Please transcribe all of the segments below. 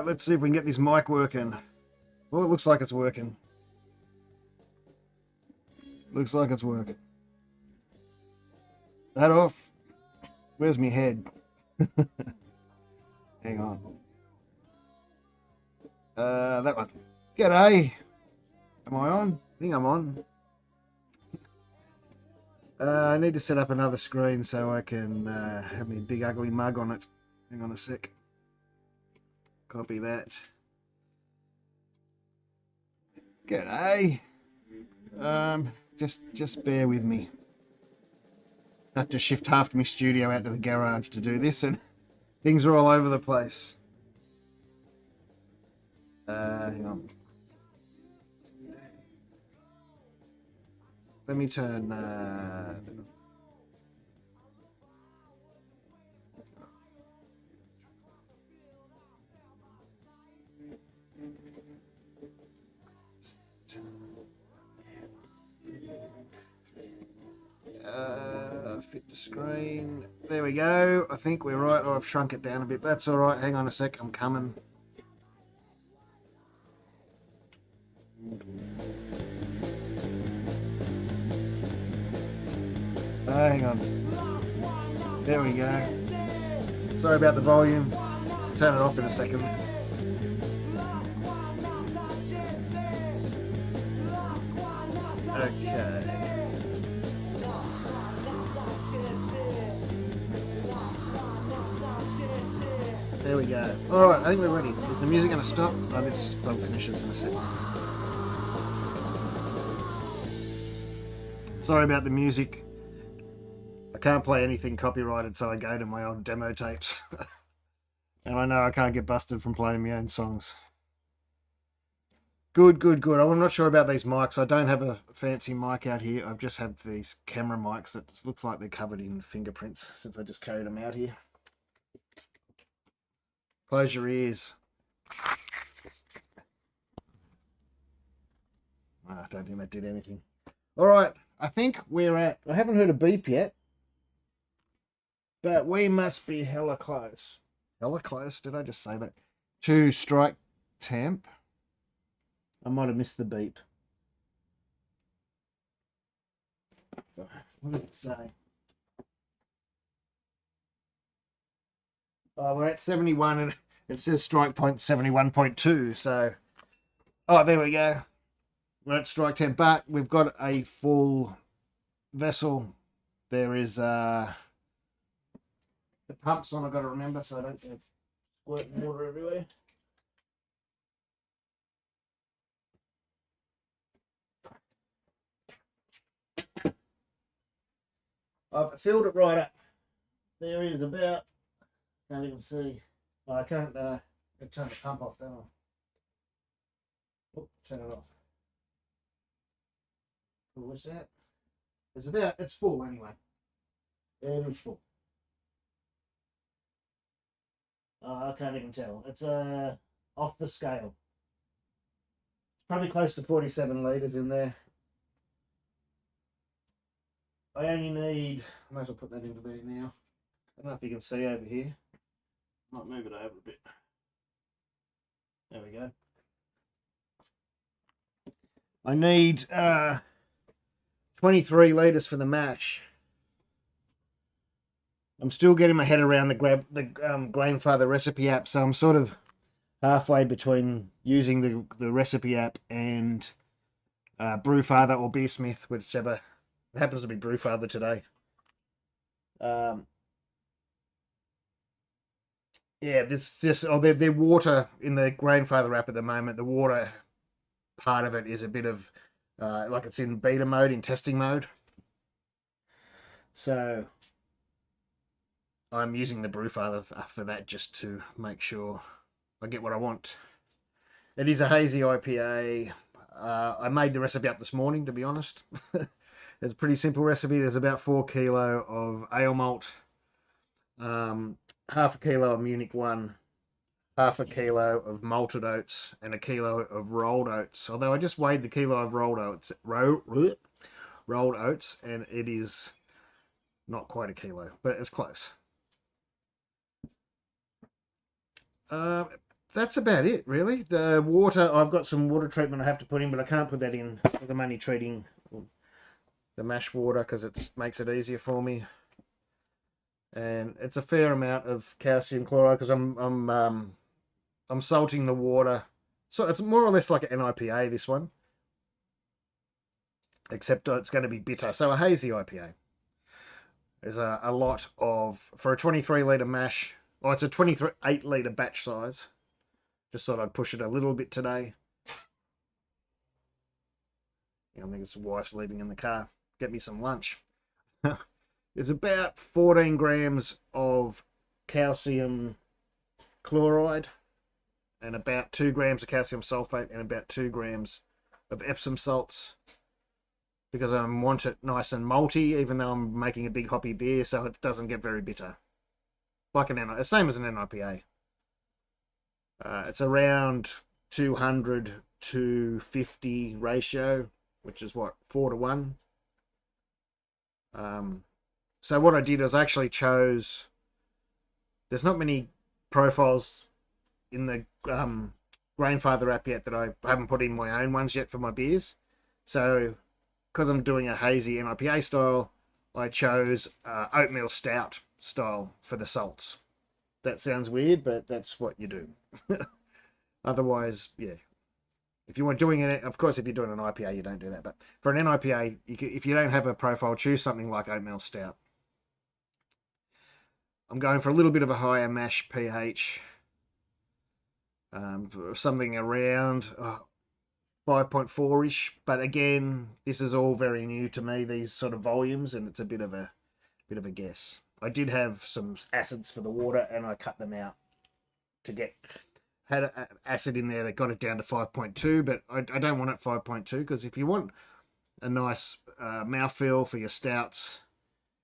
let's see if we can get this mic working. Well, it looks like it's working. Looks like it's working. That off. Where's my head? Hang on. That one. G'day. Am I on? I think I'm on. I need to set up another screen so I can have my big ugly mug on it. Hang on a sec. Copy that. G'day. Just bear with me. I have to shift half my studio out to the garage to do this, and things are all over the place. Hang on. Let me turn. Fit the screen. There we go. I think we're right. Oh, I've shrunk it down a bit. That's all right. Hang on a sec. I'm coming. Hang on. There we go. Sorry about the volume. Turn it off in a second. Okay. There we go. Alright, I think we're ready. Is the music going to stop? Oh, this probably finishes in a second. Sorry about the music. I can't play anything copyrighted, so I go to my old demo tapes. And I know I can't get busted from playing my own songs. Good. I'm not sure about these mics. I don't have a fancy mic out here. I just have these camera mics that looks like they're covered in fingerprints since I just carried them out here. Close your ears. I don't think that did anything. All right, I think we're at... I haven't heard a beep yet. But we must be hella close. Hella close? Did I just say that? To strike temp. I might have missed the beep. What did it say? Oh, we're at 71 and it says strike point 71.2. So, oh, there we go. We're at strike temp, but we've got a full vessel. There is the pumps on. I've got to remember so I don't get squirting water everywhere. I've filled it right up. There is about, can't even see. Oh, I can't turn the pump off, don't I? Oh, turn it off. What's that? It's full anyway. It is full. I can't even tell. It's off the scale. It's probably close to 47 litres in there. I only need, I might as well put that into there now. I don't know if you can see over here. Might move it over a bit. There we go. I need 23 litres for the mash. I'm still getting my head around the Grainfather recipe app, so I'm sort of halfway between using the recipe app and Brewfather or Beersmith, whichever. It happens to be Brewfather today. Yeah, their water in the Grainfather app at the moment. The water part of it is a bit of like it's in beta mode, in testing mode. So I'm using the Brewfather for that just to make sure I get what I want. It is a hazy IPA. I made the recipe up this morning, to be honest. It's a pretty simple recipe. There's about 4 kilo of ale malt, half a kilo of Munich 1, half a kilo of malted oats, and a kilo of rolled oats. Although I just weighed the kilo of rolled oats, and it is not quite a kilo, but it's close. 30 that's about it, really. The water, I've got some water treatment I have to put in, but I can't put that in with I'm only treating the mash water because it makes it easier for me. And it's a fair amount of calcium chloride because I'm salting the water. So it's more or less like an IPA, this one, except it's going to be bitter. So a hazy IPA. There's a lot of, for a 23-litre mash, oh, it's a 28-litre batch size. Just thought I'd push it a little bit today. I think his wife's leaving in the car. Get me some lunch. There's about 14 grams of calcium chloride and about 2 grams of calcium sulfate and about 2 grams of Epsom salts, because I want it nice and malty, even though I'm making a big hoppy beer, so it doesn't get very bitter. Like the same as an NIPA. It's around 200 to 50 ratio, which is what, 4 to 1. So what I did is I actually chose, there's not many profiles in the Grainfather app yet that I haven't put in my own ones yet for my beers. So because I'm doing a hazy NIPA style, I chose oatmeal stout style for the salts. That sounds weird, but that's what you do. Otherwise, yeah. If you are doing it, of course, if you're doing an IPA, you don't do that. But for an NIPA, if you don't have a profile, choose something like oatmeal stout. I'm going for a little bit of a higher mash pH. Something around 5.4-ish. But again, this is all very new to me, these sort of volumes, and it's a bit of a guess. I did have some acids for the water, and I cut them out to had acid in there that got it down to 5.2, but I don't want it 5.2, because if you want a nice mouthfeel for your stouts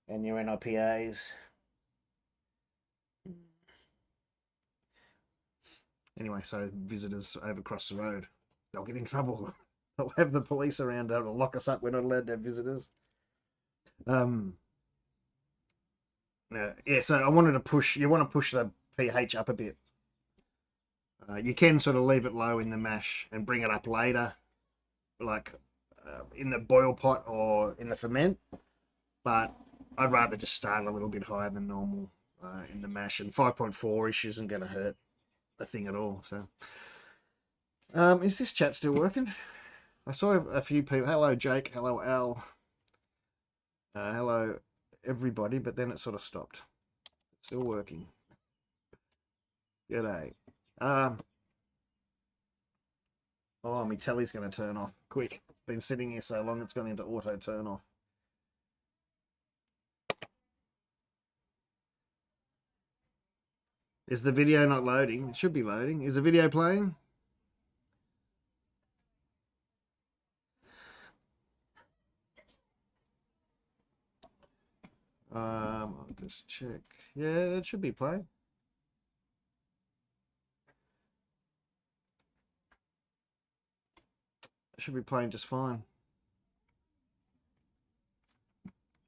and your NIPAs, anyway, so visitors over across the road, they'll get in trouble. They'll have the police around to lock us up. We're not allowed to have visitors. Yeah, so I wanted to push, you want to push the pH up a bit. You can sort of leave it low in the mash and bring it up later, like in the boil pot or in the ferment, but I'd rather just start a little bit higher than normal in the mash, and 5.4-ish isn't going to hurt a thing at all. So is this chat still working? I saw a few people. Hello Jake, hello Al, hello everybody, but then it sort of stopped. It's still working. G'day. Oh, my telly's going to turn off quick. Been sitting here so long it's gone into auto turn off. Is the video not loading? It should be loading. Is the video playing? I'll just check. Yeah, it should be playing. It should be playing just fine.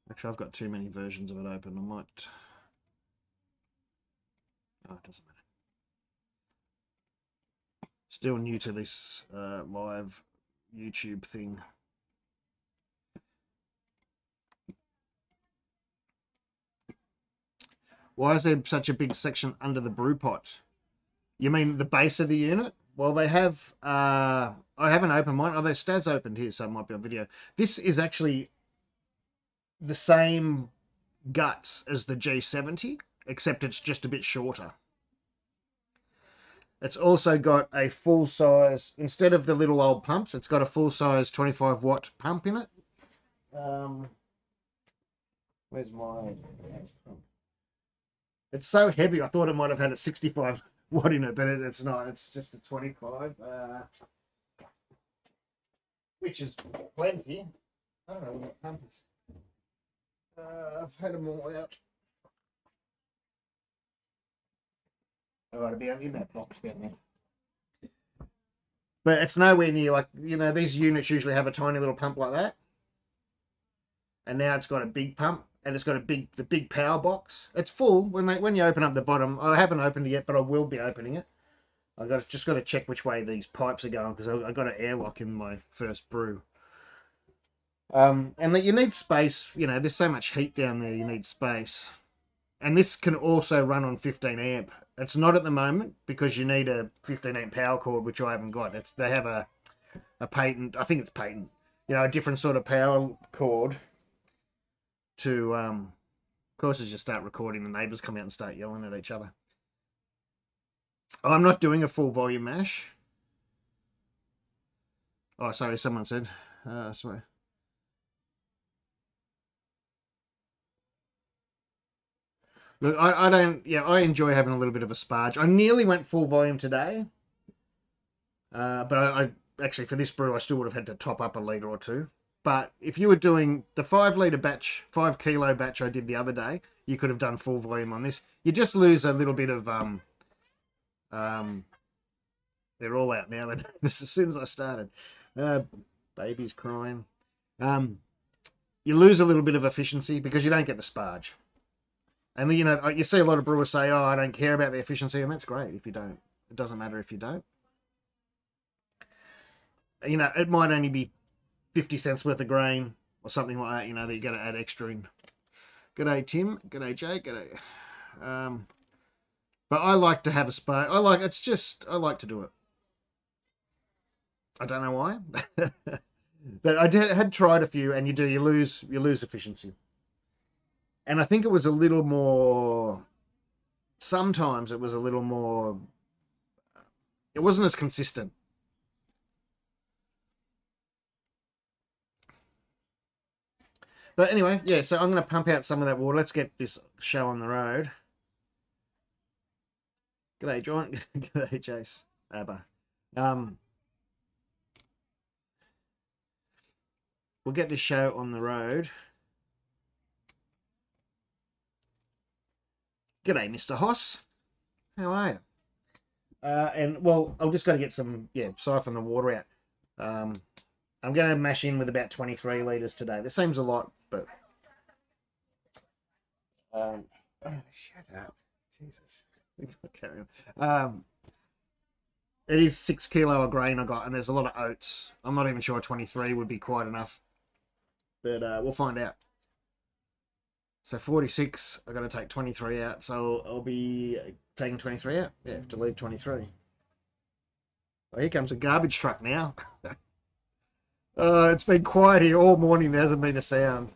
Actually, I've got too many versions of it open. I might... Oh, it doesn't matter. Still new to this live YouTube thing. Why is there such a big section under the brew pot? You mean the base of the unit? Well, they have... I haven't opened mine. Oh, there's Stas opened here, so it might be on video. This is actually the same guts as the G70, except it's just a bit shorter. It's also got a full size, instead of the little old pumps, it's got a full size 25 watt pump in it. Where's my pump? It's so heavy, I thought it might have had a 65 watt in it, but it's not. It's just a 25, which is plenty. I don't know what pump is. I've had them all out. Oh, to be in that box down there. But it's nowhere near, like, you know, these units usually have a tiny little pump like that. And now it's got a big pump, and it's got the big power box. It's full when you open up the bottom. I haven't opened it yet, but I will be opening it. Just got to check which way these pipes are going because I got an airlock in my first brew. And that you need space. You know, there's so much heat down there. You need space. And this can also run on 15 amp. It's not at the moment because you need a 15 amp power cord, which I haven't got. They have a patent. I think it's patent. You know, a different sort of power cord to. Of course, as you start recording, the neighbours come out and start yelling at each other. I'm not doing a full volume mash. Oh, sorry, someone said. Sorry. Look, I don't. Yeah, I enjoy having a little bit of a sparge. I nearly went full volume today, but I actually for this brew I still would have had to top up a litre or two. But if you were doing the 5 litre batch, 5 kilo batch I did the other day, you could have done full volume on this. You just lose a little bit of they're all out now. As soon as I started, baby's crying. You lose a little bit of efficiency because you don't get the sparge. And you know, you see a lot of brewers say, "Oh, I don't care about the efficiency," and that's great if you don't. It doesn't matter if you don't. You know, it might only be 50 cents worth of grain or something like that. You know, that you got to add extra in. G'day Tim. G'day Jake. G'day. But I like to have a sparge. I like to do it. I don't know why, but had tried a few, and you lose efficiency. And I think it was a little more. Sometimes it was a little more. It wasn't as consistent. But anyway, yeah. So I'm going to pump out some of that water. Let's get this show on the road. G'day, John. G'day, Jace. Abba. We'll get this show on the road. G'day, Mr. Hoss. How are you? And well, I've just got to get some, siphon the water out. I'm going to mash in with about 23 litres today. This seems a lot, but oh, shut up, Jesus. Carry on. It is 6 kilo of grain I got, and there's a lot of oats. I'm not even sure 23 would be quite enough, but we'll find out. So 46, I've got to take 23 out, so I'll be taking 23 out. Yeah, to leave 23. Oh, here comes a garbage truck now. It's been quiet here all morning. There hasn't been a sound.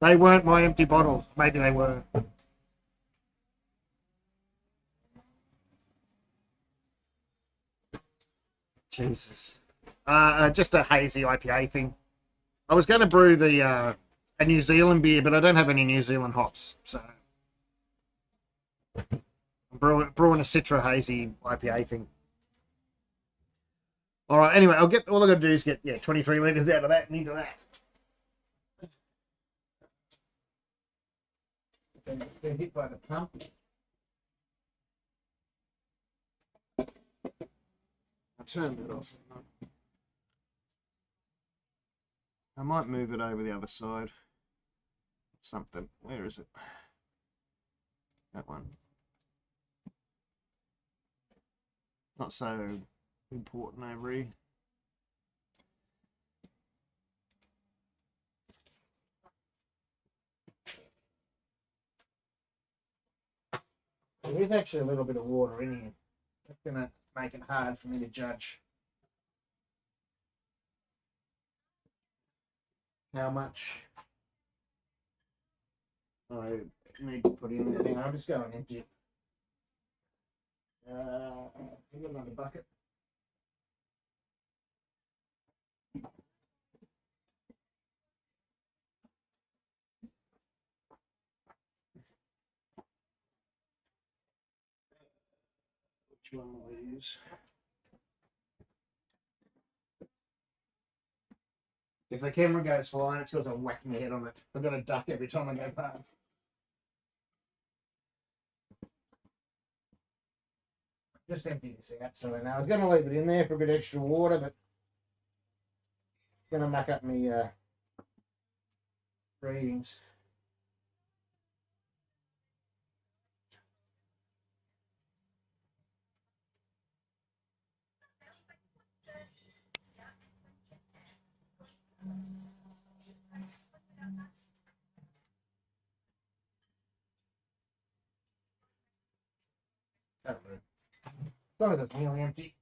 They weren't my empty bottles. Maybe they were. Jesus. Just a hazy IPA thing. I was going to brew a New Zealand beer, but I don't have any New Zealand hops, so I'm brewing a Citra hazy IPA thing. All right. Anyway, all I got to do is get 23 litres out of that and into that. Been hit by the pump. I'll turn that off. I might move it over the other side. Something. Where is it? That one. Not so important over here. There is actually a little bit of water in here. That's going to make it hard for me to judge how much I need to put in there. Hang on, I'll just go and empty it. I've got another bucket. Which one will I use? If the camera goes flying, it's because I'm whacking my head on it. I've got to duck every time I go past. Just empty this out. So now I was going to leave it in there for a bit extra water, but it's going to muck up my readings. As long as it's nearly empty.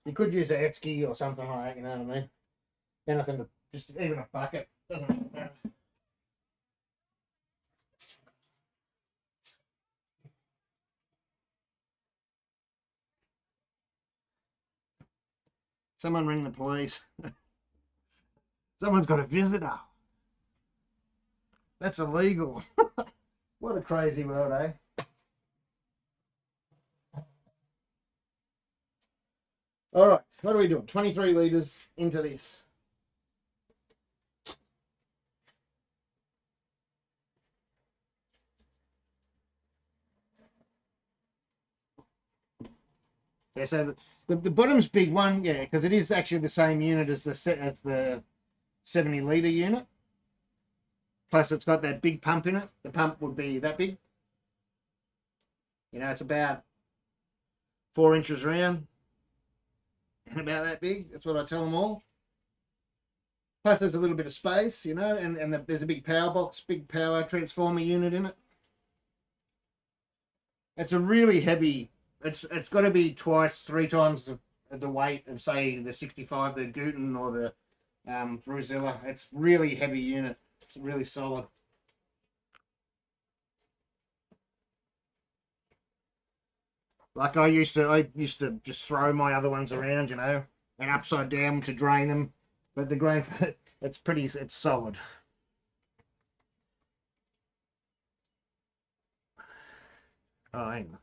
You could use a Etsky or something like that, you know what I mean? Anything to, just even a bucket, doesn't matter. Someone ring the police. Someone's got a visitor. That's illegal. What a crazy world, eh? All right, what are we doing? 23 litres into this. Yeah, so the bottom's big one, yeah, because it is actually the same unit as the 70 litre unit. Plus, it's got that big pump in it. The pump would be that big. You know, it's about 4 inches round and about that big. That's what I tell them all. Plus, there's a little bit of space, you know, and there's a big power box, big power transformer unit in it. It's a really heavy. It's got to be twice, 3 times the weight of, say, the 65, the Guten or the Brewzilla. It's really heavy unit. It's really solid. Like I used to just throw my other ones around, you know, and upside down to drain them. But the grain, it's solid. Oh, hang on.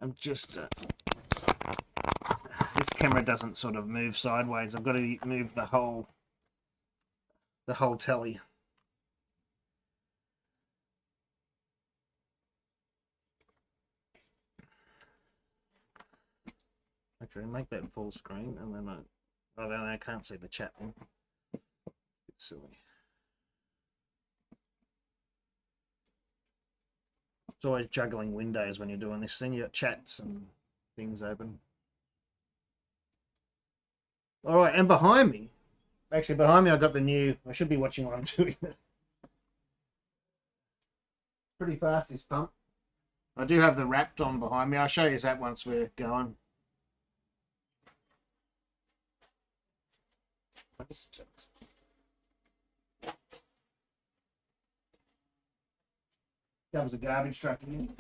I'm just this camera doesn't sort of move sideways. I've got to move the whole telly. Okay, make that full screen, and then I can't see the chat then. It's silly. It's always juggling windows when you're doing this thing. You got chats and things open. All right, and behind me, actually I've got the new. I should be watching what I'm doing. Pretty fast, this pump. I do have the wrapped on behind me. I'll show you that once we're going. Comes a garbage truck in.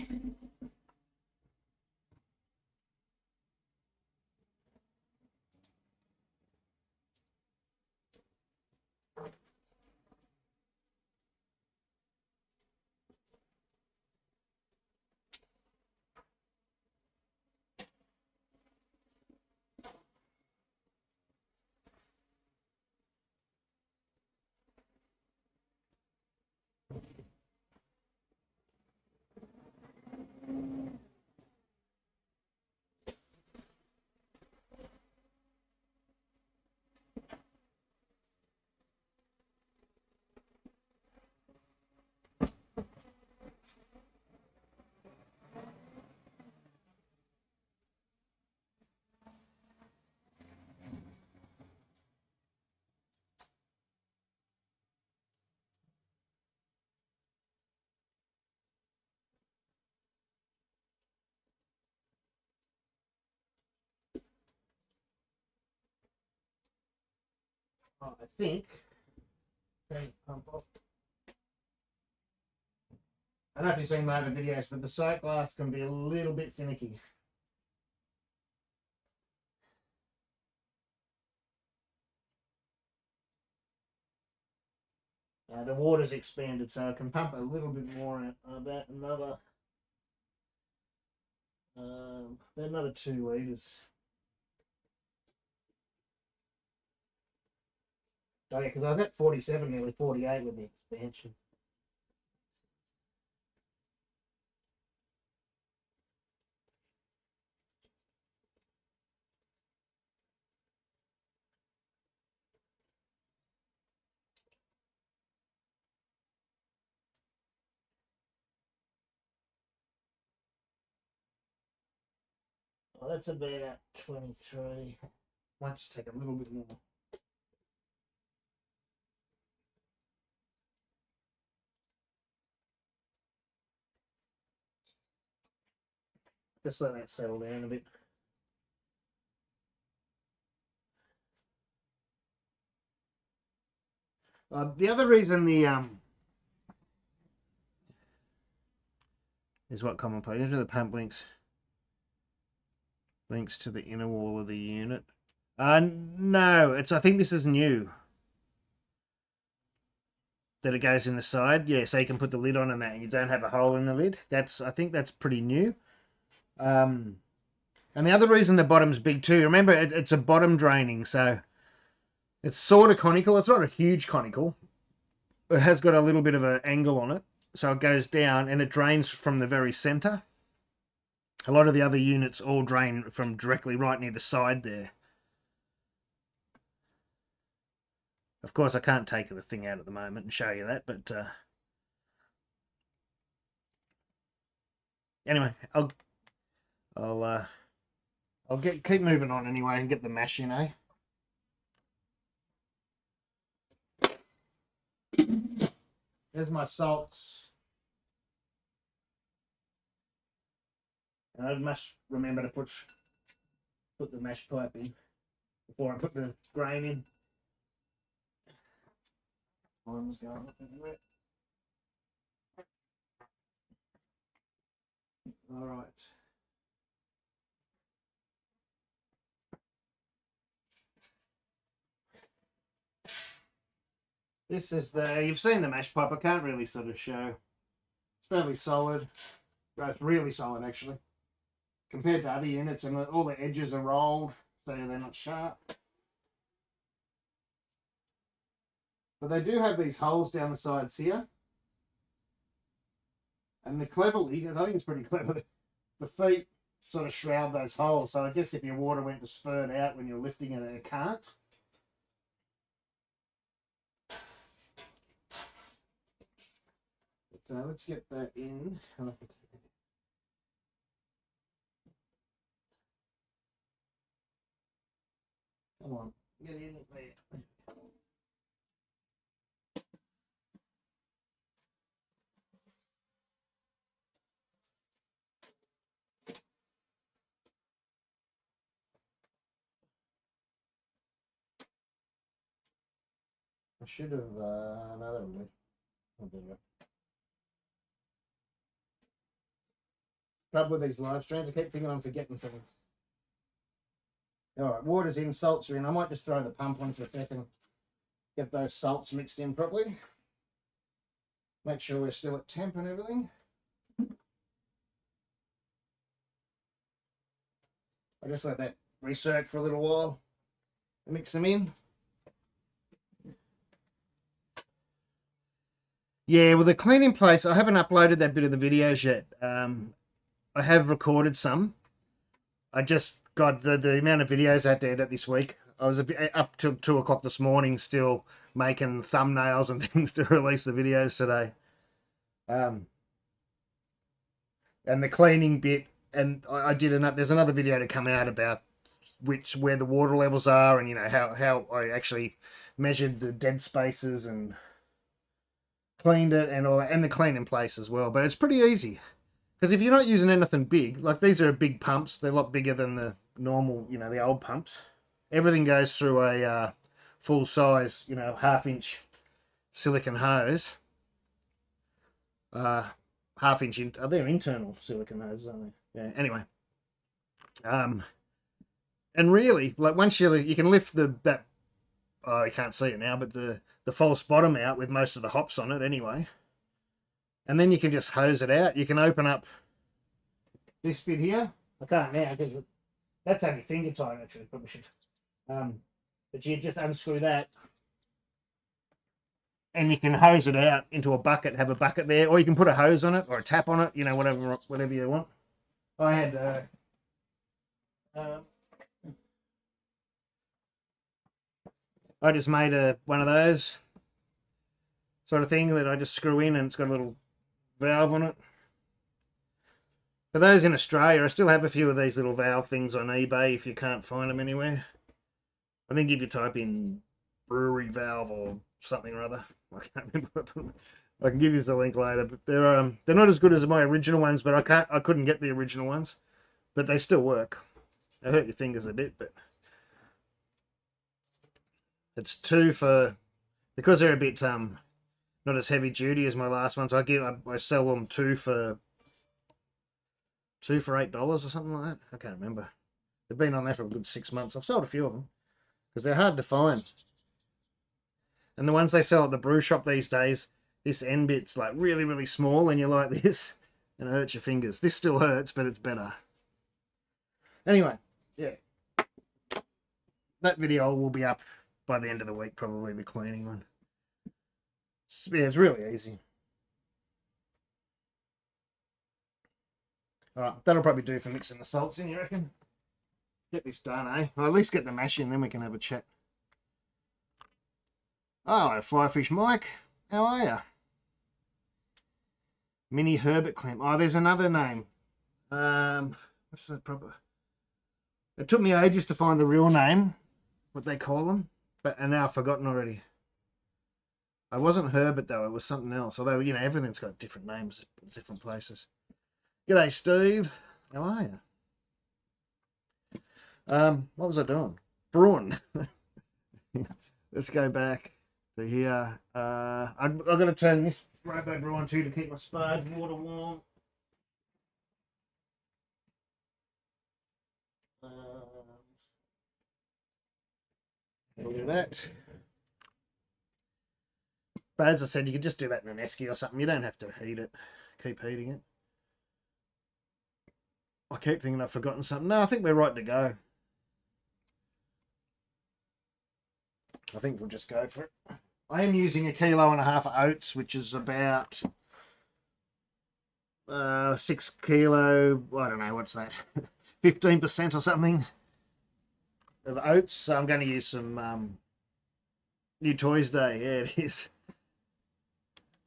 Oh, I think. Okay, pump off. I don't know if you've seen my other videos, but the soap glass can be a little bit finicky. The water's expanded, so I can pump a little bit more out. About another 2 litres. Oh yeah, because I was at 47, nearly 48 with the expansion. Well, that's about 23. Might just take a little bit more. Just let that settle down a bit. The other reason is what common plate. Into the pump links to the inner wall of the unit. No, I think this is new. That it goes in the side, yeah, so you can put the lid on and that, and you don't have a hole in the lid. I think that's pretty new. And the other reason the bottom's big too, remember it's a bottom draining, so it's sort of conical. It's not a huge conical. It has got a little bit of an angle on it, so it goes down and it drains from the very center. A lot of the other units all drain from directly right near the side there. Of course, I can't take the thing out at the moment and show you that, but anyway, I'll keep moving on anyway and get the mash in, eh? There's my salts. And I must remember to put the mash pipe in before I put the grain in. Time's going up anyway. All right. This is you've seen the mash pipe. I can't really sort of show. It's fairly solid. It's really solid actually. Compared to other units, and all the edges are rolled, so they're not sharp. But they do have these holes down the sides here. And the cleverly, I think it's pretty clever, the feet sort of shroud those holes. So I guess if your water went to spurt out when you're lifting it, it can't. So let's get that in. Come on, get in there. I should have another one. Trouble with these live streams, I keep thinking I'm forgetting things. All right, water's in, salts are in. I might just throw the pump on for a second, get those salts mixed in properly. Make sure we're still at temp and everything. I just let that recirculate for a little while. Mix them in. Yeah, well, the cleaning place, I haven't uploaded that bit of the videos yet. I have recorded some. I just got the amount of videos I had to edit this week. I was up till 2 o'clock this morning still making thumbnails and things to release the videos today. And the cleaning bit, and I did there's another video to come out about where the water levels are, and you know how I actually measured the dead spaces and cleaned it and all that, and the cleaning place as well. But it's pretty easy because if you're not using anything big, like these are big pumps, they're a lot bigger than the normal, you know, the old pumps. Everything goes through a full size, you know, 1/2-inch silicone hose. Half-inch, they're internal silicone hoses, aren't they? Yeah. Anyway, and really, like once you can lift that. Oh, you can't see it now, but the false bottom out with most of the hops on it anyway. And then you can just hose it out. You can open up this bit here. I can't now because that's only finger tight actually. Probably should. But you just unscrew that, and you can hose it out into a bucket. Have a bucket there, or you can put a hose on it or a tap on it. You know, whatever you want. I had. I just made one of those sort of thing that I just screw in, and it's got a little valve on it. For those in Australia, I still have a few of these little valve things on eBay if you can't find them anywhere. I think if you type in brewery valve or something or other, I can't remember. I can give you the link later, but they're not as good as my original ones, but I couldn't get the original ones. but they still work. They hurt your fingers a bit, but it's 2 for, because they're a bit not as heavy duty as my last ones. I sell them 2 for $8 or something like that. I can't remember. They've been on there for a good 6 months. I've sold a few of them because they're hard to find. And the ones they sell at the brew shop these days, this end bit's like really, really small, and you're like this, and it hurts your fingers. This still hurts, but it's better. Anyway, yeah. That video will be up by the end of the week, probably, the cleaning one. Yeah, it's really easy. Alright, that'll probably do for mixing the salts in, you reckon? Get this done, eh? Or at least get the mash in, then we can have a chat. Oh, Flyfish Mike. How are you? Mini Herbert Clamp. Oh, there's another name. What's that proper? It took me ages to find the real name, what they call them, and now I've forgotten already. I wasn't Herbert though, it was something else. Although, you know, everything's got different names at different places. G'day, Steve. How are you? What was I doing? Brewing. Let's go back to here. I've got to turn this Robo Brew on too to keep my sparge water warm. Look at that. But as I said, you could just do that in an esky or something. You don't have to heat it. Keep heating it. I keep thinking I've forgotten something. No, I think we're right to go. I think we'll just go for it. I am using 1.5 kilos of oats, which is about 6 kilo, I don't know, what's that, 15% or something of oats. So I'm going to use some New Toys Day. Yeah, it is.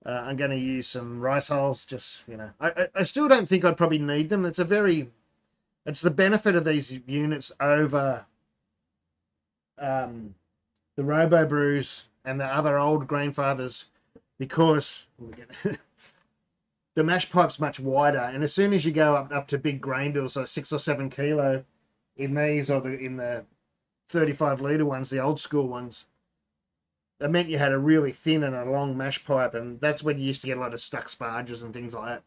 I'm going to use some rice hulls, just, you know. I still don't think I'd probably need them. It's the benefit of these units over the Robo Brews and the other old Grainfathers, because the mash pipe's much wider, and as soon as you go up to big grain bills, so 6 or 7 kilo in these, or in the 35-litre ones, the old school ones, it meant you had a really thin and a long mash pipe, and that's when you used to get a lot of stuck sparges and things like that,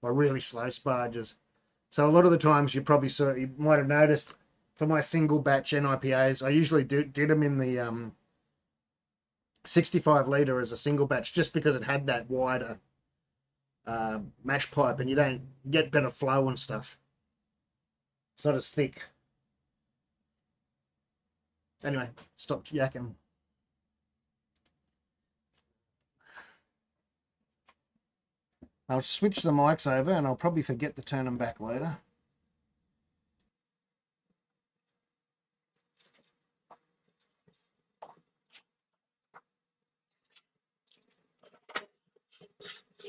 or really slow sparges. So a lot of the times you might have noticed, for my single batch NIPAs, I usually did them in the 65-litre as a single batch, just because it had that wider mash pipe, and you don't get better flow and stuff. It's not as thick. Anyway, stopped yakking. I'll switch the mics over, and I'll probably forget to turn them back later.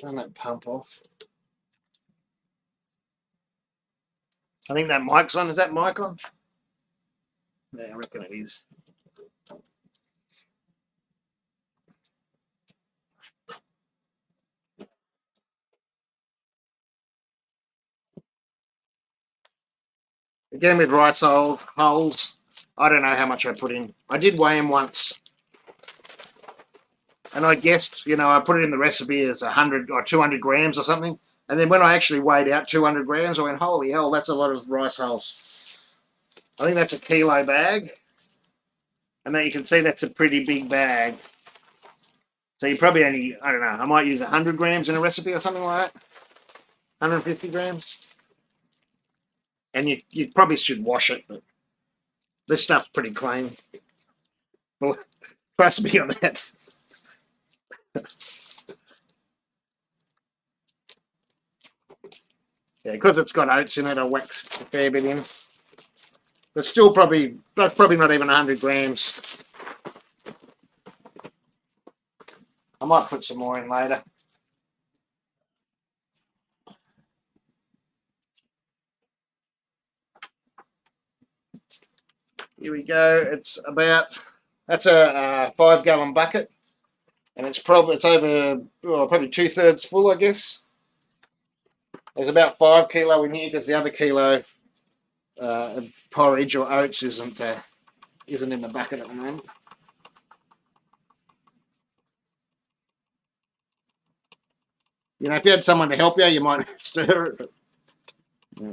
Turn that pump off. I think that mic's on. Is that mic on? Yeah, I reckon it is. Again, with rice hulls, I don't know how much I put in. I did weigh them once, and I guessed, you know, I put it in the recipe as 100 or 200 grams or something. And then when I actually weighed out 200 grams, I went, holy hell, that's a lot of rice hulls. I think that's a kilo bag. And then you can see that's a pretty big bag. So you probably only, I don't know, I might use 100 grams in a recipe or something like that. 150 grams. And you probably should wash it, but this stuff's pretty clean. Well, trust me on that. Yeah, because it's got oats in it, I wax a fair bit in. But still that's probably not even 100 grams. I might put some more in later. Here we go. That's a 5-gallon bucket, and it's over probably 2/3 full, I guess. There's about 5 kilo in here because the other kilo porridge or oats isn't in the bucket at the moment. You know, if you had someone to help you, you might stir it. But, yeah.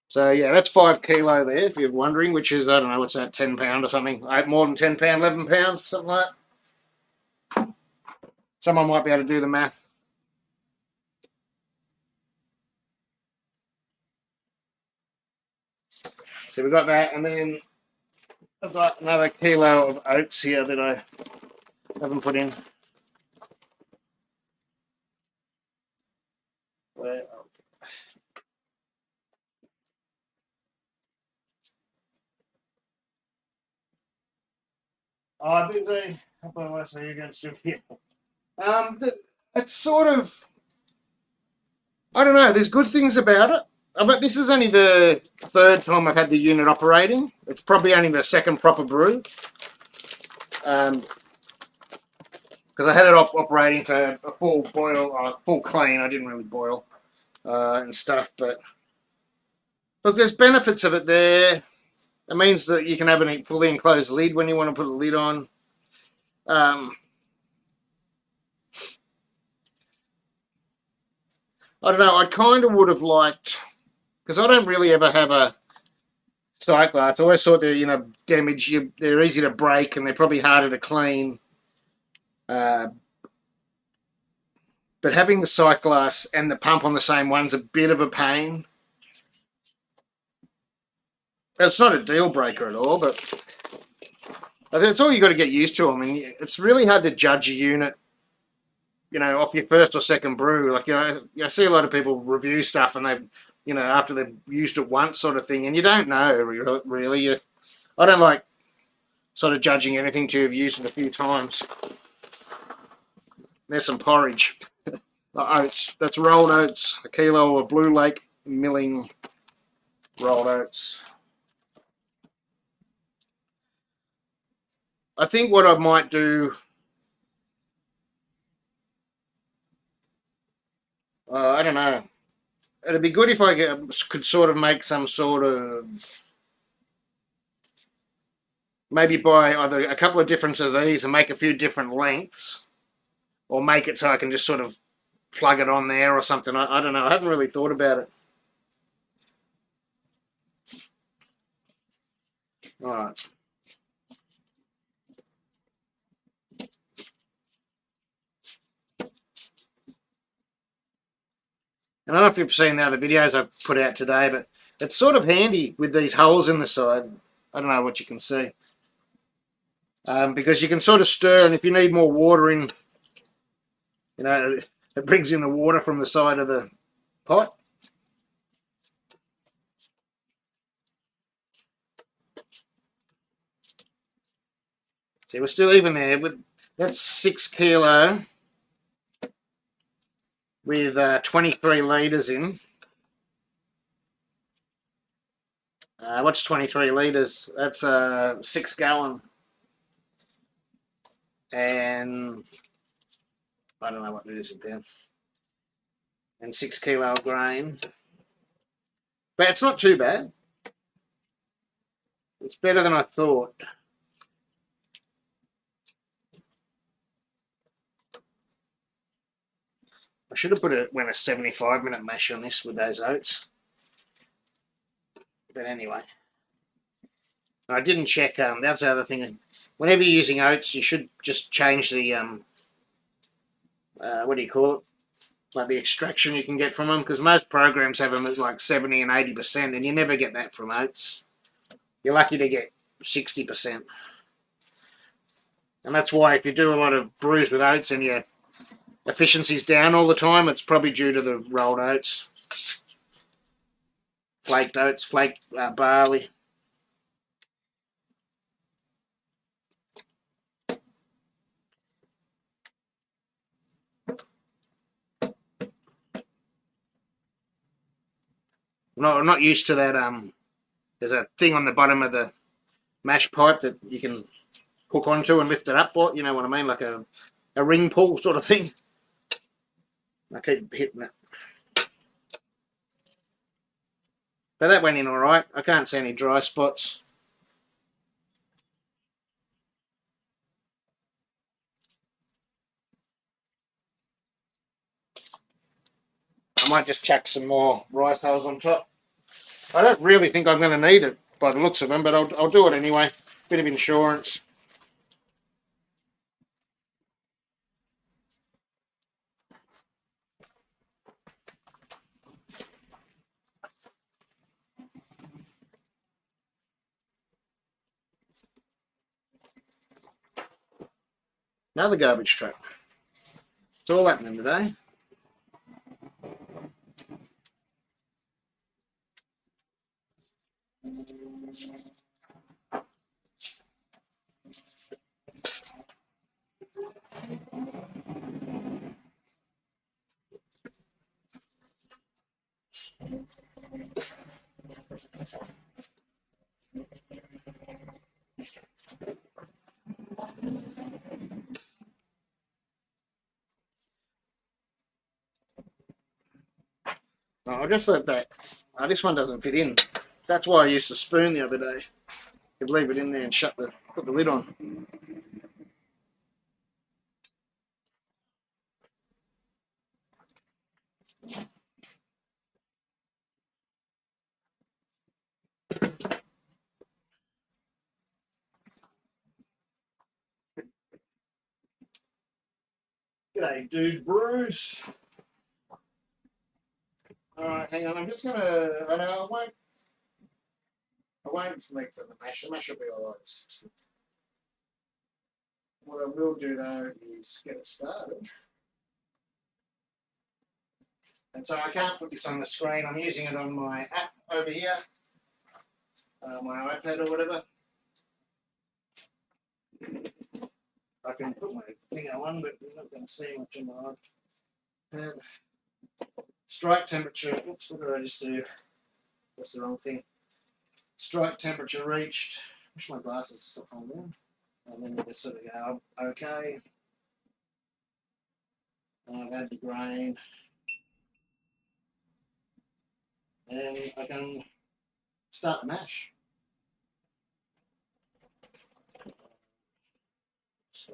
So yeah, that's 5 kilo there, if you're wondering, which is, I don't know, what's that, 10 pound or something? More than 10 pound, 11 pounds, something like that. Someone might be able to do the math. So we've got that, and then I've got another kilo of oats here that I haven't put in. There's a couple of us you're going to here. It's sort of, I don't know. There's good things about it. But this is only the 3rd time I've had the unit operating. It's probably only the 2nd proper brew. Because I had it operating for a full boil, full clean. I didn't really boil and stuff. But look, there's benefits of it there. It means that you can have a fully enclosed lid when you want to put a lid on. I don't know. I kind of would have liked, because I don't really ever have a sight glass. I always thought they're, damaged. They're easy to break and they're probably harder to clean. But having the sight glass and the pump on the same one's a bit of a pain. It's not a deal breaker at all, but I think it's all you got to get used to. I mean, it's really hard to judge a unit, off your 1st or 2nd brew. Like, I see a lot of people review stuff and they, after they've used it once sort of thing, and you don't know, really. I don't like sort of judging anything till you've used it a few times. There's some porridge. Oats. That's rolled oats. A kilo of Blue Lake milling rolled oats. I think what I might do, I don't know. It'd be good if I could sort of make some sort of, maybe buy either a couple of different of these and make a few different lengths, or make it so I can just sort of plug it on there or something. I don't know. I haven't really thought about it. All right. I don't know if you've seen the other videos I've put out today, but it's sort of handy with these holes in the side. I don't know what you can see. Because you can sort of stir, and if you need more water in, it brings in the water from the side of the pot. See, we're still even there. That's 6 kilo with 23 litres in. What's 23 litres? That's 6 gallon. And I don't know what it is again. And 6 kilo of grain. But it's not too bad. It's better than I thought. I should have went a 75-minute mash on this with those oats. But anyway. I didn't check, that's the other thing. Whenever you're using oats, you should just change the, what do you call it? Like the extraction you can get from them, because most programs have them at like 70 and 80%, and you never get that from oats. You're lucky to get 60%. And that's why if you do a lot of brews with oats and your efficiency's down all the time, it's probably due to the rolled oats. Flaked oats, flaked barley. I'm not used to that. There's a thing on the bottom of the mash pipe that you can hook onto and lift it up. You know what I mean? Like a ring pull sort of thing. I keep hitting it. But that went in all right. I can't see any dry spots. I might just chuck some more rice hulls on top. I don't really think I'm going to need it by the looks of them, but I'll do it anyway. Bit of insurance. Another garbage truck. It's all happening today. Oh, I'll just let that. Oh, this one doesn't fit in. That's why I used a spoon the other day. You'd leave it in there and put the lid on. G'day, dude, Brews. All right, hang on. I'm just gonna. I won't make the mash. The mash will be all right. What I will do though is get it started. And so I can't put this on the screen. I'm using it on my app over here, my iPad or whatever. I can put my finger on, but you're not going to see much on my iPad. Strike temperature. Oops, what did I just do? That's the wrong thing. Strike temperature reached. I wish my glasses stop on there. And then you just sort of go, okay. And I've had the grain. And I can start the mash. So,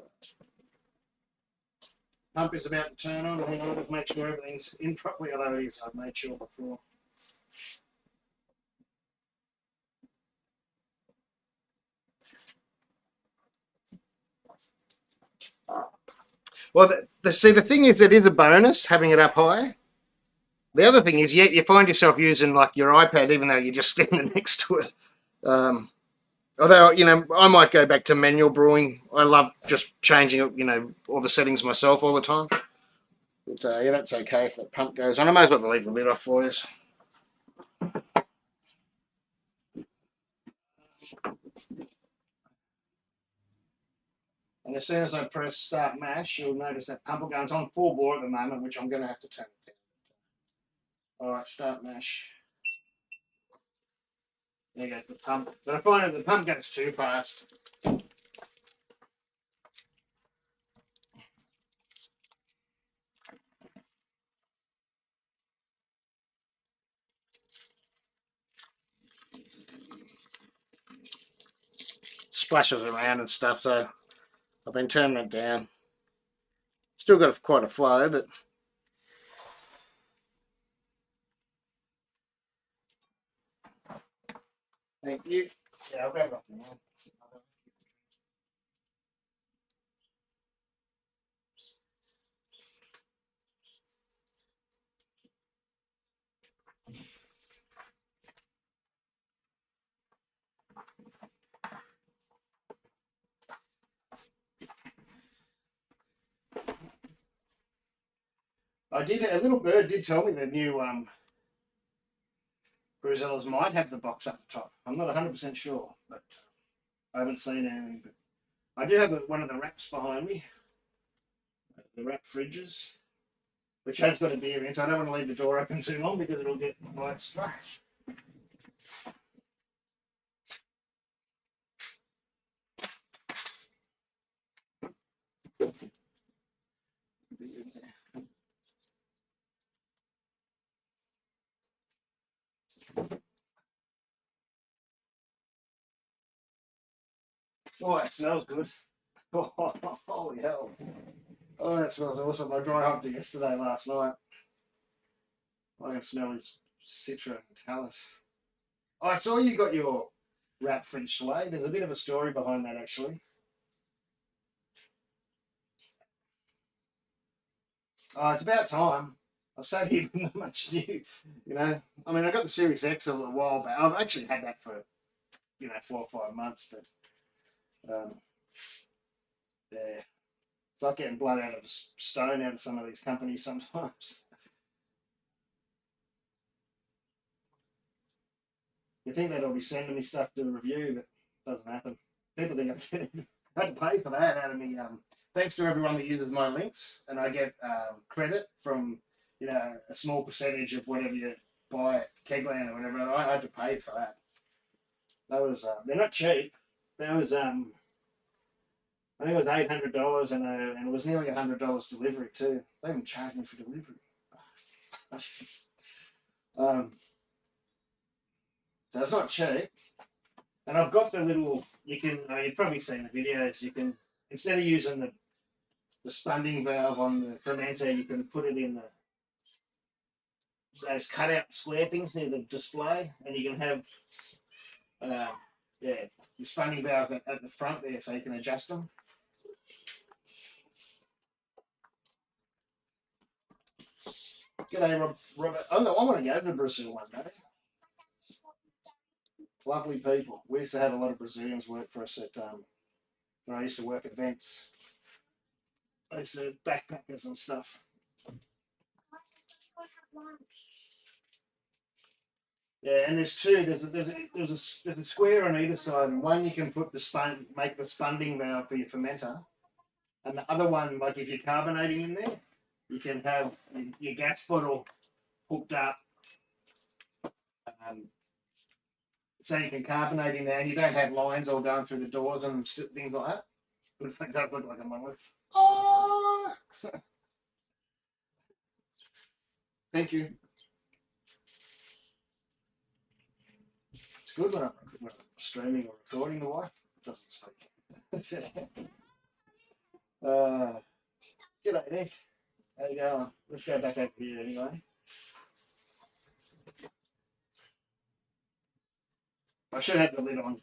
pump is about to turn on. Hang on, just make sure everything's in properly. Although I've made sure before. Well, see, the thing is, it is a bonus having it up high. The other thing is, you find yourself using like your iPad, even though you're just standing next to it. Although, I might go back to manual brewing. I love just changing, all the settings myself all the time. But yeah, that's okay if that pump goes on. I may as well leave the lid off for you. And as soon as I press start mash, you'll notice that pump will go. It's on full bore at the moment, which I'm going to have to turn it down. All right, start mash. There goes the pump. But I find if the pump goes too fast, splashes around and stuff. So I've been turning it down. Still got quite a flow, but thank you. Yeah, I'll grab it off now. A little bird did tell me the new Bruzellas might have the box up the top. I'm not 100% sure, but I haven't seen anything. But I do have one of the wraps behind me, the wrap fridges, which has got a beer in, so I don't want to leave the door open too long because it'll get light struck. Oh, it smells good. Oh, holy hell. Oh, that smells awesome. I dry humped it last night. I can smell his Citra and Talus. Oh, I saw you got your wrap French soy. There's a bit of a story behind that, actually. Oh, it's about time. I've sat here with not much new, you know. I mean, I got the Series X a little while back. I've actually had that for, 4 or 5 months, but yeah, it's like getting blood out of a stone out of some of these companies sometimes. You think they'll be sending me stuff to review, but it doesn't happen. People think I'm getting. I had to pay for that out of me. Thanks to everyone that uses my links, and I get credit from a small percentage of whatever you buy at Kegland or whatever. I had to pay for that. That was they're not cheap. That was I think it was $800 and it was nearly $100 delivery too. They even charged me for delivery. um, so it's not cheap. And I've got the little. You can. You've probably seen the videos. You can instead of using the spunding valve on the fermenter, you can put it in those cutout square things near the display, and you can have uh, yeah your spunding valves at the front there, so you can adjust them. G'day, Robert. Oh no, I want to go to Brazil one day. Lovely people. We used to have a lot of Brazilians work for us at when I used to work at events. I used to have backpackers and stuff. Yeah, and there's two. There's a square on either side, and one you can put make the spunding valve for your fermenter, and the other one, like if you're carbonating in there, you can have your gas bottle hooked up, um, so you can carbonate in there, and you don't have lines all going through the doors and things like that. It does look like a monolith. Oh, thank you. It's good when I'm streaming or recording. The wife doesn't speak. G'day, Nick. How you going? Let's go back over here anyway. I should have the lid on,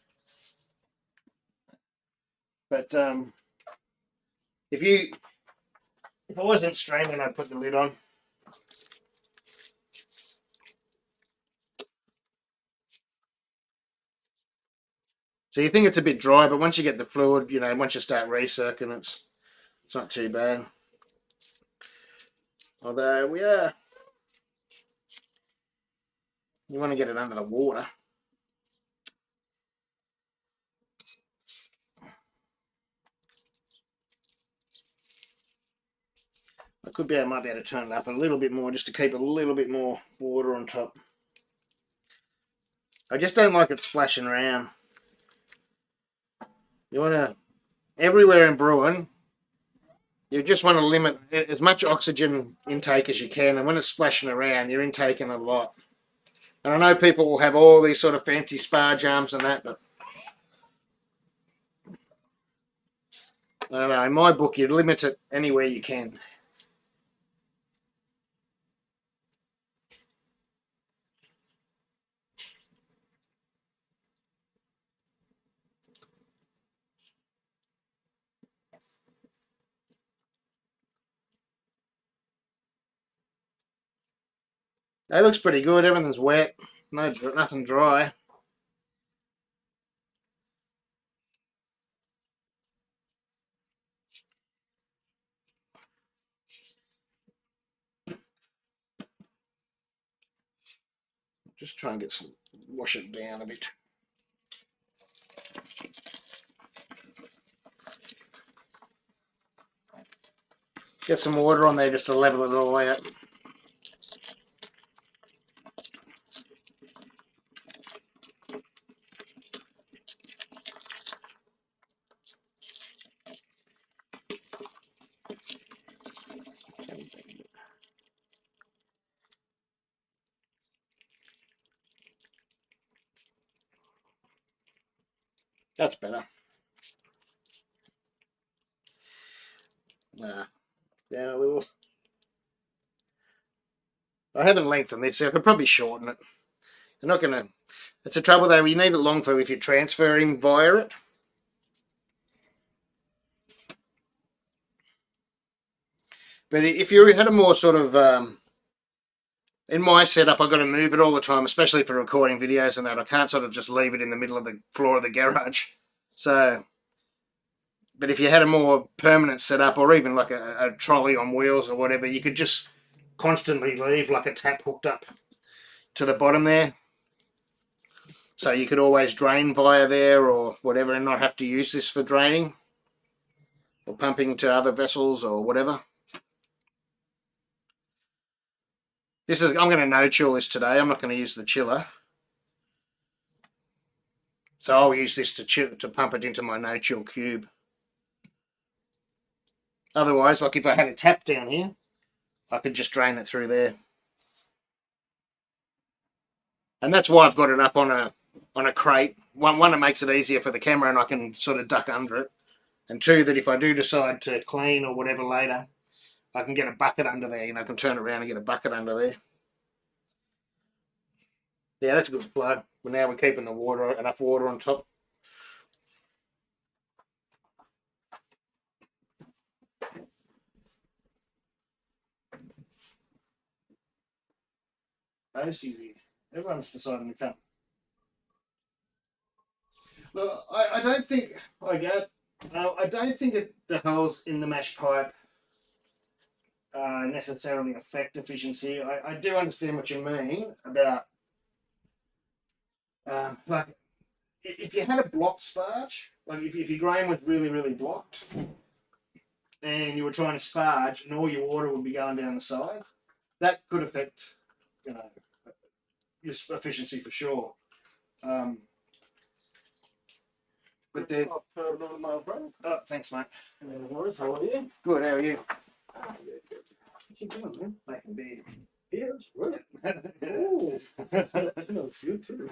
but if you if I wasn't streaming, I'd put the lid on. So you think it's a bit dry, but once you get the fluid, once you start recircling, it's not too bad. Although you want to get it under the water. I might be able to turn it up a little bit more just to keep a little bit more water on top. I just don't like it splashing around. You want to, everywhere in brewing, you just want to limit as much oxygen intake as you can, and when it's splashing around, you're intaking a lot. And I know people will have all these sort of fancy spa jams and that, but I don't know. In my book, you limit it anywhere you can. It looks pretty good. Everything's wet. No, nothing dry. Just try and wash it down a bit. Get some water on there just to level it all out. That's better. Nah. Yeah, a little. I haven't lengthened this, so I could probably shorten it. I'm not gonna. It's a trouble though. You need it long for if you're transferring via it. But if you had a more sort of in my setup, I've got to move it all the time, especially for recording videos and that. I can't sort of just leave it in the middle of the floor of the garage. So, but if you had a more permanent setup, or even like a trolley on wheels or whatever, you could just constantly leave like a tap hooked up to the bottom there. So you could always drain via there or whatever and not have to use this for draining or pumping to other vessels or whatever. I'm going to no chill this today. I'm not going to use the chiller. So I'll use this to pump it into my no chill cube. Otherwise, like if I had a tap down here, I could just drain it through there. And that's why I've got it up on a crate. One, it makes it easier for the camera and I can sort of duck under it. And two, that if I do decide to clean or whatever later, I can get a bucket under there. I can turn around and get a bucket under there. Yeah, that's a good flow. But now we're keeping the water, enough water on top. Toasty's here. Everyone's deciding to come. Look, I don't think I don't think the holes in the mash pipe necessarily affect efficiency. I do understand what you mean about like if you had a blocked sparge, like if your grain was really blocked and you were trying to sparge and all your water would be going down the side, that could affect your efficiency for sure. But then, oh, thanks, mate. How are you? Good. How are you? What you doing, man? Making beer. Beers? Really? Ooh. That smells good too.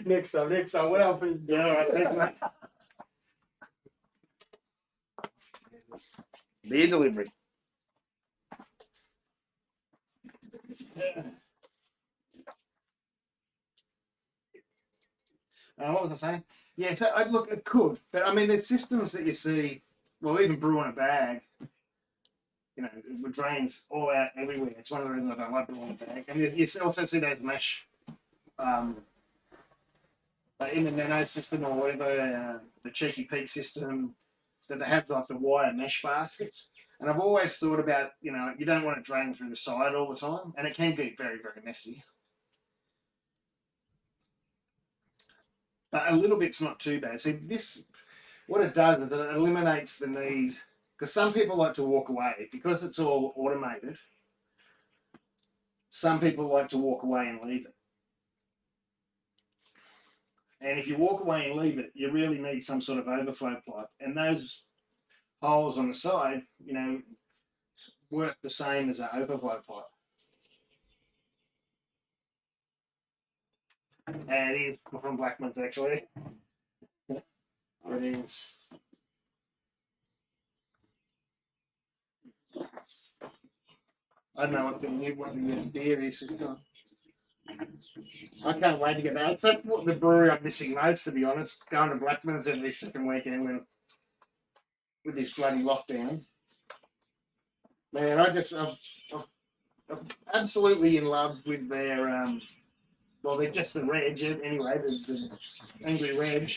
Next time. What happened? Yeah, all right, thanks, mate. Beer delivery. What was I saying? Yeah, so look, it could, but I mean, there's systems that you see. Well, even Brew in a bag. It drains all out everywhere. It's one of the reasons I don't like Brew in a bag. And you also see those mesh, in the nano system or whatever, the cheeky peak system, that they have like the wire mesh baskets. And I've always thought about, you don't want to drain through the side all the time, and it can get very, very messy. But a little bit's not too bad. See, what it does is it eliminates the need, because some people like to walk away because it's all automated. Some people like to walk away and leave it. And if you walk away and leave it, you really need some sort of overflow pipe. And those holes on the side, work the same as an overflow pipe. And it is from Blackman's actually. It is. I don't know what the new beer is. I can't wait to get that. That's what the brewery I'm missing most, to be honest. Going to Blackman's every second weekend with this bloody lockdown. Man, I'm absolutely in love with their well, they're just the reg anyway, the angry reg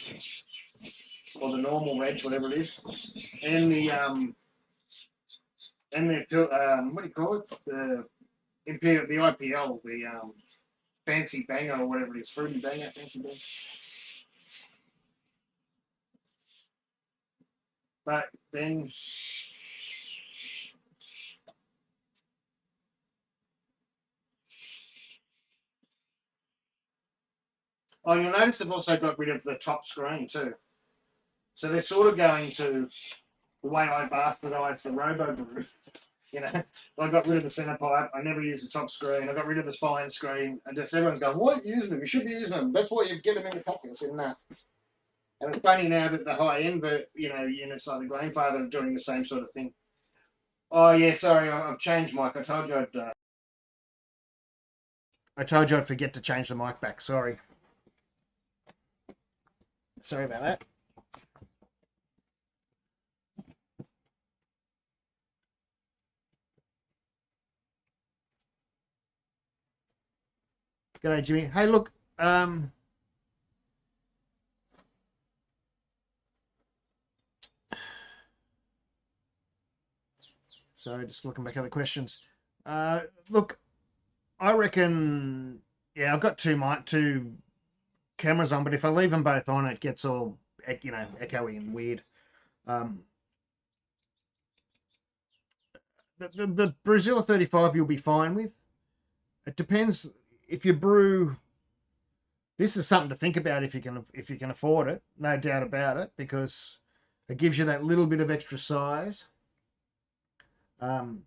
or the normal reg, whatever it is, and the what do you call it? The IPL, the fancy banger or whatever it is, fruity banger, fancy banger. But then you'll notice they've also got rid of the top screen too. So they're sort of going to the way I bastardised the Robo Brew. I got rid of the centre pipe. I never used the top screen. I got rid of the spine screen. And just everyone's going, "What are you using them? You should be using them. That's why you get them in the packet." I said, "No. And it's funny now that the high end, units like the Grainfather are doing the same sort of thing. Oh yeah, sorry, I've changed mic. I told you I'd forget to change the mic back. Sorry. Sorry about that. G'day, Jimmy. Hey, look. Sorry, just looking back at the questions. Look, I reckon. Yeah, I've got two cameras on, but if I leave them both on, it gets all echoey and weird. Um, the Brewzilla 35 you'll be fine with. It depends if you brew. This is something to think about if you can afford it, no doubt about it, because it gives you that little bit of extra size. And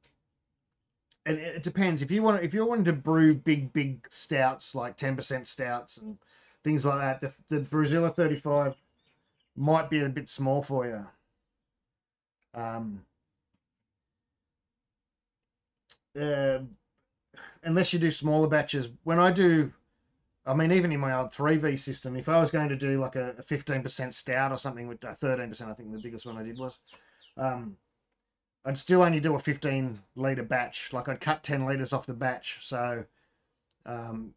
it depends if you're wanting to brew big stouts like 10% stouts and things like that. The Brewzilla 35 might be a bit small for you. Um, uh, Unless you do smaller batches. I mean, even in my old 3V system, if I was going to do like a 15% stout or something with 13%, I think the biggest one I did was, I'd still only do a 15 litre batch. Like I'd cut 10 litres off the batch. So, um,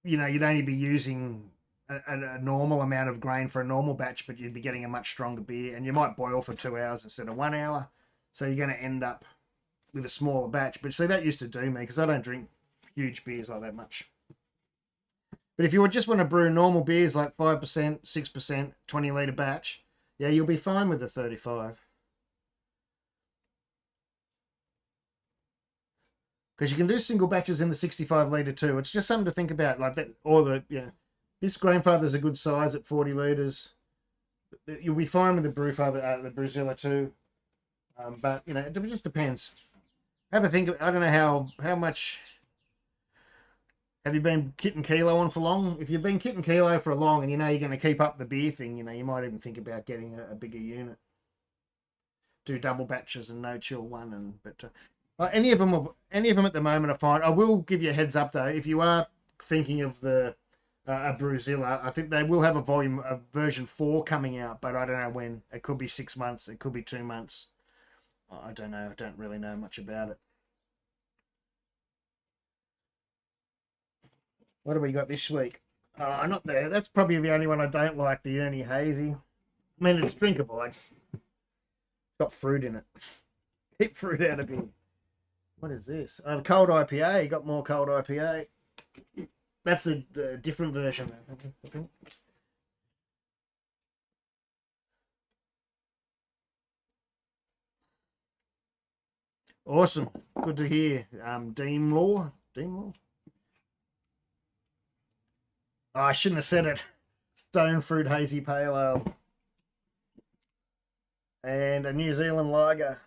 you'd only be using a normal amount of grain for a normal batch, but you'd be getting a much stronger beer, and you might boil for 2 hours instead of 1 hour. So you're going to end up with a smaller batch. But see, that used to do me because I don't drink huge beers like that much. But if you just want to brew normal beers like 5%, 6%, 20 litre batch, yeah, you'll be fine with the 35. Because you can do single batches in the 65 litre too. It's just something to think about, like that. This Grainfather's a good size at 40 litres. You'll be fine with the the Brewzilla too. But it just depends. Have a think. I don't know how much. Have you been kit and kilo on for long? If you've been kit and kilo for long, and you're going to keep up the beer thing, you might even think about getting a bigger unit. Do double batches and no chill one, any of them at the moment are fine. I will give you a heads up though, if you are thinking of the a Brewzilla, I think they will have a version 4 coming out, but I don't know when. It could be 6 months, it could be 2 months. I don't know. I don't really know much about it. What have we got this week? Not there. That's probably the only one I don't like. The Ernie Hazy. I mean, it's drinkable. It's got fruit in it. Keep fruit out of it. What is this? Cold IPA. Got more cold IPA. That's a different version, I think. Awesome. Good to hear. Dean Law. Dean Law. Oh, I shouldn't have said it. Stone Fruit Hazy Pale Ale. And a New Zealand lager.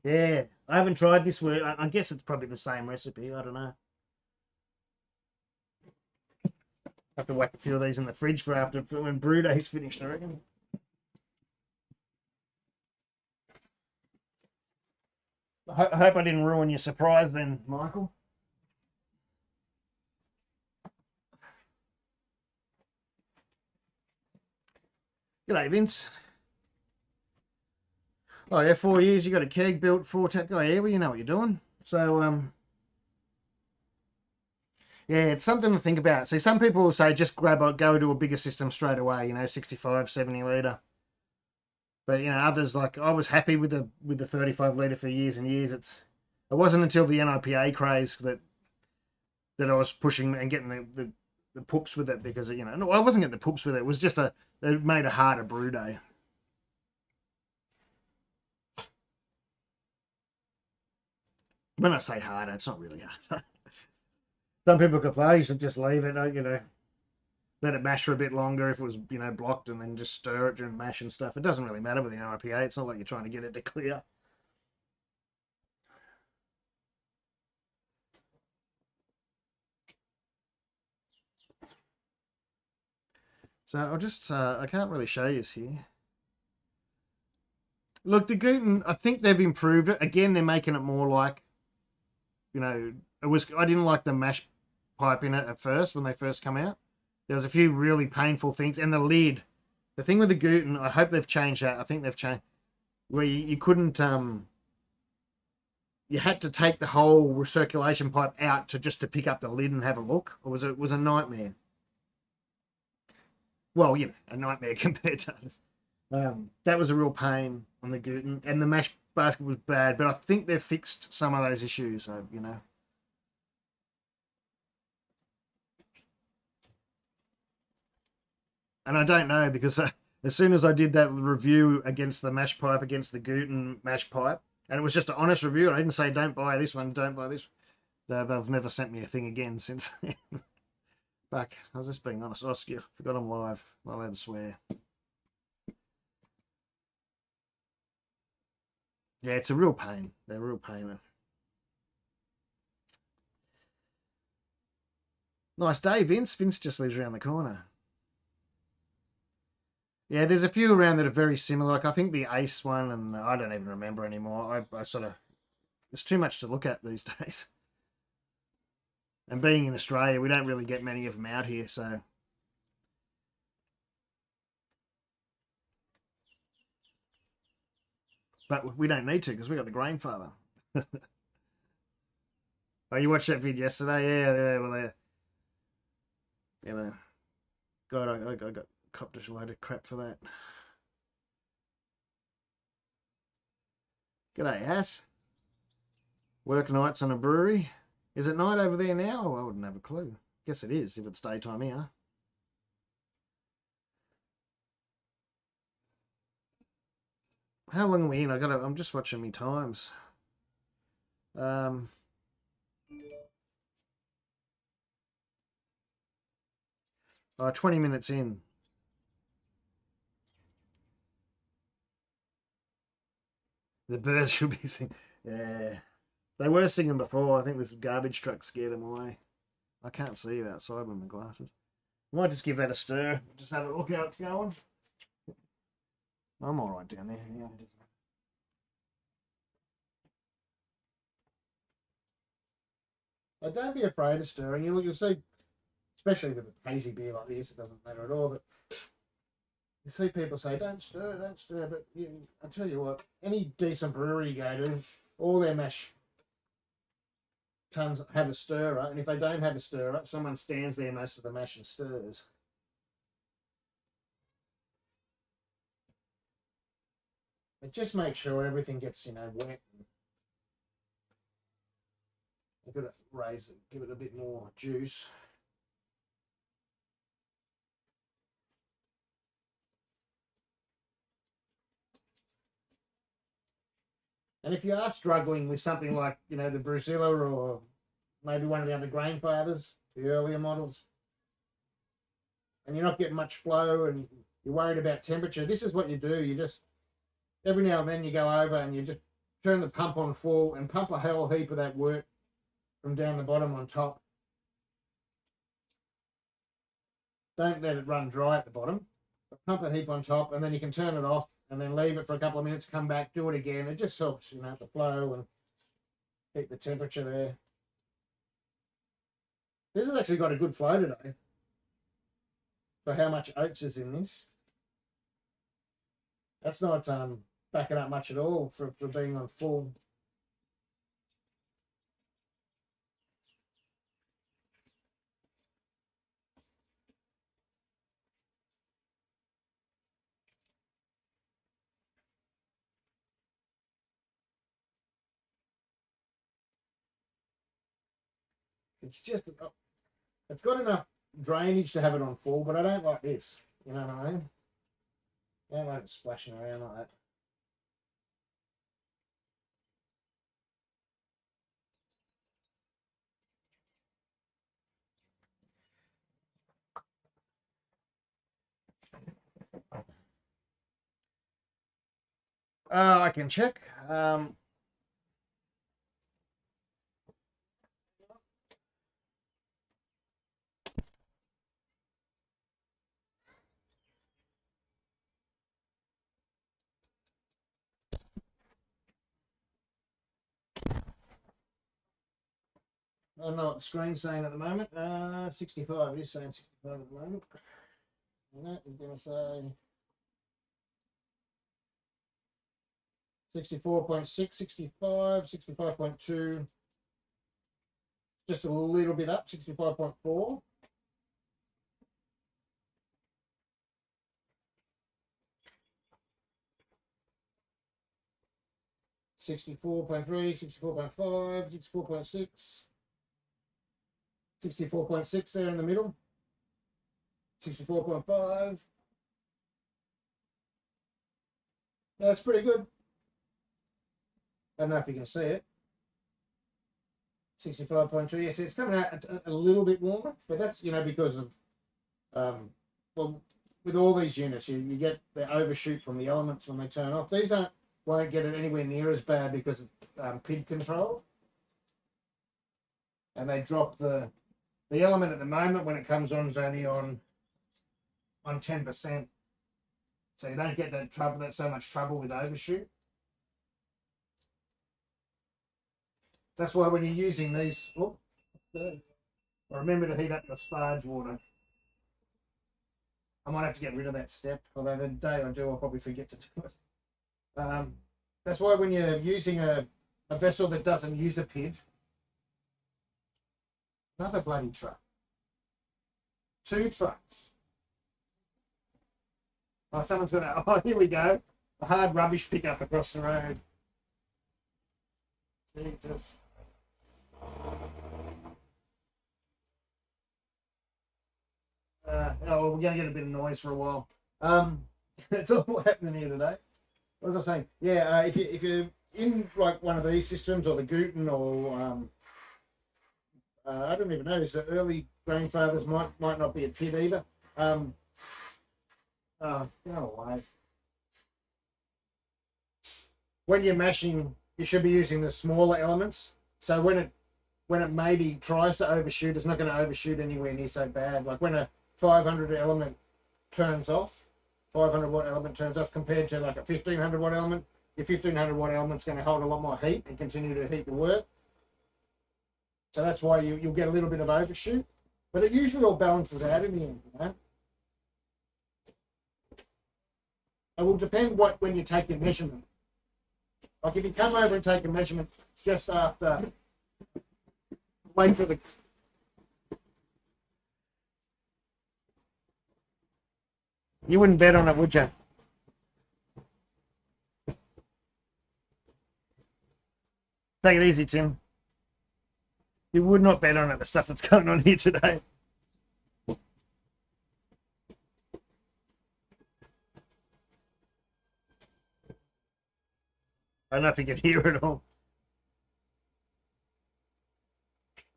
Yeah. I haven't tried this one. I guess it's probably the same recipe. I don't know. Have to whack a few of these in the fridge for after when brew day's finished, I reckon. I hope I didn't ruin your surprise then, Michael. G'day, Vince. Oh yeah, 4 years. You got a keg built, 4 tap. Oh yeah, well you know what you're doing. So yeah, it's something to think about. See, some people will say just go to a bigger system straight away. 65, 70 litre. But others like I was happy with the 35 litre for years and years. It wasn't until the NIPA craze that I was pushing and getting the poops with it because no, I wasn't getting the poops with it. It was just it made a harder brew day. When I say harder, it's not really hard. Some people complain you should just leave it, let it mash for a bit longer if it was, blocked, and then just stir it during mash and stuff. It doesn't really matter with the IPA. It's not like you're trying to get it to clear. So I'll just, I can't really show you here. Look, the gluten, I think they've improved it. Again, they're making it more like, I didn't like the mash pipe in it at first when they first come out. There was a few really painful things. And the lid, the thing with the gluten, I hope they've changed that. I think they've changed, where you couldn't, you had to take the whole recirculation pipe out to pick up the lid and have a look. It was a nightmare. Well, a nightmare compared to others. That was a real pain on the gluten, and the mash basket was bad. But I think they've fixed some of those issues. And I don't know because as soon as I did that review against the mash pipe, against the gluten mash pipe, and it was just an honest review. I didn't say don't buy this one, don't buy this. They've never sent me a thing again since then. Fuck, I was just being honest. I forgot I'm live. Not allowed to swear. Yeah, it's a real pain. They're a real pain. Nice day, Vince. Vince just lives around the corner. Yeah, there's a few around that are very similar. Like I think the Ace one, and I don't even remember anymore. I sort of, it's too much to look at these days. And being in Australia, we don't really get many of them out here, so. But we don't need to because we got the Grainfather. Oh, you watched that vid yesterday? Yeah, yeah. Well, yeah, man. God, I got copped a load of crap for that. G'day, Ass. Work nights on a brewery. Is it night over there now? Oh, I wouldn't have a clue. Guess it is if it's daytime here. How long are we in? I'm just watching me times. Um, 20 minutes in. The birds should be singing. Yeah. They were singing before. I think this garbage truck scared them away. I can't see you outside with my glasses. I might just give that a stir. Just have a look how it's going. I'm all right down there. Yeah. Don't be afraid of stirring. You'll see, especially with a hazy beer like this, it doesn't matter at all. But you see people say, don't stir, don't stir. But I tell you what, any decent brewery you go to, all their mash tons have a stirrer. And if they don't have a stirrer, someone stands there most of the mash and stirs. But just make sure everything gets, wet. You've got to raise it, give it a bit more juice. And if you are struggling with something like, the Brewzilla or maybe one of the other Grainfathers, the earlier models, and you're not getting much flow and you're worried about temperature, this is what you do. You just, every now and then you go over and you just turn the pump on full and pump a whole heap of that work from down the bottom on top. Don't let it run dry at the bottom, but pump a heap on top and then you can turn it off and then leave it for a couple of minutes, come back, do it again. It just helps, the flow and keep the temperature there. This has actually got a good flow today for how much oats is in this. That's not backing up much at all for being on full. It's just, it's got enough drainage to have it on full, but I don't like this. You know what I mean? I don't like it splashing around like that. I can check. I don't know what the screen's saying at the moment. 65. It is saying 65 at the moment. And that is going to say 64.6, 65, 65.2. Just a little bit up, 65.4. 64.3, 64.5, 64.6, 64.6 there in the middle, 64.5. That's pretty good. I don't know if you can see it. 65.2. Yes, it's coming out a little bit warmer, but that's, because of, well, with all these units, you get the overshoot from the elements when they turn off. These won't get it anywhere near as bad because of PID control. And they drop the element at the moment when it comes on is only on 10%. So you don't get that so much trouble with overshoot. That's why when you're using these, remember to heat up your sparge water. I might have to get rid of that step, although the day I do, I'll probably forget to do it. That's why when you're using a vessel that doesn't use a PID, another bloody truck, 2 trucks. Oh, someone's gonna. Oh, here we go. A hard rubbish pickup across the road. Jesus. Oh, we're going to get a bit of noise for a while. That's all happening here today. What was I saying? Yeah, if you're in like one of these systems or the Guten or I don't even know. So early Grainfathers might not be a PID either. Go away. When you're mashing, you should be using the smaller elements. So when it maybe tries to overshoot, it's not going to overshoot anywhere near so bad. Like when a 500 element turns off, 500 watt element turns off compared to like a 1500 watt element, your 1500 watt element's going to hold a lot more heat and continue to heat the work. So that's why you'll get a little bit of overshoot, but it usually all balances out in the end. It will depend when you take your measurement. Like if you come over and take a measurement just after, wait for the. You wouldn't bet on it, would you? Take it easy, Tim. You would not bet on it, the stuff that's going on here today. I don't know if you can hear it all.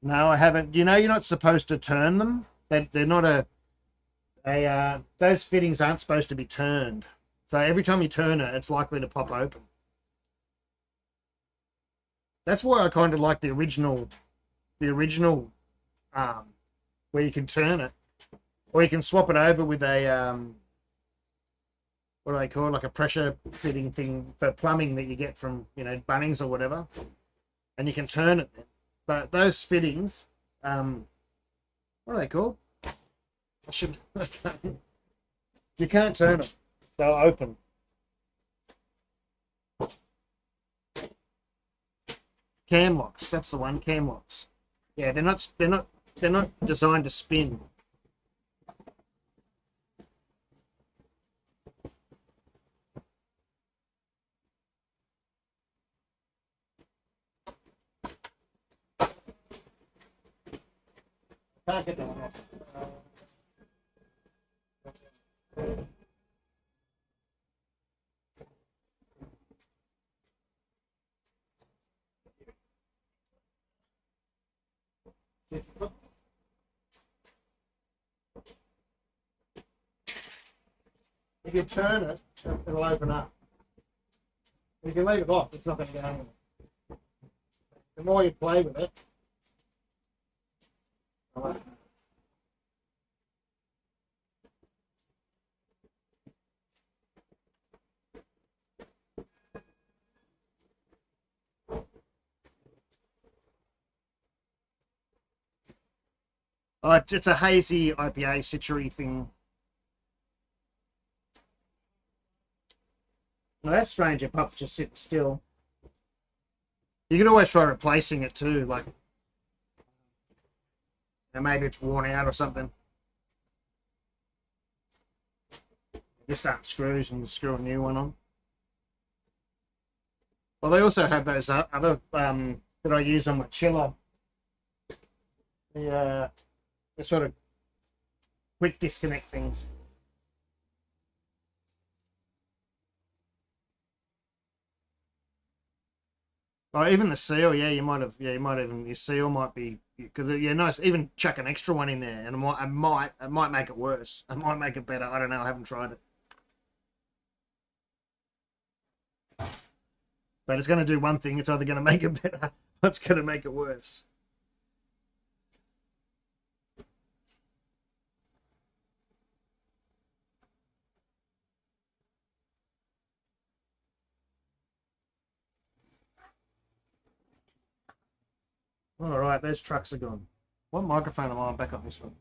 No, I haven't. You know, you're not supposed to turn them. They're not those fittings aren't supposed to be turned. So every time you turn it, it's likely to pop open. That's why I kind of like the original, where you can turn it, or you can swap it over with a what do they call it? Like a pressure fitting thing for plumbing that you get from Bunnings or whatever, and you can turn it. But those fittings, what are they called? I should. You can't turn them. They'll open. Cam locks. That's the one. Cam locks. Yeah, they're not. They're not designed to spin. Can't get that off. If you turn it, it'll open up. If you leave it off, it's not going to go anywhere. The more you play with it, Oh, it's a hazy IPA citry thing. Well, that's strange. Your pup's just sitting still. You can always try replacing it too, like maybe it's worn out or something. Just start screws and screw a new one on. Well, they also have those other that I use on my chiller. The sort of quick disconnect things. Oh, even the seal, yeah, you might have, yeah, you might even your seal might be because yeah, nice. Even chuck an extra one in there, and it might make it worse. It might make it better. I don't know. I haven't tried it, but it's going to do one thing. It's either going to make it better, or it's going to make it worse. All right, those trucks are gone. What microphone am I on? Back on this one.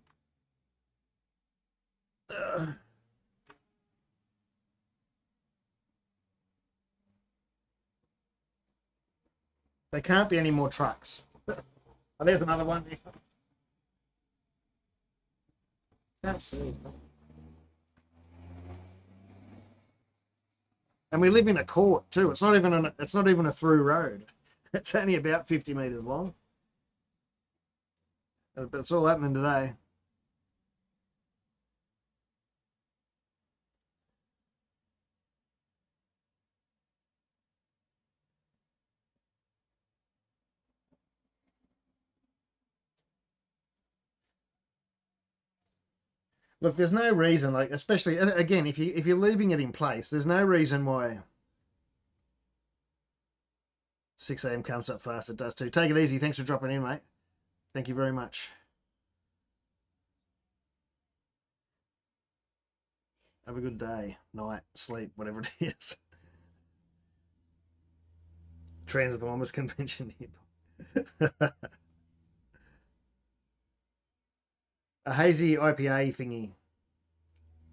There can't be any more trucks. Oh, there's another one. Can't see. And we live in a court too. It's not even a through road. It's only about 50 meters long. But it's all happening today. Look, there's no reason, like especially again, if you're leaving it in place, there's no reason why 6 a.m. comes up fast. It does too. Take it easy. Thanks for dropping in, mate. Thank you very much. Have a good day, night, sleep, whatever it is. Transformers convention here. A hazy IPA thingy.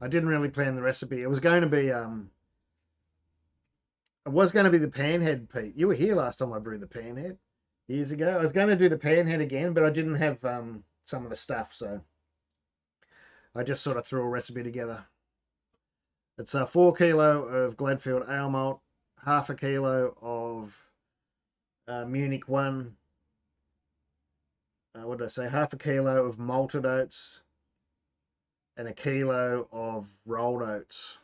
I didn't really plan the recipe. It was going to be the panhead, Pete. You were here last time I brewed the panhead years ago. I was going to do the panhead again, but I didn't have some of the stuff, so I just sort of threw a recipe together. It's a 4 kilo of Gladfield ale malt, half a kilo of Munich 1. What did I say? Half a kilo of malted oats and a kilo of rolled oats.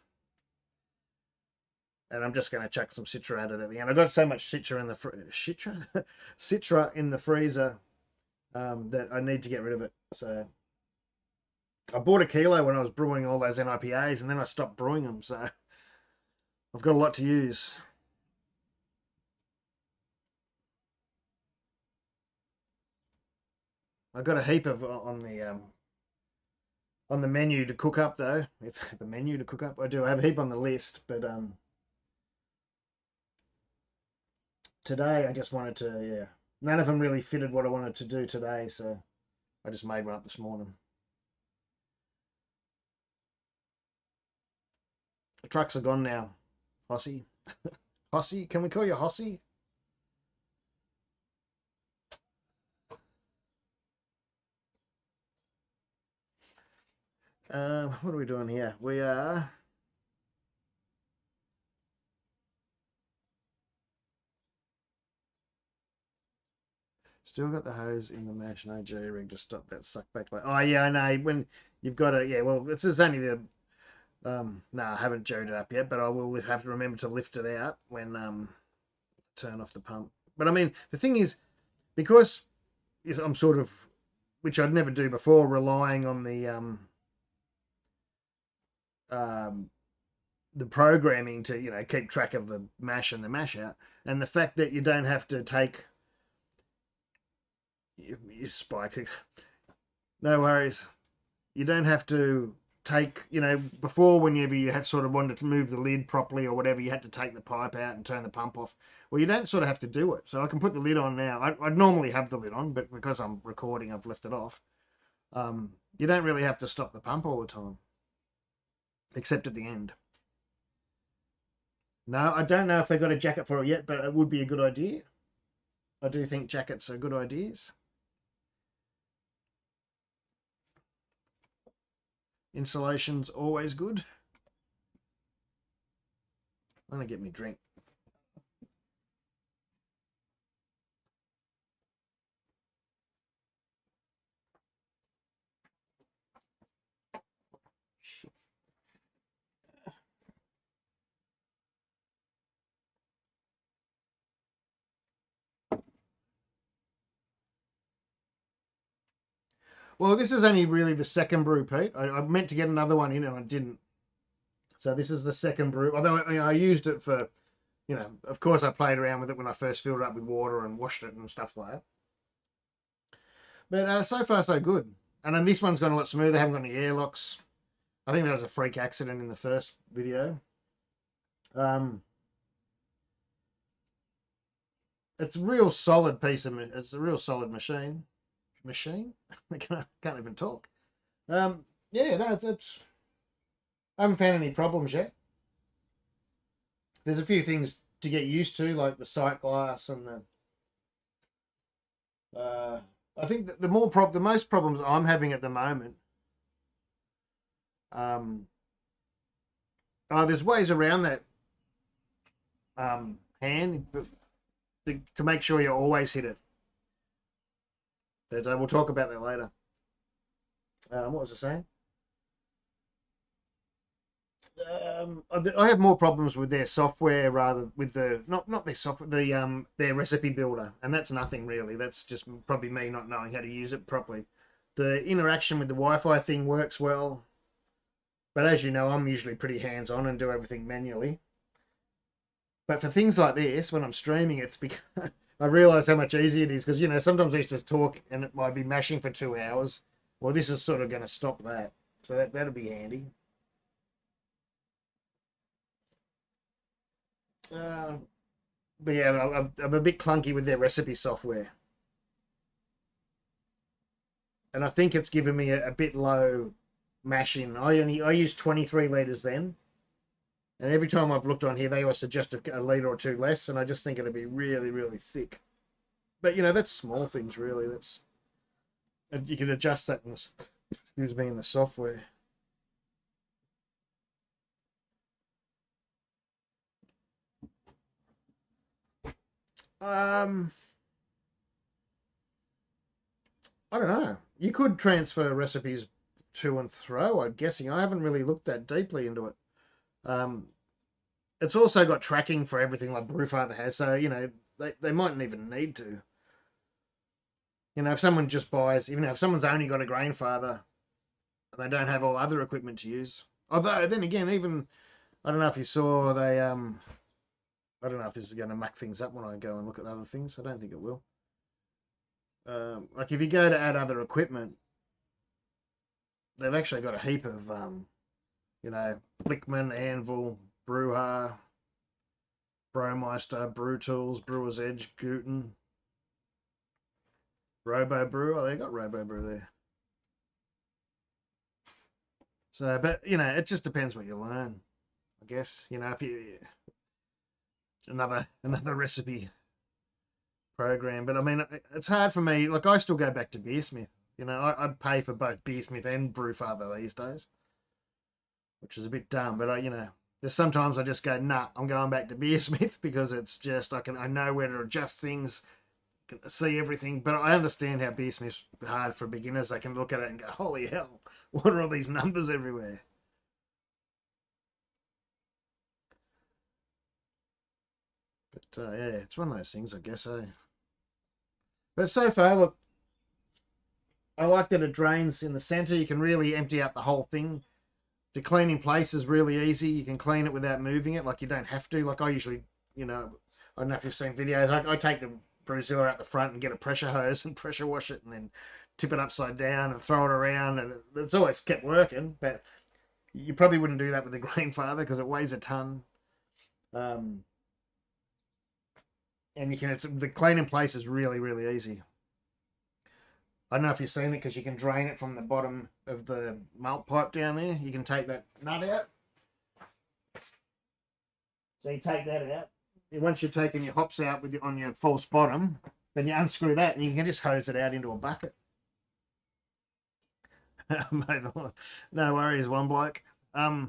And I'm just going to chuck some citra at it at the end. I've got so much citra in the citra in the freezer that I need to get rid of it. So I bought a kilo when I was brewing all those NIPAs, and then I stopped brewing them. So I've got a lot to use. I've got a heap of on the menu to cook up though. It's the menu to cook up. I do have a heap on the list, but today I just wanted to, yeah. None of them really fitted what I wanted to do today, so I just made one up this morning. The trucks are gone now. Hossy. Hossy? Can we call you Hossy? What are we doing here? We are still got the hose in the mash. No J rig to stop that suck back. Oh yeah, I know. When you've got a, yeah, well, it's only the no, I haven't jerked it up yet, but I will have to remember to lift it out when turn off the pump. But I mean, the thing is, because I'm sort of, which I'd never do before, relying on the programming to keep track of the mash and the mash out, and the fact that you don't have to take you spiked it. No worries. You don't have to take, before whenever you had sort of wanted to move the lid properly or whatever, you had to take the pipe out and turn the pump off. Well, you don't sort of have to do it. So I can put the lid on now. I'd normally have the lid on, but because I'm recording, I've left it off. You don't really have to stop the pump all the time, except at the end. No, I don't know if they've got a jacket for it yet, but it would be a good idea. I do think jackets are good ideas. Insulation's always good. I'm gonna get me drink. Well, this is only really the second brew, Pete. I meant to get another one in and I didn't. So this is the second brew. Although I used it for, of course I played around with it when I first filled it up with water and washed it and stuff like that. But so far so good. And then this one's gone a lot smoother. I haven't got any airlocks. I think that was a freak accident in the first video. Um, it's a real solid piece of. It's a real solid machine. I can't even talk. Yeah, no, it's. I haven't found any problems yet. There's a few things to get used to, like the sight glass and the. I think that the most problems I'm having at the moment. Um, there's ways around that hand to make sure you always hit it. But we'll talk about that later. What was I saying? I have more problems with their software rather with the not their software their recipe builder, and that's nothing really. That's just probably me not knowing how to use it properly. The interaction with the Wi-Fi thing works well, but as you know, I'm usually pretty hands-on and do everything manually. But for things like this, when I'm streaming, it's because I realise how much easier it is because sometimes I used to talk and it might be mashing for 2 hours. Well, this is sort of going to stop that, so that'll be handy. Uh, but yeah, I'm a bit clunky with their recipe software, and I think it's given me a bit low mashing. I use 23 liters then, and every time I've looked on here, they always suggest a liter or two less, and I just think it'll be really, really thick. But that's small things really. That's you can adjust that in in the software. Um, I don't know. You could transfer recipes to and throw. I'm guessing. I haven't really looked that deeply into it. Um, it's also got tracking for everything like Brewfather has, so they mightn't even need to. If someone just buys, even if someone's only got a Grainfather and they don't have all other equipment to use. Although then again, even I don't know if you saw I don't know if this is going to muck things up when I go and look at other things. I don't think it will. Like if you go to add other equipment, they've actually got a heap of Blickman, Anvil, Brewha, Brewmeister, Brew Tools, Brewer's Edge, Guten, Robo Brew. Oh, they got Robo Brew there. So, but it just depends what you learn, I guess. If you another recipe program, but I mean, it's hard for me. Like I still go back to Beersmith. I'd pay for both Beersmith and Brewfather these days, which is a bit dumb. But there's sometimes I just go, nah, I'm going back to Beersmith because it's just I know where to adjust things, see everything. But I understand how Beersmith's hard for beginners. They can look at it and go, holy hell, what are all these numbers everywhere? But yeah, it's one of those things, I guess. But so far, look, I like that it drains in the center. You can really empty out the whole thing. To clean in place is really easy. You can clean it without moving it. Like you don't have to. Like I usually, I don't know if you've seen videos. I take the Brewzilla out the front and get a pressure hose and pressure wash it and then tip it upside down and throw it around. And it's always kept working. But you probably wouldn't do that with the Grainfather because it weighs a ton. Um, and the clean in place is really, really easy. I don't know if you've seen it because you can drain it from the bottom of the malt pipe down there. You can take that nut out. So you take that out. Once you've taken your hops out with on your false bottom, then you unscrew that and you can just hose it out into a bucket. No worries, one bloke. How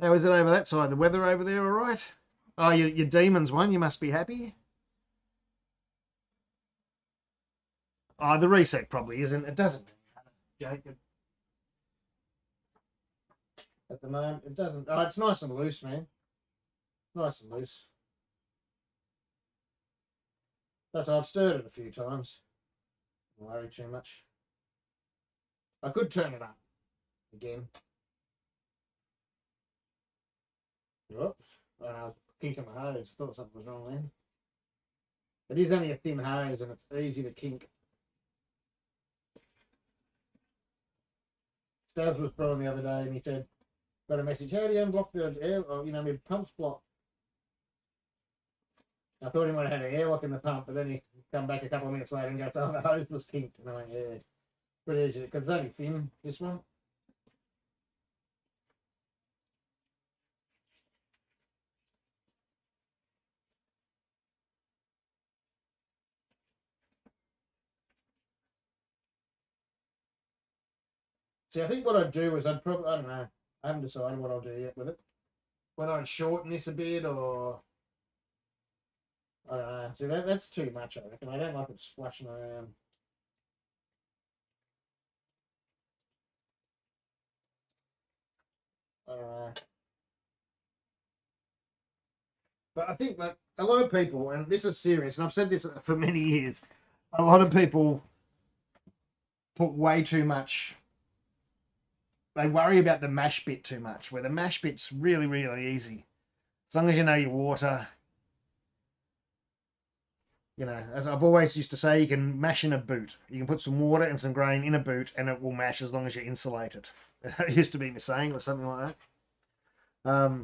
is it over that side? The weather over there all right? Oh, your demons one, you must be happy. Oh, the reset probably isn't. It doesn't matter, Jake. At the moment, it doesn't. Oh, it's nice and loose, man. Nice and loose. That's I've stirred it a few times. Don't worry too much. I could turn it up again. Whoops. Oh, no, I was kinking my hose. Thought something was wrong then. It is only a thin hose and it's easy to kink. Stabs was brewing the other day and he said, got a message, how do you unblock the air, or, my pump's blocked. I thought he might have had an airlock in the pump, but then he come back a couple of minutes later and goes, oh, the hose was kinked. And I went, yeah, pretty easy, because it's only thin, this one. See, I think what I'd do is I'd probably, I don't know, I haven't decided what I'll do yet with it. Whether I'd shorten this a bit or, I don't know. See, that's too much, I reckon. I don't like it splashing around. I don't know. But I think that a lot of people, and this is serious, and I've said this for many years, a lot of people put way too much. They worry about the mash bit too much, where the mash bit's really, really easy. As long as you know your water, as I've always used to say, you can mash in a boot. You can put some water and some grain in a boot and it will mash as long as you insulate it. It used to be my saying or something like that.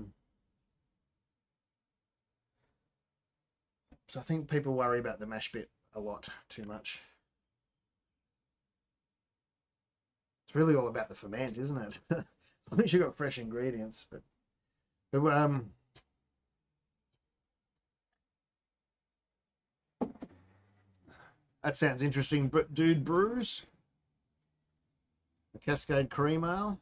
So I think people worry about the mash bit a lot too much. It's really all about the ferment, isn't it? As long as you've got fresh ingredients. But that sounds interesting. But Dude Brews, a Cascade Cream Ale.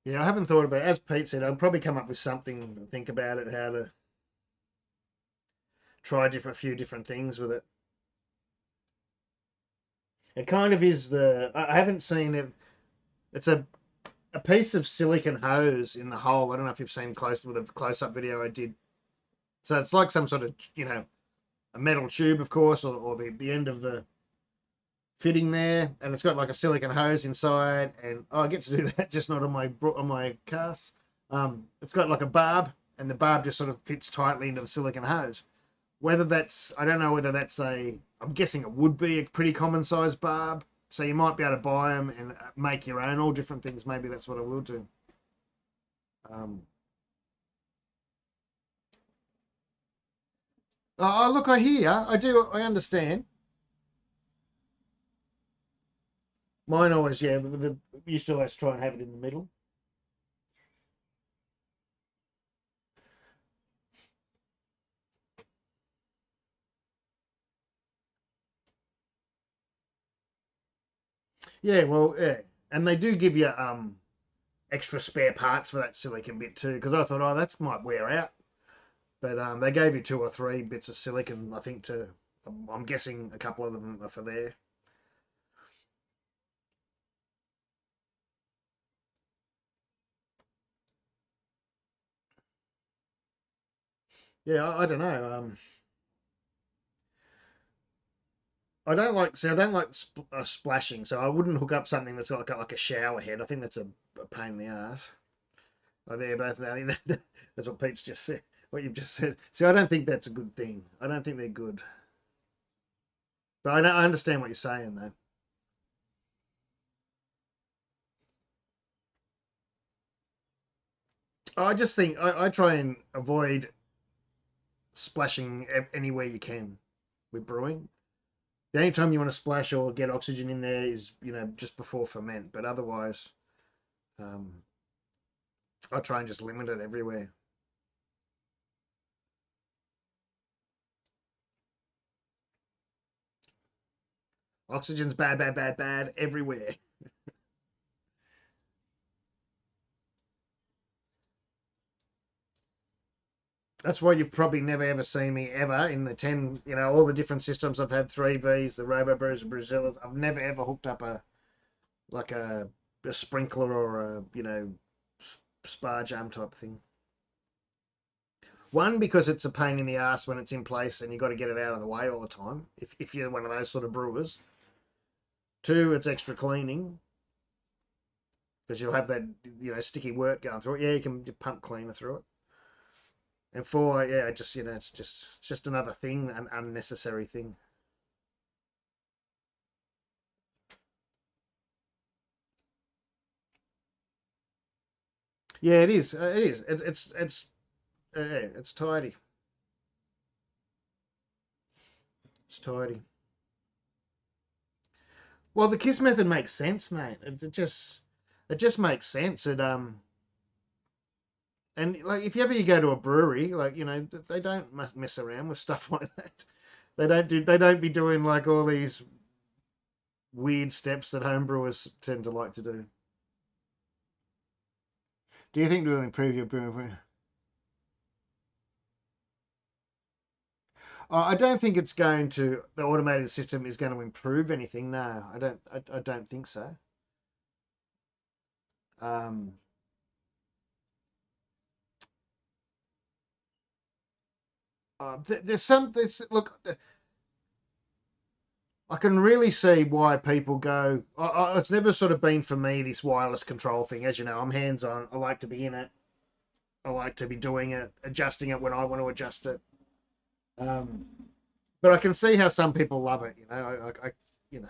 Yeah, I haven't thought about it. As Pete said, I'd probably come up with something to think about it, how to try a few different things with it. It kind of is I haven't seen it. It's a piece of silicon hose in the hole. I don't know if you've seen with a close-up video I did. So it's like some sort of, a metal tube, of course, or the end of the fitting there, and it's got like a silicon hose inside, and I get to do that, just not on my cast. It's got like a barb, and the barb just sort of fits tightly into the silicon hose. Whether that's, I don't know whether that's I'm guessing it would be a pretty common size barb, so you might be able to buy them and make your own, all different things. Maybe that's what I will do. Oh, look, I hear, I understand. Mine always, yeah, used to always try and have it in the middle. Yeah, well, yeah, and they do give you extra spare parts for that silicon bit too, because I thought, oh, that might wear out, but they gave you 2 or 3 bits of silicon, I think. I'm guessing a couple of them are for there. Yeah, I don't know. I don't like splashing, so I wouldn't hook up something that's got like a shower head. I think that's a pain in the ass. Oh, there, both now. That's what Pete's just said. What you've just said. See, I don't think that's a good thing. I don't think they're good. But I understand what you're saying, though. I just think I try and avoid splashing anywhere you can with brewing. The only time you want to splash or get oxygen in there is, just before ferment. But otherwise, um, I try and just limit it everywhere. Oxygen's bad, bad, bad, bad everywhere. That's why you've probably never ever seen me ever in the 10, all the different systems I've had, 3Vs, the Robo Brews, the Brazilians. I've never ever hooked up like a sprinkler or a, spa jam type thing. One, because it's a pain in the ass when it's in place and you've got to get it out of the way all the time, if you're one of those sort of brewers. Two, it's extra cleaning because you'll have that, sticky work going through it. Yeah, you can pump cleaner through it. And four, yeah, just, it's just another thing, an unnecessary thing. Yeah, it is. It is. It's tidy. It's tidy. Well, the KISS method makes sense, mate. It just makes sense. And like if you go to a brewery, like they don't mess around with stuff like that. They don't be doing like all these weird steps that homebrewers tend to like to do. Do you think it will improve your brewing? I don't think it's going to. The automated system is going to improve anything. No, I don't. I don't think so. Um, there's some. Look. I can really see why people go. It's never sort of been for me this wireless control thing. As you know, I'm hands on. I like to be in it. I like to be doing it, adjusting it when I want to adjust it. Um, but I can see how some people love it. You know,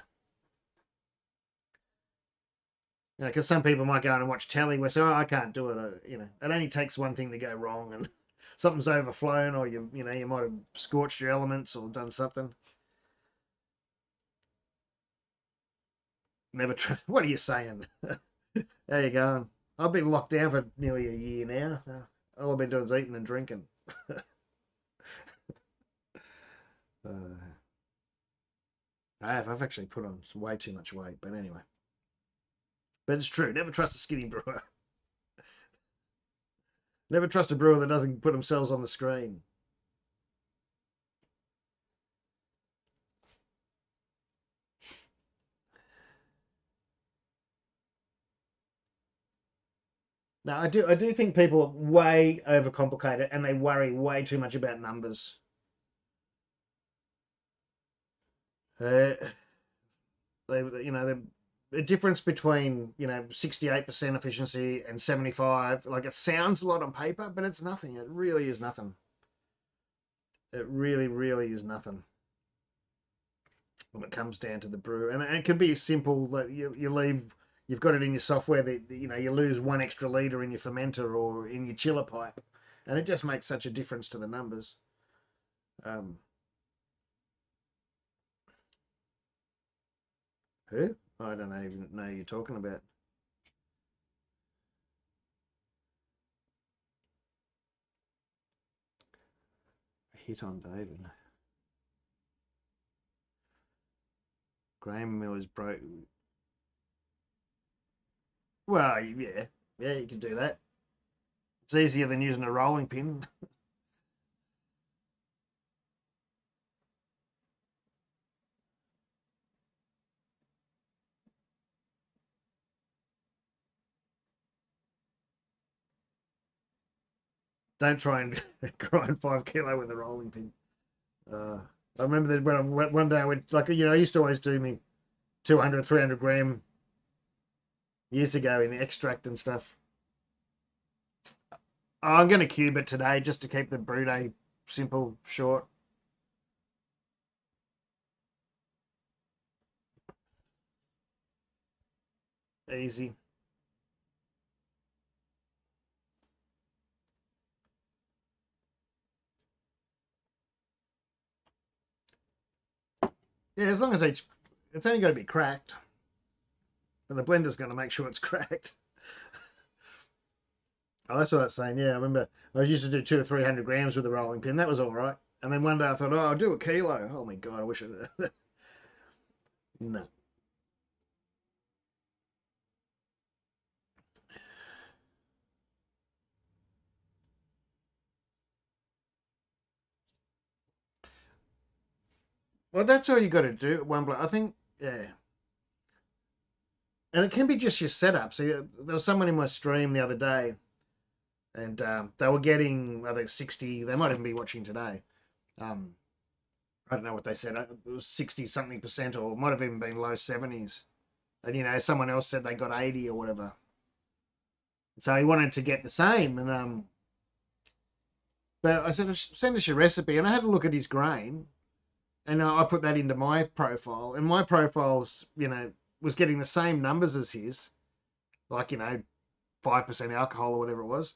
because some people might go on and watch telly where say, "Oh, I can't do it." It only takes one thing to go wrong and something's overflown, or you might have scorched your elements or done something. Never trust. What are you saying? How you going? I've been locked down for nearly a year now. All I've been doing is eating and drinking. Uh, I have. I've actually put on way too much weight, but anyway. But it's true. Never trust a skinny brewer. Never trust a brewer that doesn't put themselves on the screen. Now, I do think people are way overcomplicated and they worry way too much about numbers. Uh, the difference between 68% efficiency and 75, like it sounds a lot on paper, but it's nothing. It really is nothing. It really, really is nothing when it comes down to the brew. And it can be simple that you've got it in your software that you lose 1 extra litre in your fermenter or in your chiller pipe, and it just makes such a difference to the numbers. Um, who? I don't even know who you're talking about. Hit on David. Graham Miller's broke. Well, yeah, yeah, you can do that. It's easier than using a rolling pin. Don't try and grind 5 kilo with a rolling pin. I remember that when one day I went, like, I used to always do me 200, 300 gram years ago in the extract and stuff. I'm going to cube it today just to keep the brew day simple, short, easy. Yeah, as long as it's only got to be cracked, but the blender's going to make sure it's cracked. Oh, that's what I was saying. Yeah, I remember I used to do 200 or 300 grams with a rolling pin. That was all right. And then one day I thought, oh, I'll do a kilo. Oh my god, I wish I. No. Well, that's all you got to do at one block. I think, yeah. And it can be just your setup. So there was someone in my stream the other day, and they were getting, I think, 60. They might even be watching today. Um, I don't know what they said. It was 60 something percent, or it might have even been low 70s. And someone else said they got 80 or whatever. So he wanted to get the same, and but I said, send us your recipe, and I had a look at his grain, and I put that into my profile, and my profile's, was getting the same numbers as his, like 5% alcohol or whatever it was.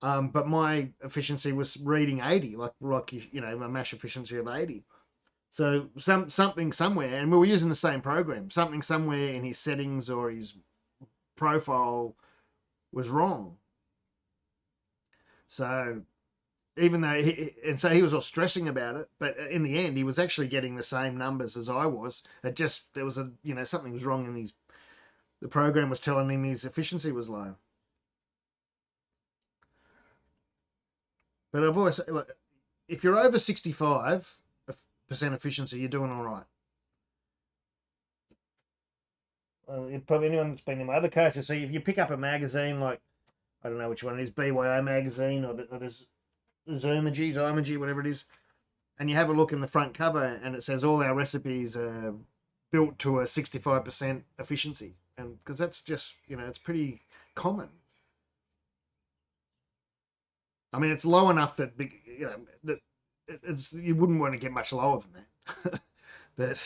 But my efficiency was reading 80, like a mash efficiency of 80. So something somewhere, and we were using the same program. Something somewhere in his settings or his profile was wrong. So even though he was all stressing about it, but in the end he was actually getting the same numbers as I was. It just there was something was wrong in his. The program was telling him his efficiency was low. But I've always like, if you're over 65% efficiency, you're doing all right. Probably anyone that's been in my other coaches. So if you pick up a magazine like I don't know which one it is, BYO magazine or there's Zymergy, whatever it is, and you have a look in the front cover and it says all our recipes are built to a 65% efficiency, and because that's just it's pretty common. I mean, it's low enough that that it's you wouldn't want to get much lower than that. But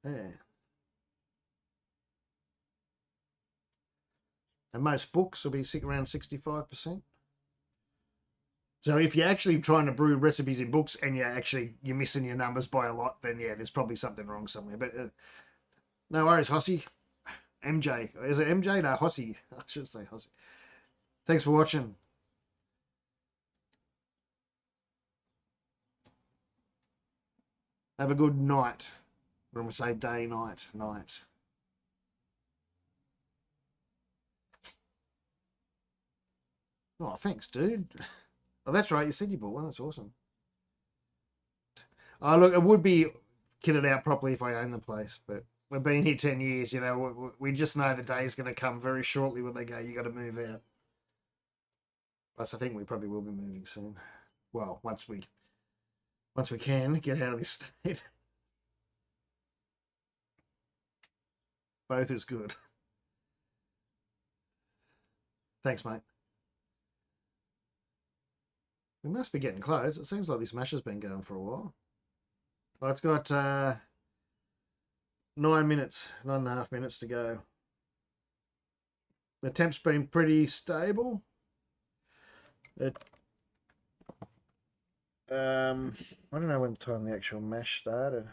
yeah, and most books will be around 65%. So if you're actually trying to brew recipes in books and you're missing your numbers by a lot, then yeah, there's probably something wrong somewhere. But no worries, Hossy. MJ, is it MJ? No, Hossy. I should say Hossy. Thanks for watching. Have a good night. I'm gonna say day, night, night. Oh, thanks, dude. Oh, that's right. You said you bought one. That's awesome. Oh, look, it would be kitted out properly if I owned the place, but we've been here 10 years. We just know the day is going to come very shortly when they go, you got to move out. Plus, I think we probably will be moving soon. Well, once we can get out of this state. Both is good. Thanks, mate. We must be getting close. It seems like this mash has been going for a while. Oh, it's got 9 minutes, 9.5 minutes to go. The temp's been pretty stable. It I don't know when the time the actual mash started.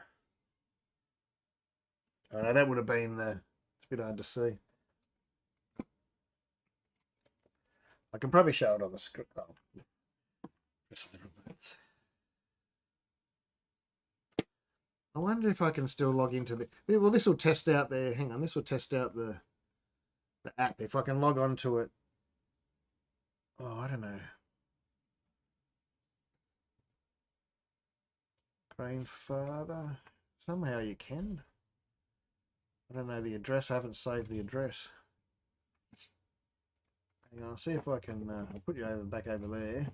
That would have been it's a bit hard to see. I can probably show it on the script. Oh, press the remotes. I wonder if I can still log into the. Well, this will test out there. Hang on, this will test out the app. If I can log on to it. Oh, I don't know. Grainfather. Somehow you can. I don't know the address. I haven't saved the address. Hang on, I'll see if I can. I'll put you back over there.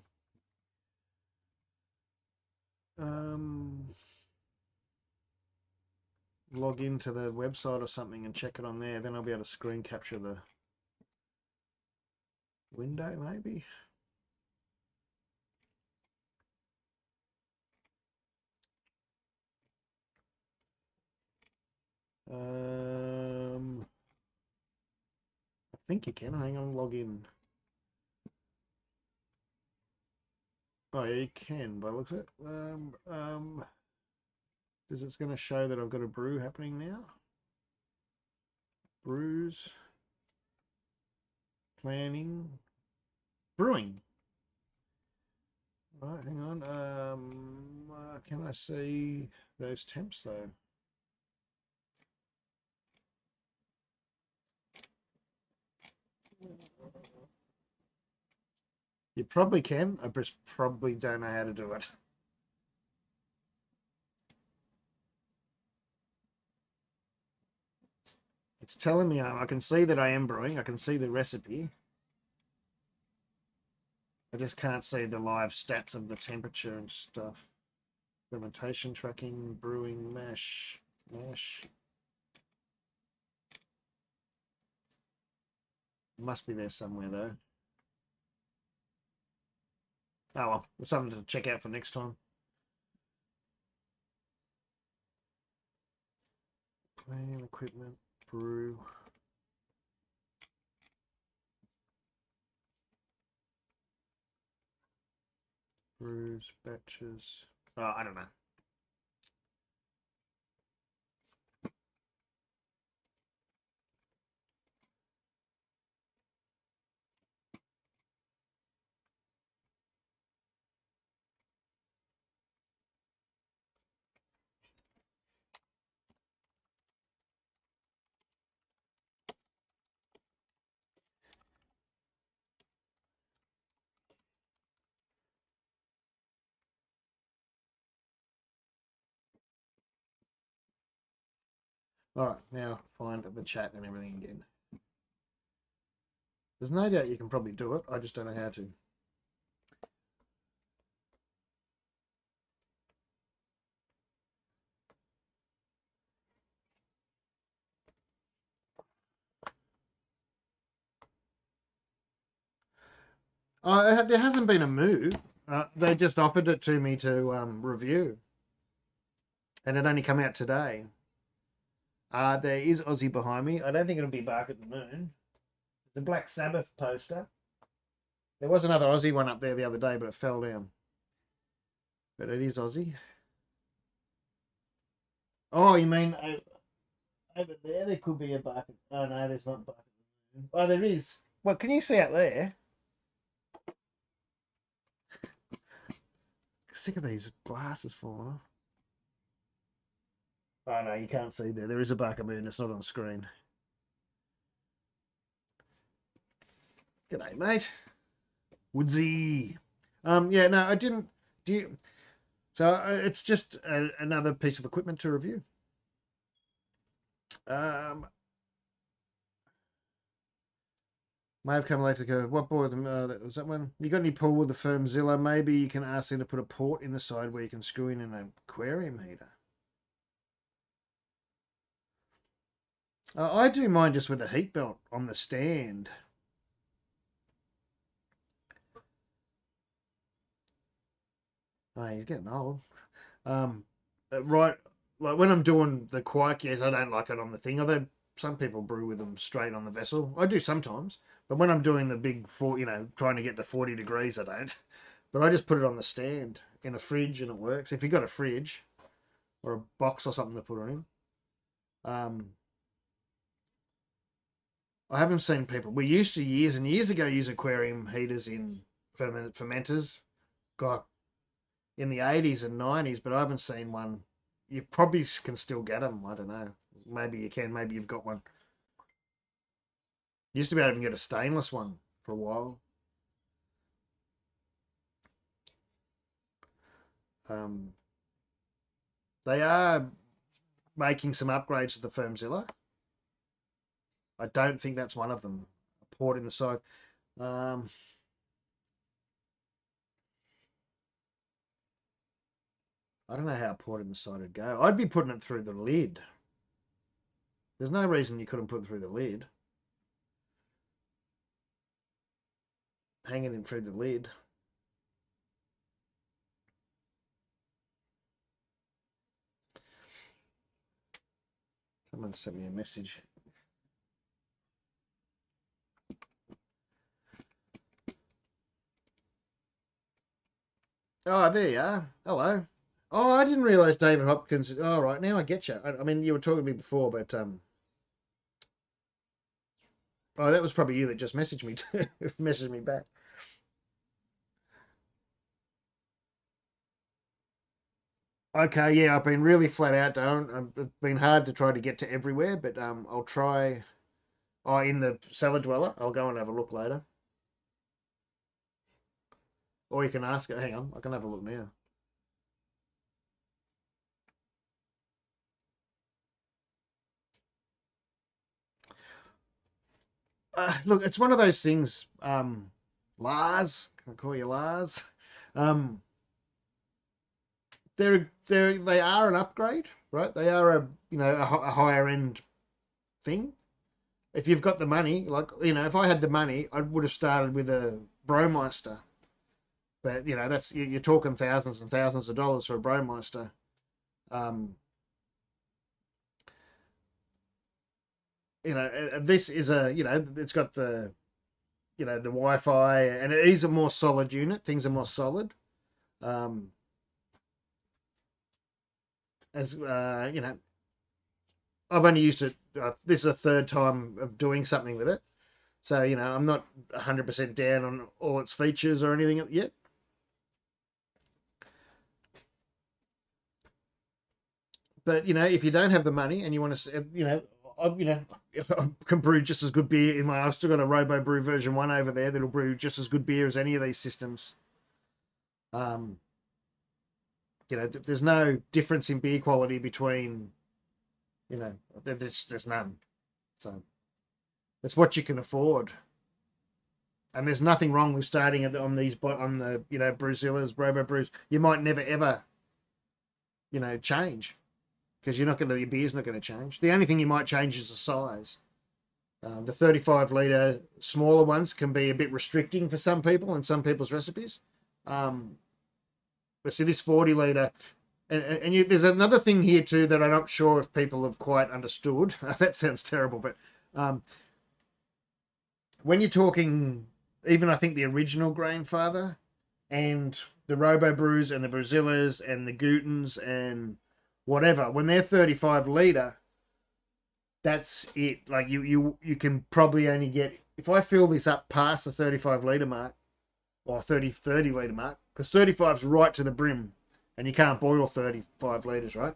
Log into the website or something and check it on there. Then I'll be able to screen capture the window, maybe. I think you can. Hang on, log in. Oh yeah, you can by the looks of it. Is it's going to show that I've got a brew happening now? Brews, planning, brewing. Right, hang on. Can I see those temps though? You probably can. I just probably don't know how to do it. It's telling me I can see that I am brewing. I can see the recipe. I just can't see the live stats of the temperature and stuff. Fermentation tracking, brewing, mash. Must be there somewhere though. Oh well, it's something to check out for next time. Plan equipment, brew. Brews, batches. Oh, I don't know. All right, now find the chat and everything again. There's no doubt you can probably do it. I just don't know how to. There hasn't been a move. They just offered it to me to review, and it only come out today. There is Aussie behind me. I don't think it'll be Bark at the Moon. The Black Sabbath poster. There was another Aussie one up there the other day, but it fell down. But it is Aussie. Oh, you mean over there? There could be a Bark. Oh no, there's not Bark at the Moon. Oh, there is. Well, can you see out there? Sick of these glasses falling off. Oh no, you can't see there. There is a Bark at the Moon. It's not on screen. G'day, mate. Woodsy. Yeah, no, I didn't. Do you? So it's just another piece of equipment to review. Um, may have come later to go. What board? Was that one? You got any pull with the Firmzilla? Maybe you can ask them to put a port in the side where you can screw in an aquarium heater. I do mine just with a heat belt on the stand. Oh, he's getting old. Right, like when I'm doing the quike, yes, I don't like it on the thing. Although some people brew with them straight on the vessel. I do sometimes, but when I'm doing the big trying to get to 40 degrees, I don't. But I just put it on the stand in a fridge and it works. If you've got a fridge or a box or something to put it in. Um, I haven't seen people. We used to years and years ago use aquarium heaters in fermenters. God, in the 80s and 90s, but I haven't seen one. You probably can still get them. I don't know. Maybe you can. Maybe you've got one. Used to be able to even get a stainless one for a while. Um, they are making some upgrades to the Firmzilla. I don't think that's one of them. A port in the side. Um, I don't know how a port in the side would go. I'd be putting it through the lid. There's no reason you couldn't put it through the lid. Hanging it through the lid. Someone sent me a message. Oh, there you are. Hello. Oh, I didn't realise David Hopkins. All right, now I get you. I mean, you were talking to me before, but oh, that was probably you that just messaged me too. Messaged me back. Okay, yeah, I've been really flat out. Don't. It's been hard to try to get to everywhere, but I'll try. Oh, in the cellar dweller. I'll go and have a look later. Or you can ask it. Hang on, I can have a look now. Look, it's one of those things. Lars, can I call you Lars? Um, they are an upgrade, right? They are a a higher end thing. If you've got the money, like if I had the money, I would have started with a Brewmeister. But that's you're talking thousands and thousands of dollars for a Brewmeister. Um, this is it's got the the Wi-Fi, and it is a more solid unit. Things are more solid. Um, as I've only used it. This is a third time of doing something with it, so I'm not 100% down on all its features or anything yet. But if you don't have the money and you want to, I can brew just as good beer in my. I've still got a Robo Brew version 1 over there that'll brew just as good beer as any of these systems. Um, there's no difference in beer quality between, there's none. So it's what you can afford. And there's nothing wrong with starting on the Brewzillas, Robo Brews. You might never ever change because your beer's not going to change. The only thing you might change is the size. The 35 litre smaller ones can be a bit restricting for some people and some people's recipes. Um, but see, this 40 litre, there's another thing here too that I'm not sure if people have quite understood. That sounds terrible, but um, when you're talking, even I think the original Grainfather and the Robo Brews and the Brewzillas and the Gutens and whatever, when they're 35 litre, that's it. Like you can probably only get, if I fill this up past the 35 litre mark or 30 litre mark, because 35's right to the brim and you can't boil 35 litres, right?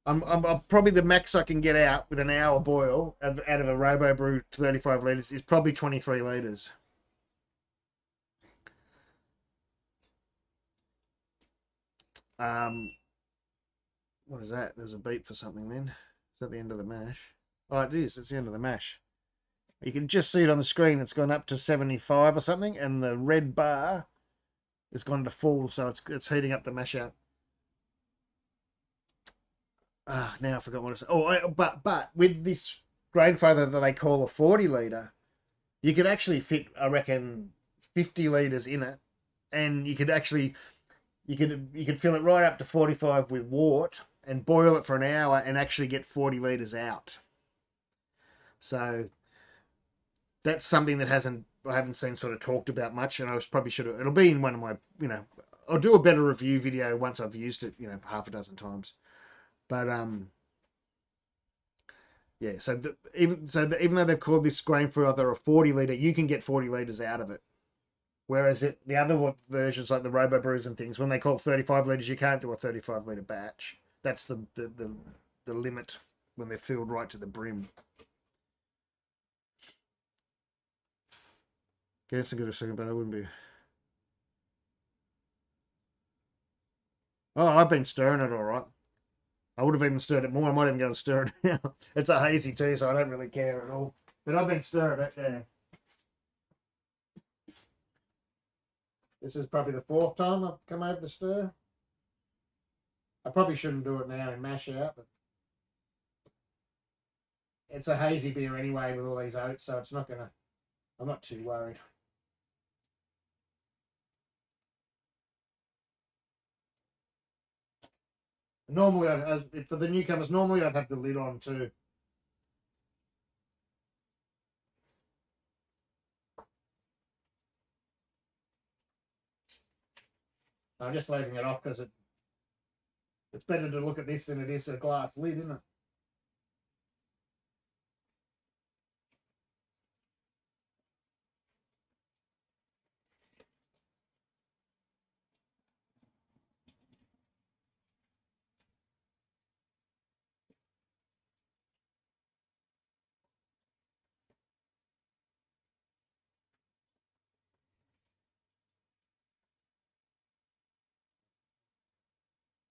I'm probably the max I can get out with an hour boil out of a Robo Brew 35 litres is probably 23 litres. Um, what is that? There's a beep for something then. Is that the end of the mash? Oh, it is. It's the end of the mash. You can just see it on the screen. It's gone up to 75 or something, and the red bar has gone to full, so it's heating up the mash out. Ah, now I forgot what I said. Oh, but with this Grainfather that they call a 40 litre, you could actually fit, I reckon, 50 litres in it, and you could fill it right up to 45 with wort and boil it for an hour and actually get 40 litres out. So that's something that I haven't seen sort of talked about much, and I was probably should have. It'll be in one of my I'll do a better review video once I've used it half a dozen times. But yeah. Even though they've called this Grainfather a 40 litre, you can get 40 litres out of it. Whereas the other versions like the Robo Brews and things, when they call 35 litres, you can't do a 35 litre batch. That's the limit when they're filled right to the brim. Guess I got a second, but I wouldn't be. Oh, I've been stirring it all right. I would have even stirred it more. I might even go and stir it now. It's a hazy too, so I don't really care at all. But I've been stirring it, yeah. This is probably the fourth time I've come over to stir. I probably shouldn't do it now and mash out, but it's a hazy beer anyway with all these oats, so I'm not too worried. Normally, for the newcomers, normally I'd have the lid on too. I'm just leaving it off because it's better to look at this than it is a glass lid, isn't it?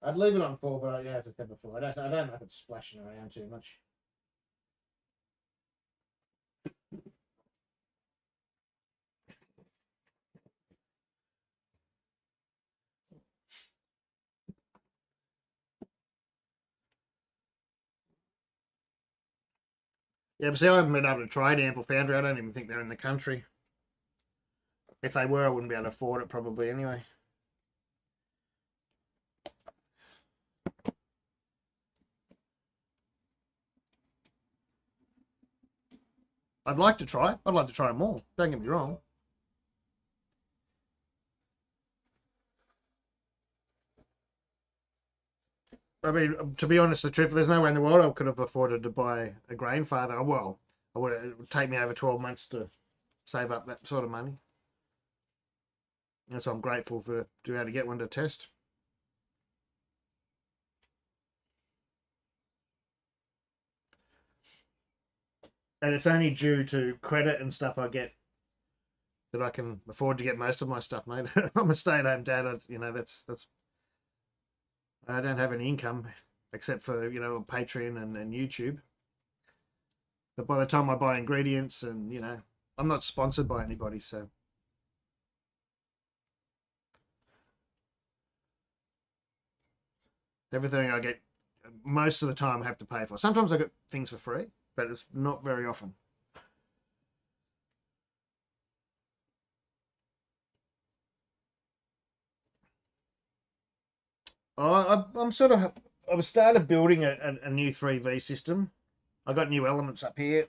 I'd leave it on full, but yeah, as I said before, I don't know if it's splashing around too much. Yeah, but see, I haven't been able to trade Ample Foundry. I don't even think they're in the country. If they were, I wouldn't be able to afford it probably anyway. I'd like to try. I'd like to try more. Don't get me wrong. I mean, to be honest, the truth, there's no way in the world I could have afforded to buy a Grainfather. Well, it would take me over 12 months to save up that sort of money. And so I'm grateful for to be able to get one to test. And it's only due to credit and stuff I get that I can afford to get most of my stuff made. I'm a stay-at-home dad. That's I don't have any income except for Patreon and YouTube. But by the time I buy ingredients and I'm not sponsored by anybody, so everything I get most of the time I have to pay for. Sometimes I get things for free, but it's not very often. I'm sort of I've started building a new 3V system. I got new elements up here.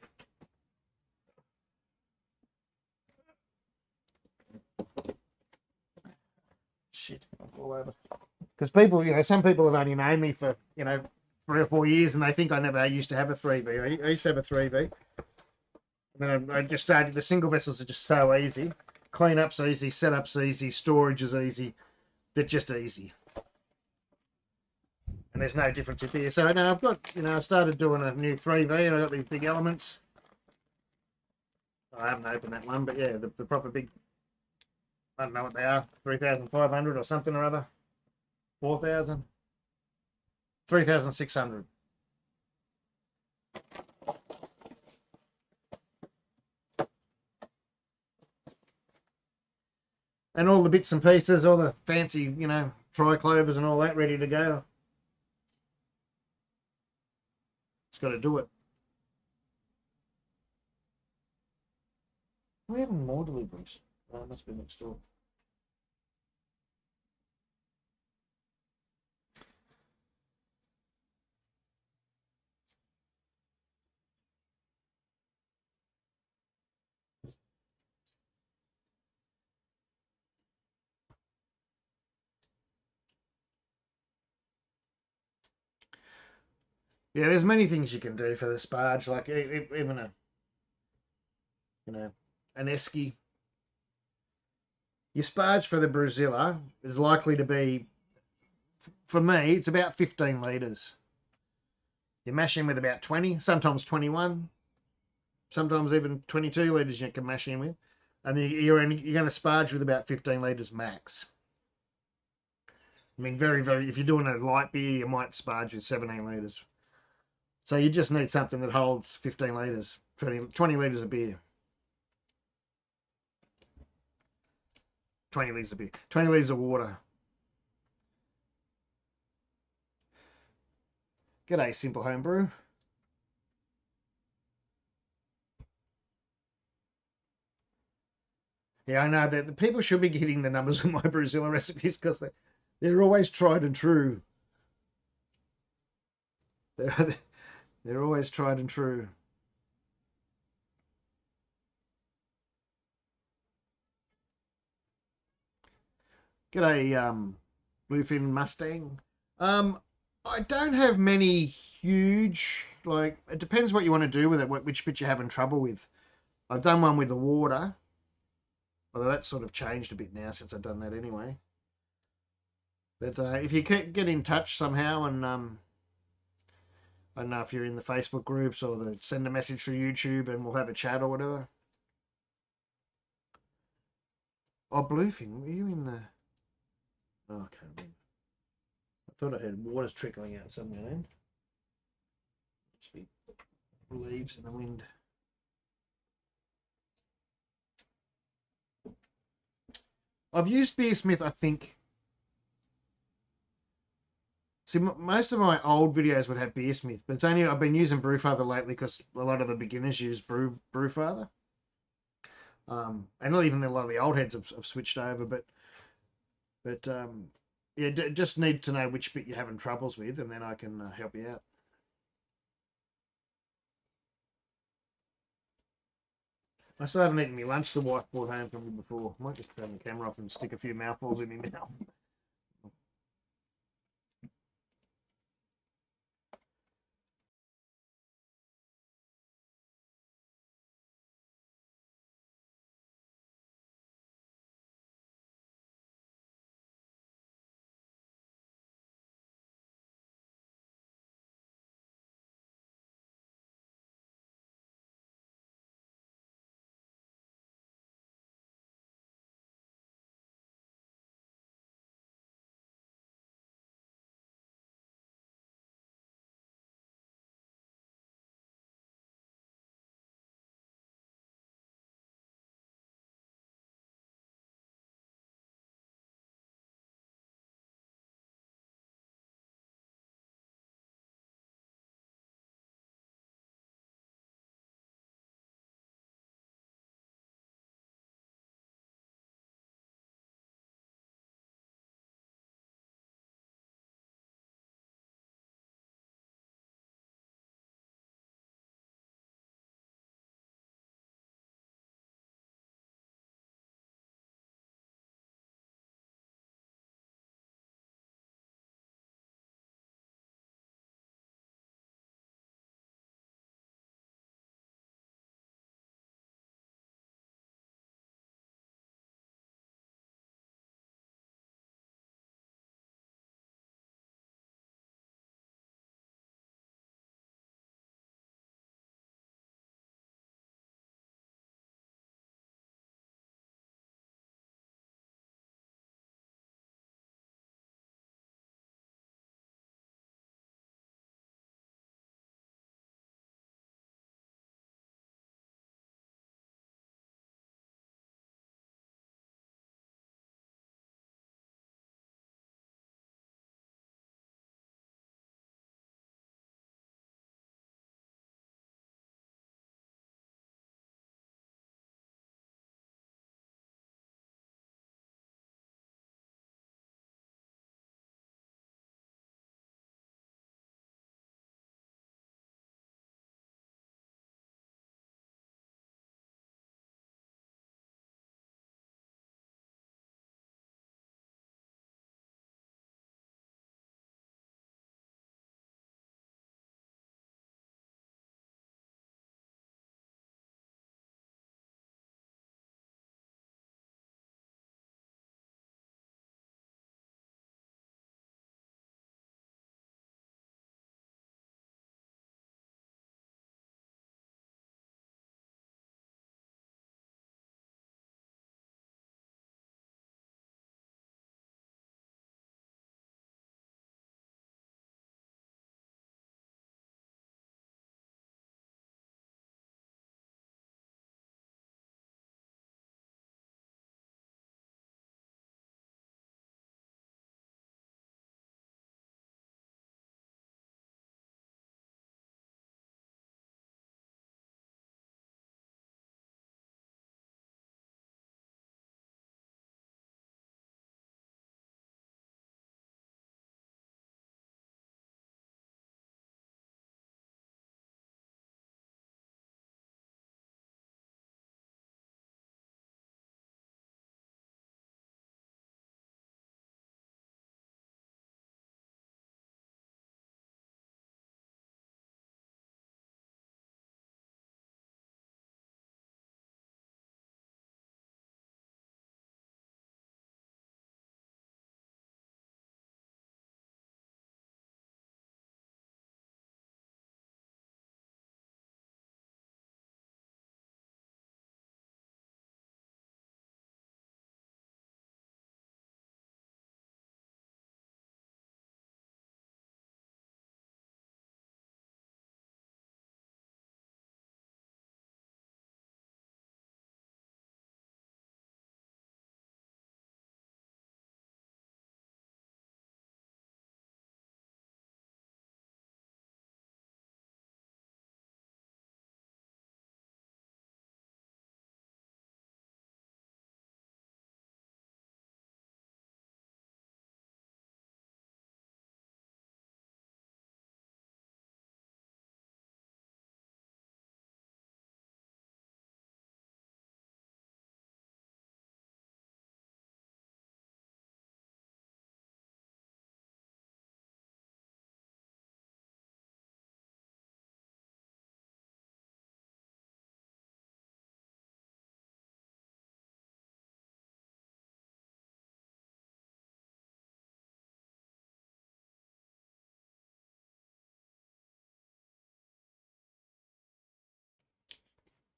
Shit, I'll fall over. Because people, some people have only known me for 3 or 4 years, and they think I never used to have a 3V. I used to have a 3V. And then I just started. The single vessels are just so easy. Cleanup's easy, setup's easy, storage is easy. They're just easy. And there's no difference in beer. So now I've got, I started doing a new 3V and I got these big elements. I haven't opened that one, but yeah, the proper big, I don't know what they are, 3,500 or something or other. 4,000? 3,600. And all the bits and pieces, all the fancy, triclovers and all that ready to go. Just got to do it. We have more deliveries. Oh, it must be next door. Yeah, there's many things you can do for the sparge, like even an esky. Your sparge for the Brewzilla is likely to be, for me, it's about 15 litres. You mash in with about 20, sometimes 21, sometimes even 22 litres you can mash in with. And then you're going to sparge with about 15 litres max. I mean, very, very, if you're doing a light beer, you might sparge with 17 litres. So you just need something that holds 15 litres, 20 litres of beer. 20 litres of beer, 20 litres of water. G'day, Simple Homebrew. Yeah, I know that the people should be getting the numbers of my Brewzilla recipes because they're always tried and true. They're, they're always tried and true. G'day, Bluefin Mustang. Um, I don't have many huge. Like, it depends what you want to do with it. Which bit you're having trouble with. I've done one with the water, although that's sort of changed a bit now since I've done that anyway. But if you get in touch somehow, and I don't know if you're in the Facebook groups or send a message through YouTube, and we'll have a chat or whatever. Oh, Bluefin, were you in the? Oh, I can't remember. I thought I heard water's trickling out somewhere then. Must be leaves in the wind. I've used Beersmith, I think. See, most of my old videos would have Beersmith, but it's only I've been using Brewfather lately because a lot of the beginners use Brewfather. And not even a lot of the old heads have switched over, but yeah, just need to know which bit you're having troubles with, and then I can help you out. I still haven't eaten my lunch. The wife brought home from me before. Might just turn the camera off and stick a few mouthfuls in my mouth.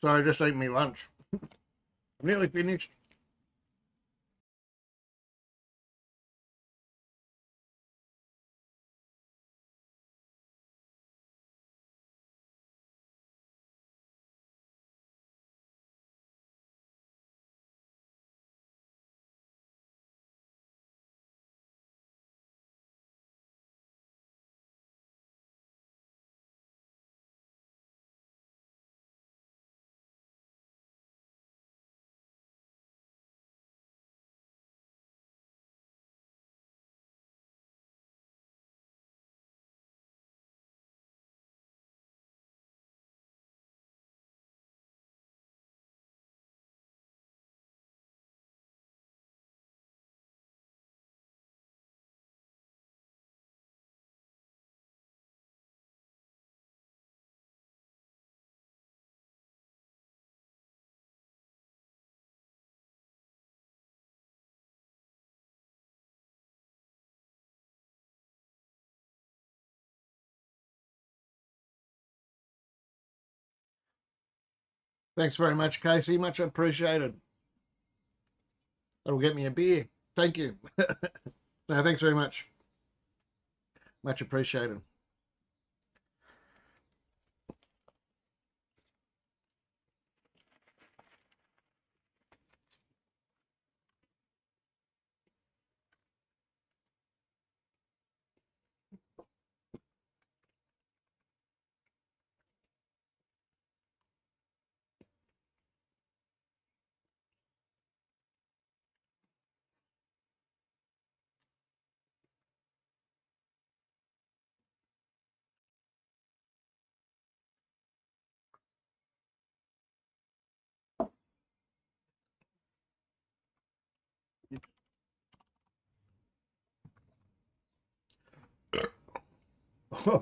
So I just ate my lunch. Nearly finished. Thanks very much, Casey. Much appreciated. That'll get me a beer. Thank you. No, thanks very much. Much appreciated.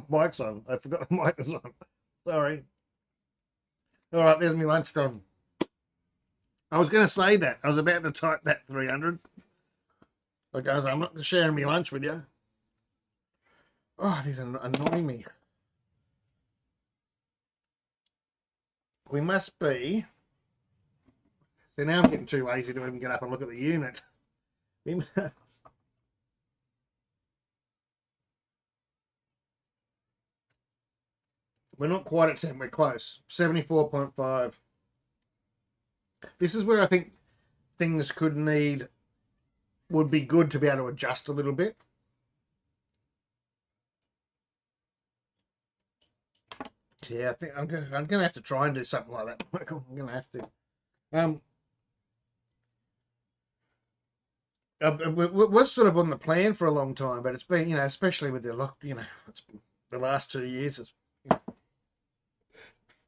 Mic's on. I forgot the mic was on. Sorry. All right, there's my lunchtime. I was going to say that. I was about to type that 300. Because I'm not sharing my lunch with you. Oh, these are annoying me. We must be. So now I'm getting too lazy to even get up and look at the unit. We're not quite at 10. We're close. 74.5. This is where I think things would be good to be able to adjust a little bit. Yeah, I think I'm gonna have to try and do something like that, Michael. I'm gonna have to. Um, it was sort of on the plan for a long time, but it's been, especially with the it's the last 2 years.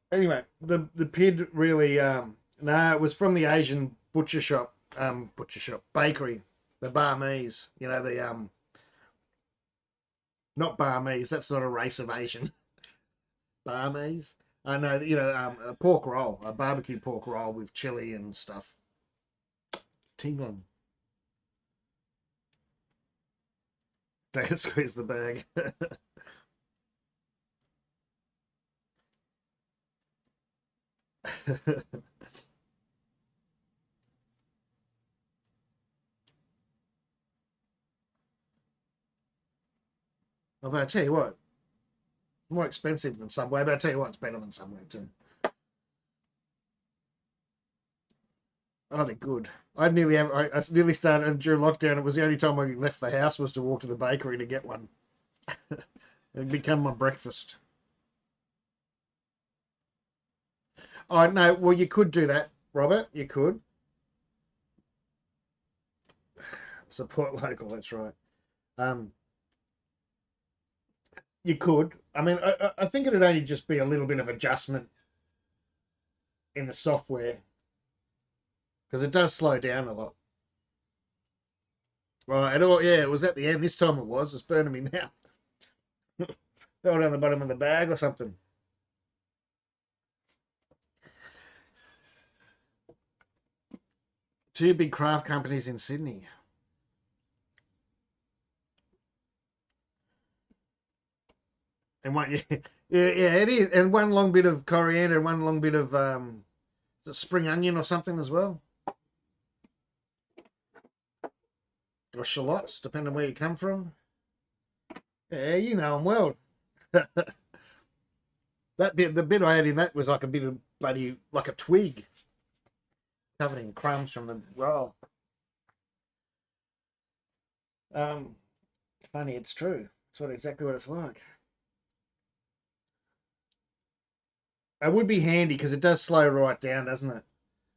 Anyway, the PID really, no, it was from the Asian butcher shop, bakery, the Barmese. Not Barmese. That's not a race of Asian. Barmese. I know, a pork roll, a barbecue pork roll with chili and stuff. Tingling. Dad squeeze the bag. Although I tell you what, more expensive than Subway, but I tell you what, it's better than Subway too. Oh, they're good. I nearly started during lockdown. It was the only time I left the house was to walk to the bakery to get one. It'd become my breakfast. Oh no, well you could do that, Robert. You could support local. That's right. Um, you could. I mean, I think it'd only just be a little bit of adjustment in the software because it does slow down a lot. Right. Yeah, it was at the end. This time it was. It's burning me now. Fell down the bottom of the bag or something. Two big craft companies in Sydney. And one, yeah, yeah, it is. And one long bit of coriander and one long bit of The spring onion or something as well, or shallots, depending on where you come from. Yeah, you know them well. That bit, the bit I had in that was like a bit of bloody, like a twig covered in crumbs from the roll. Um, Funny, it's true. It's exactly what it's like. It would be handy because it does slow right down, doesn't it?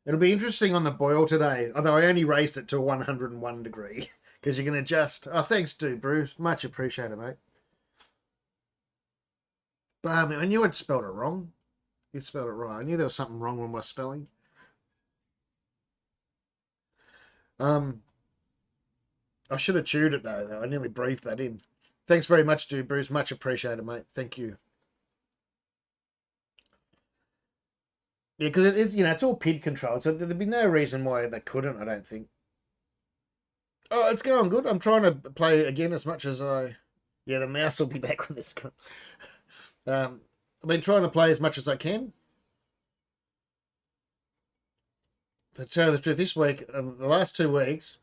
It'll be interesting on the boil today, although I only raised it to 101 degree because you can adjust. Oh, thanks, dude, Bruce. Much appreciated, mate. But I knew I'd spelled it wrong. You spelled it right. I knew there was something wrong with my spelling. Um, I should have chewed it though. I nearly breathed that in. Thanks very much, dude, Bruce. Much appreciated, mate. Thank you. Yeah, because it is, it's all PID controlled, so there'd be no reason why they couldn't, I don't think. Oh, it's going good. I'm trying to play again as much as I. Yeah, the mouse will be back when this. I've been trying to play as much as I can. To tell you the truth, this week, the last 2 weeks,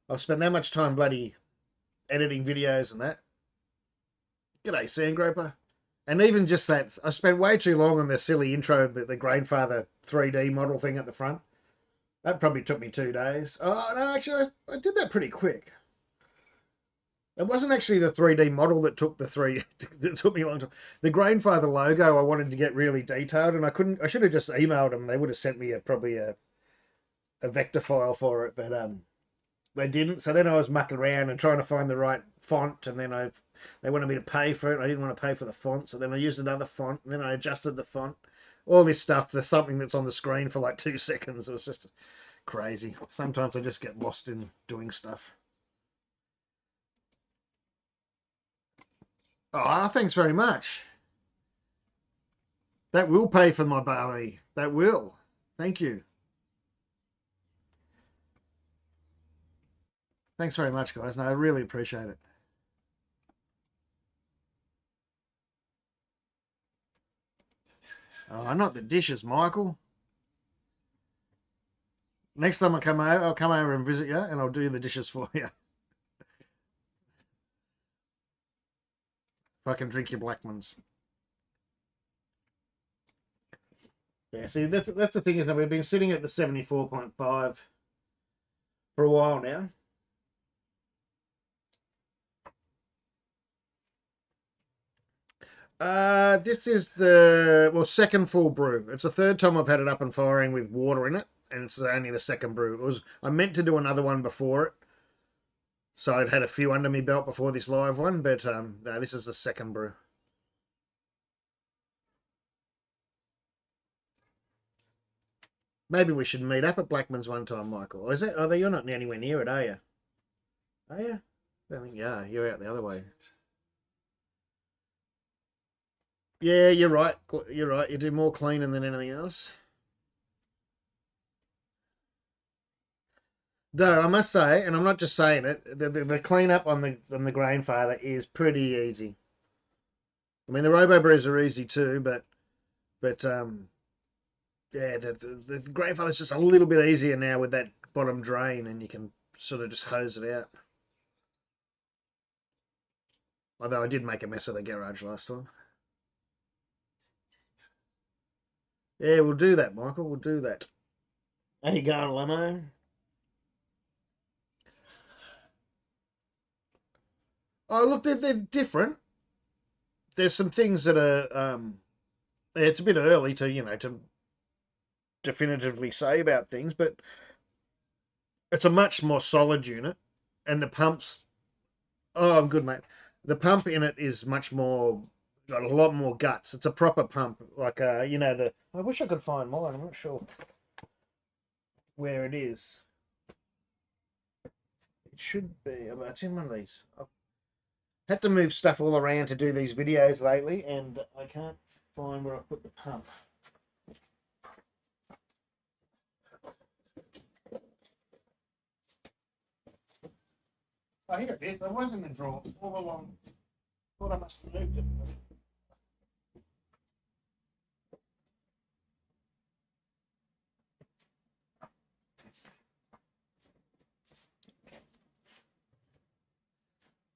I've spent that much time bloody editing videos and that. G'day, Sandgroper. And even just that, I spent way too long on the silly intro, the Grainfather 3D model thing at the front. That probably took me 2 days. Oh, no, actually, I did that pretty quick. It wasn't actually the 3D model that took that took me a long time. The Grainfather logo I wanted to get really detailed, and I couldn't. I should have just emailed them. They would have sent me probably a vector file for it, but they didn't. So then I was mucking around and trying to find the right font, and then they wanted me to pay for it. I didn't want to pay for the font, so then I used another font, and then I adjusted the font. All this stuff. There's something that's on the screen for like 2 seconds. It was just crazy. Sometimes I just get lost in doing stuff. Oh, thanks very much. That will pay for my barley. That will. Thank you. Thanks very much, guys. No, I really appreciate it. Oh, not the dishes, Michael. Next time I come over, I'll come over and visit you, and I'll do the dishes for you. If I can drink your Blackmans. Yeah, see, that's the thing, is that we've been sitting at the 74.5 for a while now. This is the second full brew. It's the third time I've had it up and firing with water in it, and it's only the second brew. I meant to do another one before it, so I'd had a few under my belt before this live one, but no, this is the second brew. Maybe we should meet up at Blackman's one time, Michael. Or is it? Oh, you're not anywhere near it, are you? Are you? I don't think you are. You're out the other way. Yeah, you're right. You're right. You do more cleaning than anything else. Though I must say, and I'm not just saying it, the cleanup on the Grainfather is pretty easy. I mean, the Robo Brews are easy too, but yeah, the Grainfather's just a little bit easier now with that bottom drain, and you can sort of just hose it out. Although I did make a mess of the garage last time. Yeah, we'll do that, Michael. We'll do that. How you going, Lamo? Oh, look, they're different. There's some things that are. It's a bit early to definitively say about things, but it's a much more solid unit, and the pumps. Oh, I'm good, mate. The pump in it is much more. Got a lot more guts. It's a proper pump, like the. I wish I could find mine. I'm not sure where it is. It should be. It's in one of these. I've had to move stuff all around to do these videos lately, and I can't find where I put the pump. Oh, here it is. I was in the drawer all along. Thought I must have moved it.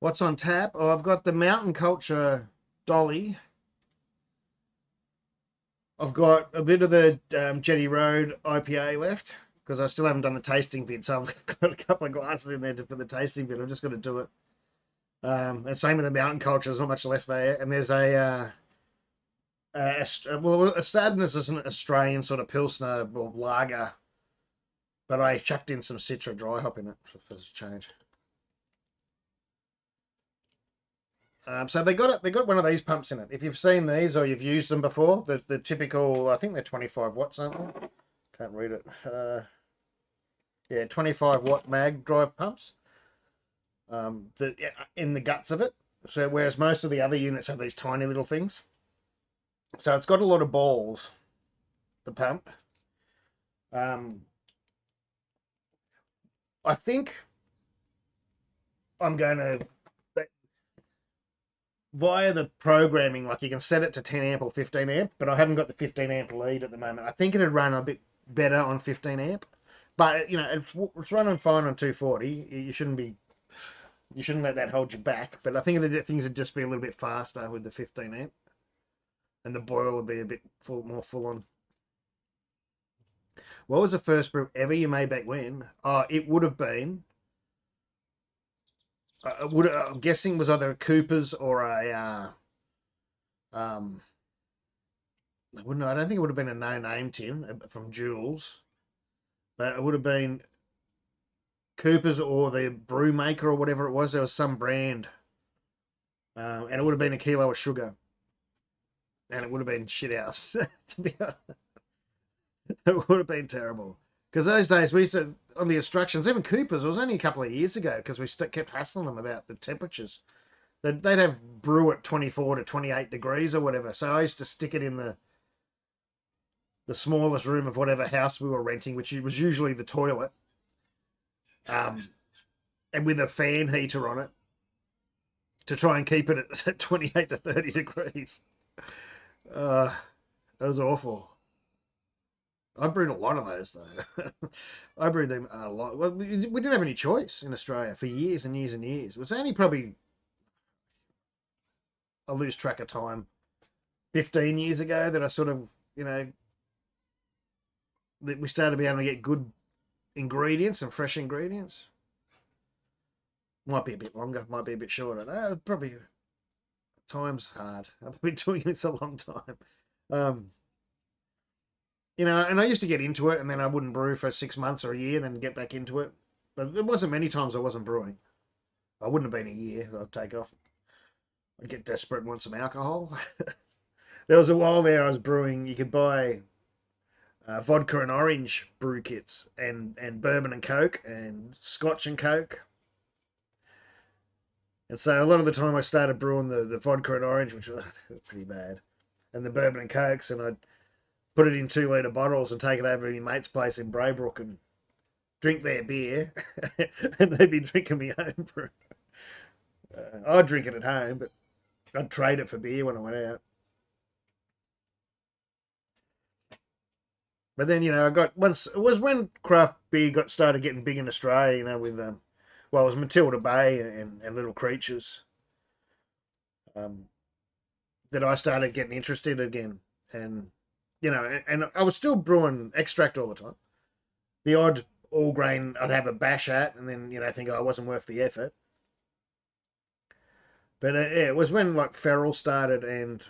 What's on tap? Oh, I've got the Mountain Culture Dolly. I've got a bit of the Jetty Road IPA left because I still haven't done the tasting bit. So I've got a couple of glasses in there for the tasting bit. I'm just going to do it. And same with the Mountain Culture. There's not much left there. And there's well, it started as an Australian sort of Pilsner or lager, but I chucked in some Citra dry hop in it for a change. So they got it. They got one of these pumps in it. If you've seen these or you've used them before, the typical, I think they're 25 watts, aren't they? Can't read it. Yeah, 25 watt mag drive pumps. In the guts of it. So whereas most of the other units have these tiny little things, so it's got a lot of balls. The pump. I think I'm going to via the programming, like you can set it to 10 amp or 15 amp, but I haven't got the 15 amp lead at the moment. I think it'd run a bit better on 15 amp, but you know, it's running fine on 240. You shouldn't let that hold you back. But I think things would just be a little bit faster with the 15 amp, and the boil would be a bit more full on. What was the first brew ever you made back when? Oh, it would have been. I'm guessing was either a Cooper's or a um, I wouldn't. I don't think it would have been a no-name tin from Jules, but it would have been Cooper's or the Brew Maker or whatever it was. There was some brand, and it would have been a kilo of sugar, and it would have been shit house. To be honest, it would have been terrible. Because those days we used to on the instructions, even Cooper's. It was only a couple of years ago because we kept hassling them about the temperatures. They'd have brew at 24 to 28 degrees or whatever. So I used to stick it in the smallest room of whatever house we were renting, which was usually the toilet, and with a fan heater on it to try and keep it at 28 to 30 degrees. That was awful. I brewed a lot of those though. I brewed them a lot. Well, we didn't have any choice in Australia for years and years and years. It was only probably, I lose track of time, 15 years ago that I sort of, you know, that we started to be able to get good ingredients and fresh ingredients. Might be a bit longer, might be a bit shorter. No, probably time's hard. I've been doing this a long time. You know, and I used to get into it and then I wouldn't brew for 6 months or a year, then get back into it. But there wasn't many times I wasn't brewing. I wouldn't have been a year. I'd take off. I'd get desperate and want some alcohol. There was a while there I was brewing. You could buy vodka and orange brew kits and bourbon and Coke and Scotch and Coke. And so a lot of the time I started brewing the vodka and orange, which was pretty bad, and the bourbon and Cokes, and I'd put it in 2 litre bottles and take it over to my mate's place in Braybrook and drink their beer, and they'd be drinking me home brew. I'd drink it at home, but I'd trade it for beer when I went out. But then, you know, I got once it was when craft beer got started getting big in Australia, you know, with well, it was Matilda Bay and Little Creatures, um, that I started getting interested again. And, you know, and I was still brewing extract all the time. The odd all grain I'd have a bash at and then, you know, think, oh, it wasn't worth the effort. But yeah, it was when like Feral started and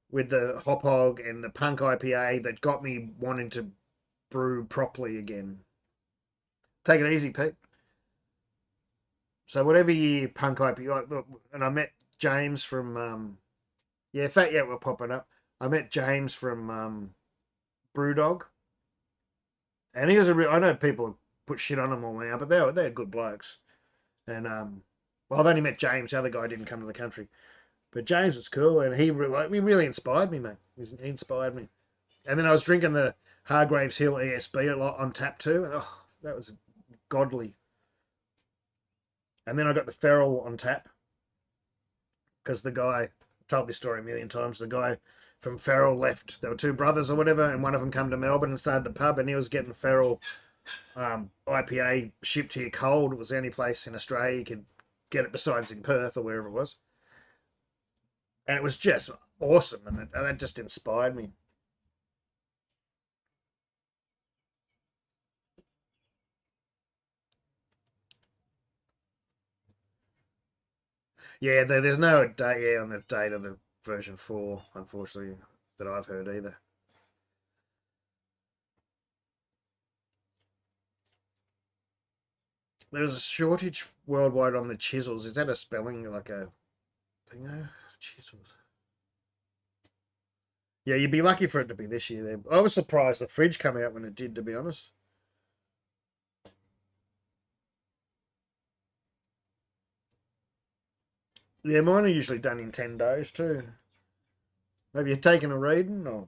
with the Hop Hog and the Punk IPA that got me wanting to brew properly again. Take it easy, Pete. So whatever year Punk IPA, and I met James from yeah, Fat Yet were popping up. I met James from Brewdog, and he was a real. I know people put shit on him all now, but they're good blokes. And well, I've only met James. The other guy didn't come to the country, but James was cool, and he really inspired me, mate. He inspired me. And then I was drinking the Hargraves Hill ESB a lot on tap too, and oh, that was godly. And then I got the Feral on tap because the guy, I've told this story a million times. The guy from Feral left. There were two brothers or whatever, and one of them come to Melbourne and started a pub, and he was getting Feral IPA shipped here cold. It was the only place in Australia you could get it besides in Perth or wherever it was. And it was just awesome. And that just inspired me. Yeah, there's no date on the date of the version 4, unfortunately, that I've heard either. There's a shortage worldwide on the chisels. Is that a spelling like a thing? No, chisels. Yeah, you'd be lucky for it to be this year. There, I was surprised the fridge came out when it did, to be honest. Yeah, mine are usually done in 10 days too. Maybe you're taking a reading or.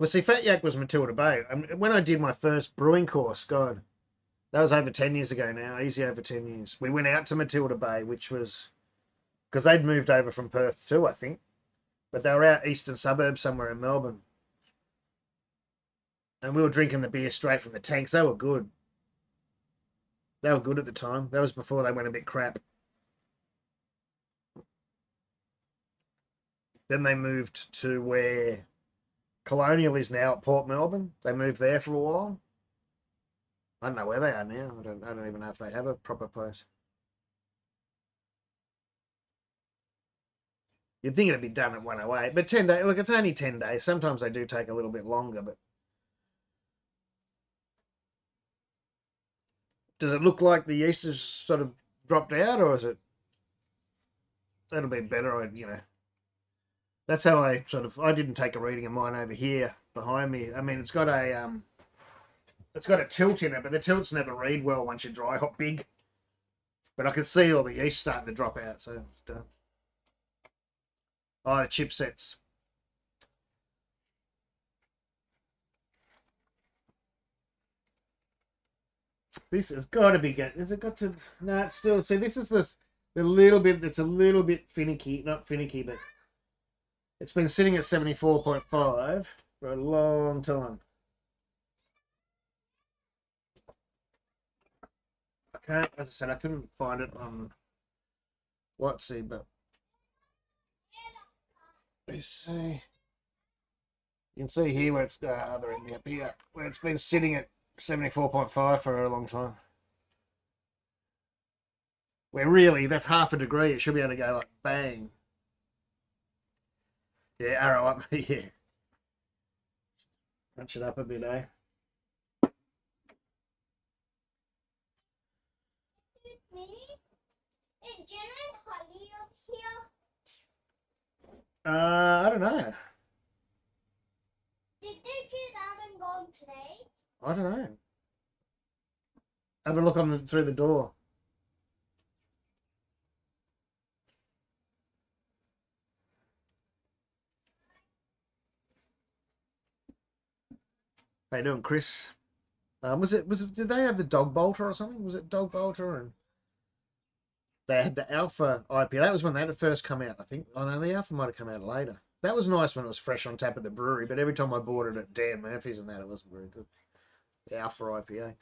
Well, see, Fat Yak was Matilda Bay. When I did my first brewing course, God, that was over 10 years ago now, easy over 10 years. We went out to Matilda Bay, which was because they'd moved over from Perth too, I think. But they were out eastern suburbs somewhere in Melbourne. And we were drinking the beer straight from the tanks. They were good. They were good at the time. That was before they went a bit crap. Then they moved to where Colonial is now at Port Melbourne. They moved there for a while. I don't know where they are now. I don't even know if they have a proper place. You'd think it'd be done at 108, but 10 days. Look, it's only 10 days. Sometimes they do take a little bit longer, but does it look like the yeast has sort of dropped out, or is it? That'll be better. That's how I sort of. I didn't take a reading of mine over here behind me. I mean, it's got a tilt in it, but the tilts never read well once you dry hop big. But I can see all the yeast starting to drop out. So, oh, the chipsets. This has got to be good. Has it got to? No, it's still. See, this is the little bit. It's a little bit finicky. Not finicky, but it's been sitting at 74.5 for a long time. I can't. As I said, I couldn't find it on Whatsy, but let's see. You can see here where it's other end up here, where it's been sitting at 74.5 for a long time. Where really, that's half a degree. It should be able to go like bang. Yeah, arrow up. Yeah. Punch it up a bit, eh? I don't know. Did they get out and go and play? I don't know. Have a look through the door. How you doing, Chris? Was it? Did they have the dog bolter or something? Was it dog bolter and they had the Alpha IPA? That was when that had first come out, I think. Oh no, the Alpha might have come out later. That was nice when it was fresh on tap at the brewery, but every time I bought it at Dan Murphy's and that, it wasn't very good. The Alpha IPA.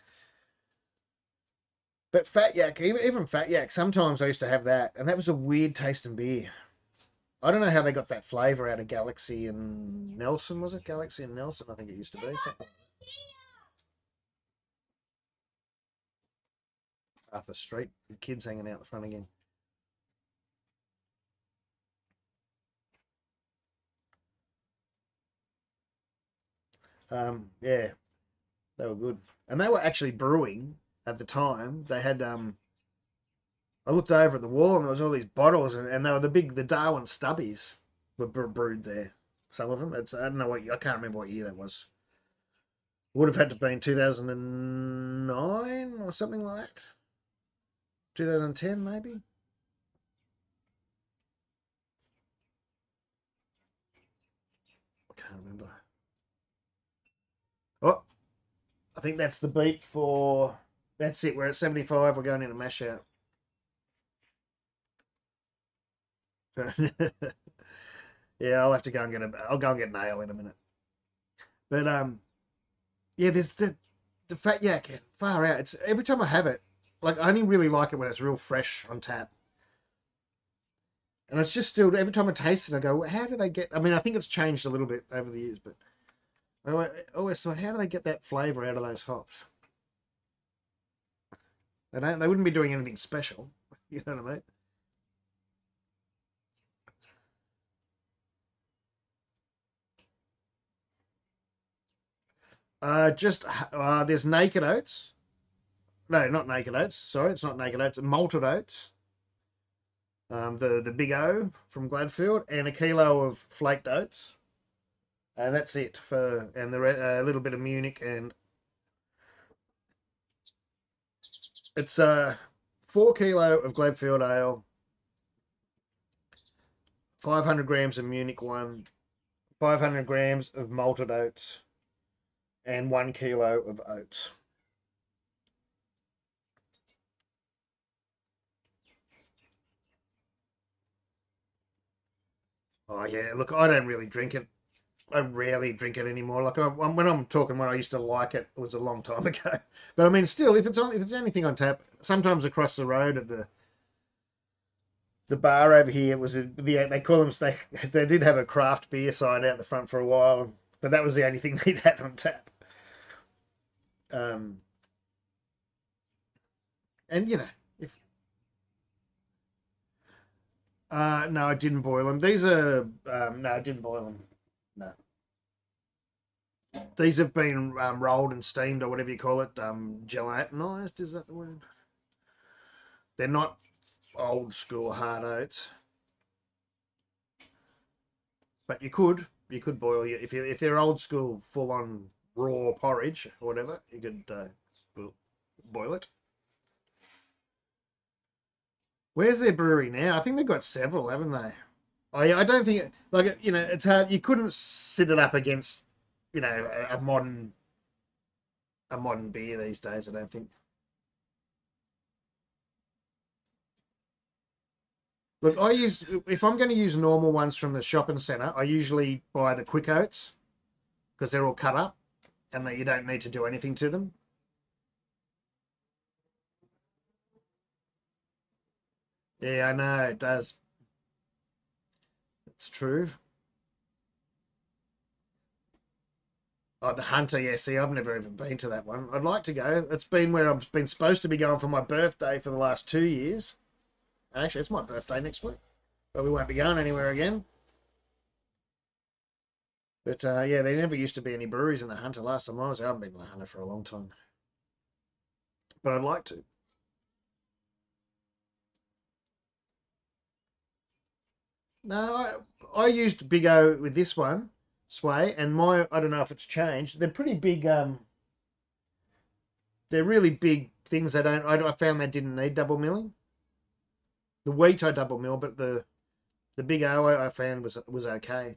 But Fat Yak, even Fat Yak, sometimes I used to have that, and that was a weird tasting beer. I don't know how they got that flavour out of Galaxy and Nelson, was it? Galaxy and Nelson, I think it used to be. Something off the street, the kids hanging out the front again. Yeah, they were good, and they were actually brewing at the time. They had I looked over at the wall and there was all these bottles, and they were the Darwin Stubbies were brewed there. Some of them. I don't know I can't remember what year that was. Would have had to be in 2009 or something like that. 2010 maybe. I can't remember. Oh, I think that's the beat for. That's it. We're at 75. We're going into mash out. Yeah, I'll have to go and I'll go and get an ale in a minute. But yeah, there's the fat yak, far out. It's every time I have it, like I only really like it when it's real fresh on tap. And it's just still every time I taste it, I go, well, how do they get? I mean, I think it's changed a little bit over the years, but I always thought, how do they get that flavour out of those hops? They don't. They wouldn't be doing anything special. You know what I mean? Just there's naked oats. No, not naked oats. Sorry, it's not naked oats. Malted oats. The big O from Gladfield, and a kilo of flaked oats, and that's it for. And a little bit of Munich, and it's 4 kilo of Gladfield ale, 500 grams of Munich one, 500 grams of malted oats, and 1 kilo of oats. Oh yeah, look, I don't really drink it. I rarely drink it anymore. Like when I'm talking when I used to like it, it was a long time ago. But I mean, still, if it's anything on tap, sometimes across the road at the bar over here, it was they call them they did have a craft beer sign out the front for a while, but that was the only thing they'd had on tap. Um, and if no, I didn't boil them. These are no, I didn't boil them. No, these have been rolled and steamed or whatever you call it. Gelatinized, is that the word? They're not old school hard oats, but you could boil if they're old school full on raw porridge or whatever. You could boil it. Where's their brewery now? I think they've got several, haven't they? I don't think like it's hard. You couldn't sit it up against a modern beer these days. I don't think. Look, if I'm going to use normal ones from the shopping centre, I usually buy the quick oats because they're all cut up and that you don't need to do anything to them. Yeah, I know it does. It's true. Oh, the Hunter, yeah. See, I've never even been to that one. I'd like to go. It's been where I've been supposed to be going for my birthday for the last 2 years. Actually, it's my birthday next week, but we won't be going anywhere again. But yeah, there never used to be any breweries in the Hunter last time I was. I haven't been to the Hunter for a long time, but I'd like to. No, I used Big O with this one, Sway, and I don't know if it's changed. They're pretty big. They're really big things. I found they didn't need double milling. The wheat I double mill, but the Big O I found was okay.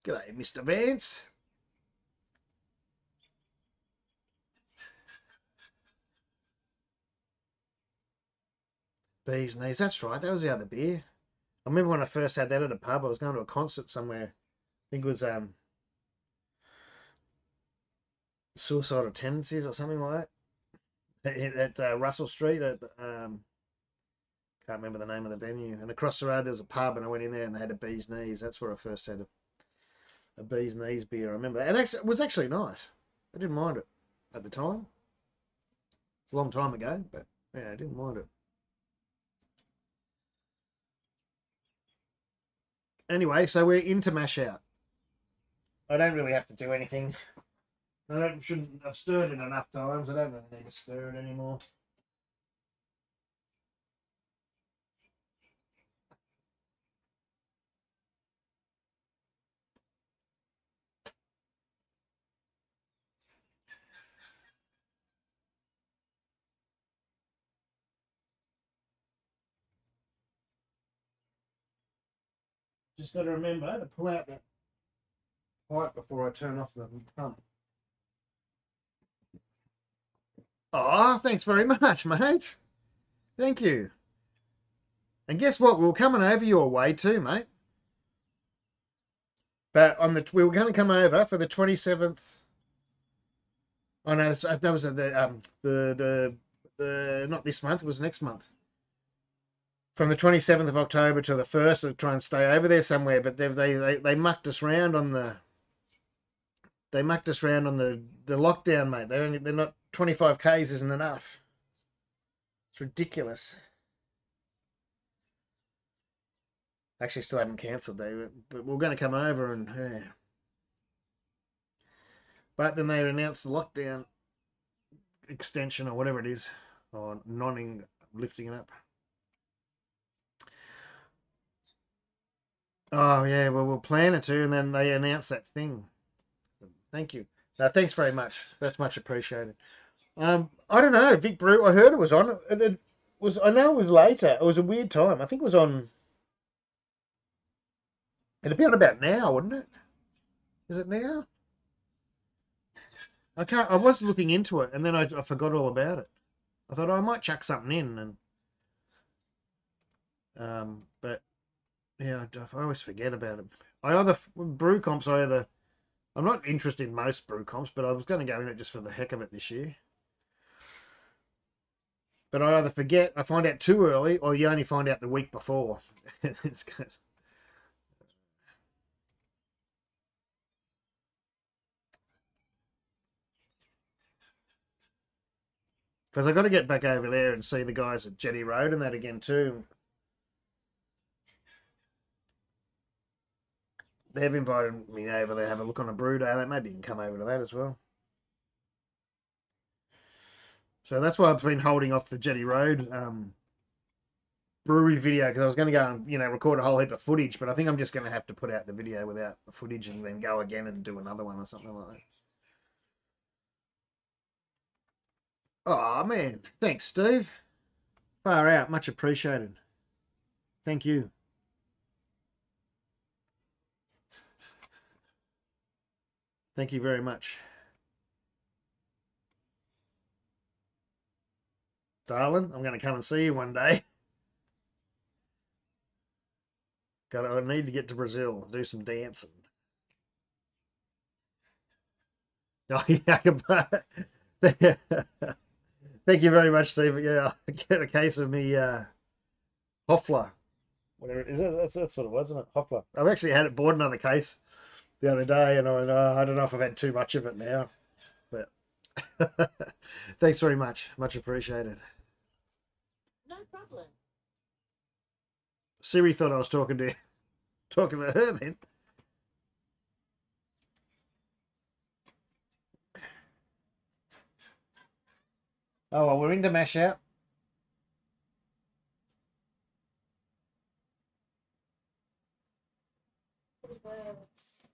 G'day, Mr. Vance. Bees knees. That's right. That was the other beer. I remember when I first had that at a pub. I was going to a concert somewhere. I think it was Suicidal Tendencies or something like that. At Russell Street at can't remember the name of the venue. And across the road there was a pub, and I went in there and they had a bee's knees. That's where I first had a bee's knees beer. I remember that, and actually, it was actually nice. I didn't mind it at the time. It's a long time ago, but yeah, I didn't mind it. Anyway, so we're into mash out. I don't really have to do anything. Shouldn't have stirred it enough times. I don't really need to stir it anymore. Just got to remember to pull out that pipe before I turn off the pump. Oh, thanks very much, mate. Thank you. And guess what? We were coming over your way too, mate. But we were going to come over for the 27th. Oh no, that was the not this month. It was next month. From the 27th of October to the 1st, to try and stay over there somewhere. But they mucked us round on the lockdown, mate. They're not 25 k's isn't enough. It's ridiculous. Actually, still haven't cancelled. But we're going to come over and yeah. But then they announced the lockdown extension or whatever it is, or non lifting it up. Oh yeah, well we'll plan it to, and then they announce that thing. Thank you. No, thanks very much. That's much appreciated. I don't know, Vic Brew. I heard it was on. It was. I know it was later. It was a weird time. I think it was on. It'd be on about now, wouldn't it? Is it now? I can't. I was looking into it, and then I forgot all about it. I thought I might chuck something in, and but yeah, I always forget about it. I either brew comps. I'm not interested in most brew comps, but I was going to go in it just for the heck of it this year. But I either forget, I find out too early, or you only find out the week before. It's because I got to get back over there and see the guys at Jetty Road and that again too. They've invited me over there to have a look on a brew day. Maybe you can come over to that as well. So that's why I've been holding off the Jetty Road brewery video because I was going to go and record a whole heap of footage, but I think I'm just going to have to put out the video without the footage and then go again and do another one or something like that. Oh man, thanks, Steve. Far out, much appreciated. Thank you. Thank you very much. Darling, I'm going to come and see you one day. I need to get to Brazil, do some dancing. Oh, yeah, thank you very much, Steve. Yeah, I'll get a case of me Hoffler. Whatever it is. That's what it was, isn't it? Hoffler. I've actually had it bought another case the other day, and I don't know if I've had too much of it now. But thanks very much. Much appreciated. No problem. Siri thought I was talking to her then. Oh, well, we're into mash out. Words.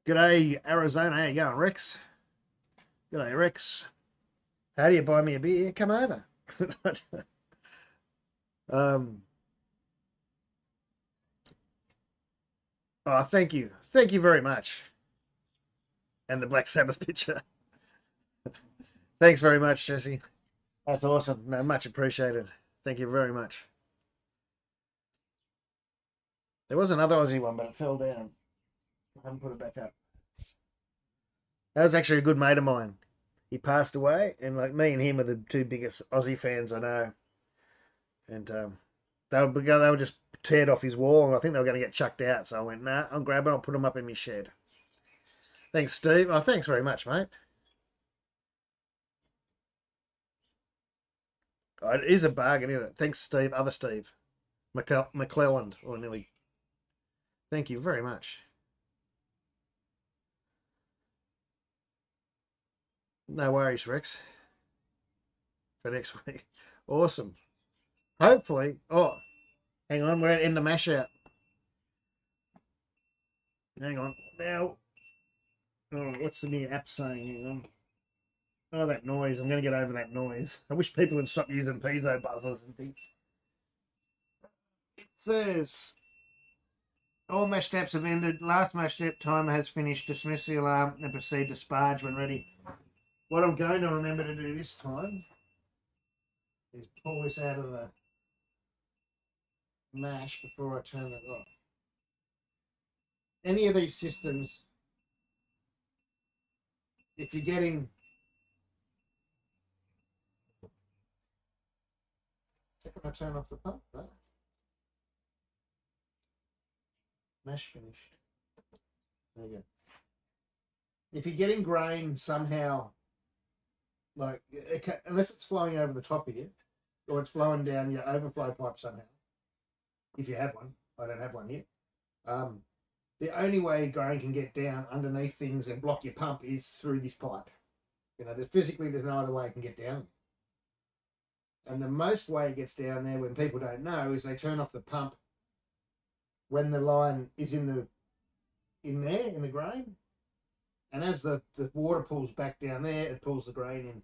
G'day, Arizona. How you going, Rex? G'day, Rex. How do you buy me a beer? Come over. um, oh, thank you. Thank you very much. And the Black Sabbath picture. Thanks very much, Jesse. That's awesome. No, much appreciated. Thank you very much. There was another Aussie one, but it fell down. I haven't put it back up. That was actually a good mate of mine. He passed away, and like me and him are the two biggest Aussie fans I know. And they were just teared off his wall, and I think they were going to get chucked out. So I went, nah, I'll grab it. I'll put them up in my shed. Thanks, Steve. Oh, thanks very much, mate. Oh, it is a bargain, isn't it? Thanks, Steve. Other Steve. McClelland, or nearly. Thank you very much. No worries, Rex. For next week. Awesome. Hopefully. Oh, hang on. We're in the mash out. Hang on. Now, oh, what's the new app saying? Hang on. Oh, that noise. I'm going to get over that noise. I wish people would stop using piezo buzzers and things. It says, all mash taps have ended. Last mash tap timer has finished. Dismiss the alarm and proceed to sparge when ready. What I'm going to remember to do this time is pull this out of the mash before I turn it off. Any of these systems, if you're getting... When I turn off the pump, no. Mash finished. There you go. If you're getting grain somehow, like, unless it's flowing over the top of you, or it's flowing down your overflow pipe somehow, if you have one, I don't have one yet. The only way grain can get down underneath things and block your pump is through this pipe. You know, physically there's no other way it can get down. And the most way it gets down there, when people don't know, is they turn off the pump when the line is in there, in the grain. And as the water pulls back down there, it pulls the grain in.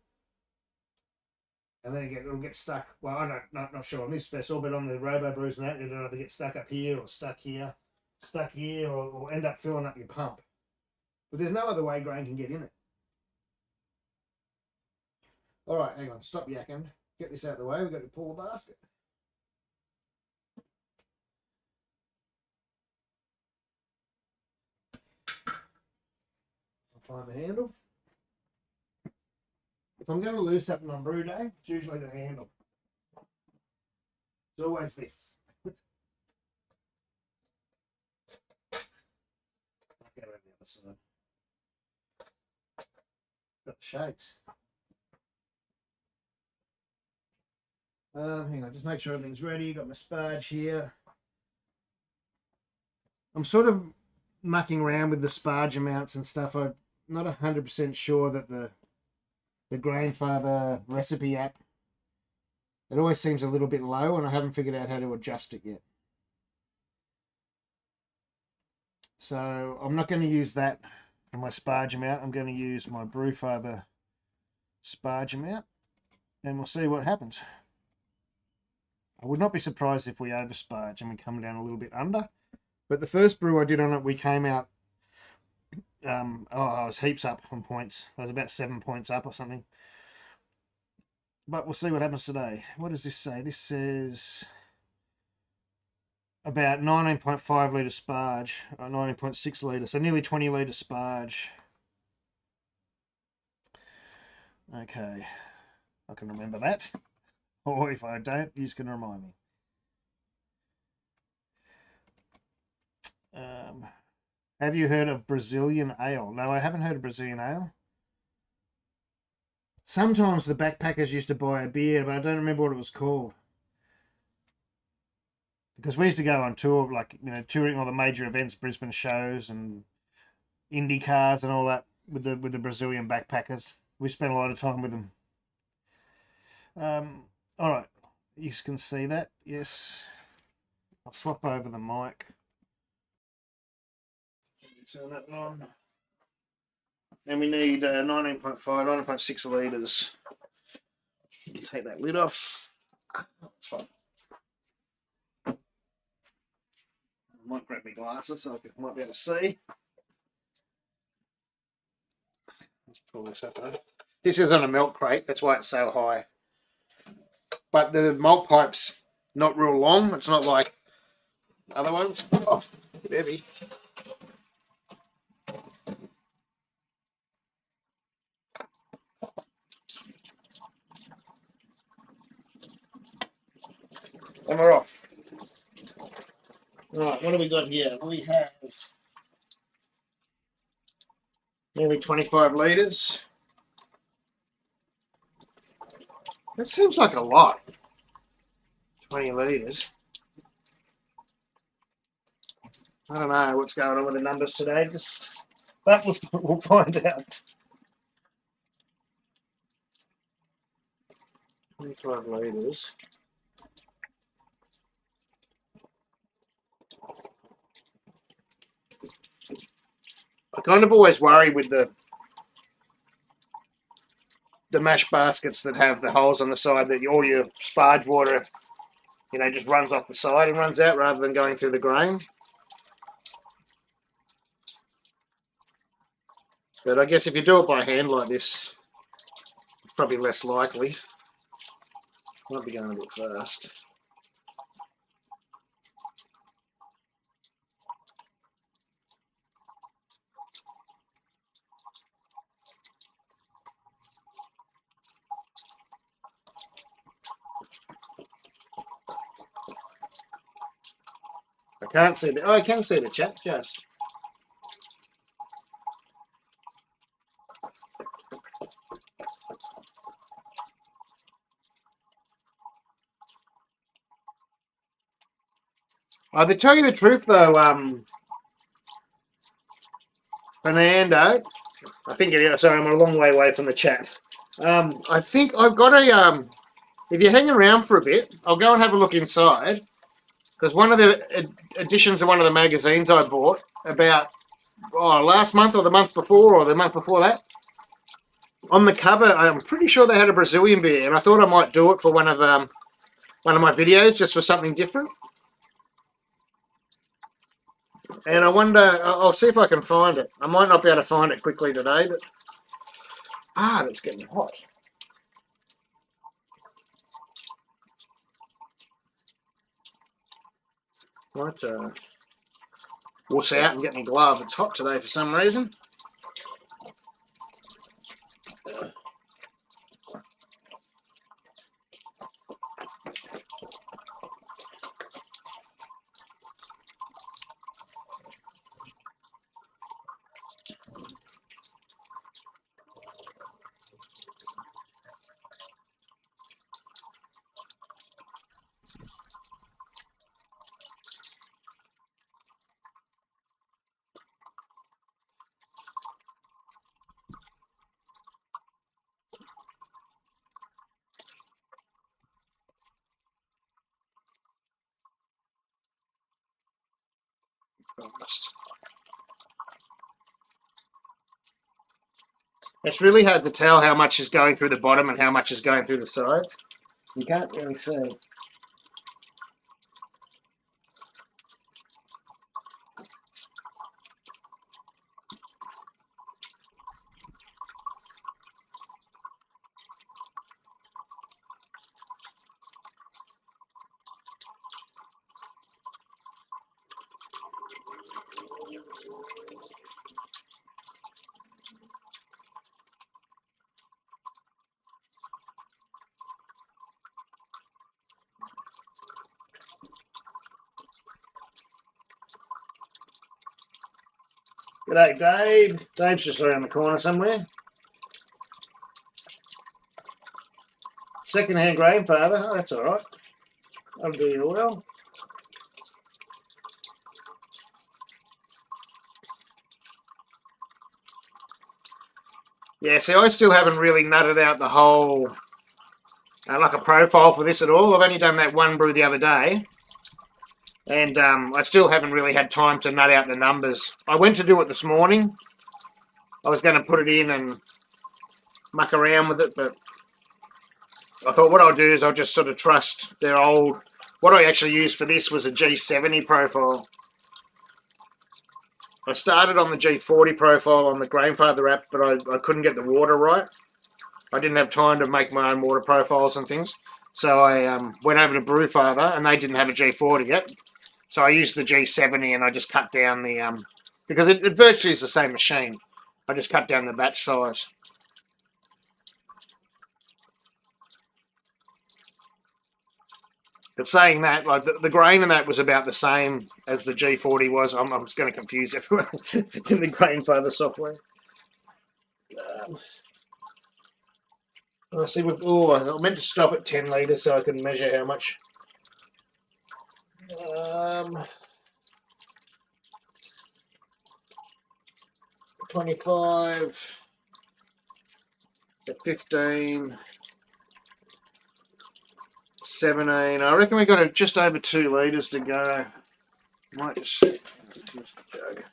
And then it'll get stuck. Well, I'm not sure on this vessel, but on the Robo Brews and that, it'll either get stuck up here or stuck here, or end up filling up your pump. But there's no other way grain can get in it. All right, hang on, stop yakking. Get this out of the way. We've got to pull the basket. I'll find the handle. If I'm going to lose something on brew day, it's usually the handle. It's always this. I'll go around the other side. Got the shakes. Hang on, just make sure everything's ready. Got my sparge here. I'm sort of mucking around with the sparge amounts and stuff. I'm not 100% sure that the Grainfather recipe app, it always seems a little bit low, and I haven't figured out how to adjust it yet. So I'm not going to use that for my sparge amount. I'm going to use my Brewfather sparge amount, and we'll see what happens. I would not be surprised if we oversparge and we come down a little bit under. But the first brew I did on it, we came out, I was heaps up on points. I was about 7 points up or something. But we'll see what happens today. What does this say? This says about 19.5 litre sparge, or 19.6 litre, so nearly 20 litre sparge. Okay, I can remember that. Or if I don't, you can remind me. Have you heard of Brazilian ale? No, I haven't heard of Brazilian ale. Sometimes the backpackers used to buy a beer, but I don't remember what it was called. Because we used to go on tour, like, you know, touring all the major events, Brisbane shows and Indy cars and all that with the Brazilian backpackers. We spent a lot of time with them. All right, you can see that. Yes, I'll swap over the mic. Turn that on. And we need 19.5, 19.6 litres. Take that lid off. That's fine. I might grab my glasses so I might be able to see. Let's pull this up. This is on a milk crate, that's why it's so high. But the malt pipe's not real long. It's not like other ones. Oh, heavy. And we're off. Right, what do we got here? We have nearly 25 litres. That seems like a lot. 20 litres. I don't know what's going on with the numbers today. We'll find out. 25 litres. I kind of always worry with the the mash baskets that have the holes on the side that all your sparge water, you know, just runs off the side and runs out rather than going through the grain. But I guess if you do it by hand like this, it's probably less likely. Might be going a bit fast. I can't see the. Oh, I can see the chat just. To tell you the truth, though, Fernando, I think it is. Sorry, I'm a long way away from the chat. I think I've got a. If you're hanging around for a bit, I'll go and have a look inside. Because one of the editions of one of the magazines I bought about last month or the month before or the month before that, on the cover, I'm pretty sure they had a Brazilian beer, and I thought I might do it for one of my videos, just for something different. And I wonder, I'll see if I can find it. I might not be able to find it quickly today, but that's getting hot. Might wuss out and get my glove. It's hot today for some reason. It's really hard to tell how much is going through the bottom and how much is going through the sides. You can't really see. G'day, Dave. Dave's just around the corner somewhere. Second-hand Grainfather. Oh, that's all right. That'll do you well. Yeah, see, I still haven't really nutted out the whole, like a profile for this at all. I've only done that one brew the other day. And I still haven't really had time to nut out the numbers. I went to do it this morning. I was going to put it in and muck around with it, but I thought what I'll do is I'll just sort of trust their old... What I actually used for this was a G70 profile. I started on the G40 profile on the Grainfather app, but I couldn't get the water right. I didn't have time to make my own water profiles and things. So I went over to Brewfather, and they didn't have a G40 yet. So I used the G70, and I just cut down the... because it virtually is the same machine. I just cut down the batch size. But saying that, like the grain in that was about the same as the G40 was. I'm just going to confuse everyone in the Grainfather software. I see. I meant to stop at 10 litres so I can measure how much. 25 to 15. 17. I reckon we got just over 2 litres to go. Might just use the jug.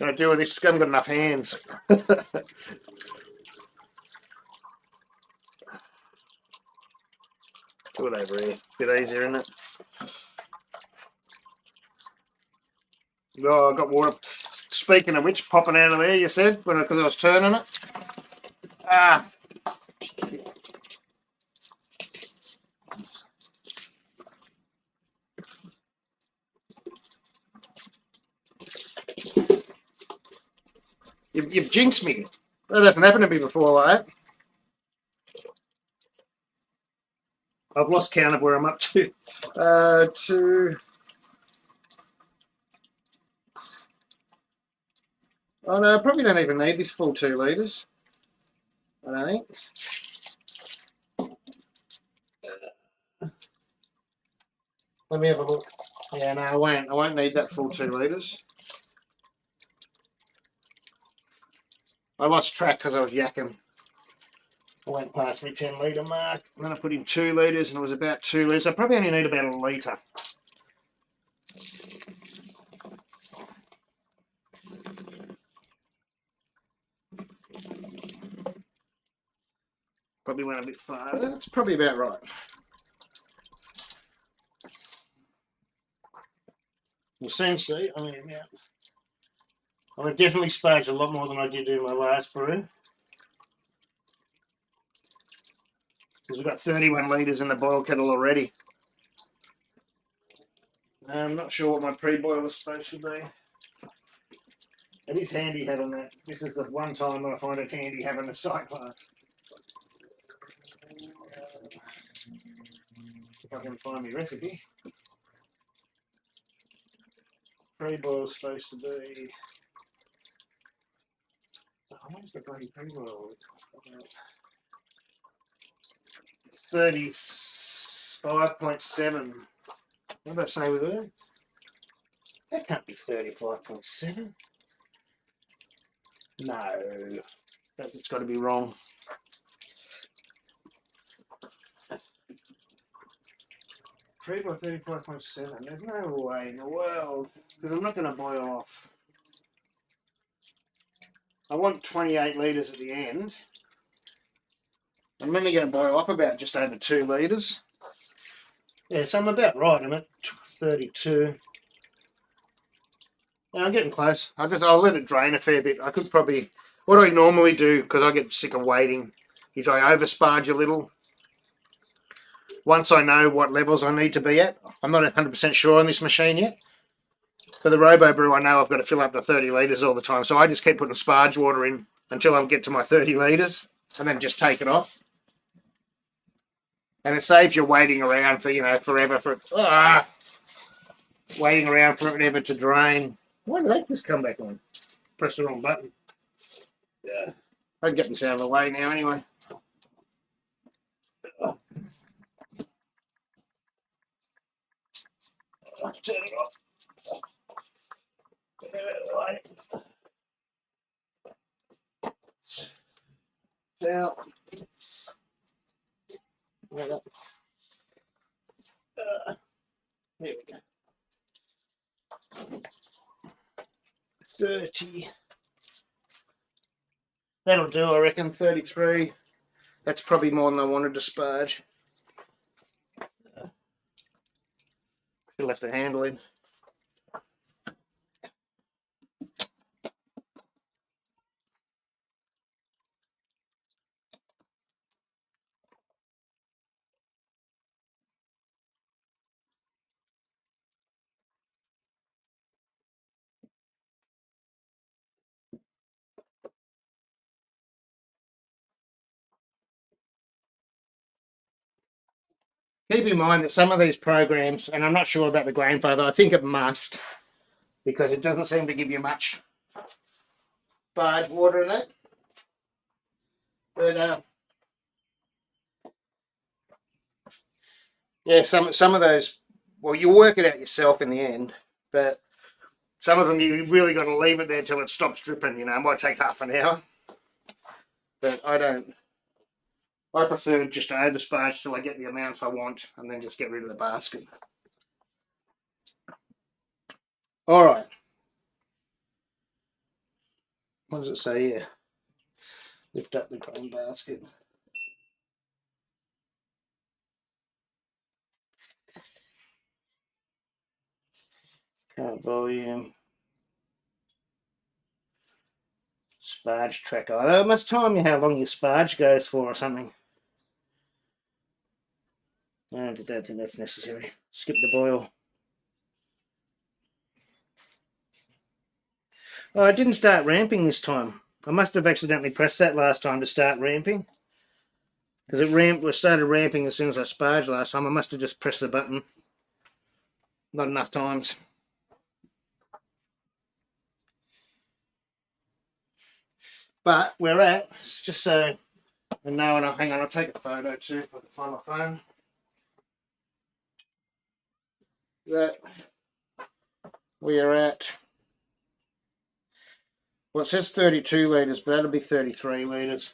What I do with this? I haven't got enough hands. Do it over here. Bit easier, isn't it? Oh, I got water. Speaking of which, popping out of there, you said, because I was turning it. Ah. You've jinxed me. That hasn't happened to me before like that. I've lost count of where I'm up to. Oh no, I probably don't even need this full 2 litres. I don't think. Let me have a look. Yeah, no, I won't. I won't need that full 2 litres. I lost track because I was yakking. I went past my 10 litre mark, and then I put in 2 litres, and it was about 2 litres. I probably only need about a litre. Probably went a bit far. That's probably about right. We'll soon see. I mean, yeah. I definitely sparged a lot more than I did in my last brew. Because we've got 31 litres in the boil kettle already. I'm not sure what my pre-boil was supposed to be. It is handy having that. This is the one time I find it handy having a sight glass. If I can find my recipe. Pre-boil is supposed to be... Oh, what's the bloody pre-boil? 35.7. What did I say with her? That can't be 35.7. No. It's got to be wrong. Pre-boil 35.7. There's no way in the world. Because I'm not going to boil off. I want 28 litres at the end. I'm only going to boil up about just over 2 litres. Yeah, so I'm about right. I'm at 32. Yeah, I'm getting close. I'll let it drain a fair bit. I could probably... What I normally do, because I get sick of waiting, is I oversparge a little. Once I know what levels I need to be at. I'm not 100% sure on this machine yet. For the Robo Brew, I know I've got to fill up to 30 litres all the time. So I just keep putting sparge water in until I get to my 30 litres and then just take it off. And it saves you waiting around for, forever for waiting around for it ever to drain. Why did that just come back on? Press the wrong button. Yeah. I can get this out of the way now anyway. Turn it off. Get it out of the way. Now, there we go. 30. That'll do, I reckon. 33. That's probably more than I wanted to sparge. Still left the handle in. Keep in mind that some of these programs, and I'm not sure about the Grainfather, I think it must, because it doesn't seem to give you much sparge water in it. But yeah, some of those, well, you work it out yourself in the end, but some of them you really got to leave it there till it stops dripping. It might take half an hour, but I don't. I prefer just to oversparge till I get the amounts I want, and then just get rid of the basket. All right. What does it say here? Lift up the grain basket. Current volume. Sparge tracker. I must time you how long your sparge goes for or something. I don't think that's necessary. Skip the boil. Oh, I didn't start ramping this time. I must have accidentally pressed that last time to start ramping. Because it started ramping as soon as I sparged last time. I must have just pressed the button. Not enough times. But we're at, it's just so I know, and hang on, I'll take a photo too if I can find my phone. That we are at, well, it says 32 litres, but that'll be 33 litres.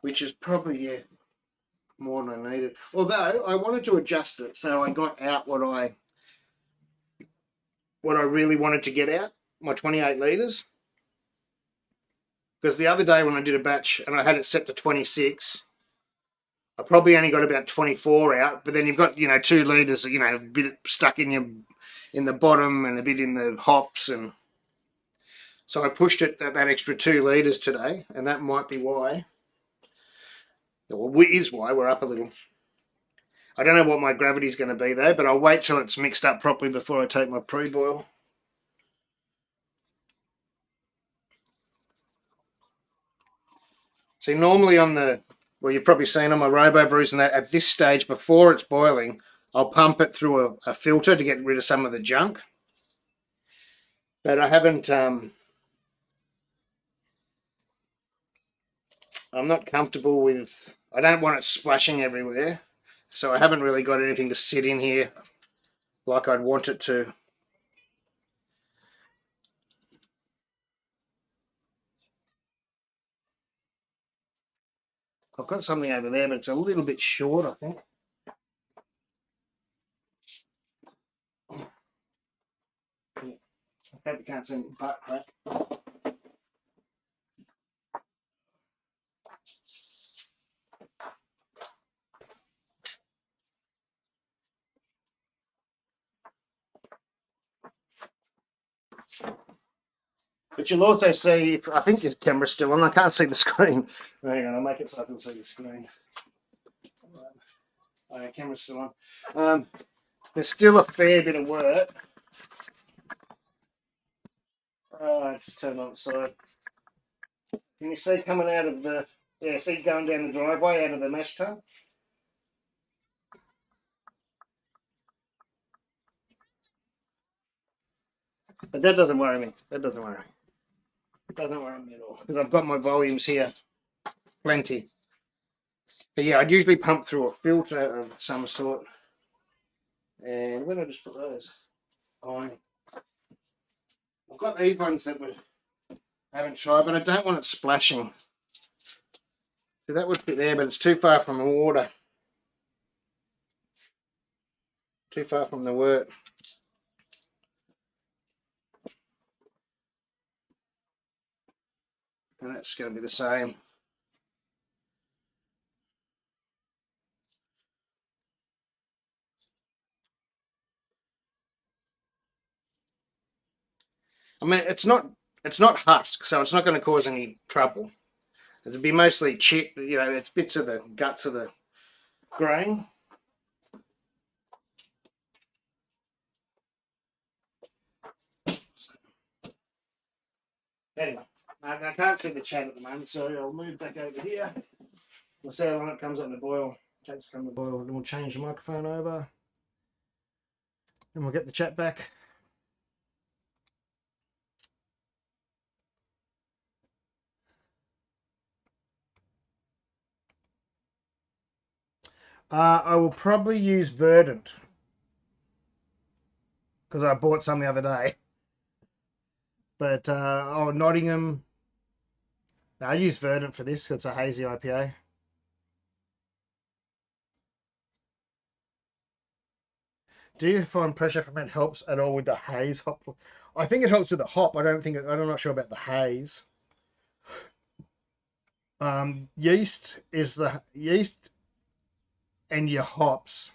Which is probably, yeah, more than I needed. Although I wanted to adjust it so I got out what I really wanted to get out, my 28 litres. Because the other day when I did a batch and I had it set to 26, I probably only got about 24 out, but then you've got, 2 litres, a bit stuck in the bottom and a bit in the hops, and so I pushed it that extra 2 litres today, and that might be why, or is why we're up a little. I don't know what my gravity's going to be though, but I'll wait till it's mixed up properly before I take my pre-boil. See, normally well, you've probably seen on my Robo Brews and that, at this stage, before it's boiling, I'll pump it through a filter to get rid of some of the junk. But I haven't, I'm not comfortable with, I don't want it splashing everywhere. So I haven't really got anything to sit in here like I'd want it to. I've got something over there, but it's a little bit short, I think. I hope you can't see any butt crack. But you'll also see, I think this camera's still on, I can't see the screen. Hang on, I'll make it so I can see the screen. Oh, yeah, camera's still on. There's still a fair bit of work. Oh, it's turned on the side. Can you see coming out of the, yeah, see going down the driveway out of the mash tun? But that doesn't worry me. That doesn't worry me. It doesn't worry me at all. Because I've got my volumes here. Plenty. But yeah, I'd usually pump through a filter of some sort. And where did I just put those? I've got these ones that I haven't tried, but I don't want it splashing. So that would fit there, but it's too far from the water. Too far from the wort. And that's going to be the same. I mean, it's not husk, so it's not going to cause any trouble. It'll be mostly chip, it's bits of the guts of the grain. Anyway, I can't see the chat at the moment, so I'll move back over here. We'll see how long it comes on the boil. Takes from the boil, then we'll change the microphone over. And we'll get the chat back. I will probably use Verdant because I bought some the other day. But Nottingham. No, I use Verdant for this. It's a hazy IPA. Do you find pressure ferment helps at all with the haze hop? I think it helps with the hop. I'm not sure about the haze. Yeast is the yeast and your hops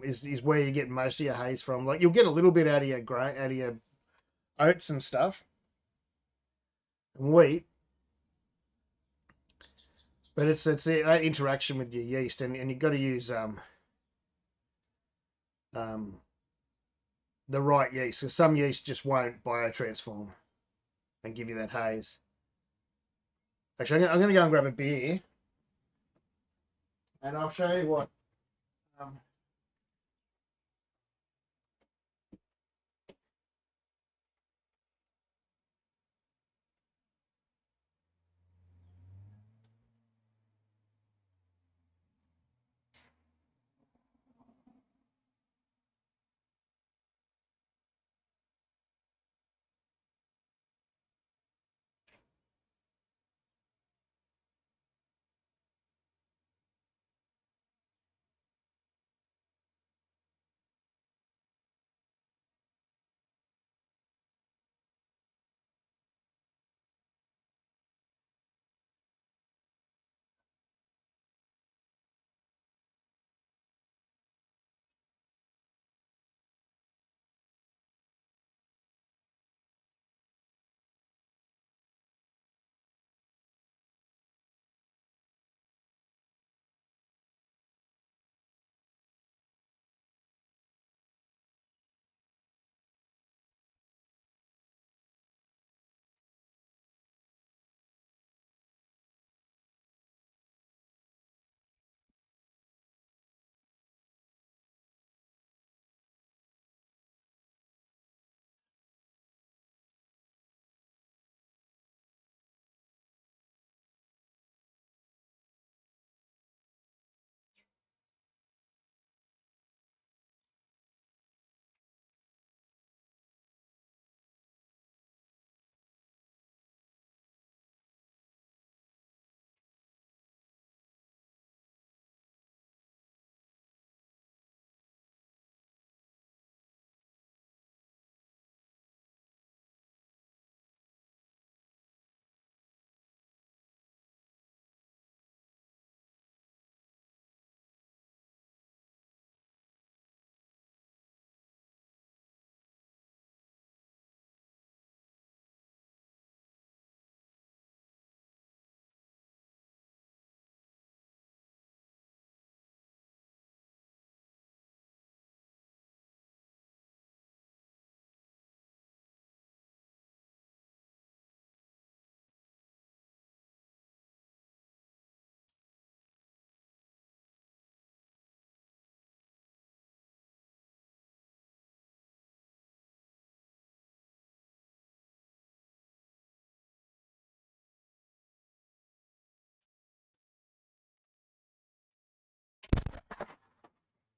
is where you get most of your haze from. Like you'll get a little bit out of your grain, out of your oats and stuff, and wheat, but it's that interaction with your yeast, and you've got to use um, the right yeast. So some yeast just won't biotransform and give you that haze. Actually, I'm going to go and grab a beer, and I'll show you what. Um,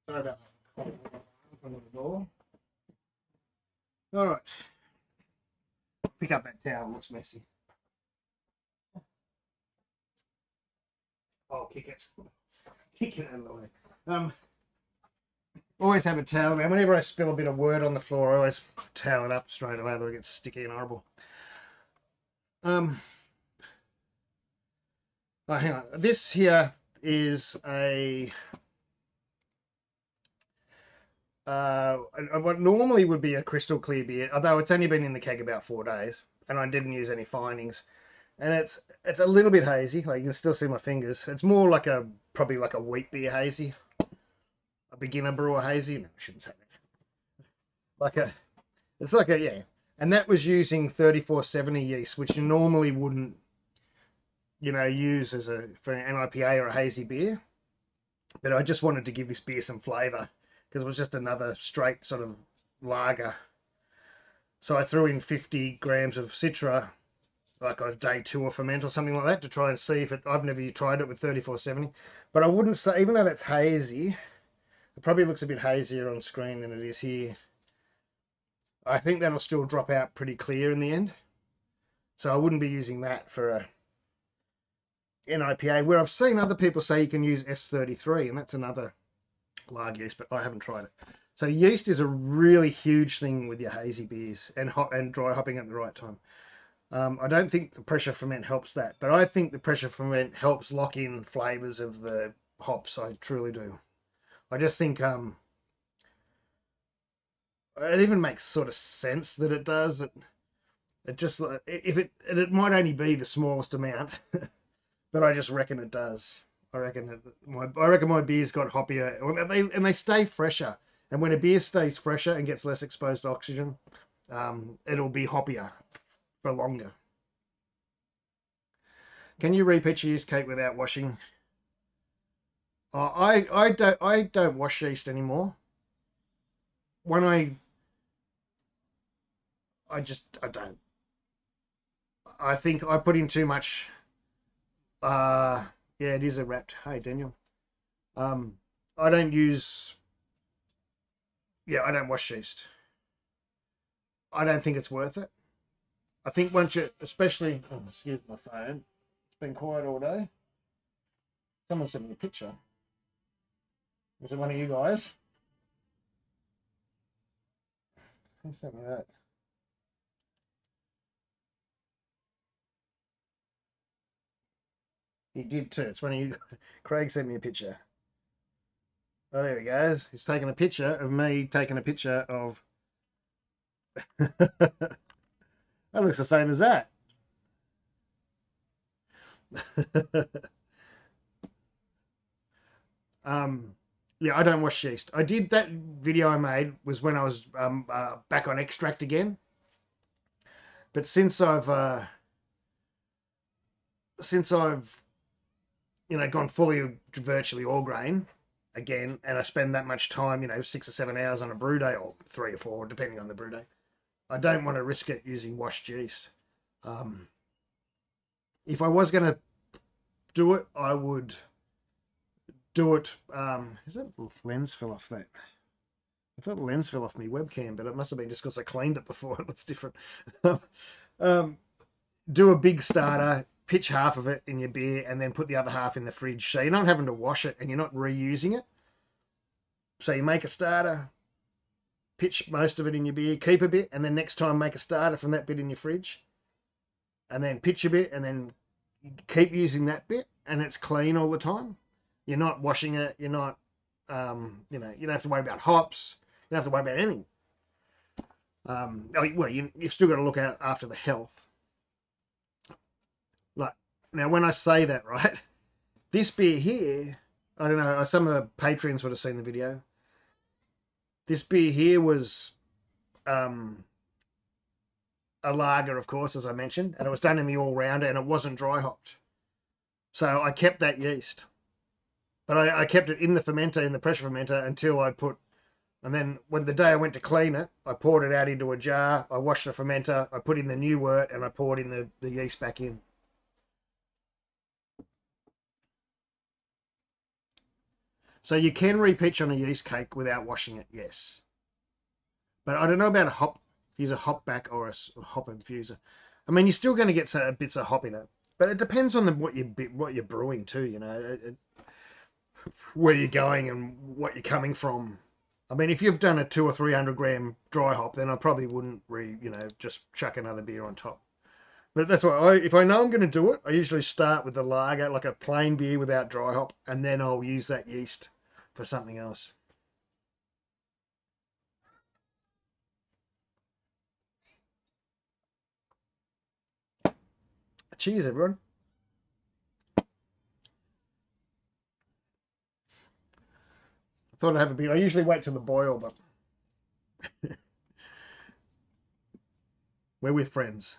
Sorry about that. Open the door. All right. Pick up that towel. It looks messy. I'll kick it. Kick it out of the way. Always have a towel around. Whenever I spill a bit of word on the floor, I always towel it up straight away, otherwise it gets sticky and horrible. Oh, hang on. This here is a what normally would be a crystal clear beer, although it's only been in the keg about 4 days, and I didn't use any finings. And it's a little bit hazy. Like you can still see my fingers. It's more like probably like a wheat beer hazy, a beginner brewer hazy. No, I shouldn't say that. It's like a yeah. And that was using 3470 yeast, which you normally wouldn't, use for an IPA or a hazy beer. But I just wanted to give this beer some flavour because it was just another straight sort of lager. So I threw in 50 grams of Citra, like a day 2 or ferment or something like that, to try and see if it. I've never tried it with 3470, but I wouldn't say, even though that's hazy, it probably looks a bit hazier on screen than it is here. I think that'll still drop out pretty clear in the end. So I wouldn't be using that for a NIPA, where I've seen other people say you can use S33, and that's another lager yeast, but I haven't tried it. So yeast is a really huge thing with your hazy beers and dry hopping at the right time. I don't think the pressure ferment helps that, but I think the pressure ferment helps lock in flavors of the hops. I truly do. I just think it even makes sort of sense that it does. It just it might only be the smallest amount, but I just reckon it does. I reckon my beers got hoppier, and they stay fresher. And when a beer stays fresher and gets less exposed to oxygen, it'll be hoppier for longer. Can you repitch a yeast cake without washing? I don't wash yeast anymore. When I don't. I think I put in too much. Yeah, it is a wrapped. Hey, Daniel. Um, I don't use. Yeah, I don't wash yeast. I don't think it's worth it. I think once you, especially, oh, excuse my phone. It's been quiet all day. Someone sent me a picture. Is it one of you guys? Who sent me that? He did too. It's one of you. Craig sent me a picture. Oh, there he goes. He's taking a picture of me taking a picture of. That looks the same as that. um, yeah, I don't wash yeast. I did that video I made was when I was back on extract again. But since I've gone fully virtually all grain again, and I spend that much time, 6 or 7 hours on a brew day, or 3 or 4, depending on the brew day, I don't want to risk it using washed yeast. If I was going to do it, I would do it. Is that lens fell off that? I thought the lens fell off my webcam, but it must have been just because I cleaned it before. It looks different. Do a big starter, pitch half of it in your beer, and then put the other half in the fridge. So you're not having to wash it and you're not reusing it. So you make a starter, pitch most of it in your beer, keep a bit, and then next time make a starter from that bit in your fridge, and then pitch a bit, and then keep using that bit, and it's clean all the time. You're not washing it. You're not, you don't have to worry about hops. You don't have to worry about anything. Well, you've still got to look out after the health. Like now, when I say that, right, this beer here, I don't know. Some of the patrons would have seen the video. This beer here was a lager, of course, as I mentioned, and it was done in the all-rounder, and it wasn't dry hopped. So I kept that yeast, but I kept it in the fermenter, in the pressure fermenter, until and then when the day I went to clean it, I poured it out into a jar, I washed the fermenter, I put in the new wort, and I poured in the yeast back in. So you can repitch on a yeast cake without washing it, yes. But I don't know about use a hop back or a hop infuser. I mean, you're still going to get some bits of hop in it, but it depends on what you're brewing too. Where you're going and what you're coming from. I mean, if you've done a 200 or 300 gram dry hop, then I probably wouldn't just chuck another beer on top. But that's why if I know I'm going to do it, I usually start with the lager, like a plain beer without dry hop, and then I'll use that yeast for something else. Cheers, everyone. I thought I'd have a beer. I usually wait till the boil, but we're with friends.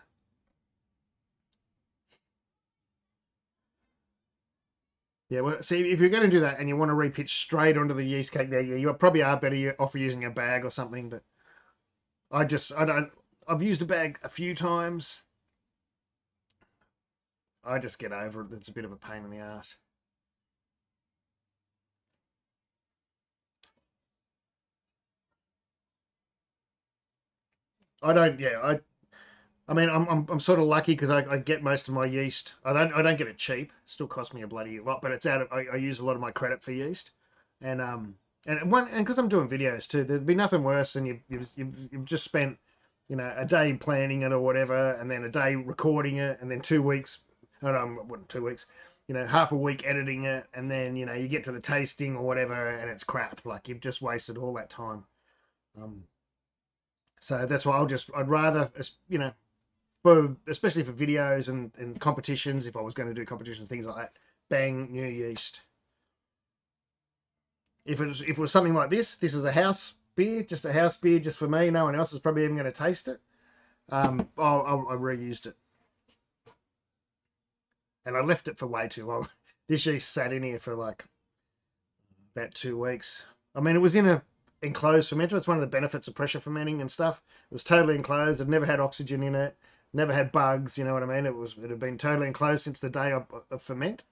Yeah, well, see, if you're going to do that and you want to repitch straight onto the yeast cake there, you probably are better off using a bag or something, but I've used a bag a few times. I just get over it. It's a bit of a pain in the ass. I don't, yeah, I mean, I'm sort of lucky because I get most of my yeast. I don't get it cheap. It still costs me a bloody lot, but it's I use a lot of my credit for yeast, and and because I'm doing videos too, there'd be nothing worse than you've just spent, you know, a day planning it or whatever, and then a day recording it, and then 2 weeks, oh no, what, 2 weeks, you know, half a week editing it, and then you know you get to the tasting or whatever, and it's crap. Like you've just wasted all that time. Um, so that's why I'd rather, you know, for especially for videos and competitions, if I was going to do competitions, things like that, bang, new yeast. If it was something like this is a house beer, just a house beer, just for me. No one else is probably even going to taste it. I reused it, and I left it for way too long. This yeast sat in here for like about 2 weeks. I mean, it was in a enclosed fermenter. It's one of the benefits of pressure fermenting and stuff. It was totally enclosed. It never had oxygen in it. Never had bugs. You know what I mean? It had been totally enclosed since the day of ferment.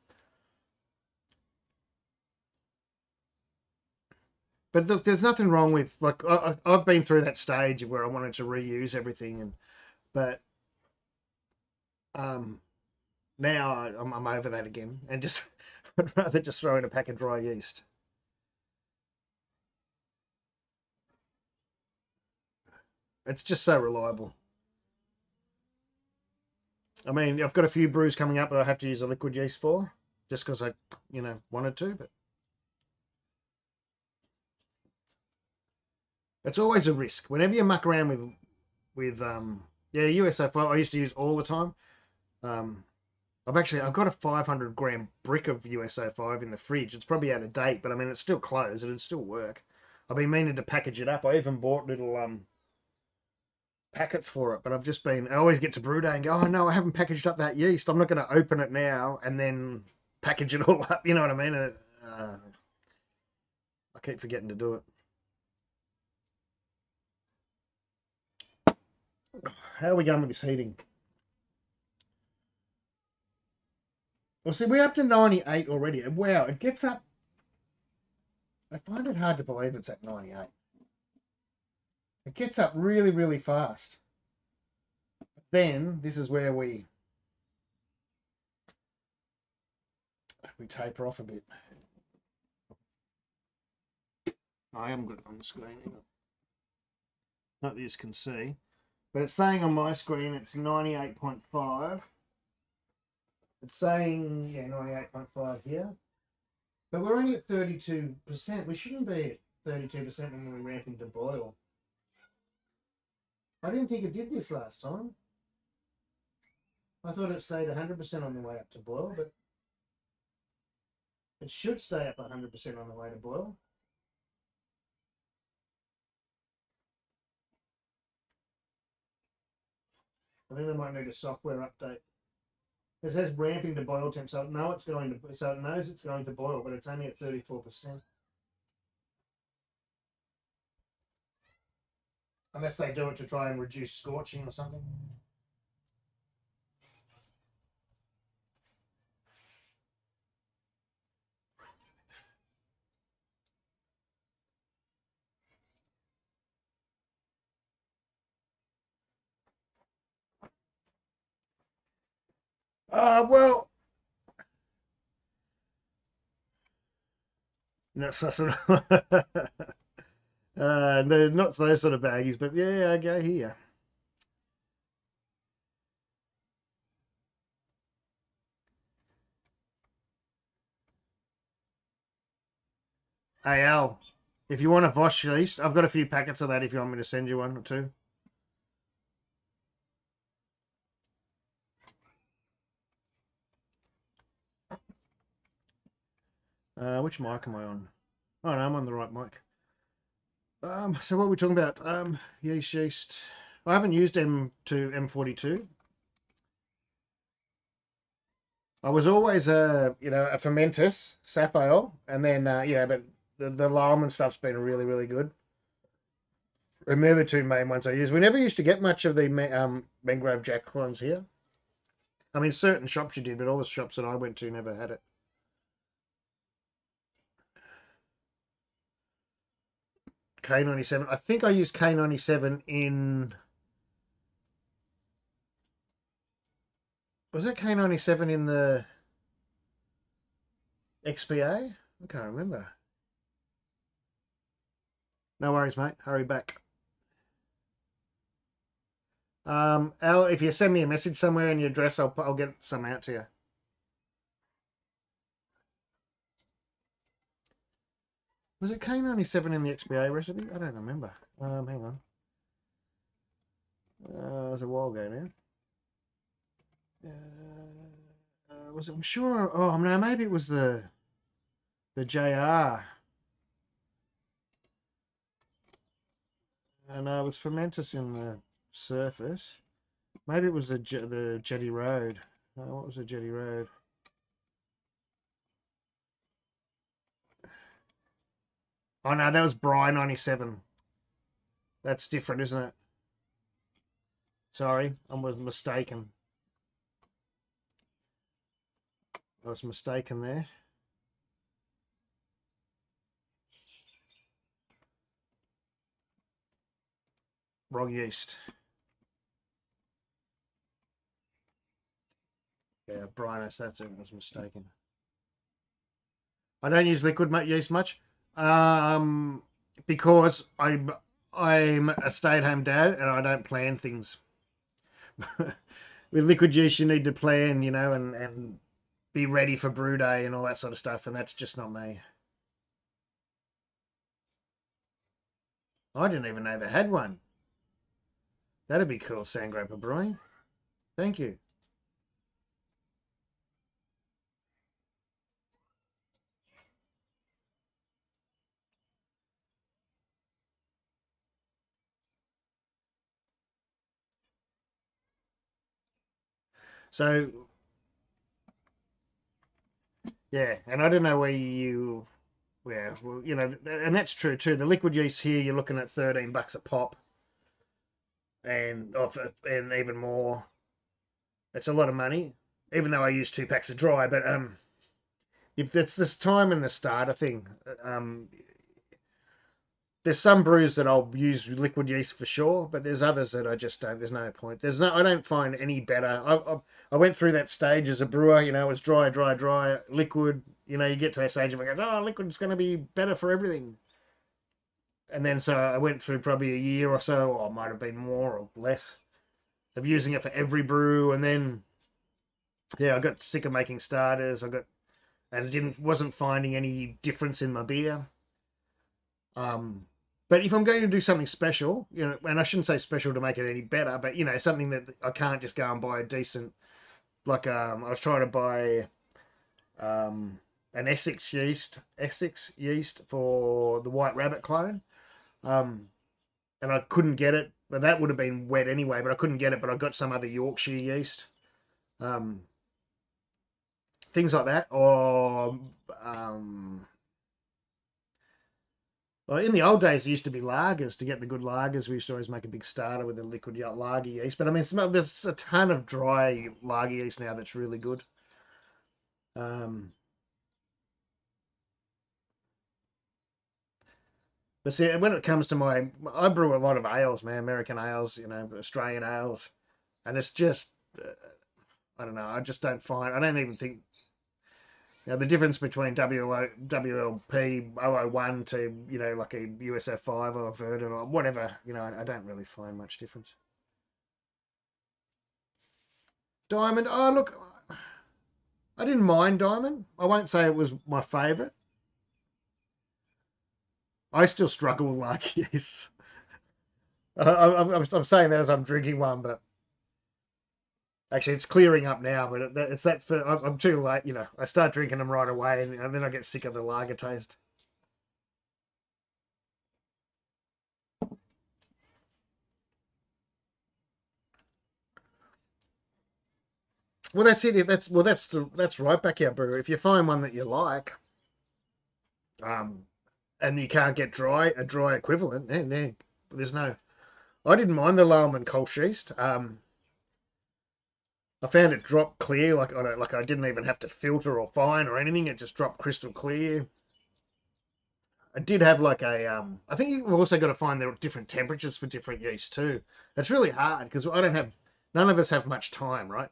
But there's nothing wrong with like I've been through that stage where I wanted to reuse everything, and but um, now I'm over that again, and just I'd rather just throw in a pack of dry yeast. It's just so reliable. I mean, I've got a few brews coming up that I have to use a liquid yeast for, just because I, you know, wanted to. But it's always a risk whenever you muck around with yeah, USO5. I used to use all the time. Um, I've got a 500 gram brick of USO5 in the fridge. It's probably out of date, but I mean it's still closed and it'd still work. I've been meaning to package it up. I even bought little packets for it, but I always get to brew day and go, oh no, I haven't packaged up that yeast. I'm not going to open it now and then package it all up. You know what I mean? I keep forgetting to do it. How are we going with this heating? Well, see, we're up to 98 already. Wow, it gets up. I find it hard to believe it's at 98. It gets up really, really fast. Then this is where we taper off a bit. I haven't got it on the screen either. Not that you can see, but it's saying on my screen it's 98.5. It's saying, yeah, 98.5 here. But we're only at 32%. We shouldn't be at 32% when we're ramping to boil. I didn't think it did this last time. I thought it stayed 100% on the way up to boil, but it should stay up 100% on the way to boil. I think they might need a software update. It says ramping to boil temp, so it knows it's going to boil, but it's only at 34%. Unless they do it to try and reduce scorching or something. Well, that's sort of no, not those sort of baggies, but yeah, I go here. Hey Al, if you want a Vosh yeast, I've got a few packets of that. If you want me to send you one or two. Which mic am I on? Oh no, I'm on the right mic. So what are we talking about? Yeast. I haven't used M42. I was always a fermentus Sapphire, and then but the Lime and stuff's been really really good. And they're the two main ones I use. We never used to get much of the Mangrove Jack ones here. I mean, certain shops you did, but all the shops that I went to never had it. K97. I think I used K97 in. Was that K97 in the XPA? I can't remember. No worries, mate. Hurry back. Al, if you send me a message somewhere in your address, I'll get some out to you. Was it cane 97 in the XPA recipe? I don't remember. Hang on. It was a while ago now. Was it? I'm sure. Oh no, maybe it was the JR. And it was fermentus in the surface. Maybe it was the Jetty Road. What was the Jetty Road? Oh no, that was Bry 97. That's different, isn't it? Sorry, I was mistaken. I was mistaken there. Wrong yeast. Yeah, Brynus, that's it. I was mistaken. I don't use liquid yeast much, because I'm a stay-at-home dad and I don't plan things. With liquid yeast, you need to plan, and be ready for brew day and all that sort of stuff, and that's just not me. I didn't even know they had one. That'd be cool, Sandgroper Brewing. Thank you. So, yeah, and I don't know yeah, well, and that's true too. The liquid yeast here, you're looking at $13 a pop, and even more. It's a lot of money, even though I use 2 packs of dry. But if it's this time in the starter thing, there's some brews that I'll use liquid yeast for sure, but there's others that I just don't. There's no point. I don't find any better. I went through that stage as a brewer. It was dry, dry, dry, liquid. You get to that stage of it goes, oh, liquid's going to be better for everything. And then so I went through probably a year or so, or it might have been more or less, of using it for every brew. And then, yeah, I got sick of making starters. And I wasn't finding any difference in my beer. But if I'm going to do something special, and I shouldn't say special to make it any better, but something that I can't just go and buy a decent, like I was trying to buy an Essex yeast for the White Rabbit clone, and I couldn't get it. But that would have been wet anyway. But I couldn't get it. But I got some other Yorkshire yeast, um, things like that, or well, in the old days, there used to be lagers. To get the good lagers, we used to always make a big starter with a liquid lager yeast. But I mean, there's a ton of dry lager yeast now that's really good. Um, but see, when it comes to I brew a lot of ales, man, American ales, Australian ales, and it's just, I don't know, I just don't find, I don't even think, the difference between WLP 001 to, like a USF5 or a Verdant or whatever, I don't really find much difference. Diamond, oh, look, I didn't mind Diamond. I won't say it was my favourite. I still struggle with lager. I'm saying that as I'm drinking one, but actually it's clearing up now. But it's that I'm too late. I start drinking them right away, and then I get sick of the lager taste. Well, that's it. If that's right back here, brew. If you find one that you like, um, and you can't get a dry equivalent, then there's no. I didn't mind the Lowman Kolsch yeast. I found it dropped clear, like I didn't even have to filter or fine or anything. It just dropped crystal clear. I did have like I think you've also got to find the different temperatures for different yeast too. It's really hard because none of us have much time, right?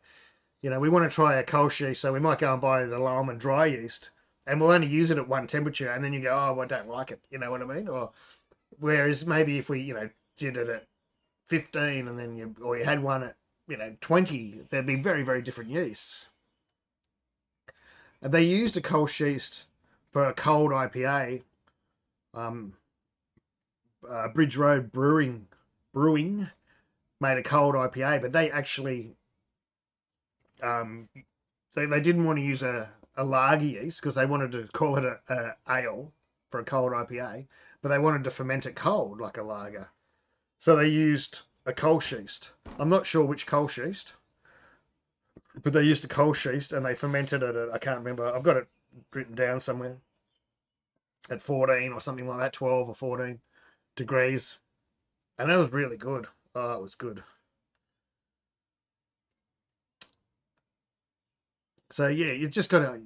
We want to try a Kolsch yeast, so we might go and buy the Lowman dry yeast, and we'll only use it at one temperature, and then you go, oh, well, I don't like it. You know what I mean? Or Whereas maybe if we, did it at 15 and then you had one at, 20, there'd be very, very different yeasts. And they used a Kolschist for a cold IPA. Bridge Road Brewing made a cold IPA, but they actually um, they didn't want to use a lager yeast because they wanted to call it a ale for a cold IPA, but they wanted to ferment it cold like a lager. So they used a Kolschist. I'm not sure which Kolschist, but they used a Kolschist and they fermented it at, I can't remember. I've got it written down somewhere at 14 or something like that, 12 or 14 degrees, and that was really good. Oh, it was good. So yeah, you just got to.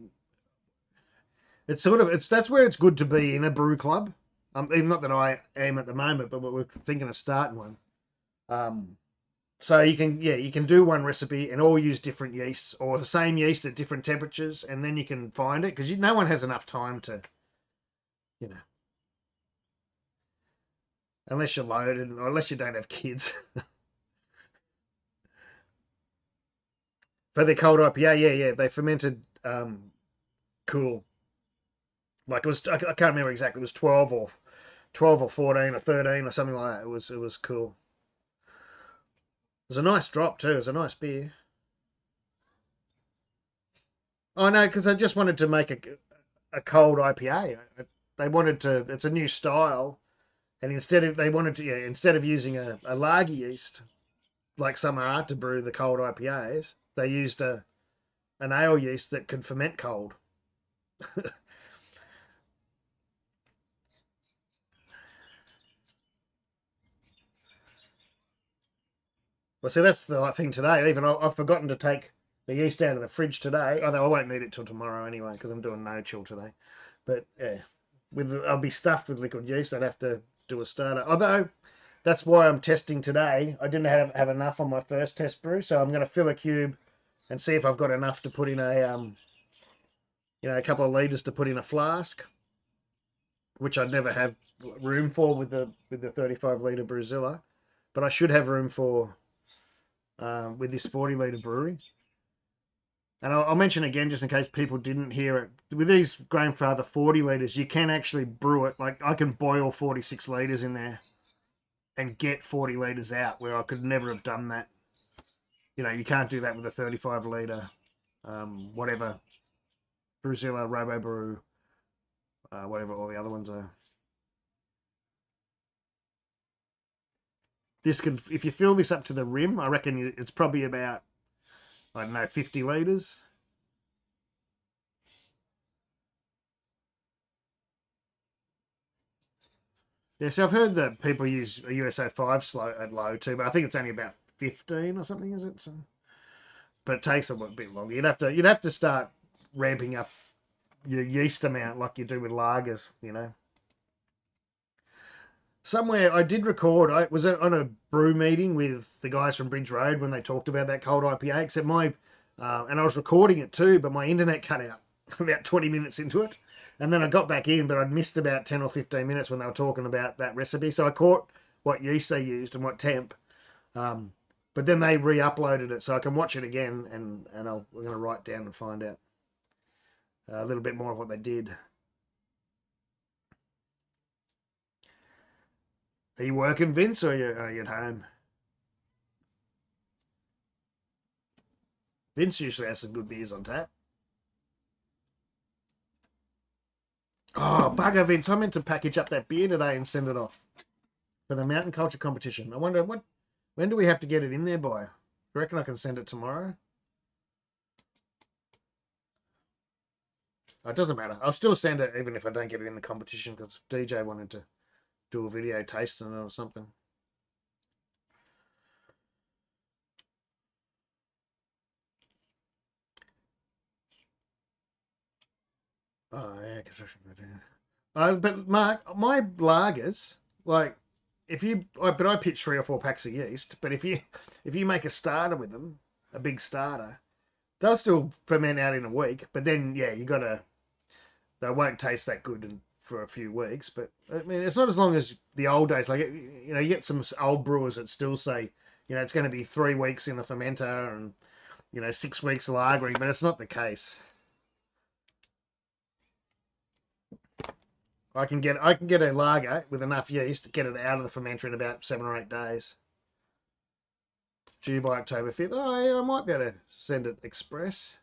It's that's where it's good to be in a brew club. Even not that I am at the moment, but we're thinking of starting one. So you can do one recipe and all use different yeasts or the same yeast at different temperatures, and then you can find it because no one has enough time to, you know, unless you're loaded or unless you don't have kids. For the cold IPA, yeah, they fermented cool. Like it was, I can't remember exactly. It was 12 or 14 or 13 or something like that. It was cool. It was a nice drop too. It was a nice beer. Oh no, because I just wanted to make a cold IPA. They wanted to. It's a new style, and instead of using a lager yeast like some are to brew the cold IPAs, they used an ale yeast that could ferment cold. Well, see, that's the thing today. Even I've forgotten to take the yeast out of the fridge today. Although I won't need it till tomorrow anyway because I'm doing no chill today. But yeah, I'll be stuffed with liquid yeast. I'd have to do a starter. Although that's why I'm testing today. I didn't have enough on my first test brew, so I'm going to fill a cube and see if I've got enough to put in a couple of liters to put in a flask, which I'd never have room for with the 35 litre Brewzilla, but I should have room for with this 40 litre brewery. And I'll mention again, just in case people didn't hear it, with these Grainfather 40 litres, you can actually brew it. Like I can boil 46 litres in there and get 40 litres out, where I could never have done that. You can't do that with a 35 litre, whatever, Brewzilla, Robo Brew, whatever all the other ones are. This can, if you fill this up to the rim, I reckon it's probably about, I don't know, 50 litres. Yeah, so I've heard that people use a USO 5 slow at low too, but I think it's only about 15 or something, is it? So, but it takes a bit longer. You'd have to start ramping up your yeast amount like you do with lagers. Somewhere I did record. I was on a brew meeting with the guys from Bridge Road when they talked about that cold IPA. Except and I was recording it too, but my internet cut out about 20 minutes into it, and then I got back in, but I'd missed about 10 or 15 minutes when they were talking about that recipe. So I caught what yeast they used and what temp. But then they re-uploaded it, so I can watch it again, and we're going to write down and find out a little bit more of what they did. Are you working, Vince, or are you at home? Vince usually has some good beers on tap. Oh, bugger, Vince. I meant to package up that beer today and send it off for the mountain culture competition. I wonder when do we have to get it in there by? I reckon I can send it tomorrow. Oh, it doesn't matter. I'll still send it even if I don't get it in the competition because DJ wanted to do a video tasting it or something. Oh yeah, construction. But Mark, my lagers, like but I pitch 3 or 4 packs of yeast. But if you make a starter with them, a big starter, they'll still ferment out in a week. But then yeah, they won't taste that good for a few weeks. But I mean, it's not as long as the old days. Like, you know, you get some old brewers that still say, you know, it's going to be 3 weeks in the fermenter and, you know, 6 weeks lagering, but it's not the case. I can get a lager with enough yeast to get it out of the fermenter in about 7 or 8 days. Due by October 5th. Oh, yeah, I might be able to send it express.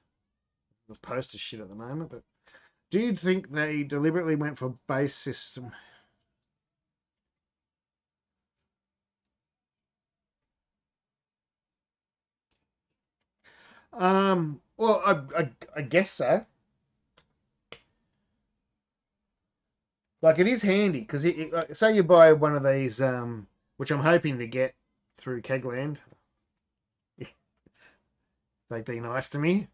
The post is shit at the moment, but do you think they deliberately went for base system? Well, I guess so. Like, it is handy because like, say you buy one of these, which I'm hoping to get through Kegland. They'd be nice to me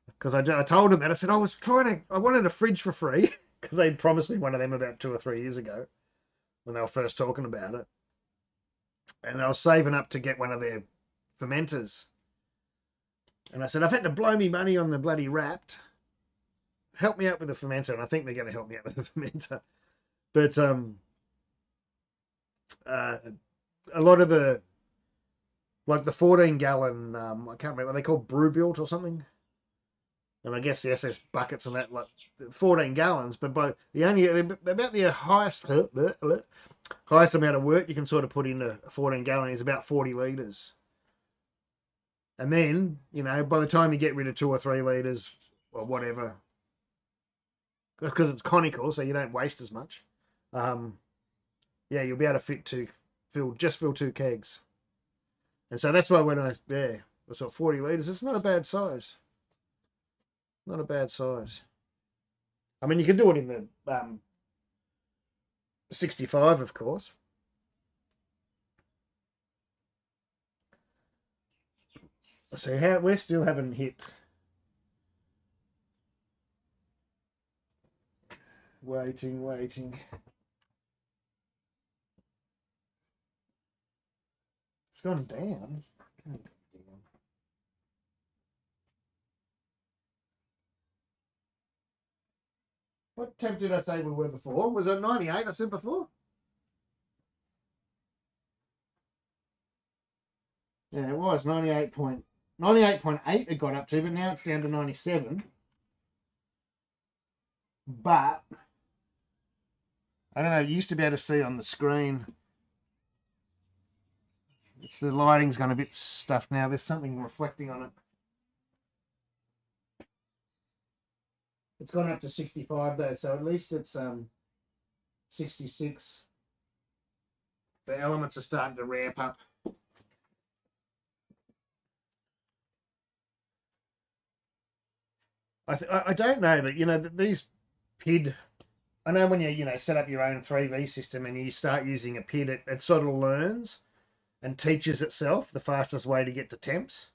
because I told them that I said I wanted a fridge for free because they'd promised me one of them about 2 or 3 years ago when they were first talking about it, and I was saving up to get one of their fermenters. And I said, I've had to blow me money on the bloody Wrapped. Help me out with the fermenter. And I think they're going to help me out with the fermenter. But a lot of the, like the 14-gallon, I can't remember, they called Brew built or something. And I guess the SS buckets and that, like 14 gallons. But by the only, about the highest amount of work you can sort of put into a 14-gallon is about 40 litres. And then, you know, by the time you get rid of 2 or 3 litres or whatever, because it's conical, so you don't waste as much. Yeah, you'll be able to fill 2 kegs. And so that's why when I thought 40 litres, it's not a bad size. Not a bad size. I mean, you can do it in the 65, of course. So we still haven't hit. Waiting. It's gone down. What temp did I say we were before? Was it 98 I said before? Yeah, it was 98.8 it got up to, but now it's down to 97. But I don't know, you used to be able to see on the screen. The lighting's gone a bit stuffed now. There's something reflecting on it. It's gone up to 65 though, so at least it's 66. The elements are starting to ramp up. I don't know, but you know these PID. I know when you set up your own 3V system and you start using a PID, it sort of learns and teaches itself the fastest way to get to temps.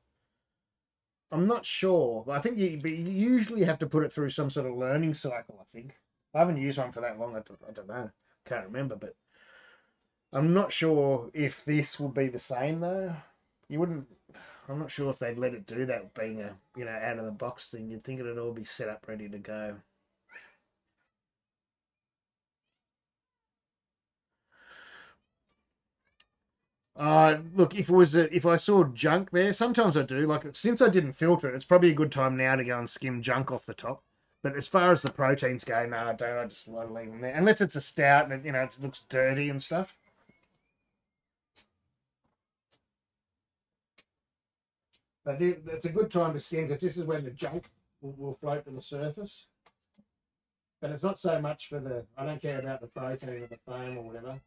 I'm not sure, but I think you usually have to put it through some sort of learning cycle. I think I haven't used one for that long. I don't know, can't remember, but I'm not sure if this will be the same though. You wouldn't. I'm not sure if they'd let it do that, being a out of the box thing. You'd think it'd all be set up ready to go. Look, if I saw junk there, sometimes I do. Like since I didn't filter it, it's probably a good time now to go and skim junk off the top. But as far as the proteins go, no, I don't. I just want to leave them there, unless it's a stout and it looks dirty and stuff. But it's a good time to skim because this is when the junk will float to the surface. But it's not so much for the. I don't care about the protein or the foam or whatever.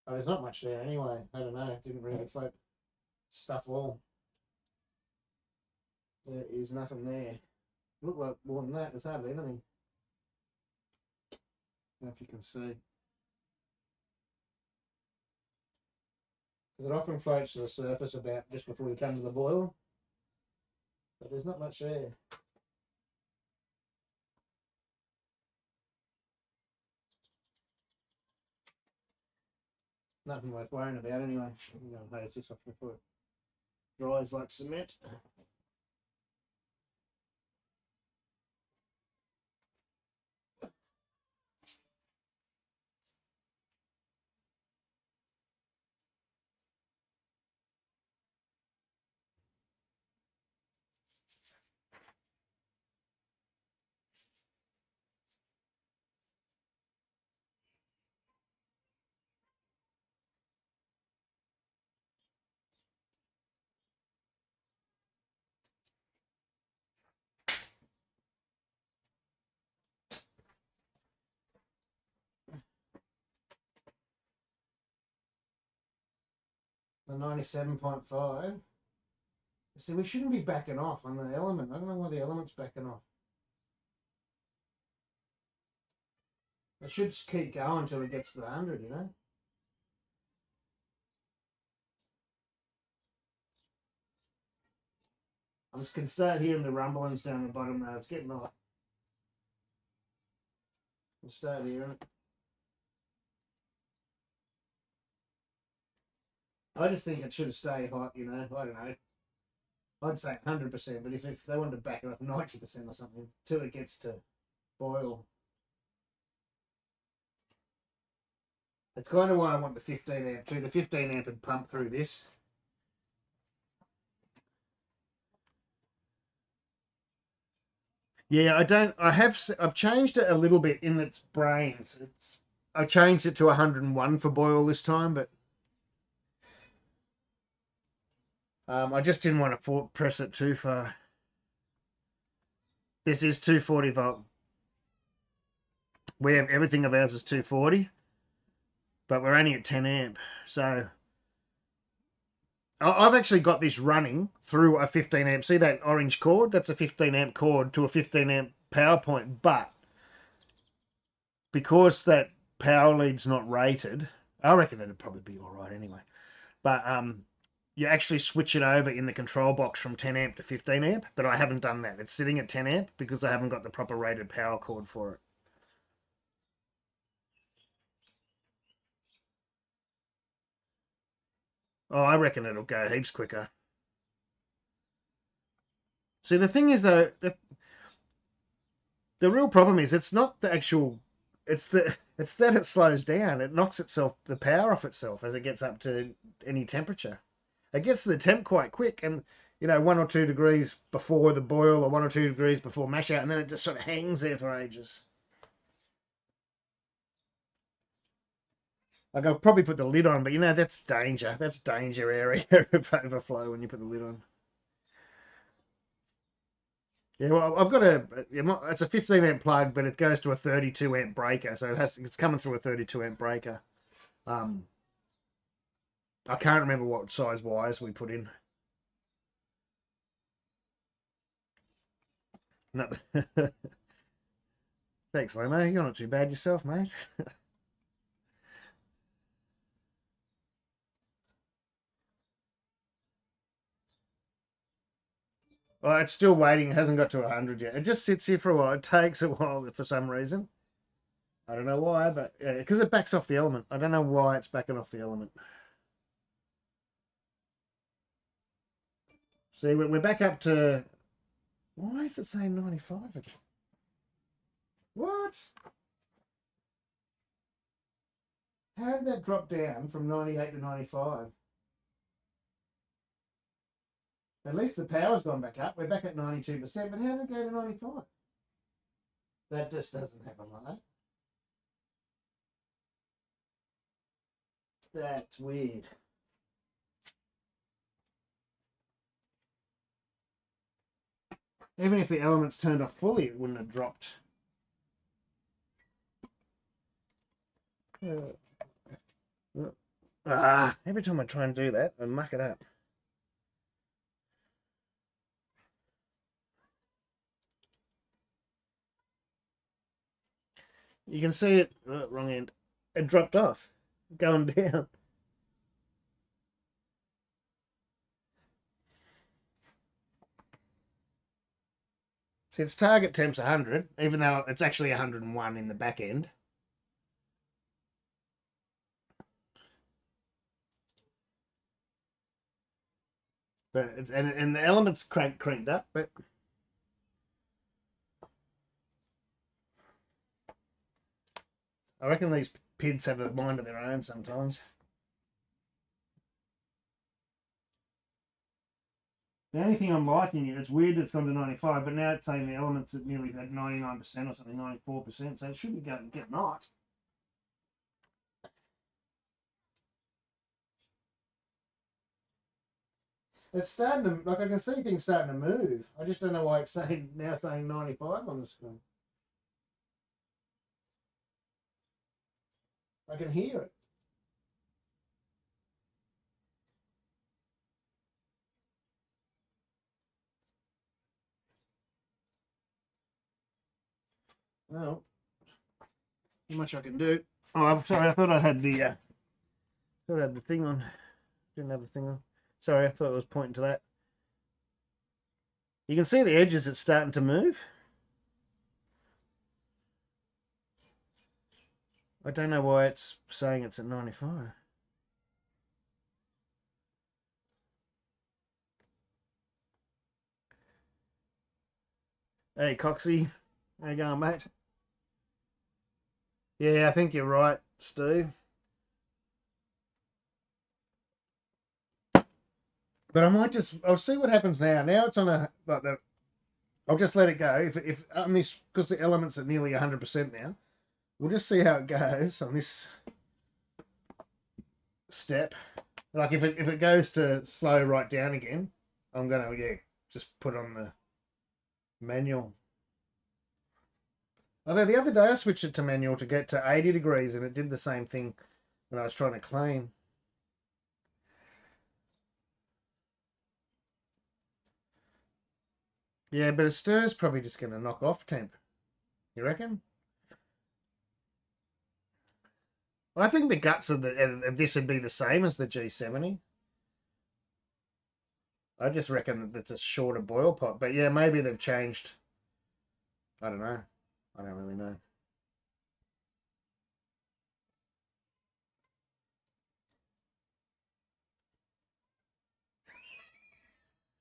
Oh, there's not much there anyway. I don't know. Didn't really float stuff all. There is nothing there. Look like more than that. There's hardly anything. I don't know if you can see. Because it often floats to the surface about just before you come to the boil. But there's not much there. Nothing worth worrying about anyway. I'm going to hose this off before it dries like cement. The 97.5. See, we shouldn't be backing off on the element. I don't know why the element's backing off. It should just keep going until it gets to the 100, you know? I just can start hearing the rumblings down the bottom now. It's getting hot. I'll start hearing it. I just think it should stay hot, you know? I don't know. I'd say 100%, but if they wanted to back it up 90% or something, till it gets to boil. That's kind of why I want the 15 amp too. The 15 amp would pump through this. Yeah, I've changed it a little bit in its brains. I changed it to 101 for boil this time, but I just didn't want to press it too far. This is 240 volt. We have everything of ours is 240, but we're only at 10 amp. So I've actually got this running through a 15 amp. See that orange cord? That's a 15 amp cord to a 15 amp power point. But because that power lead's not rated, I reckon it'd probably be all right anyway. But you actually switch it over in the control box from 10 amp to 15 amp. But I haven't done that. It's sitting at 10 amp because I haven't got the proper rated power cord for it. Oh, I reckon it'll go heaps quicker. See, the thing is though, the real problem is it's not the actual, it's that it slows down. It knocks the power off itself as it gets up to any temperature. It gets to the temp quite quick, and 1 or 2 degrees before the boil or 1 or 2 degrees before mash out, and then it just sort of hangs there for ages. Like I'll probably put the lid on, but that's danger. That's danger area of overflow when you put the lid on. Yeah, well, I've got it's a 15 amp plug, but it goes to a 32 amp breaker, so it's coming through a 32 amp breaker. I can't remember what size wires we put in. No. Thanks, Lemo. You're not too bad yourself, mate. Well, it's still waiting. It hasn't got to 100 yet. It just sits here for a while. It takes a while for some reason. I don't know why, but because it backs off the element. I don't know why it's backing off the element. See, we're back up to... Why is it saying 95 again? What? How did that drop down from 98 to 95? At least the power's gone back up. We're back at 92%, but how did it go to 95? That just doesn't happen like that. That's weird. Even if the element's turned off fully, it wouldn't have dropped. Every time I try and do that, I muck it up. You can see it, wrong end, it dropped off, going down. See, its target temp's 100, even though it's actually 101 in the back end. But and the element's cranked up, but I reckon these PIDs have a mind of their own sometimes. The only thing I'm liking it, it's weird that it's gone to 95, but now it's saying the element's at nearly at 99% or something, 94%, so it should be getting hot. It's starting to, like I can see things starting to move. I just don't know why it's now saying 95 on the screen. I can hear it. Well, not much I can do. Oh, I'm sorry. I thought I had the thing on. Didn't have the thing on. Sorry, I thought it was pointing to that. You can see the edges. It's starting to move. I don't know why it's saying it's at 95. Hey, Coxie. How you going, mate? Yeah, I think you're right, Steve. But I might I'll see what happens now. Now it's on I'll just let it go. If on this, because the element's at nearly 100% now, we'll just see how it goes on this step. Like if it goes to slow right down again, I'm gonna just put on the manual. Although the other day I switched it to manual to get to 80 degrees and it did the same thing when I was trying to clean. Yeah, but a stir's probably just going to knock off temp. You reckon? I think the guts of this would be the same as the G70. I just reckon that it's a shorter boil pot. But yeah, maybe they've changed. I don't know. I don't really know.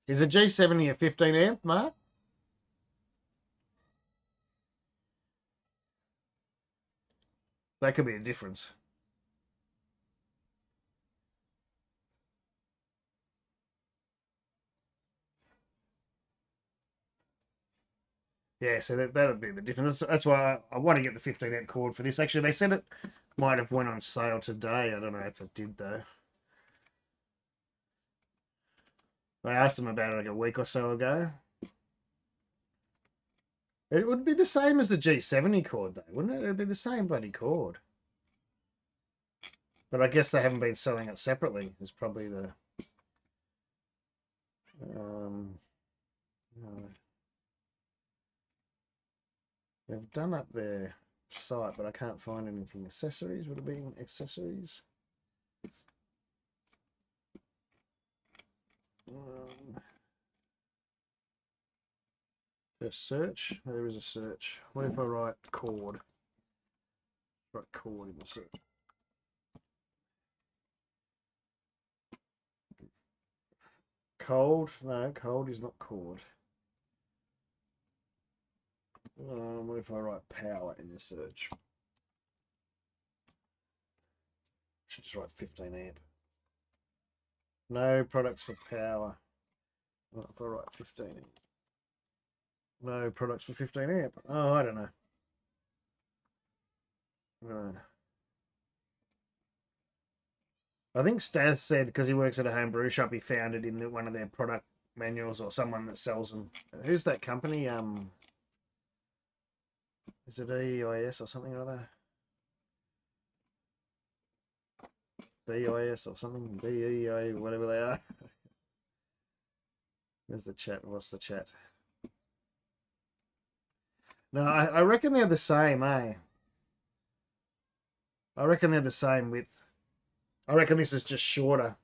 Is a G70 a 15 amp, Mark? That could be a difference. Yeah, so that would be the difference. That's why I want to get the 15 amp cord for this. Actually, they said it might have went on sale today. I don't know if it did though. I asked them about it like a week or so ago. It would be the same as the G70 cord though, wouldn't it? It'd be the same bloody cord. But I guess they haven't been selling it separately. Is probably the no. They've done up their site, but I can't find anything. Accessories, would it be accessories? A search. There is a search. What if I write cord? Write cord in the search. Cold? No, cold is not cord. What if I write power in the search? Should just write 15 amp. No products for power. What if I write 15 amp? No products for 15 amp. Oh, I don't know. I think Stas said because he works at a home brew shop, he found it in one of their product manuals or someone that sells them. Who's that company? Is it EIS or something or other? BIS or something? BEI, whatever they are. Where's the chat? What's the chat? No, I reckon they're the same, eh? I reckon they're the same width. I reckon this is just shorter.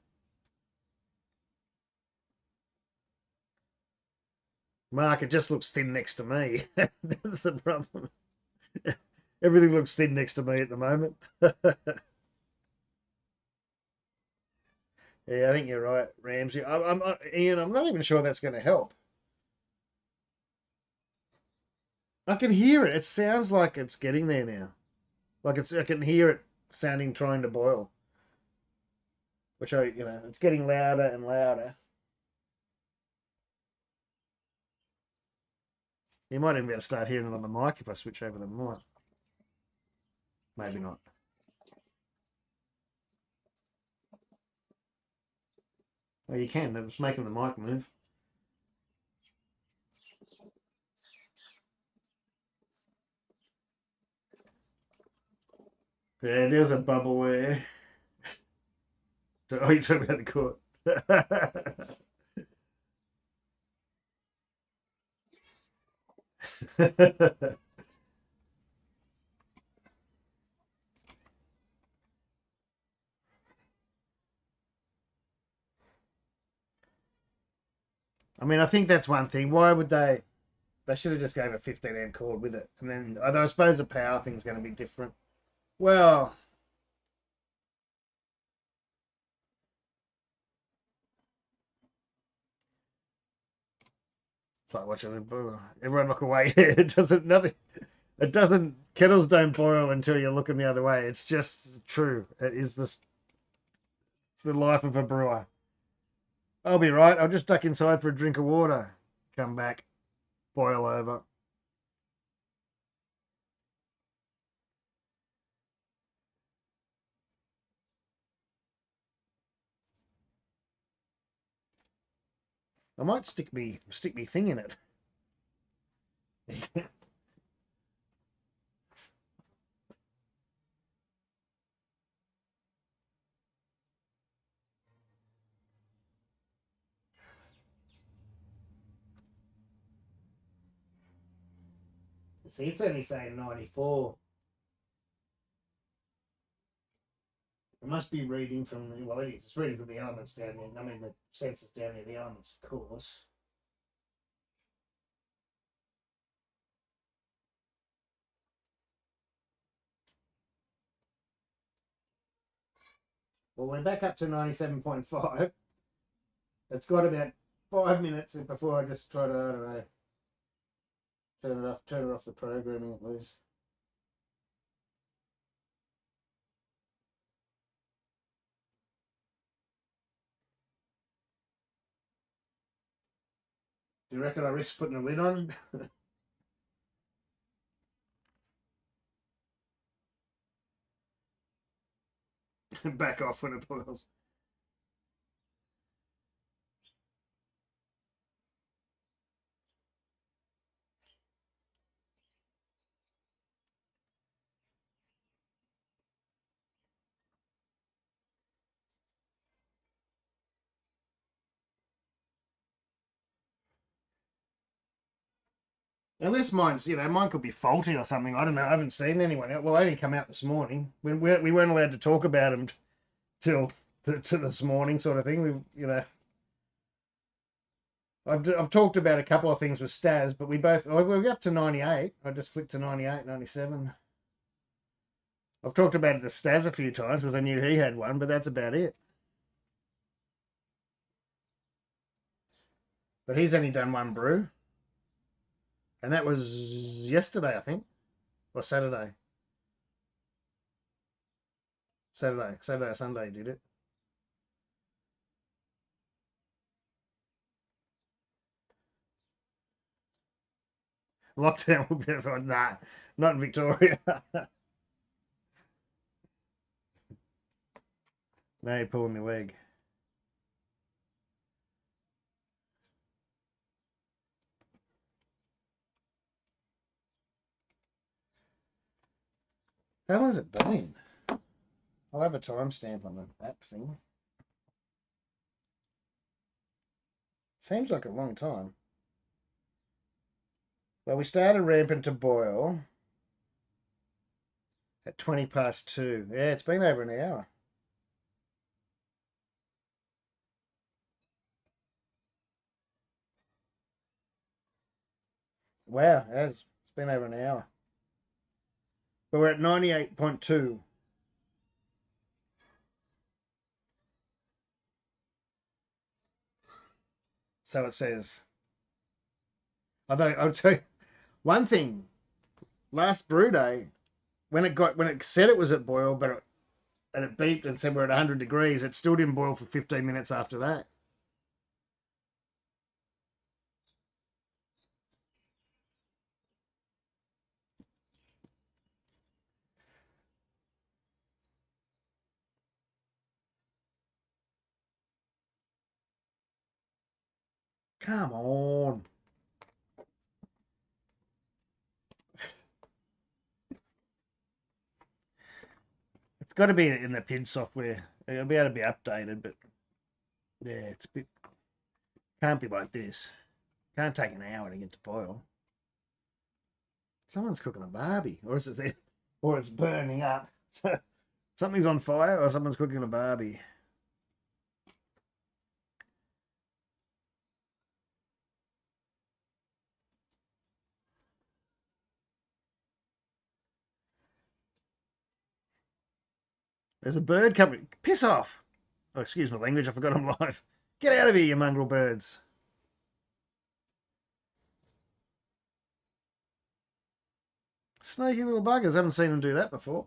Mark, it just looks thin next to me. That's the problem. Everything looks thin next to me at the moment. Yeah, I think you're right, Ramsey. Ian, I'm not even sure that's going to help. I can hear it. It sounds like it's getting there now. I can hear it sounding trying to boil. Which it's getting louder and louder. You might even be able to start hearing it on the mic if I switch over the mic. Maybe not. Oh, you can. It's making the mic move. Yeah, there's a bubble there. Oh, you're talking about the court. I mean, I think that's one thing. Why would they? They should have just gave a 15 amp cord with it, and then I suppose the power thing's going to be different. Well, it's like watching everyone look away. It doesn't nothing. It doesn't. Kettles don't boil until you're looking the other way. It's just true. It is this. It's the life of a brewer. I'll be right. I'll just duck inside for a drink of water. Come back. Boil over. I might stick me thing in it. See, it's only saying 94. It must be reading from the, well, it is. It's reading from the elements down there. I mean, the sensors down near the elements, of course. Well, we're back up to 97.5. It's got about 5 minutes before I just try to, I don't know, turn it off the programming at least. Do you reckon I risk putting the lid on? Back off when it boils. Unless mine could be faulty or something. I don't know. I haven't seen anyone. Well, they only come out this morning. We weren't allowed to talk about them till to this morning, sort of thing. I've talked about a couple of things with Staz, but we're up to 98. I just flicked to 98, 97. I've talked about it to Staz a few times because I knew he had one, but that's about it. But he's only done one brew, and that was yesterday, I think, or Saturday. Saturday or Sunday he did it. Lockdown will be everyone. Nah, not in Victoria. Now you're pulling my leg. How long has it been? I'll have a timestamp on the app thing. Seems like a long time. Well, we started ramping to boil at 20 past 2. Yeah, it's been over an hour. Wow, it has. It's been over an hour. But we're at 98.2. So it says. Although I'll tell you one thing. Last brew day, when it said it was at boil, and it beeped and said we're at 100 degrees, it still didn't boil for 15 minutes after that. Come on. It's got to be in the PID software. It'll be able to be updated, but yeah, it's a bit. Can't be like this. Can't take an hour to get to boil. Someone's cooking a barbie, or is it, or it's burning up. Something's on fire, or someone's cooking a barbie. There's a bird coming. Piss off. Oh, excuse my language. I forgot I'm live. Get out of here, you mongrel birds. Sneaky little buggers. Haven't seen them do that before.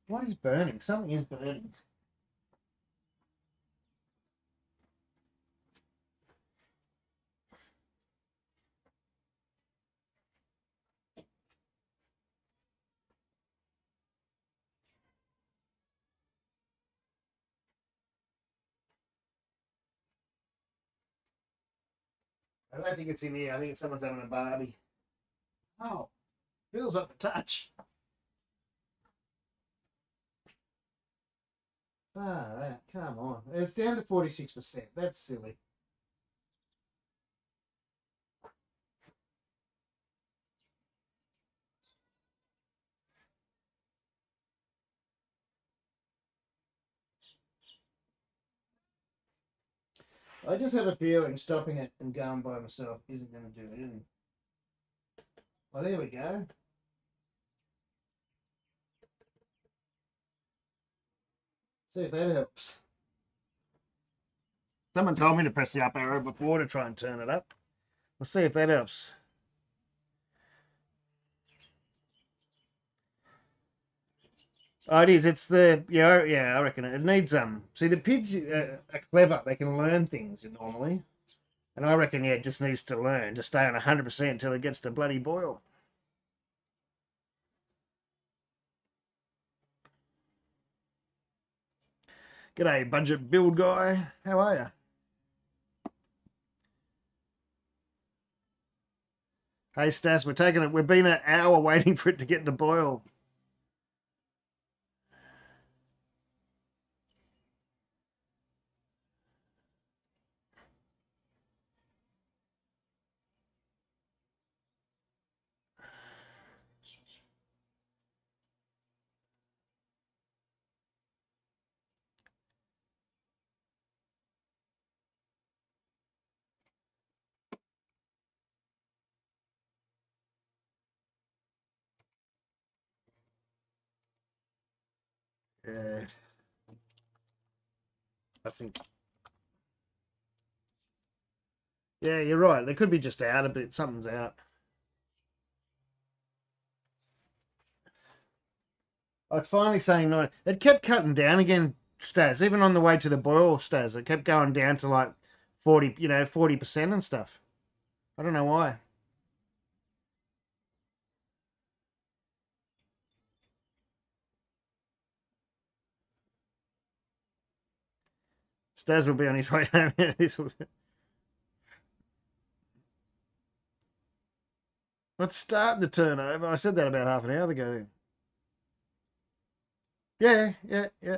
What is burning? Something is burning. I don't think it's in here. I think someone's having a barbie. Oh, feels like the touch. Ah, right. Come on. It's down to 46%. That's silly. I just have a feeling stopping it and going by myself isn't going to do anything. Well, there we go. See if that helps. Someone told me to press the up arrow before to try and turn it up. We'll see if that helps. Oh, it is. It's the yeah. I reckon it needs See, the pigs are clever. They can learn things normally, and I reckon it just needs to learn to stay on 100% until it gets to bloody boil. G'day, budget build guy. How are you? Hey, Stas, we're taking it. We've been an hour waiting for it to get to boil. Yeah, I think. Yeah, you're right. They could be just out a bit. Something's out. Oh, it's finally saying 9. It kept cutting down again, Stas. Even on the way to the boil, Stas, it kept going down to like 40, 40% and stuff. I don't know why. Stas will be on his way home. Let's start the turnover. I said that about half an hour ago. Yeah, yeah, yeah.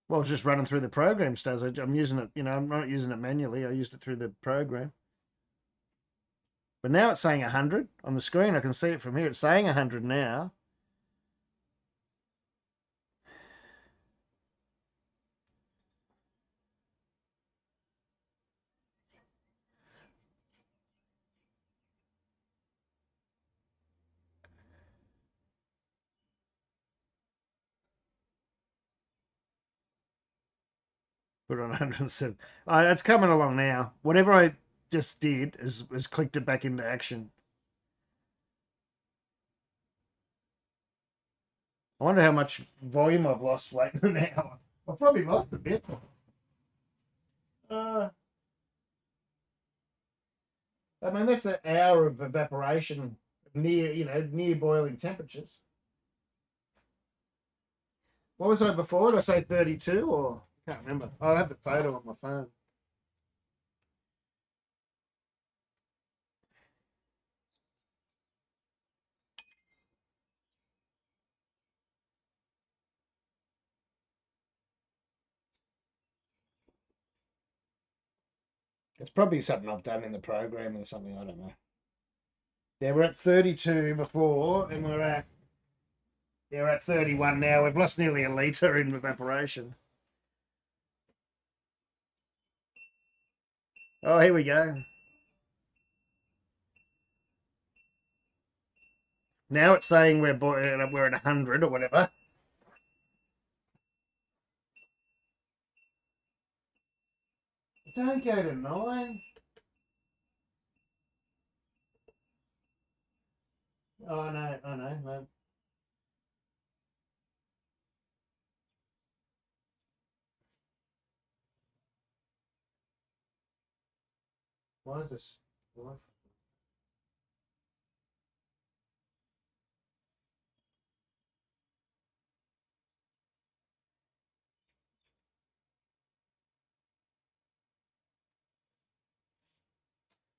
Well, I was just running through the program, Stas. I'm using it, I'm not using it manually. I used it through the program. But now it's saying 100 on the screen. I can see it from here. It's saying 100 now. Put it on 107. It's coming along now. Whatever I just did has clicked it back into action. I wonder how much volume I've lost waiting an hour. I've probably lost a bit. Uh, I mean, that's an hour of evaporation near boiling temperatures. What was I before? Did I say 32 or I can't remember? I'll have the photo on my phone. It's probably something I've done in the program or something. I don't know. Yeah, we're at 32 before, and we're at Yeah, we're at 31 now. We've lost nearly a litre in evaporation. Oh, here we go. Now it's saying we're at 100 or whatever. Don't go to 9. Oh, no, oh, no, no. Why is this? What?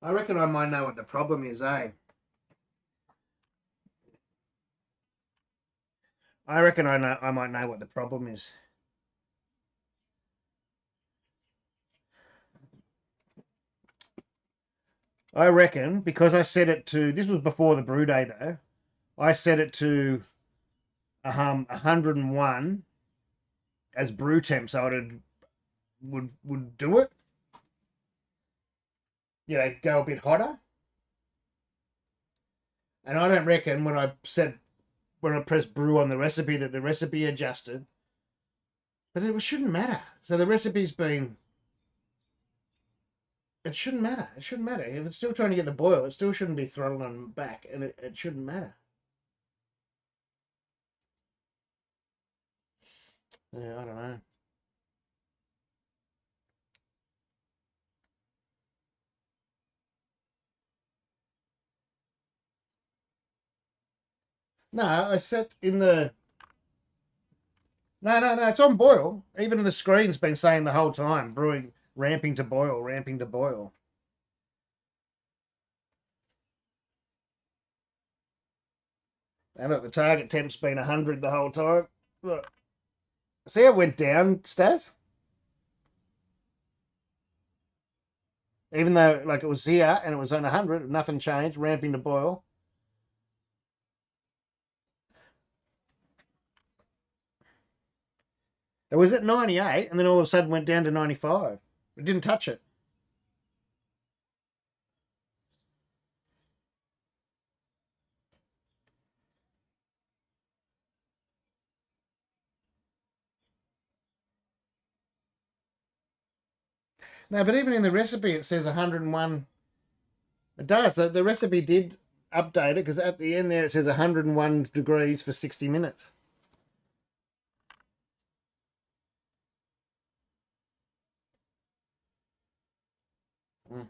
I reckon I might know what the problem is, eh? I reckon I might know what the problem is. I reckon because I set it to, this was before the brew day though. I set it to 101 as brew temp, so it would do it. You know, go a bit hotter. And I don't reckon when I pressed brew on the recipe that the recipe adjusted. But it shouldn't matter. So the recipe's been. It shouldn't matter. It shouldn't matter. If it's still trying to get the boil, it still shouldn't be throttling back, and it shouldn't matter. Yeah, I don't know. No, I set in the. No. It's on boil. Even the screen's been saying the whole time, brewing, ramping to boil, ramping to boil. And look, the target temp's been 100 the whole time. Look, see how it went down, Stas? Even though like it was here and it was on 100, nothing changed, ramping to boil. It was at 98 and then all of a sudden went down to 95. It didn't touch it. No, but even in the recipe it says 101. It does. The recipe did update it because at the end there it says 101 degrees for 60 minutes.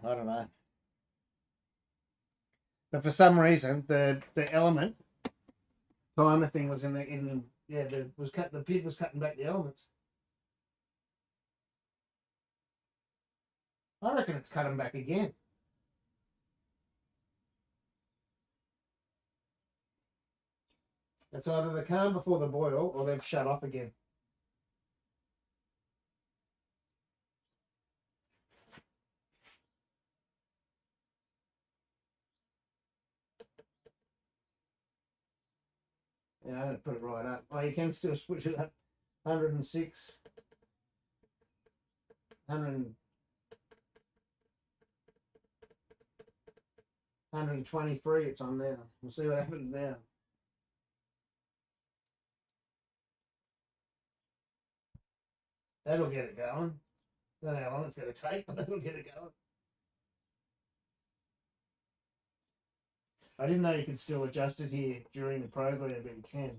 I don't know. But for some reason the element timer thing was in yeah, the pig was cutting back the elements. I reckon it's cut them back again. It's either the calm before the boil or they've shut off again. Yeah, I'm going to put it right up. Oh, you can still switch it up. 106, 100, 123 it's on now. We'll see what happens now. That'll get it going. I don't know how long it's going to take, but that'll get it going. I didn't know you could still adjust it here during the program, but you can.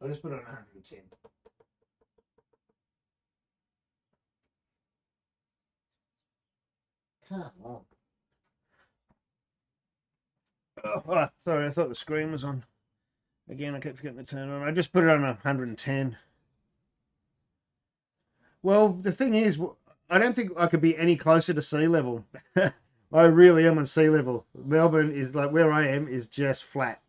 I'll just put it on 110. Come on. Oh, sorry, I thought the screen was on. Again, I kept forgetting to turn it on. I just put it on 110. Well, the thing is, I don't think I could be any closer to sea level. I really am on sea level. Melbourne is like where I am is just flat.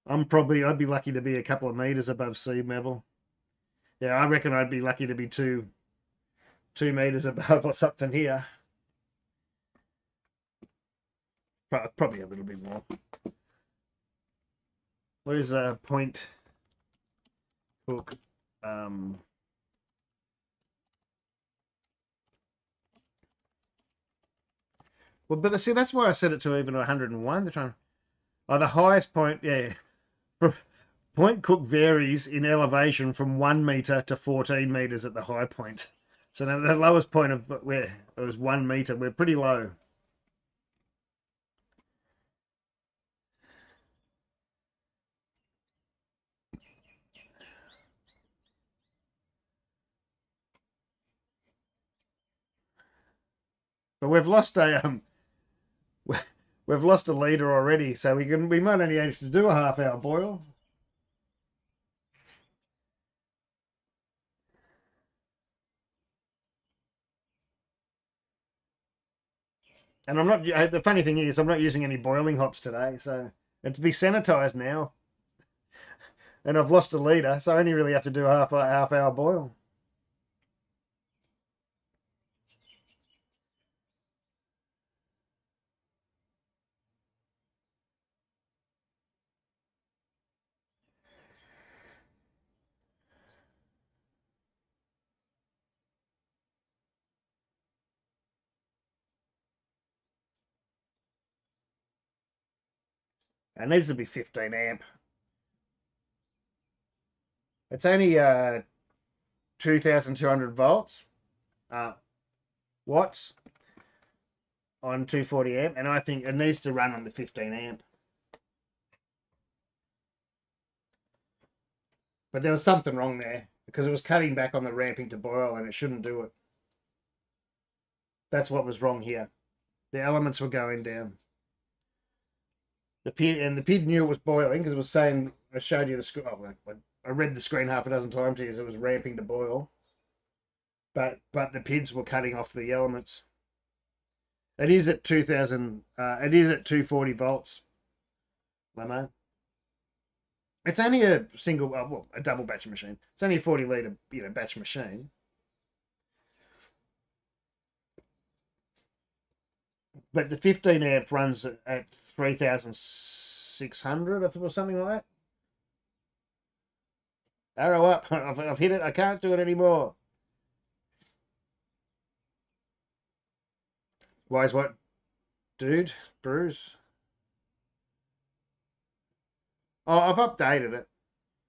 I'd be lucky to be a couple of meters above sea level. Yeah, I reckon I'd be lucky to be 2 meters above or something here. Probably a little bit more. Where's point cook? Well, but see, that's why I set it to even 101. They're trying. Oh, the highest point, yeah. Point cook varies in elevation from 1 meter to 14 meters at the high point. So the lowest point of where it was 1 meter, we're pretty low. But we've lost a we've lost a leader already, so we might only have to do a half-hour boil. And I'm not. The funny thing is, I'm not using any boiling hops today, so it'd be sanitized now. And I've lost a leader, so I only really have to do a half-hour boil. It needs to be 15 amp. It's only 2,200 volts, uh, watts on 240 amp, and I think it needs to run on the 15 amp. But there was something wrong there because it was cutting back on the ramping to boil, and it shouldn't do it. That's what was wrong here. The elements were going down. The pid knew it was boiling because it was saying, I showed you the screen. Oh, I read the screen half a dozen times here as it was ramping to boil. But the pids were cutting off the elements. It is at 2,000. It is at 240 volts. Lamo. It's only a single, well, a double batch machine. It's only a 40 litre, batch machine. But the 15 amp runs at 3,600, I think, or something like that. Arrow up. I've hit it. I can't do it anymore. Why is what? Dude, Bruce. Oh, I've updated it.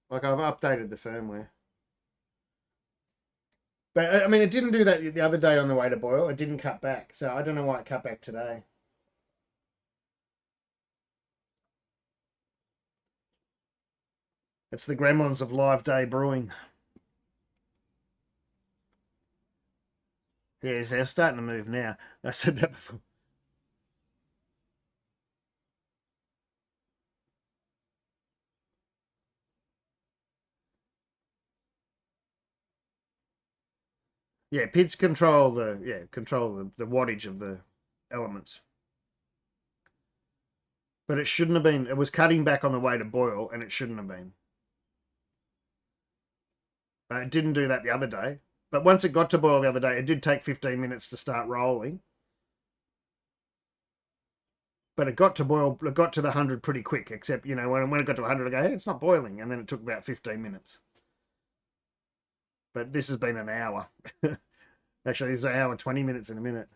Like, I've updated the firmware. But, I mean, it didn't do that the other day on the way to boil. It didn't cut back. So I don't know why it cut back today. It's the gremlins of live day brewing. Yeah, they're starting to move now. I said that before. Yeah, PIDs control the wattage of the elements. But it shouldn't have been. It was cutting back on the way to boil, and it shouldn't have been. It didn't do that the other day. But once it got to boil the other day, it did take 15 minutes to start rolling. But it got to boil. It got to the 100 pretty quick. Except when it got to 100, I go, hey, it's not boiling, and then it took about 15 minutes. But this has been an hour. Actually, it's an hour and 20 minutes in a minute.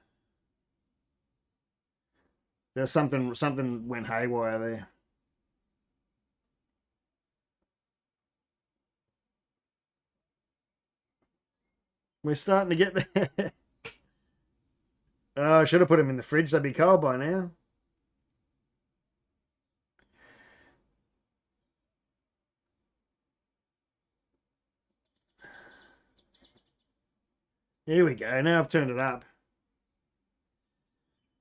There's something went haywire there. We're starting to get there. Oh, I should have put them in the fridge. They'd be cold by now. Here we go. Now I've turned it up.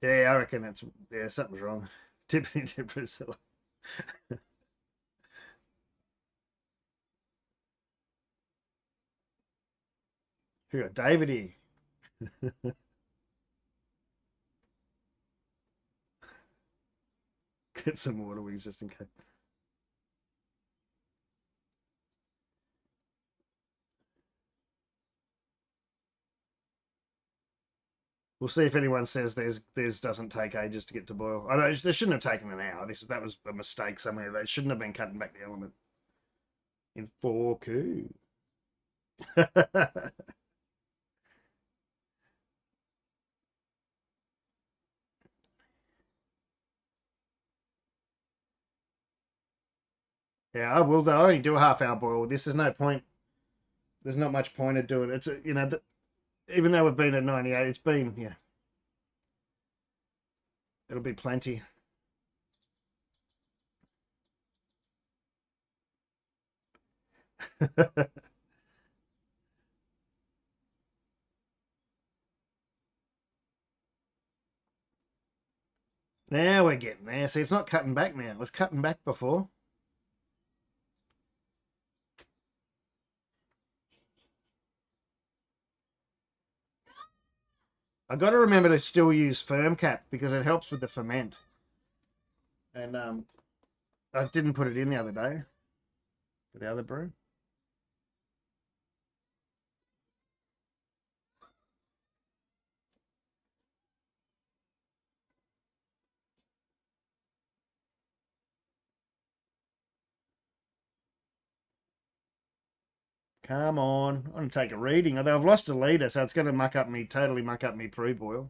Yeah, I reckon something's wrong. Tipping into Priscilla. We got David here. Get some water wings just in case. We'll see if anyone says theirs doesn't take ages to get to boil. I know they shouldn't have taken an hour. That was a mistake somewhere. They shouldn't have been cutting back the element in 4Q. Yeah, I will. I only do a half hour boil with this. There's no point. There's not much point of doing it. It's even though we've been at 98, it's been it'll be plenty. Now we're getting there. See, it's not cutting back now. It was cutting back before. I got to remember to still use firm cap because it helps with the ferment. And I didn't put it in the other day for the other brew. Come on. I'm going to take a reading. Although I've lost a litre, so it's going to totally muck up me pre-boil.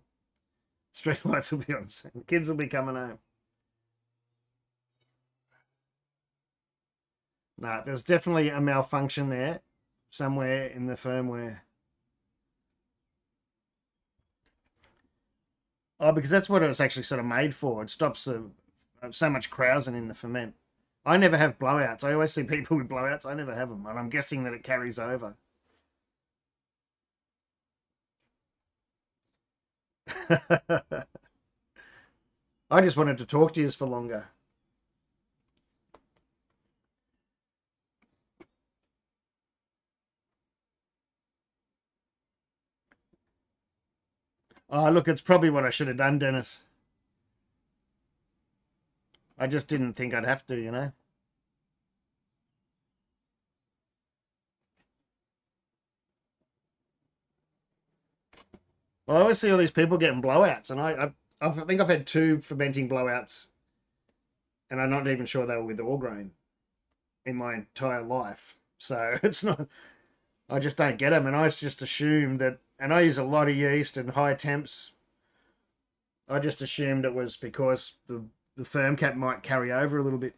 Streetlights will be on soon. Kids will be coming home. No, there's definitely a malfunction there somewhere in the firmware. Oh, because that's what it was actually sort of made for. It stops so much krausen in the ferment. I never have blowouts. I always see people with blowouts. I never have them, and I'm guessing that it carries over. I just wanted to talk to you for longer. Oh, look, it's probably what I should have done, Dennis. I just didn't think I'd have to. Well, I always see all these people getting blowouts, and I think I've had 2 fermenting blowouts, and I'm not even sure they were with all grain in my entire life. So it's not. I just don't get them, and I just assume that. And I use a lot of yeast and high temps. I just assumed it was because the firm cap might carry over a little bit.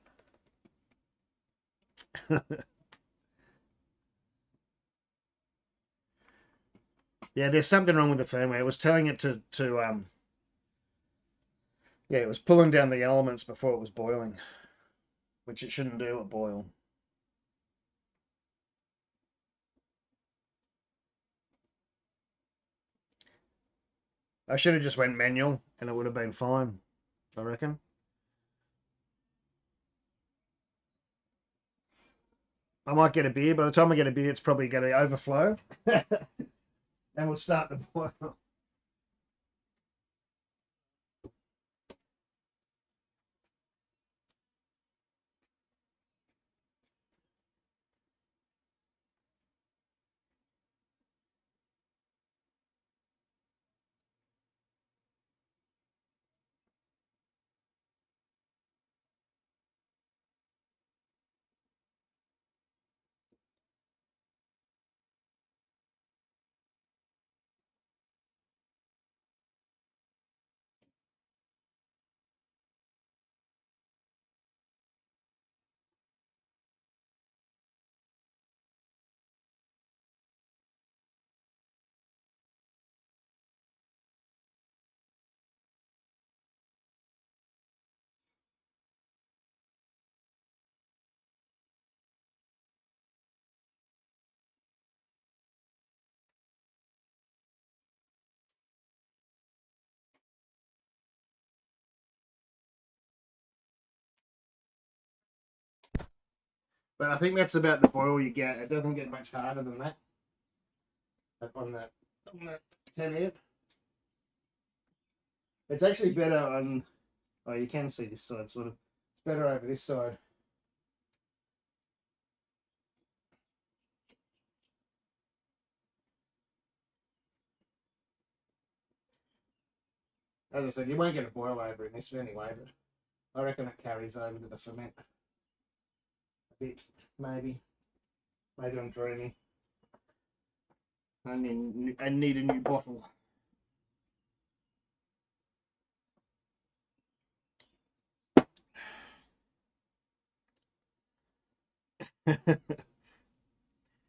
Yeah, there's something wrong with the firmware. It was telling it to yeah, it was pulling down the elements before it was boiling, which it shouldn't do at boil. I should have just went manual and it would have been fine, I reckon. I might get a beer. By the time I get a beer, it's probably going to overflow. And we'll start the boil. But I think that's about the boil you get. It doesn't get much harder than that on that 10 head. It's actually better on. Oh, you can see this side sort of. It's better over this side. As I said, you won't get a boil over in this anyway, but I reckon it carries over to the ferment a bit, maybe. Maybe I'm dreaming. I need a new bottle.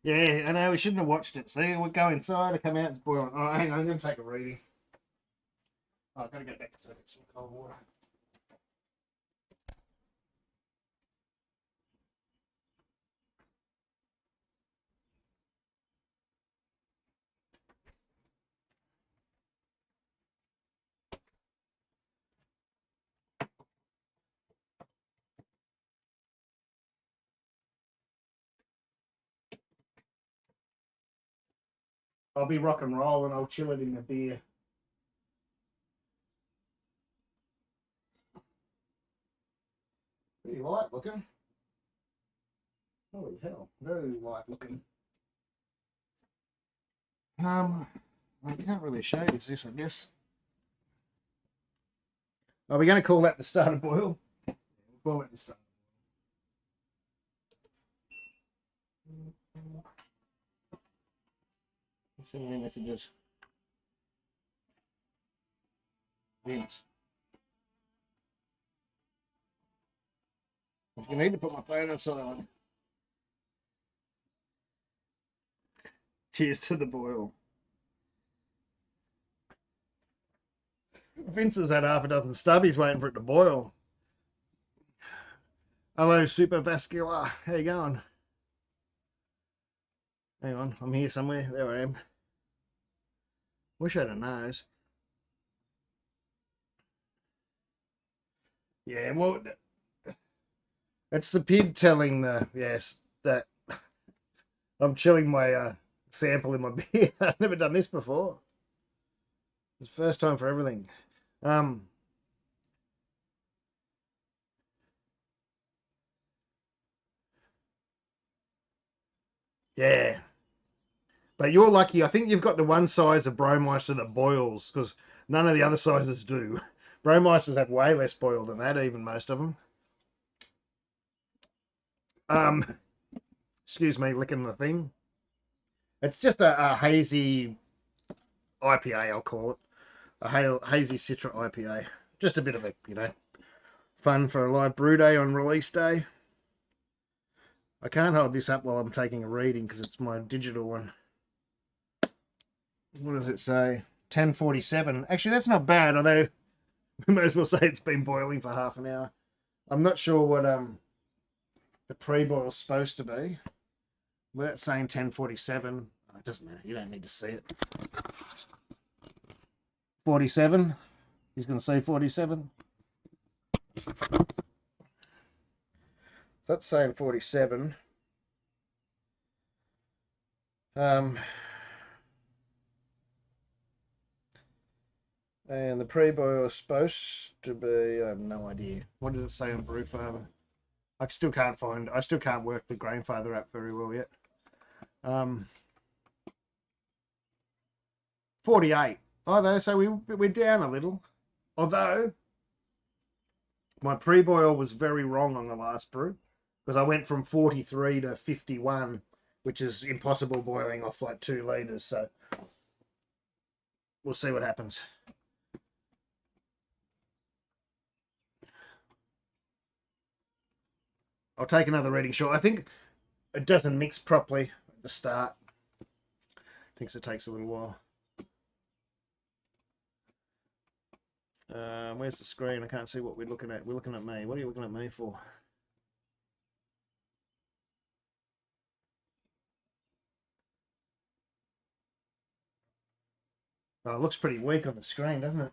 Yeah, I know, we shouldn't have watched it. See, we'll go inside, I come out, it's boiling. Oh, hang on, I'm going to take a reading. Oh, I've got to go back to get some cold water. I'll be rock and roll and I'll chill it in the beer. Pretty light looking. Holy hell, very light looking. I can't really show you this, I guess. Are we going to call that the starter boil? We'll call it the starter. Send me messages. Vince. If you need to put my phone on silent. Cheers to the boil. Vince has had half a dozen stubbies waiting for it to boil. Hello, Supervascular. How you going? Hang on, I'm here somewhere. There I am. Wish I had a nose. Yeah, well, it's the pig telling the that I'm chilling my sample in my beer. I've never done this before. It's the first time for everything. Yeah, but you're lucky. I think you've got the one size of Brewmeister that boils because none of the other sizes do. Brewmeisters have way less boil than that, even most of them. Excuse me, licking the thing. It's just a hazy IPA, I'll call it. A hazy Citra IPA. Just a bit of a, fun for a live brew day on release day. I can't hold this up while I'm taking a reading because it's my digital one. What does it say? 10:47. Actually, that's not bad, although we may as well say it's been boiling for half an hour. I'm not sure what the pre-boil's supposed to be. We're saying 10:47. Oh, it doesn't matter. You don't need to see it. 47. He's going to say 47. That's saying 47. And the pre-boil is supposed to be, I have no idea. What does it say on Brewfather? I still can't work the Grainfather app very well yet. 48. Although, so we're down a little. Although, my pre-boil was very wrong on the last brew because I went from 43 to 51, which is impossible boiling off like 2 litres. So we'll see what happens. I'll take another reading short. I think it doesn't mix properly at the start. Thinks it takes a little while. Where's the screen? I can't see what we're looking at. We're looking at me. What are you looking at me for? Oh, it looks pretty weak on the screen, doesn't it?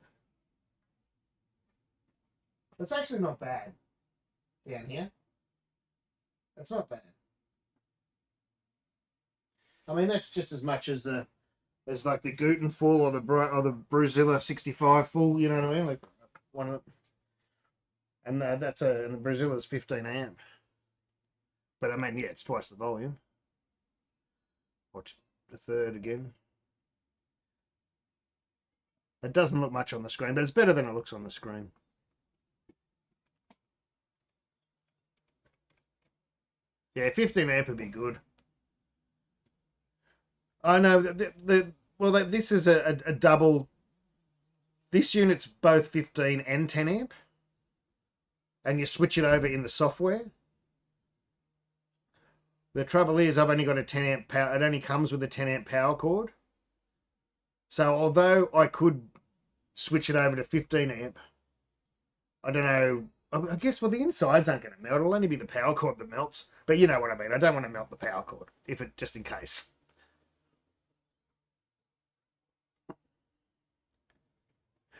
It's actually not bad down here. It's not bad. I mean, that's just as much as like the Guten full or the Brewzilla 65 full. You know what I mean? Like one of the, and and the Brewzilla's 15 amp. But I mean, yeah, it's twice the volume. Watch the third again. It doesn't look much on the screen, but it's better than it looks on the screen. Yeah, 15 amp would be good. I know this is a double. This unit's both 15 and 10 amp, and you switch it over in the software. The trouble is, I've only got a 10 amp power. It only comes with a 10 amp power cord. So although I could switch it over to 15 amp, I don't know. I guess, well, the insides aren't going to melt. It'll only be the power cord that melts. But you know what I mean. I don't want to melt the power cord, if it just in case.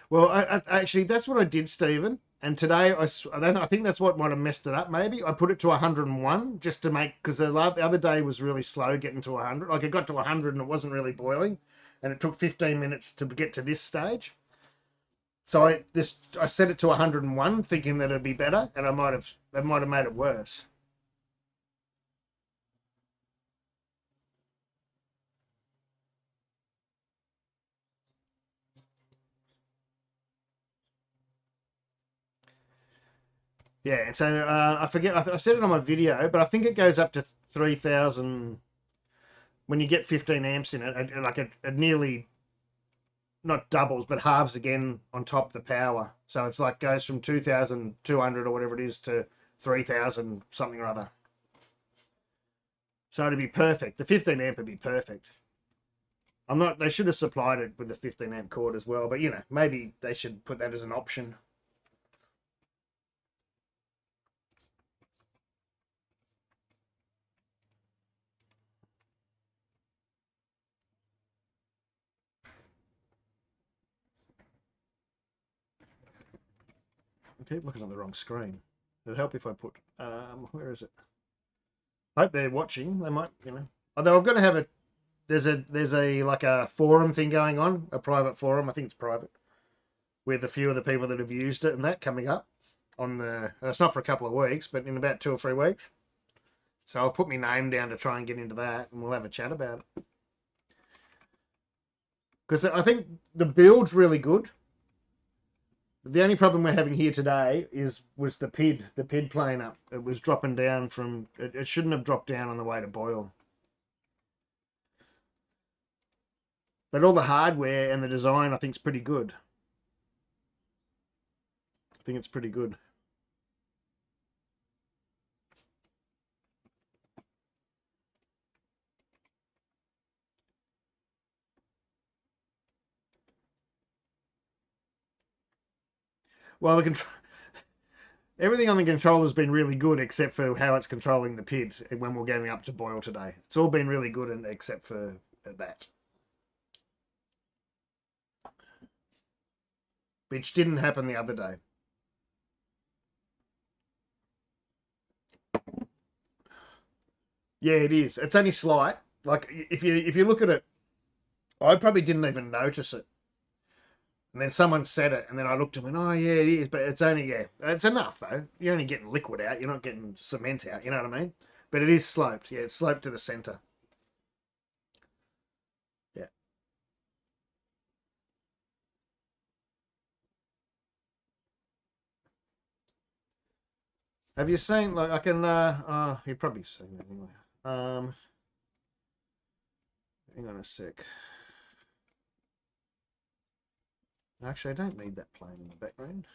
Well, actually, that's what I did, Stephen. And today, I think that's what might have messed it up. Maybe I put it to 101 just to make, because the other day was really slow getting to 100. Like it got to 100 and it wasn't really boiling, and it took 15 minutes to get to this stage. So I set it to 101, thinking that it'd be better, and it might have made it worse. Yeah, and so I forget. I said it on my video, but I think it goes up to 3,000 when you get 15 amps in it. Like it nearly not doubles, but halves again on top of the power. So it's like goes from 2,200 or whatever it is to 3,000 something or other. So it'd be perfect. The 15 amp would be perfect. I'm not. They should have supplied it with the 15 amp cord as well, but you know, maybe they should put that as an option. I keep looking on the wrong screen. It'd help if I put. Where is it? I hope they're watching. They might, you know. Although I'm going to have a. There's a like a forum thing going on, a private forum. I think it's private, with a few of the people that have used it and that coming up on the. It's not for a couple of weeks, but in about 2 or 3 weeks. So I'll put my name down to try and get into that, and we'll have a chat about it. Because I think the build's really good. The only problem we're having here today was the PID playing up. It was dropping down from. It shouldn't have dropped down on the way to boil. But all the hardware and the design, I think, is pretty good. I think it's pretty good. Well, everything on the controller has been really good, except for how it's controlling the PID when we're getting up to boil today. It's all been really good, except for that, which didn't happen the other day. Yeah, it is. It's only slight. Like if you look at it, I probably didn't even notice it. And then someone said it, and then I looked and went, "Oh yeah, it is." But it's only it's enough though. You're only getting liquid out. You're not getting cement out. You know what I mean? But it is sloped. Yeah, it's sloped to the center. Yeah. Have you seen? Like I can. You've probably seen it anyway. Hang on a sec. Actually, I don't need that playing in the background.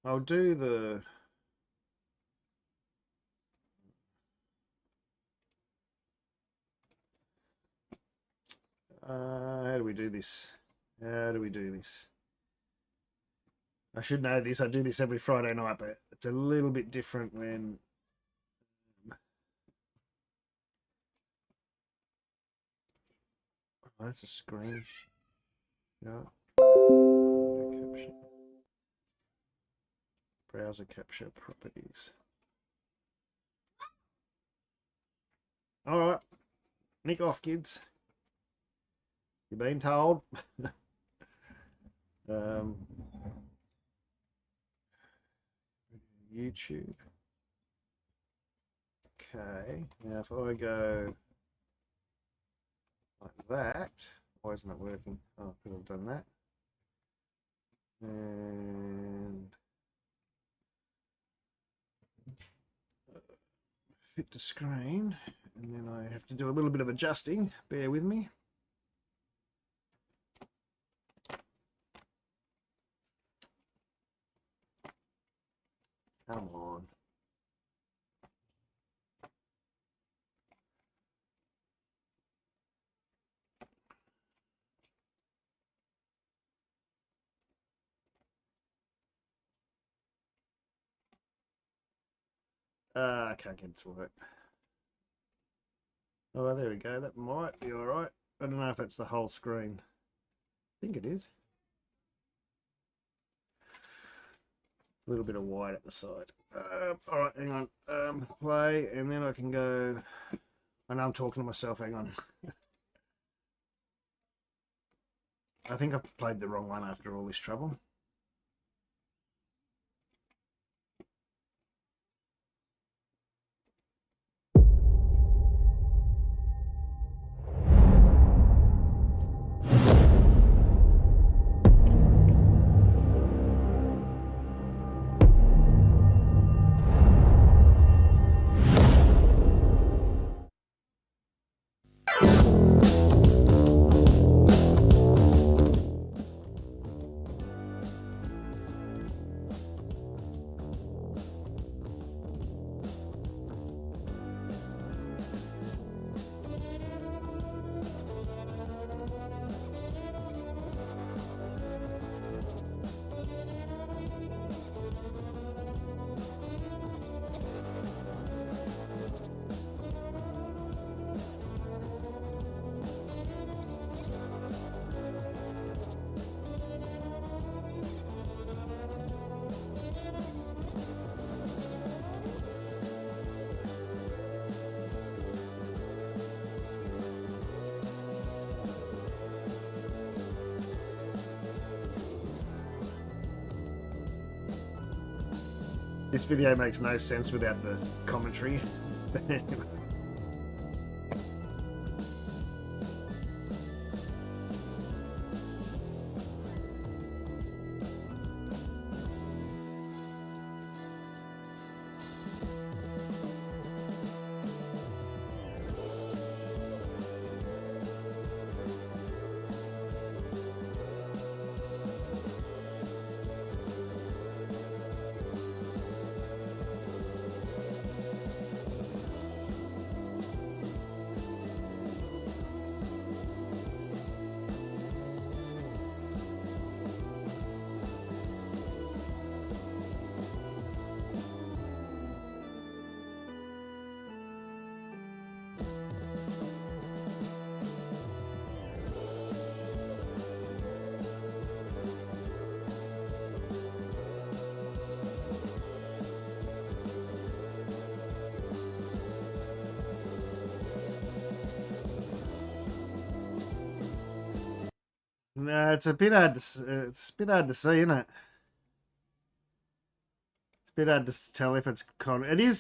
I'll do the. How do we do this? How do we do this? I should know this. I do this every Friday night, but it's a little bit different when. Oh, that's a screen. Yeah. Capture. Browser capture properties. All right, nick off, kids. You've been told. um, YouTube. Okay, now if I go like that, why isn't it working? Oh, because I've done that. And fit to screen, and then I have to do a little bit of adjusting. Bear with me. Come on. I can't get it to work. Oh, well, there we go. That might be all right. I don't know if it's the whole screen. I think it is. A little bit of white at the side. All right, hang on. Play, and then I can go. I know I'm talking to myself. Hang on. I think I've played the wrong one after all this trouble. This video makes no sense without the commentary. No, it's a bit hard to it's a bit hard to see, isn't it? It's a bit hard to tell if it's it is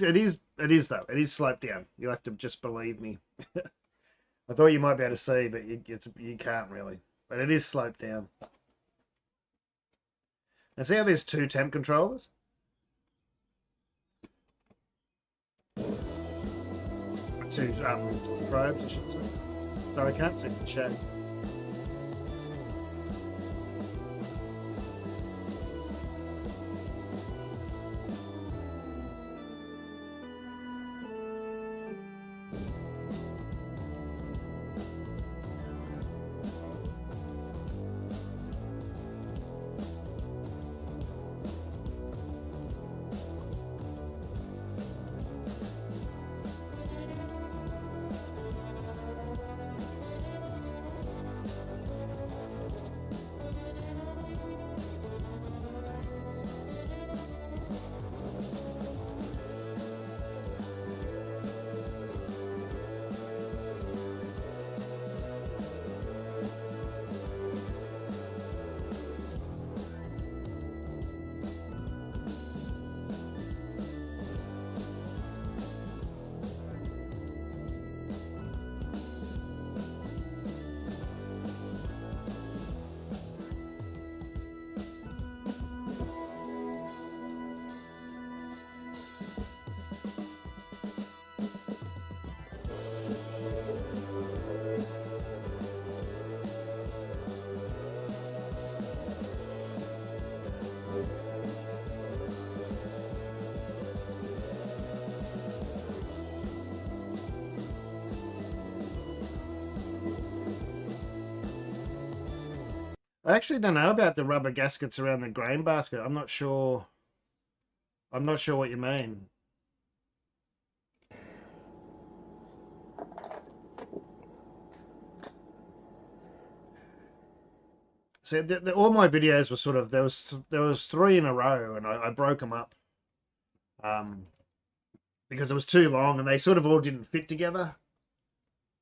though. It is sloped down. You'll have to just believe me. I thought you might be able to see, but you can't really. But it is sloped down. And see how there's two temp controllers? Two probes, I should say. So I can't see the chat. I actually don't know about the rubber gaskets around the grain basket. I'm not sure. I'm not sure what you mean. So all my videos were sort of there was three in a row, and I broke them up um, because it was too long, and they sort of all didn't fit together.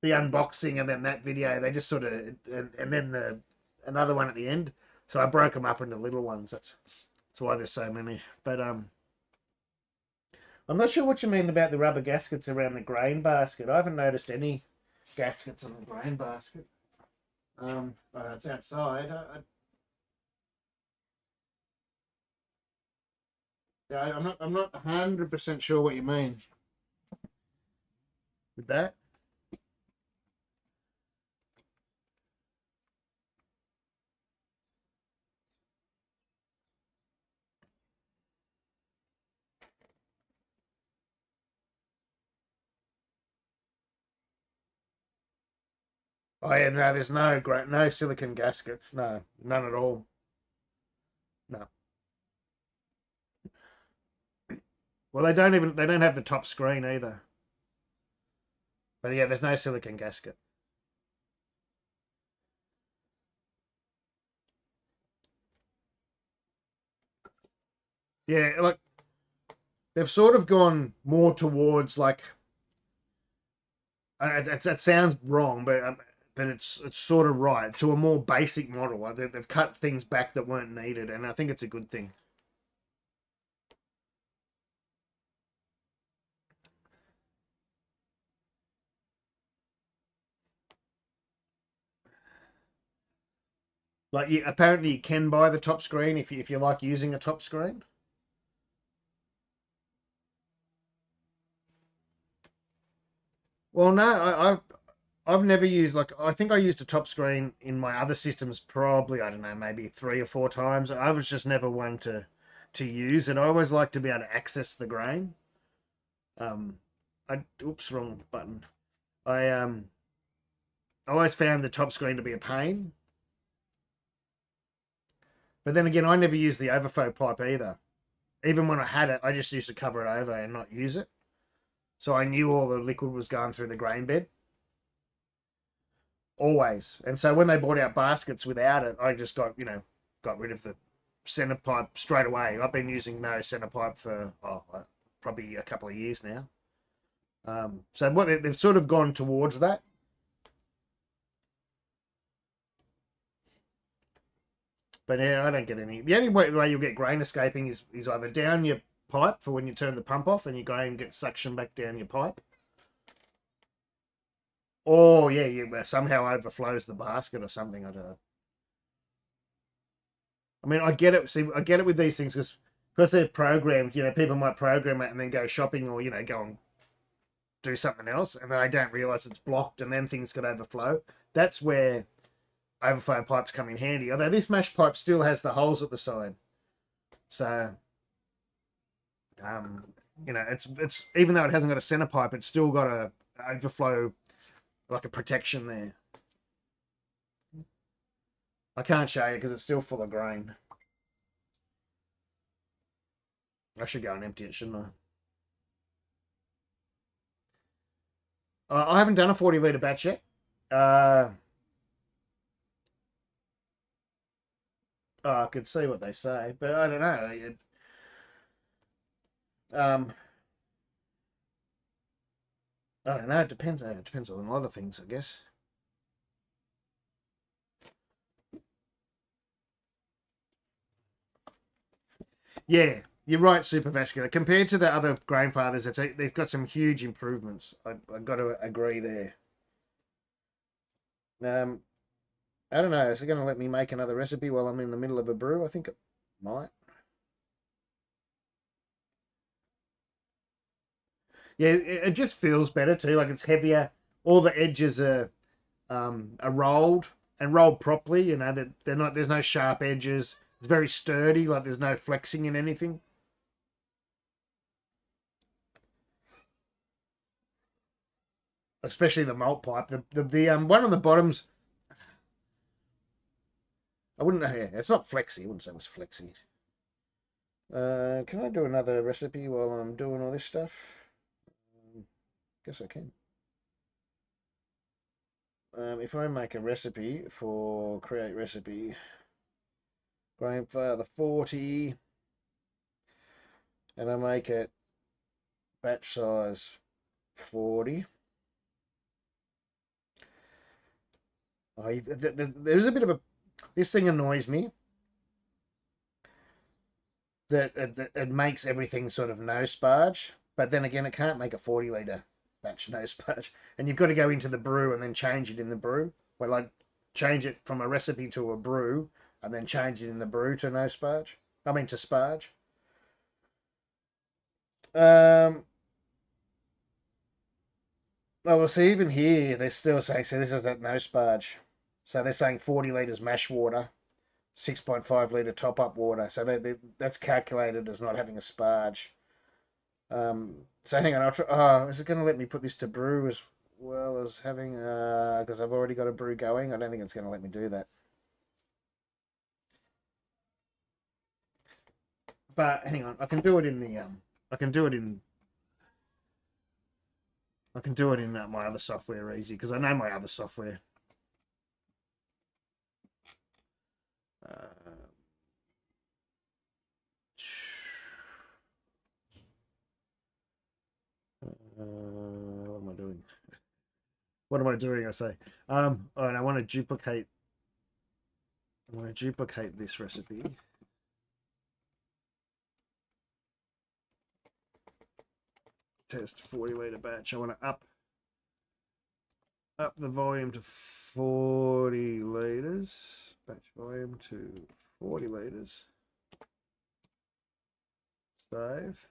The unboxing and then that video, they just sort of and then another one at the end. So I broke them up into little ones. That's why there's so many. But I'm not sure what you mean about the rubber gaskets around the grain basket. I haven't noticed any gaskets on the grain basket. It's outside. I'm not 100% sure what you mean with that. Oh yeah, no, there's no silicon gaskets. No, none at all. No. Well, they don't have the top screen either. But yeah, there's no silicon gasket. Yeah, like they've sort of gone more towards like that sounds wrong, but it's sort of right to a more basic model. Like they've cut things back that weren't needed, and I think it's a good thing. Like apparently you can buy the top screen if you like using a top screen. Well, no, I've never used like I think I used a top screen in my other systems probably I don't know maybe 3 or 4 times. I was just never one to use it. I always like to be able to access the grain. Oops, wrong button. I always found the top screen to be a pain. But then again, I never used the overflow pipe either. Even when I had it, I just used to cover it over and not use it. So I knew all the liquid was going through the grain bed. Always. And so when they brought out baskets without it, I just got rid of the center pipe straight away. I've been using no center pipe for probably a couple of years now. So what they've sort of gone towards that. But yeah, I don't get any. The only way you'll get grain escaping is either down your pipe for when you turn the pump off and your grain gets suction back down your pipe, or yeah, you somehow overflows the basket or something. I don't know. I mean, I get it. See, I get it with these things because they're programmed. People might program it and then go shopping or go and do something else, and then they don't realize it's blocked, and then things could overflow. That's where overflow pipes come in handy. Although this mash pipe still has the holes at the side, so it's even though it hasn't got a center pipe, it's still got a overflow like a protection there. I can't show you because it's still full of grain. I should go and empty it, shouldn't I? I haven't done a 40 litre batch yet. I could see what they say, but I don't know. Um, I don't know. It depends. It depends on a lot of things, I guess. Yeah, you're right. Supervascular compared to the other Grainfathers, they've got some huge improvements. I've got to agree there. Um, I don't know. Is it going to let me make another recipe while I'm in the middle of a brew? I think it might. Yeah, it just feels better too. Like it's heavier. All the edges are rolled and rolled properly. That they're not. There's no sharp edges. It's very sturdy. Like there's no flexing in anything. Especially the malt pipe. The one on the bottom's. I wouldn't know. Yeah, it's not flexi. I wouldn't say it was flexi. Can I do another recipe while I'm doing all this stuff? Guess I can. If I make a recipe for create recipe, Grainfather 40, and I make it batch size 40. There's a bit of a. This thing annoys me that it makes everything sort of no sparge, but then again, it can't make a 40 litre batch no sparge, and you've got to go into the brew and then change it in the brew. Well, like change it from a recipe to a brew, and then change it in the brew to no sparge. I mean to sparge. Um, Oh, well, see, even here, they're still saying, so this is that no sparge. So they're saying 40 litres mash water, 6.5 litre top up water. So that's calculated as not having a sparge. So hang on, I'll try. Oh, is it going to let me put this to brew as well as having, because I've already got a brew going? I don't think it's going to let me do that. But hang on, I can do it in the, I can do it in my other software easy because I know my other software. What am I doing? What am I doing? I say. All right, I want to duplicate. This recipe. Test 40 litre batch. I want to up the volume to 40 litres. Batch volume to 40 litres. Save.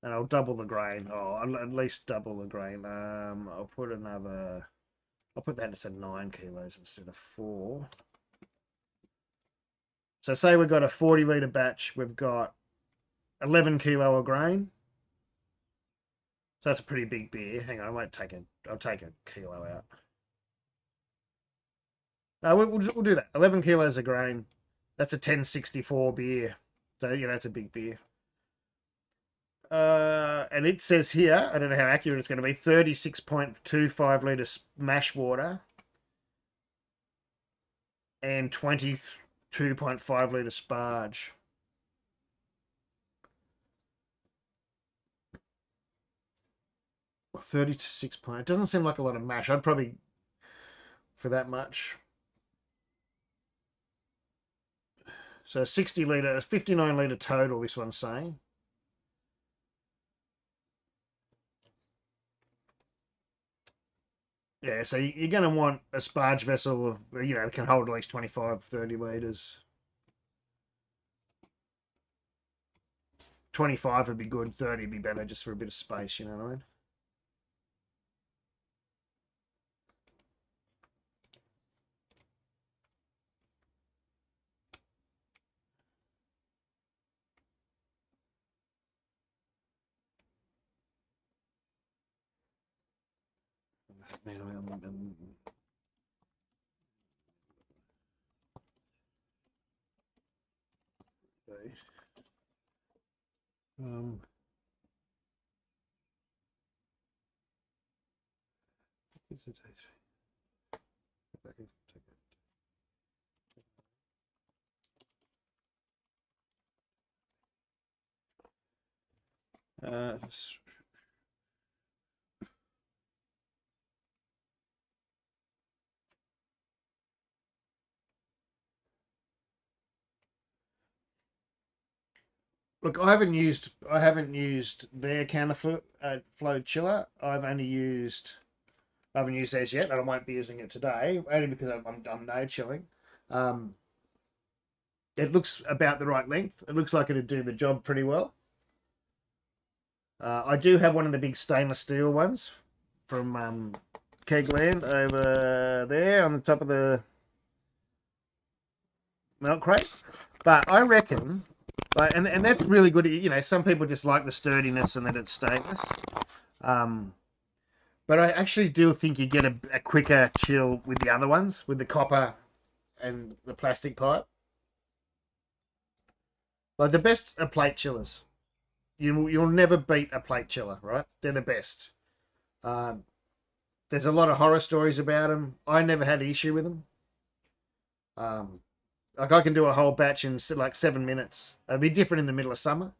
And I'll double the grain. Oh, I'll at least double the grain. I'll put that to 9 kilos instead of 4. So say we've got a 40 litre batch. We've got 11 kilo of grain. So that's a pretty big beer. Hang on, I'll take a kilo out. No, we'll do that. 11 kilos of grain. That's a 1064 beer. So, that's a big beer. And it says here, I don't know how accurate it's going to be, 36.25 litres mash water and 22.5 litre sparge. Well, 36 point. It doesn't seem like a lot of mash. I'd probably, for that much. So 60 litre, 59 litre total, this one's saying. Yeah, so you're going to want a sparge vessel of, that can hold at least 25, 30 litres. 25 would be good, 30 would be better just for a bit of space, you know what I mean? Okay. It's a taste. Back and take it. Look, I haven't used their counterflow chiller. I haven't used theirs yet, and I won't be using it today, only because I'm no chilling. It looks about the right length. It looks like it'd do the job pretty well. I do have one of the big stainless steel ones from Kegland over there on the top of the milk crate, but I reckon. And that's really good. Some people just like the sturdiness and that it's stainless. But I actually do think you get a quicker chill with the other ones, with the copper and the plastic pipe. Like the best are plate chillers. You'll never beat a plate chiller, right? They're the best. Um, there's a lot of horror stories about them. I never had an issue with them. Um, like I can do a whole batch in like 7 minutes. It'd be different in the middle of summer,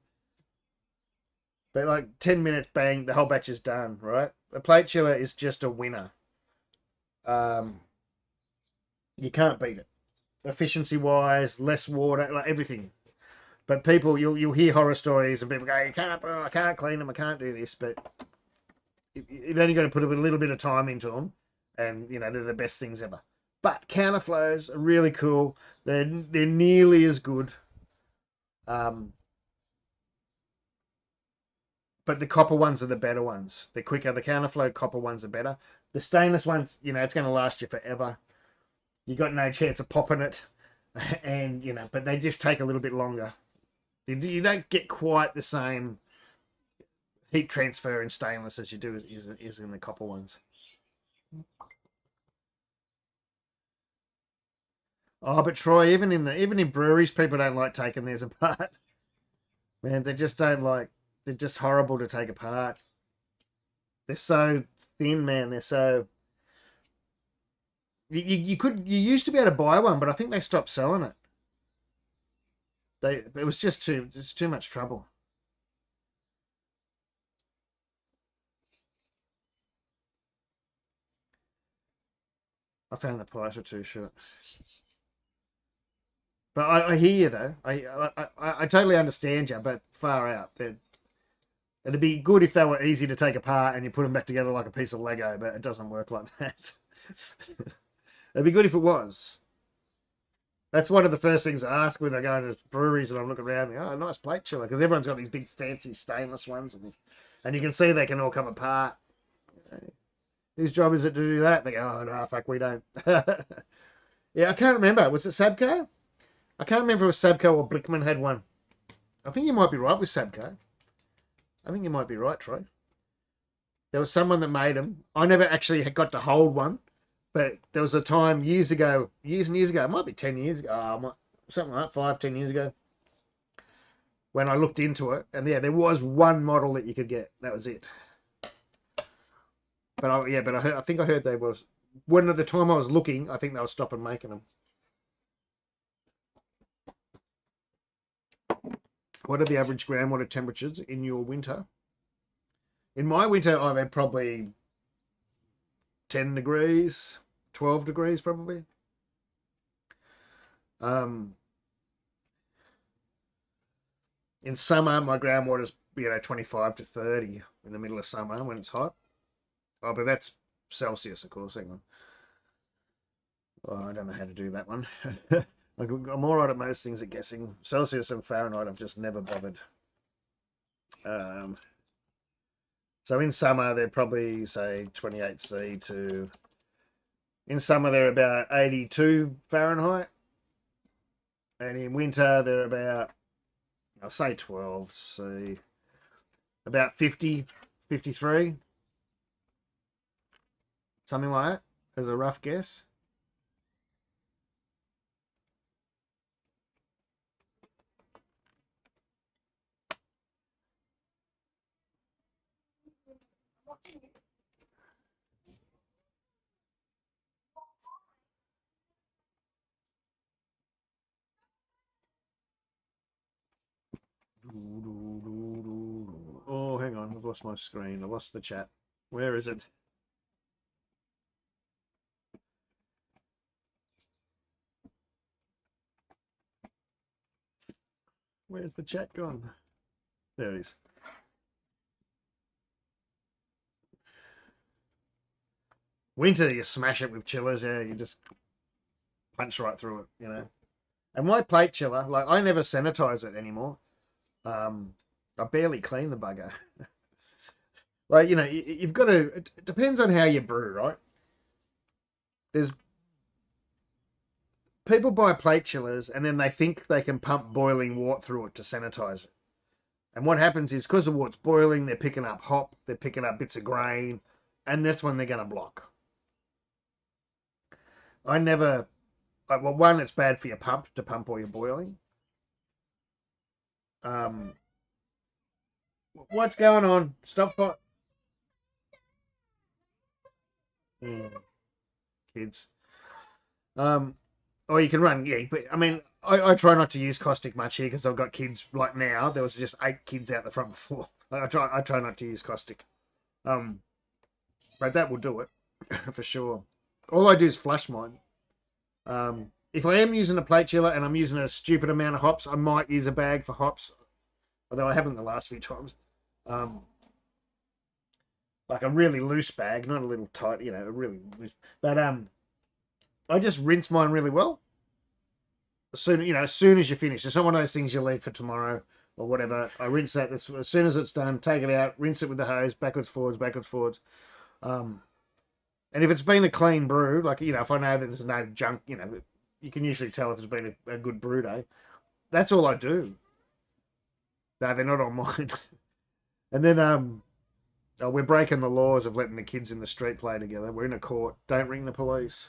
but like 10 minutes, bang, the whole batch is done, right? A plate chiller is just a winner. Um, you can't beat it. Efficiency wise, less water, like everything. But people, you'll hear horror stories and people go, "You can't, I can't clean them, I can't do this." But you've only got to put a little bit of time into them, and they're the best things ever. But counterflows are really cool. They're nearly as good. But the copper ones are the better ones. They're quicker. The counterflow copper ones are better. The stainless ones, it's going to last you forever. You got no chance of popping it, and but they just take a little bit longer. You don't get quite the same heat transfer in stainless as you do is in the copper ones. Oh, but Troy, even in breweries, people don't like taking theirs apart. Man, they just don't like. They're just horrible to take apart. They're so thin, man. They're so. You used to be able to buy one, but I think they stopped selling it. It was just too much trouble. I found the price were too short. But I hear you though. I totally understand you, but far out. It'd be good if they were easy to take apart and you put them back together like a piece of Lego, but it doesn't work like that. It'd be good if it was. That's one of the first things I ask when I go into breweries and I'm looking around. Oh, nice plate chiller, because everyone's got these big fancy stainless ones, and you can see they can all come apart. Whose job is it to do that? They go, oh no, fuck, we don't. Yeah, I can't remember. Was it Sabco? I can't remember if it was Sabco or Blickman had one. I think you might be right with Sabco. I think you might be right, Troy. There was someone that made them. I never actually got to hold one, but there was a time years and years ago, it might be 10 years ago, something like that, 5, 10 years ago, when I looked into it, and yeah, there was one model that you could get. That was it. But I think I heard they was, when at the time I was looking, I think they were stopping making them. What are the average groundwater temperatures in your winter? In my winter, I've had probably 10 degrees, 12 degrees probably. In summer, my groundwater's 25 to 30 in the middle of summer when it's hot. Oh, but that's Celsius, of course. Hang on. Oh, I don't know how to do that one. I'm all right at most things at guessing. Celsius and Fahrenheit, I've just never bothered. So in summer, they're probably, say, 28C to... In summer, they're about 82 Fahrenheit. And in winter, they're about, I'll say 12C. About 50, 53. Something like that, as a rough guess. Oh, hang on. I've lost my screen. I lost the chat. Where is it? Where's the chat gone? There it is. Winter, you smash it with chillers. Yeah, you just punch right through it, And my plate chiller, like, I never sanitize it anymore. I barely clean the bugger. Like, you've got to, it depends on how you brew, right? There's people buy plate chillers and then they think they can pump boiling water through it to sanitize it. And what happens is, because the water's boiling, they're picking up hop, they're picking up bits of grain, and that's when they're going to block. I well, one, it's bad for your pump to pump all your boiling. Um, what's going on? Stop for kids. Um, or you can run, yeah. But I mean, I try not to use caustic much here because I've got kids. Like now, there was just 8 kids out the front before. I try not to use caustic. Um, but that will do it for sure. All I do is flush mine. If I am using a plate chiller and I'm using a stupid amount of hops, I might use a bag for hops, although I haven't the last few times. Um, like a really loose bag, not a little tight, a really loose. But I just rinse mine really well. As soon as you finish, it's not one of those things you leave for tomorrow or whatever. I rinse that as soon as it's done. Take it out, rinse it with the hose, backwards, forwards, backwards, forwards. Um, and if it's been a clean brew, like if I know that there's no junk, you can usually tell if it's been a good brew day. That's all I do. No, they're not on mine. And then we're breaking the laws of letting the kids in the street play together. We're in a court. Don't ring the police.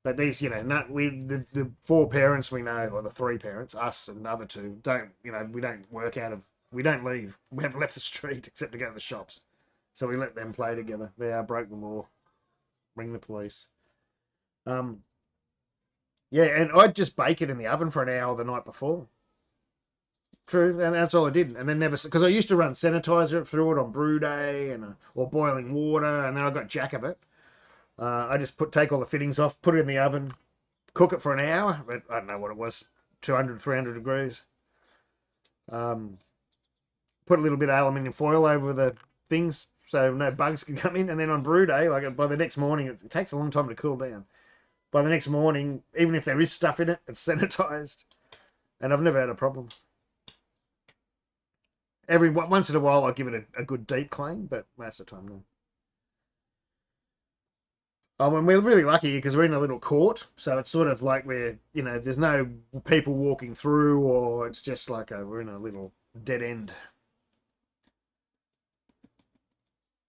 But these, not the 4 parents we know, or the 3 parents, us and the other 2, don't, we don't work out of, we don't leave. We haven't left the street except to go to the shops. So we let them play together. They broke the law. Ring the police. Yeah, and I'd just bake it in the oven for an hour the night before. True, and that's all I did, and then never because I used to run sanitizer through it on brew day or boiling water, and then I got jack of it. I just take all the fittings off, put it in the oven, cook it for an hour. But I don't know what it was, 200, 300 degrees. Um, put a little bit of aluminium foil over the things so no bugs can come in, and then on brew day, like by the next morning, it takes a long time to cool down. By the next morning, even if there is stuff in it, it's sanitized, and I've never had a problem. Every once in a while, I give it a good deep clean, but most of the time, no. Oh, and we're really lucky because we're in a little court, so it's sort of like there's no people walking through, or it's just like we're in a little dead end.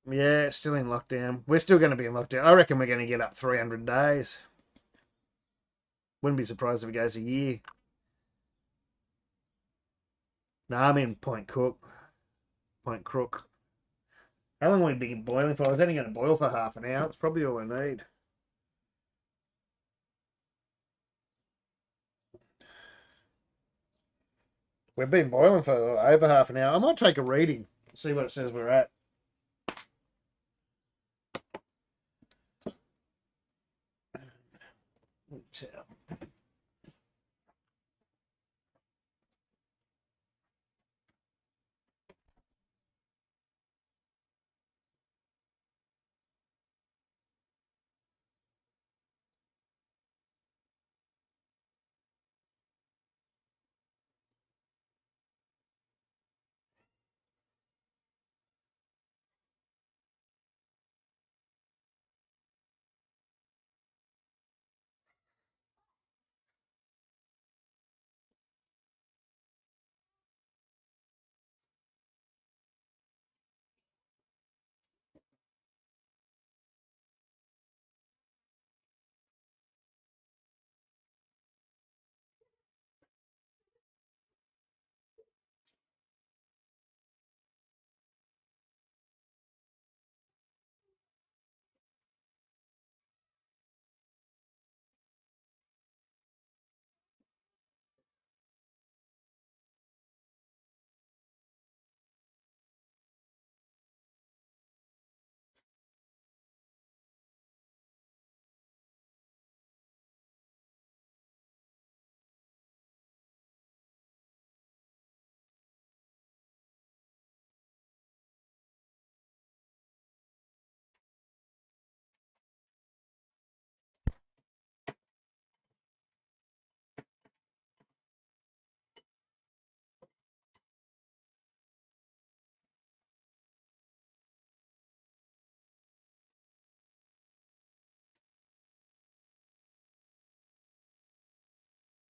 Yeah, still in lockdown. We're still going to be in lockdown. I reckon we're going to get up 300 days. Wouldn't be surprised if it goes a year. No, I'm in Point Cook. Point Crook. How long have we been boiling for? I was only going to boil for half an hour. It's probably all I need. We've been boiling for over half an hour. I might take a reading, see what it says we're at.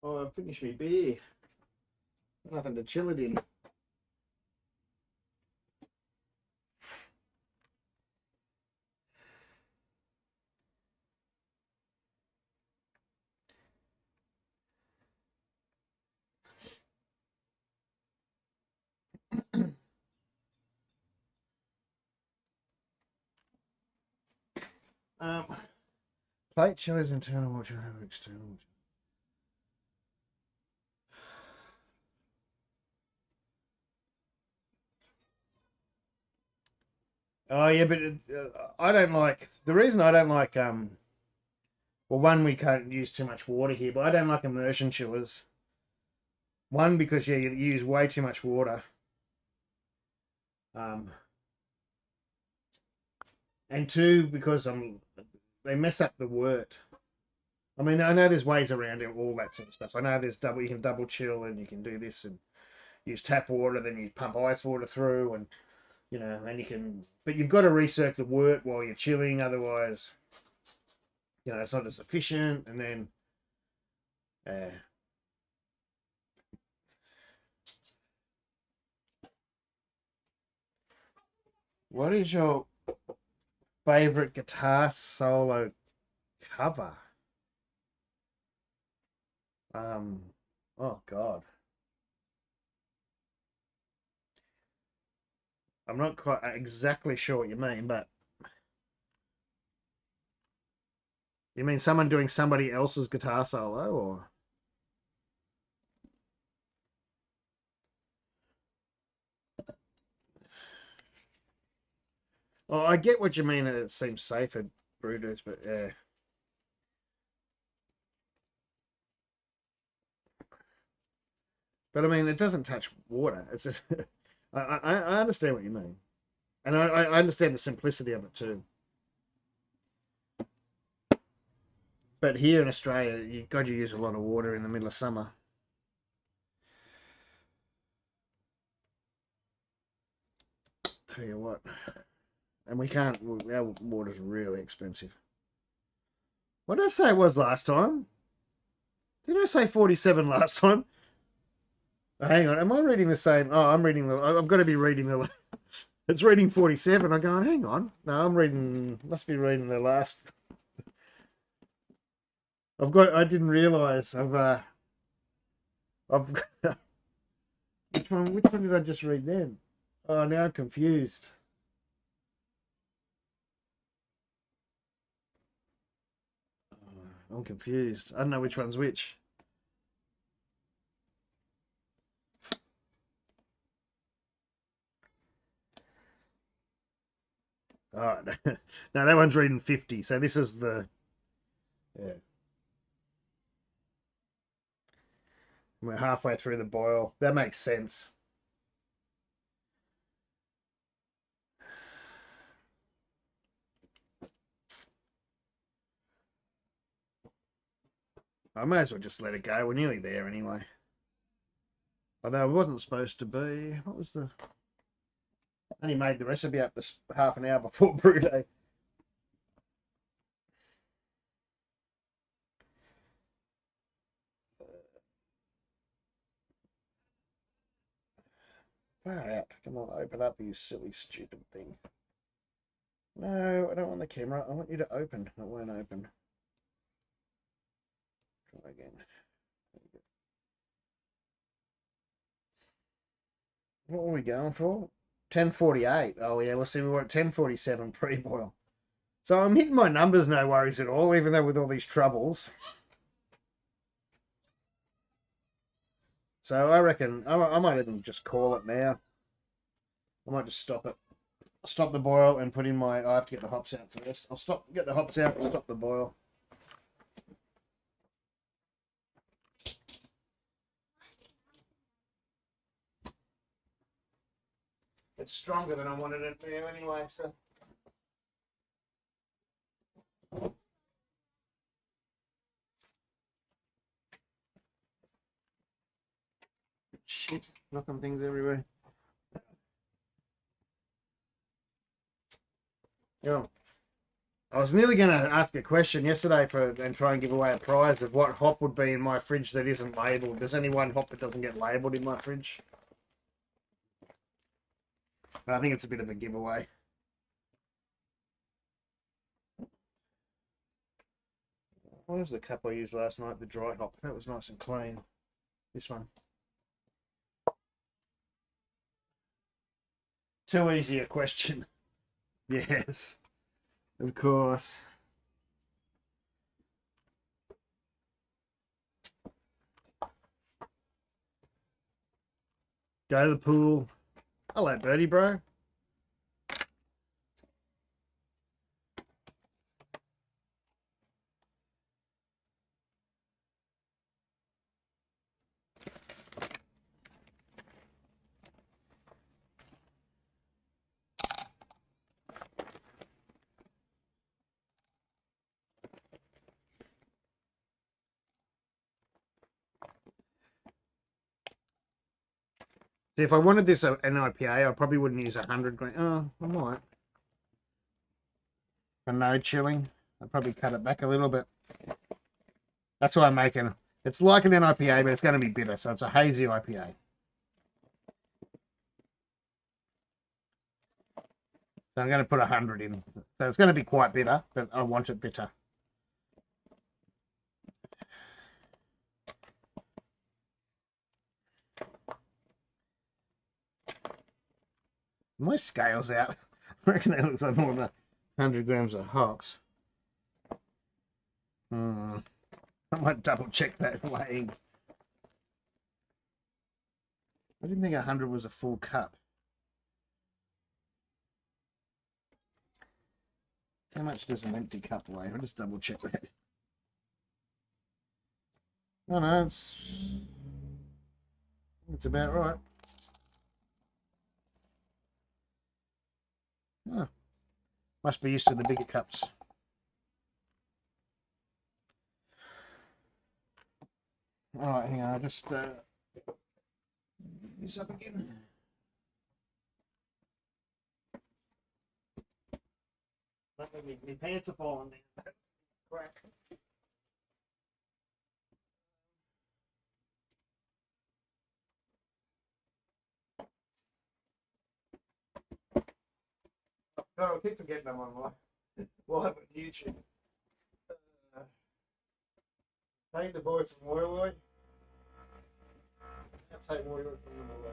Oh, I've finished my beer. Nothing to chill it in. Plate chillers, internal water, external water. Oh yeah, but I don't like the reason I don't like well, one, we can't use too much water here, but I don't like immersion chillers. One, because yeah, you use way too much water. Um, and two, because they mess up the wort. I mean, I know there's ways around it, all that sort of stuff. I know there's you can double chill and you can do this and use tap water, then you pump ice water through, and and you can. But you've got to recirculate the wort while you're chilling, otherwise, it's not as efficient. And then, uh, what is your favorite guitar solo cover? Um, oh God, I'm not quite exactly sure what you mean, but you mean someone doing somebody else's guitar solo, or? Oh, I get what you mean. It seems safe at Brewers, but yeah. But I mean, it doesn't touch water. It's just, I understand what you mean, and I understand the simplicity of it too. But here in Australia, you got to use a lot of water in the middle of summer. Tell you what, and we can't. Our water's really expensive. What did I say it was last time? Did I say 47 last time? Oh, hang on, am I reading the same? Oh, I'm reading the. I've got to be reading the. It's reading 47. I'm going. Hang on. No, I'm reading. Must be reading the last. I've got. I didn't realise. I've. Which one? Which one did I just read then? Oh, now I'm confused. I'm confused. I don't know which one's which. All right. No, that one's reading 50. So this is the. Yeah. We're halfway through the boil. That makes sense. I may as well just let it go. We're nearly there anyway. Although it wasn't supposed to be. What was the? I only made the recipe up this half an hour before brew day. Far out. Come on, open up, you silly, stupid thing. No, I don't want the camera. I want you to open. It won't open. Try again. What were we going for? 10:48. Oh yeah, we'll see. We were at 10:47 pre-boil. So I'm hitting my numbers, no worries at all, even though with all these troubles. So I reckon I might even just call it now. I might just stop it. Stop the boil and put in my. I have to get the hops out first. I'll get the hops out and stop the boil. It's stronger than I wanted it to anyway, so. Shit, knocking things everywhere. Yeah. I was nearly going to ask a question yesterday and try and give away a prize of what hop would be in my fridge that isn't labelled. There's only one hop that doesn't get labelled in my fridge. But I think it's a bit of a giveaway. What was the cup I used last night? The dry hop. That was nice and clean. This one. Too easy a question. Yes, of course. go to the pool. Hello, Birdie, bro. See, if I wanted this an IPA, I probably wouldn't use 100 grain. Oh, I might. For no chilling, I'd probably cut it back a little bit. That's why I'm making. It's like an IPA, but it's going to be bitter, so it's a hazy IPA. So I'm going to put 100 in. So it's going to be quite bitter, but I want it bitter. My scale's out. I reckon that looks like more than 100 grams of hops. I might double check that weighing. I didn't think 100 was a full cup. How much does an empty cup weigh? I'll just double check that. Oh no, it's about right. Oh, must be used to the bigger cups. All right, hang on. I'll just this up again. My pants are falling down. Crap. Oh, I keep forgetting I'm on live on YouTube. Take the boy from Woy. I'll take Woy from them away.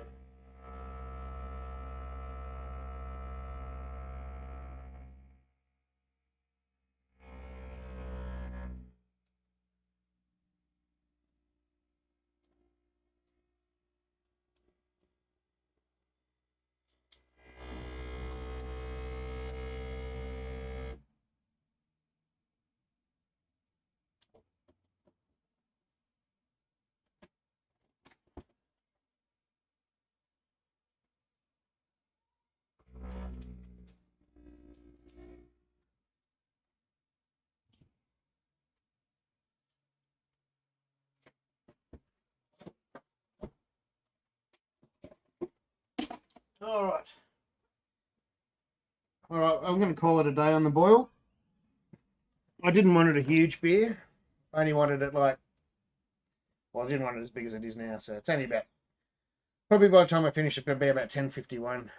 All right. All right, I'm going to call it a day on the boil. I didn't want it a huge beer. I only wanted it like, well, I didn't want it as big as it is now, so it's only about, probably by the time I finish it, it'll be about 10:51.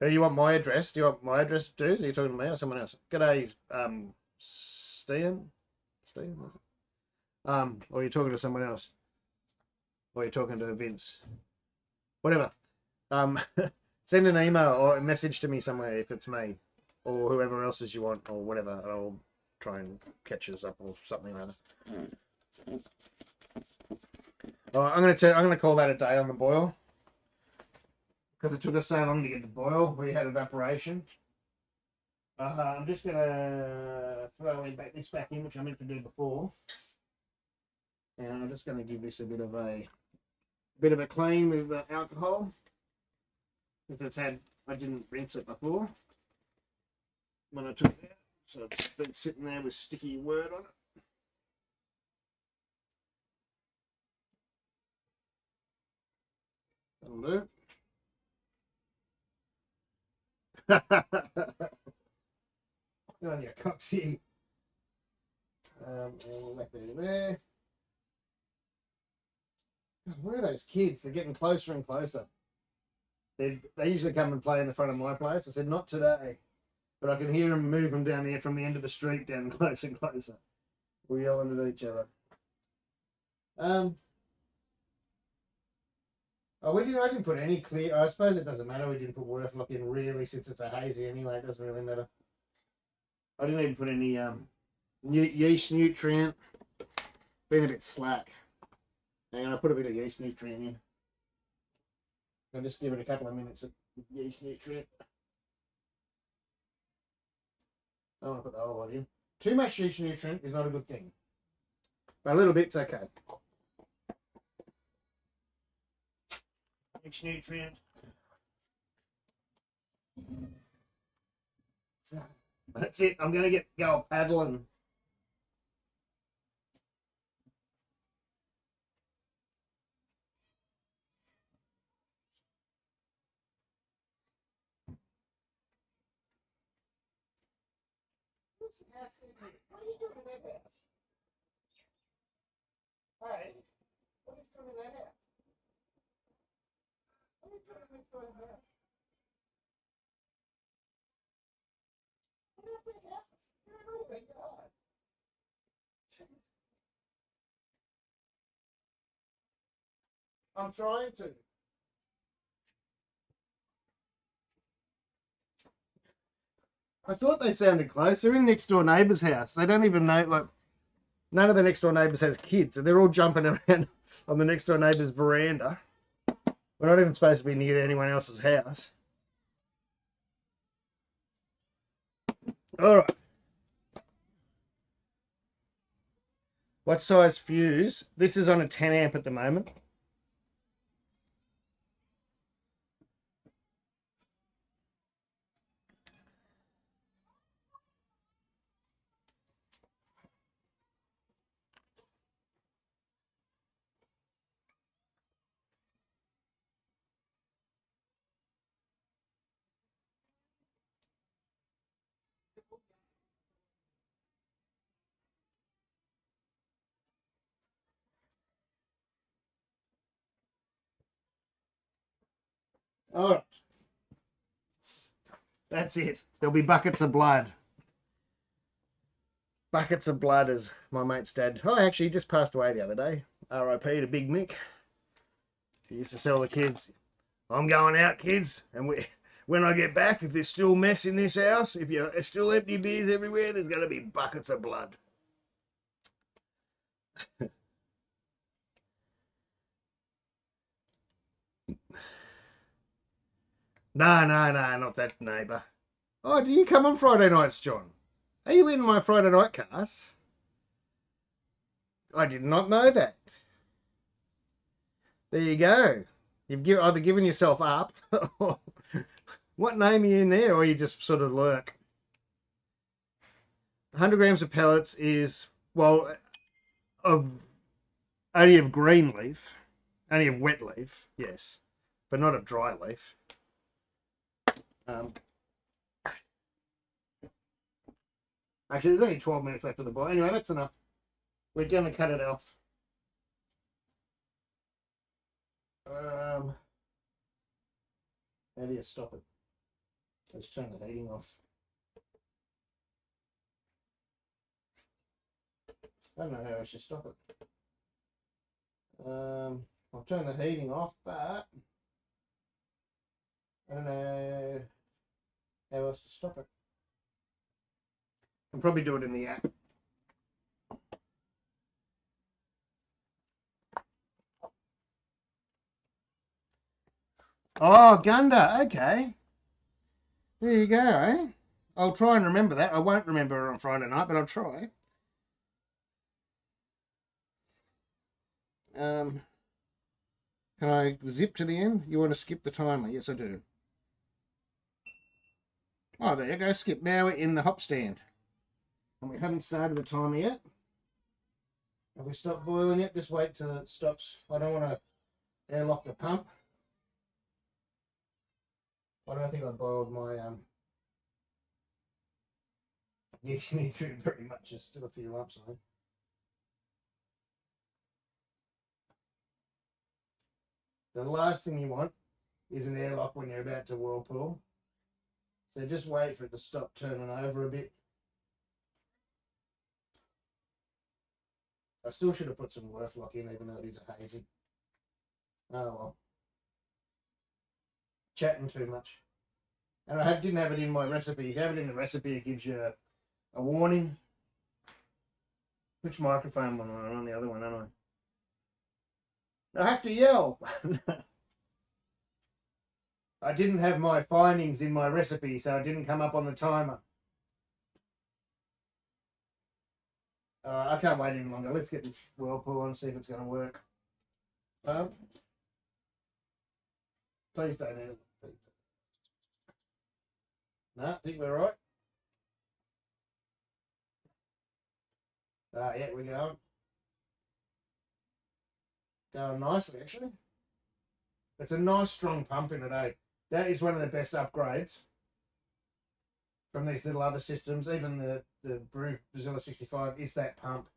So you want my address? Do you want my address, dudes? Are you talking to me or someone else? G'day, Stan? Stan, was it? Or are you talking to someone else? Or are you talking to Vince? Whatever. Send an email or a message to me somewhere if it's me, or whoever else you want, or whatever. And I'll try and catch us up or something or other. All right, I'm gonna call that a day on the boil because it took us so long to get the boil. We had evaporation. I'm just gonna throw this back in, which I meant to do before, and I'm just gonna give this a bit of a clean with alcohol. Because I didn't rinse it before when I took it out, so it's been sitting there with sticky word on it. That'll do. Good on you, Coxie. And we'll back there. God, where are those kids? They're getting closer and closer. They usually come and play in the front of my place. I said, not today. But I can hear them move them down there from the end of the street down closer and closer. We're yelling at each other. Oh, I didn't put any clear. I suppose it doesn't matter. We didn't put Werflock in really, since it's a hazy anyway. It doesn't really matter. I didn't even put any yeast nutrient. Been a bit slack. Hang on, I put a bit of yeast nutrient in. I'll just give it a couple of minutes of yeast nutrient. I want to put the whole lot in. Too much yeast nutrient is not a good thing, but a little bit's okay. Yeast nutrient. That's it. I'm going to go paddling. What are you doing in that house? Hey, what are you doing in that house? What are you doing next door in the house? What are you doing in the house? You're in all that yard. I'm trying to. I thought they sounded close. They're in next door neighbour's house. They don't even know, like, none of the next door neighbours has kids, and they're all jumping around on the next door neighbour's veranda. We're not even supposed to be near anyone else's house. All right. What size fuse? This is on a 10 amp at the moment. All right. That's it. There'll be buckets of blood. Buckets of blood, as my mate's dad. Oh, actually, he just passed away the other day. R.I.P. to Big Mick. He used to tell the kids, I'm going out, kids, and when I get back, if there's still mess in this house, if there's still empty beers everywhere, there's going to be buckets of blood. No, not that neighbour. Oh, do you come on Friday nights, John? Are you in my Friday night cast? I did not know that. There you go. You've either given yourself up. What name are you in there, or you just sort of lurk? 100 grams of pellets is, well, only of green leaf, only of wet leaf, yes, but not of dry leaf. Actually, there's only 12 minutes left of the boil. Anyway, that's enough. We're going to cut it off. How do you stop it? Let's turn the heating off. I don't know how I should stop it. I'll turn the heating off, but I don't know how else to stop it. I'll probably do it in the app. Oh, Gunda, okay. There you go, eh? I'll try and remember that. I won't remember it on Friday night, but I'll try. Can I zip to the end? You want to skip the timer? Yes, I do. Oh, there you go, skip. Now we're in the hop stand. And we haven't started the timer yet. Have we stopped boiling yet? Just wait till it stops. I don't want to airlock the pump. I don't think I boiled my yeast nutrient very much. There's still a few lumps on it. The last thing you want is an airlock when you're about to whirlpool. So just wait for it to stop turning over a bit. I still should have put some Werflock in, even though it is a hazy. Oh well. chatting too much. And didn't have it in my recipe. If you have it in the recipe, it gives you a warning. Which microphone am I on? The other one, aren't I? I have to yell. I didn't have my findings in my recipe, so it didn't come up on the timer. I can't wait any longer. Let's get this whirlpool on and see if it's going to work. Please don't end it. No, I think we're right. Yeah, we're going. Going nicely, actually. It's a nice, strong pump in it, eh? That is one of the best upgrades from these little other systems. Even the Brew Brazilla 65 is that pump.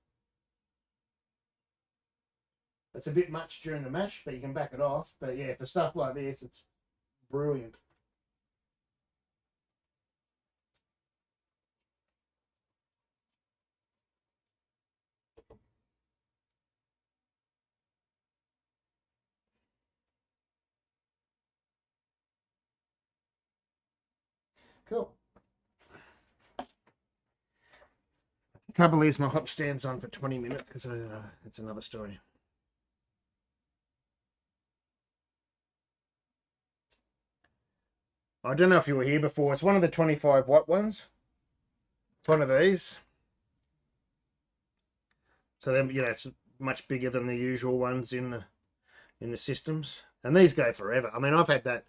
It's a bit much during the mash, but you can back it off. But yeah, for stuff like this, it's brilliant. Cool. Trouble is, my hop stand's on for 20 minutes because it's another story. I don't know if you were here before. It's one of the 25-watt ones. It's one of these. So then, it's much bigger than the usual ones in the systems. And these go forever. I mean, I've had that.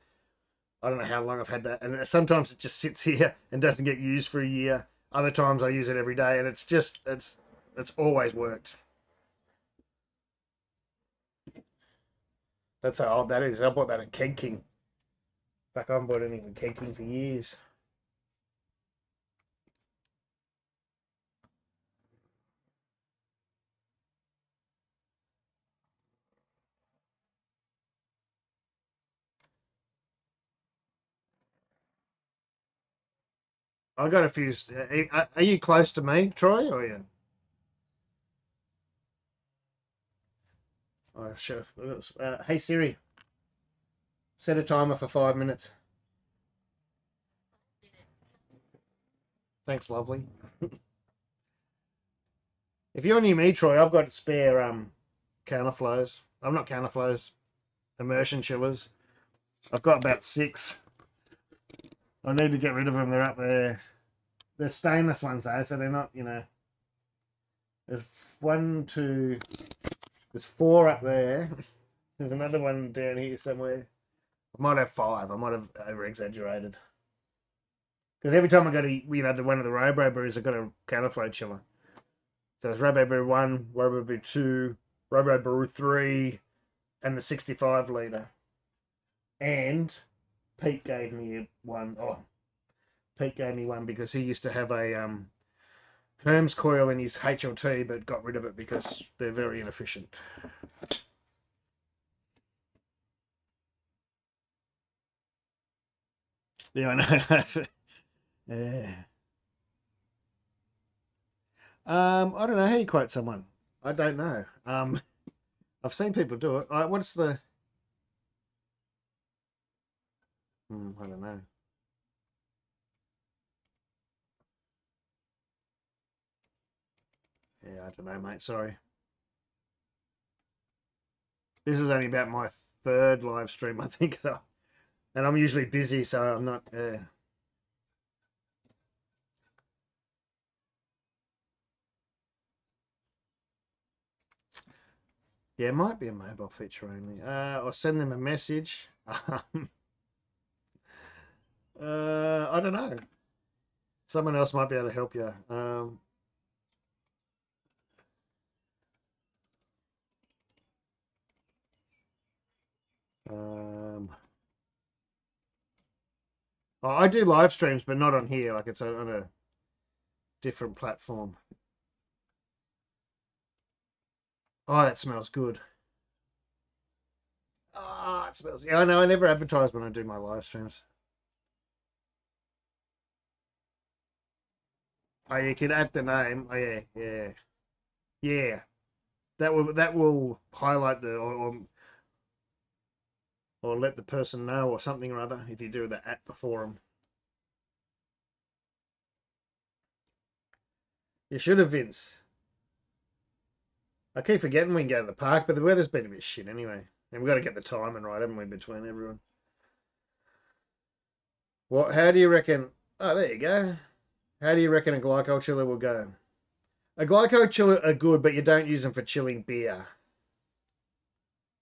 I don't know how long I've had that, and sometimes it just sits here and doesn't get used for a year. Other times I use it every day, and it's always worked. That's how old that is. I bought that at Keg King. Back, I haven't bought anything at Keg King for years. I got a few. Are you close to me, Troy? Or you? Oh, sure. Hey Siri, set a timer for 5 minutes. Thanks, lovely. If you're near me, Troy, I've got spare counterflows. I'm not counterflows, immersion chillers. I've got about 6. I need to get rid of them. They're up there. They're stainless ones, though, so they're not, There's 1, 2. There's 4 up there. There's another one down here somewhere. I might have 5. I might have over-exaggerated. Because every time I go to, one of the Robo Brews, I've got a counterflow chiller. So there's Robo Brew 1, Robo Brew 2, Robo Brew 3, and the 65 litre. And Pete gave me one. Oh, Pete gave me one because he used to have a Herms coil in his HLT, but got rid of it because they're very inefficient. Yeah, I know. Yeah. I don't know how you quote someone. I don't know. I've seen people do it. What's the? I don't know. Yeah, I don't know, mate. Sorry. This is only about my 3rd live stream, I think, so, and I'm usually busy, so I'm not. Yeah, it might be a mobile feature only. I'll send them a message. I don't know. Someone else might be able to help you. I do live streams, but not on here. Like it's on a different platform. Oh, that smells good. Oh, it smells. Yeah, I know. I never advertise when I do my live streams. Oh, you can add the name. Oh, yeah, yeah, yeah. That will highlight the. or let the person know or something or other if you do the at before them. You should have, Vince. I keep forgetting we can go to the park, but the weather's been a bit shit anyway. And we've got to get the timing right, haven't we, between everyone? What? How do you reckon? Oh, there you go. How do you reckon a glycol chiller will go? A glycol chiller are good, but you don't use them for chilling beer.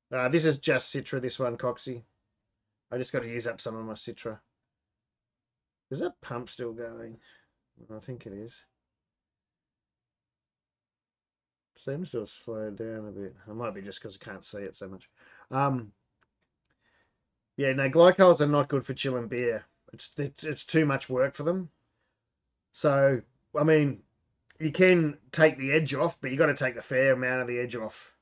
This is just Citra, this one, Coxie. I just got to use up some of my Citra. Is that pump still going? I think it is. Seems to have slowed down a bit. It might be just because I can't see it so much. Yeah, no, glycols are not good for chilling beer. It's too much work for them. So, I mean, you can take the edge off, but you got to take the fair amount of the edge off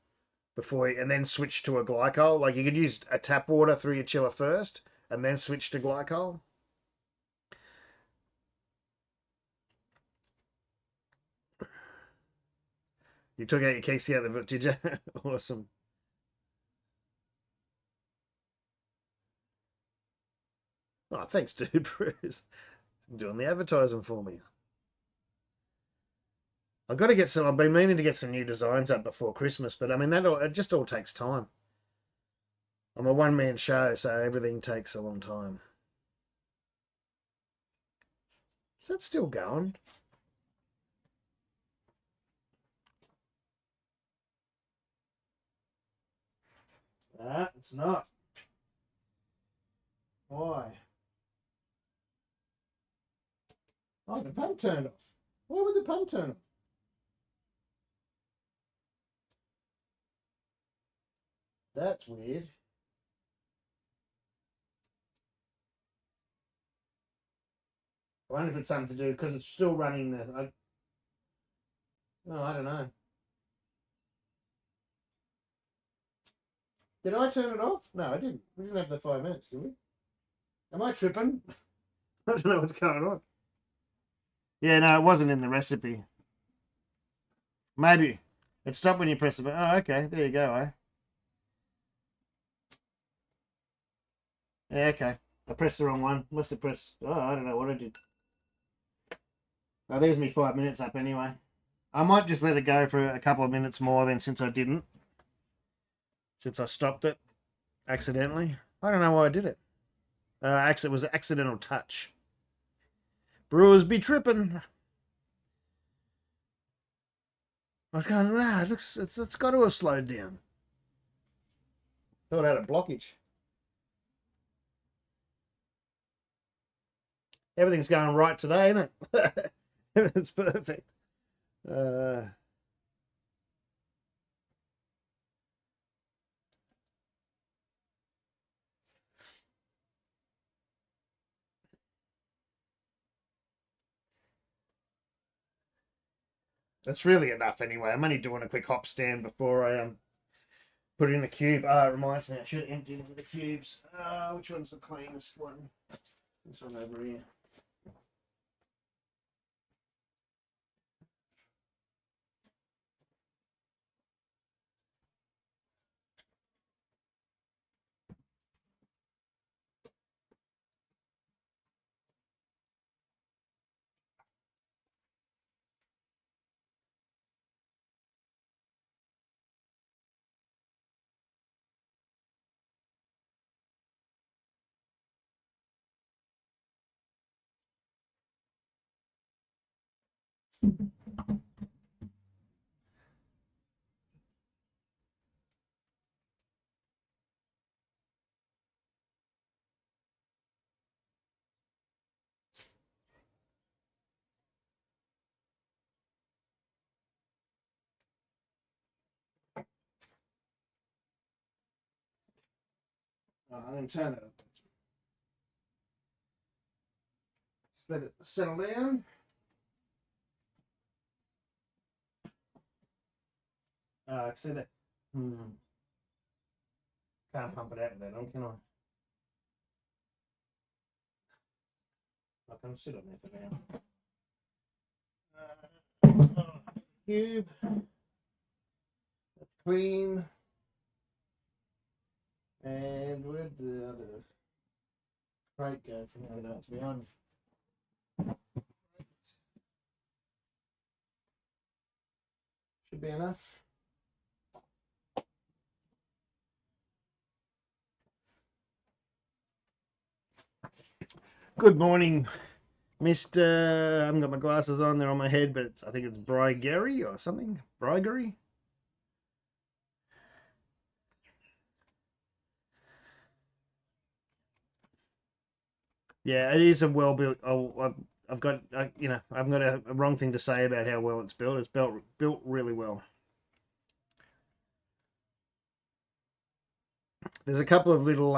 before and then switch to a glycol. Like you could use a tap water through your chiller first and then switch to glycol. You took out your Casey out of it, did you? Awesome. Oh, thanks, dude, Bruce. Doing the advertising for me. I've got to get some. I've been meaning to get some new designs up before Christmas, but I mean it just all takes time. I'm a one-man show, so everything takes a long time. Is that still going? Ah, it's not. Why? Oh, the pump turned off. Why would the pump turn off? That's weird. I wonder if it's something to do because it's still running the. No, I don't know. Did I turn it off? No, I didn't. We didn't have the 5 minutes, did we? Am I tripping? I don't know what's going on. Yeah, no, it wasn't in the recipe. Maybe it stopped when you press the button. Oh, okay. There you go, eh? Yeah, okay. I pressed the wrong one. Must have pressed. Oh, I don't know what I did. Oh, there's me 5 minutes up anyway. I might just let it go for a couple of minutes more then since I didn't. Since I stopped it accidentally. I don't know why I did it. It was an accidental touch. Brewers be tripping. I was going, nah, it's got to have slowed down. Thought I had a blockage. Everything's going right today, isn't it? Everything's perfect. That's really enough anyway. I'm only doing a quick hop stand before I put it in the cube. It reminds me I should have emptied into the cubes. Which one's the cleanest one? This one over here. I'm going to turn it up. Just let it settle down. See that? Can't pump it out with that on, can I? I can sit on there for now. Cube. That's clean. And where'd the other crate go from now? No, it's behind. Should be enough. Good morning, Mr. I haven't got my glasses on, they're on my head, but I think it's Brygary or something. Brygary? Yeah, it is a well built. Oh, I've got, I've got a wrong thing to say about how well it's built. It's built really well. There's a couple of little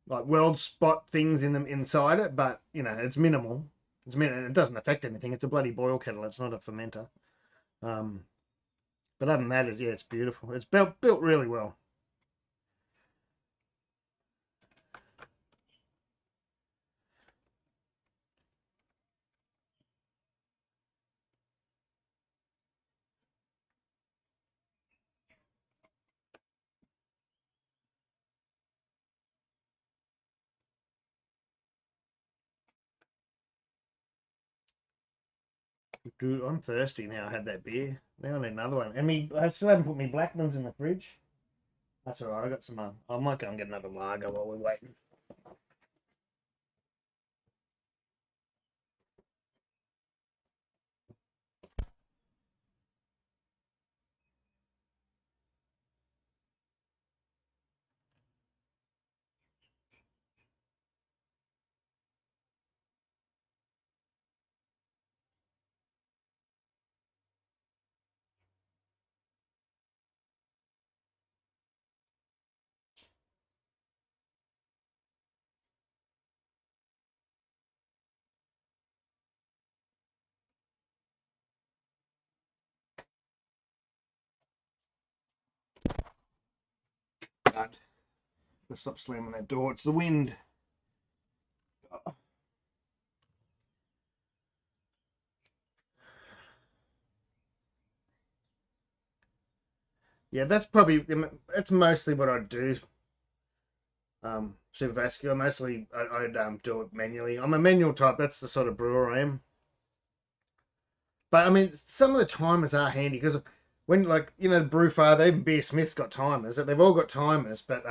like weld spot things in them inside it, but it's minimal. It doesn't affect anything. It's a bloody boil kettle. It's not a fermenter. Um, but other than that, it's beautiful. It's built really well. Dude, I'm thirsty now. I had that beer. Now I need another one. I still haven't put my Blackmans in the fridge. That's all right. I got some. I might go and get another lager while we're waiting. God, let's stop slamming that door. It's the wind. Yeah, that's mostly what I do. Super vascular. Mostly I'd do it manually. I'm a manual type. That's the sort of brewer I am. But I mean, some of the timers are handy because when the Brewfather, even Beer Smith's got timers. They've all got timers, but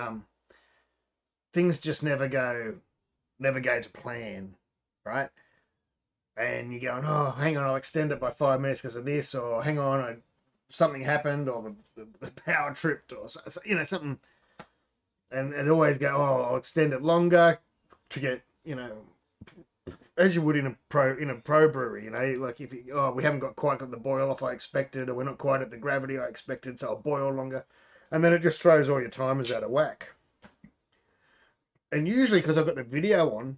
things just never go to plan, right? And you're going, oh, hang on, I'll extend it by 5 minutes because of this, or hang on, something happened, or the power tripped, or something, and it always go, oh, I'll extend it longer to get, as you would in a pro brewery, like if we haven't quite got the boil off I expected, or we're not quite at the gravity I expected, so I'll boil longer, and then it just throws all your timers out of whack. And usually, because I've got the video on,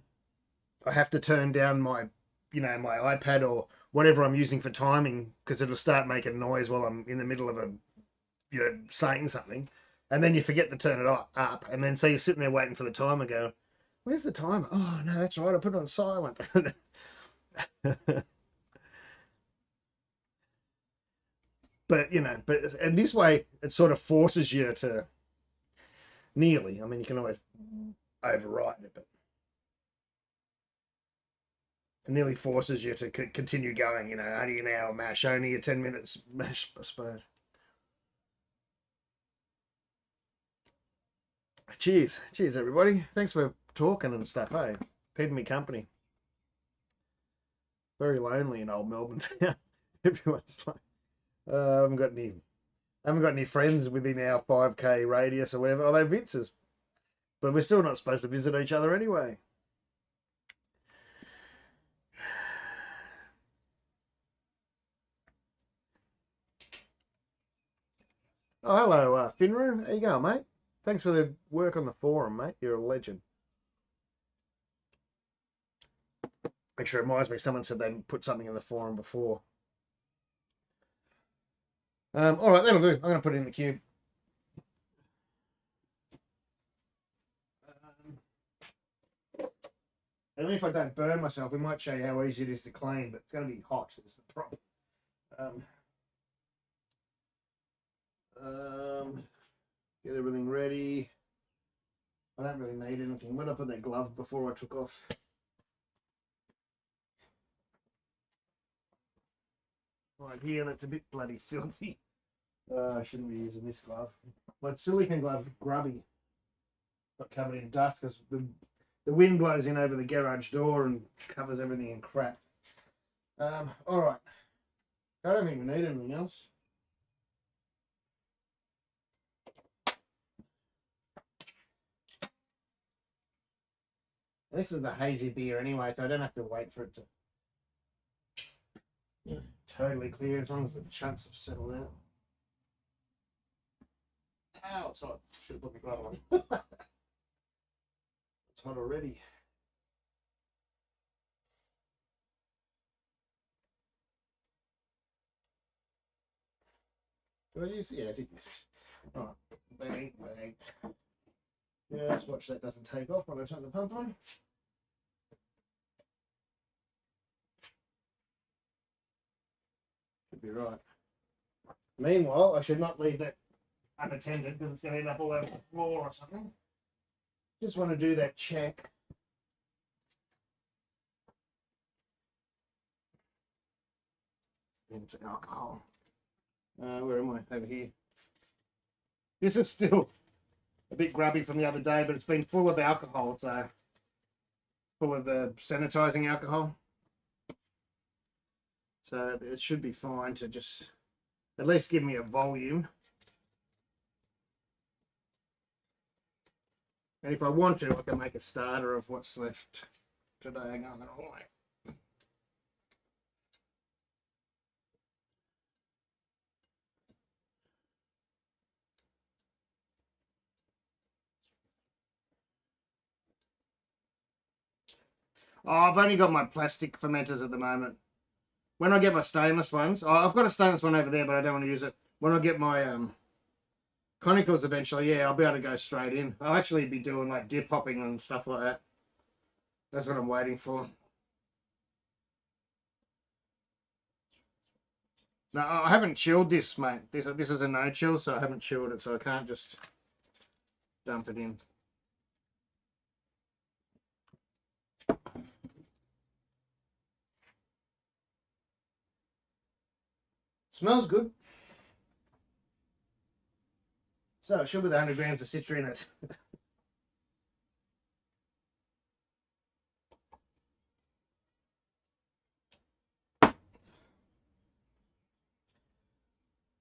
I have to turn down my iPad or whatever I'm using for timing because it'll start making noise while I'm in the middle of saying something, and then you forget to turn it up, and then so you're sitting there waiting for the timer. Go, where's the timer? Oh no, that's right, I put it on silent. But and this way it sort of forces you to nearly. I mean, you can always override it, but it nearly forces you to continue going. Only an hour mash, only a 10 minutes mash, I suppose. Cheers, everybody. Thanks for talking and stuff. Hey, keeping me company. Very lonely in old Melbourne town. Everyone's like, I haven't got any friends within our 5K radius or whatever. Although Vince's, but we're still not supposed to visit each other anyway. Oh, hello, Finru. How you going, mate? Thanks for the work on the forum, mate. You're a legend. Actually, reminds me, someone said they put something in the forum before. All right, that'll do. I'm going to put it in the cube. And if I don't burn myself, we might show you how easy it is to clean, but it's going to be hot. Is the problem. Um, Get everything ready. I don't really need anything. Went up with that glove before I took off. Right here, that's a bit bloody filthy. I shouldn't be using this glove. My silicone glove, grubby. Got covered in dust because the wind blows in over the garage door and covers everything in crap. All right. I don't think we need anything else. This is the hazy beer anyway, so I don't have to wait for it to totally clear as long as the chunks have settled out. Ow, it's hot. Should have put my glove on. It's hot already. Do I use? Yeah, I did use. Alright, bang, bang. Yeah, let's watch that doesn't take off when I turn the pump on. Should be right. Meanwhile, I should not leave that unattended because it's going to end up all over the floor or something. Just want to do that check. Into alcohol. Where am I? Over here. This is still a bit grubby from the other day, but it's been full of alcohol, so full of the sanitizing alcohol. So it should be fine to just at least give me a volume. And if I want to, I can make a starter of what's left today. Hang on, all right. Oh, I've only got my plastic fermenters at the moment. When I get my stainless ones, I've got a stainless one over there, but I don't want to use it. When I get my conicals eventually, yeah, I'll be able to go straight in. I'll actually be doing like dip hopping and stuff like that. That's what I'm waiting for. No, I haven't chilled this, mate. This is a no chill, so I haven't chilled it, so I can't just dump it in. Smells good. So it should be the 100 grams of citra in it.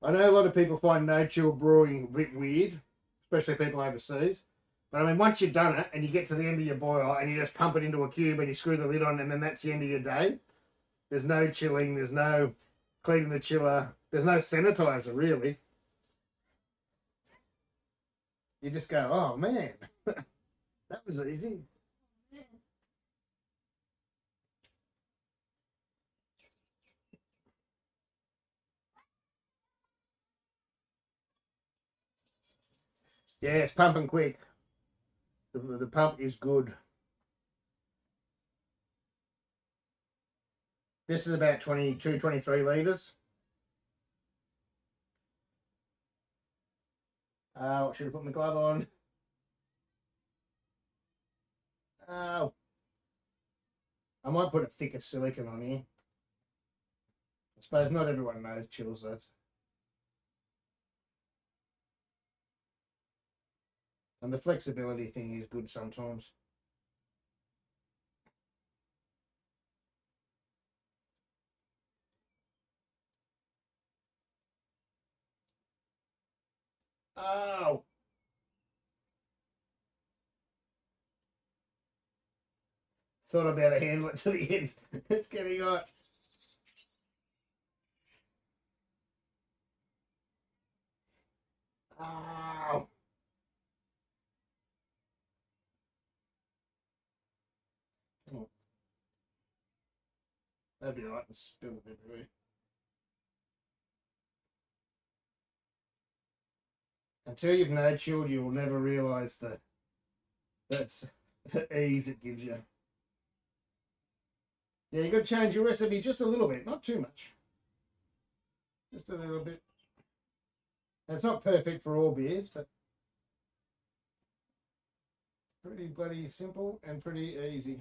I know a lot of people find no chill brewing a bit weird, especially people overseas. But I mean, once you've done it and you get to the end of your boil and you just pump it into a cube and you screw the lid on and then that's the end of your day, there's no chilling, there's no cleaning the chiller, there's no sanitizer really. You just go, oh man, that was easy. Yeah, it's pumping quick. The pump is good. This is about 22, 23 litres. Oh, I should have put my glove on. Oh. I might put a thicker silicone on here. I suppose not everyone knows chills that. And the flexibility thing is good sometimes. Oh! Thought I'd be able to handle it to the end. It's getting hot. Oh! Oh, that'd be right. Spill it everywhere. Until you've no chilled, you will never realise that's the ease it gives you. Yeah, you got to change your recipe just a little bit, not too much. Just a little bit. And it's not perfect for all beers, but Pretty bloody simple and pretty easy.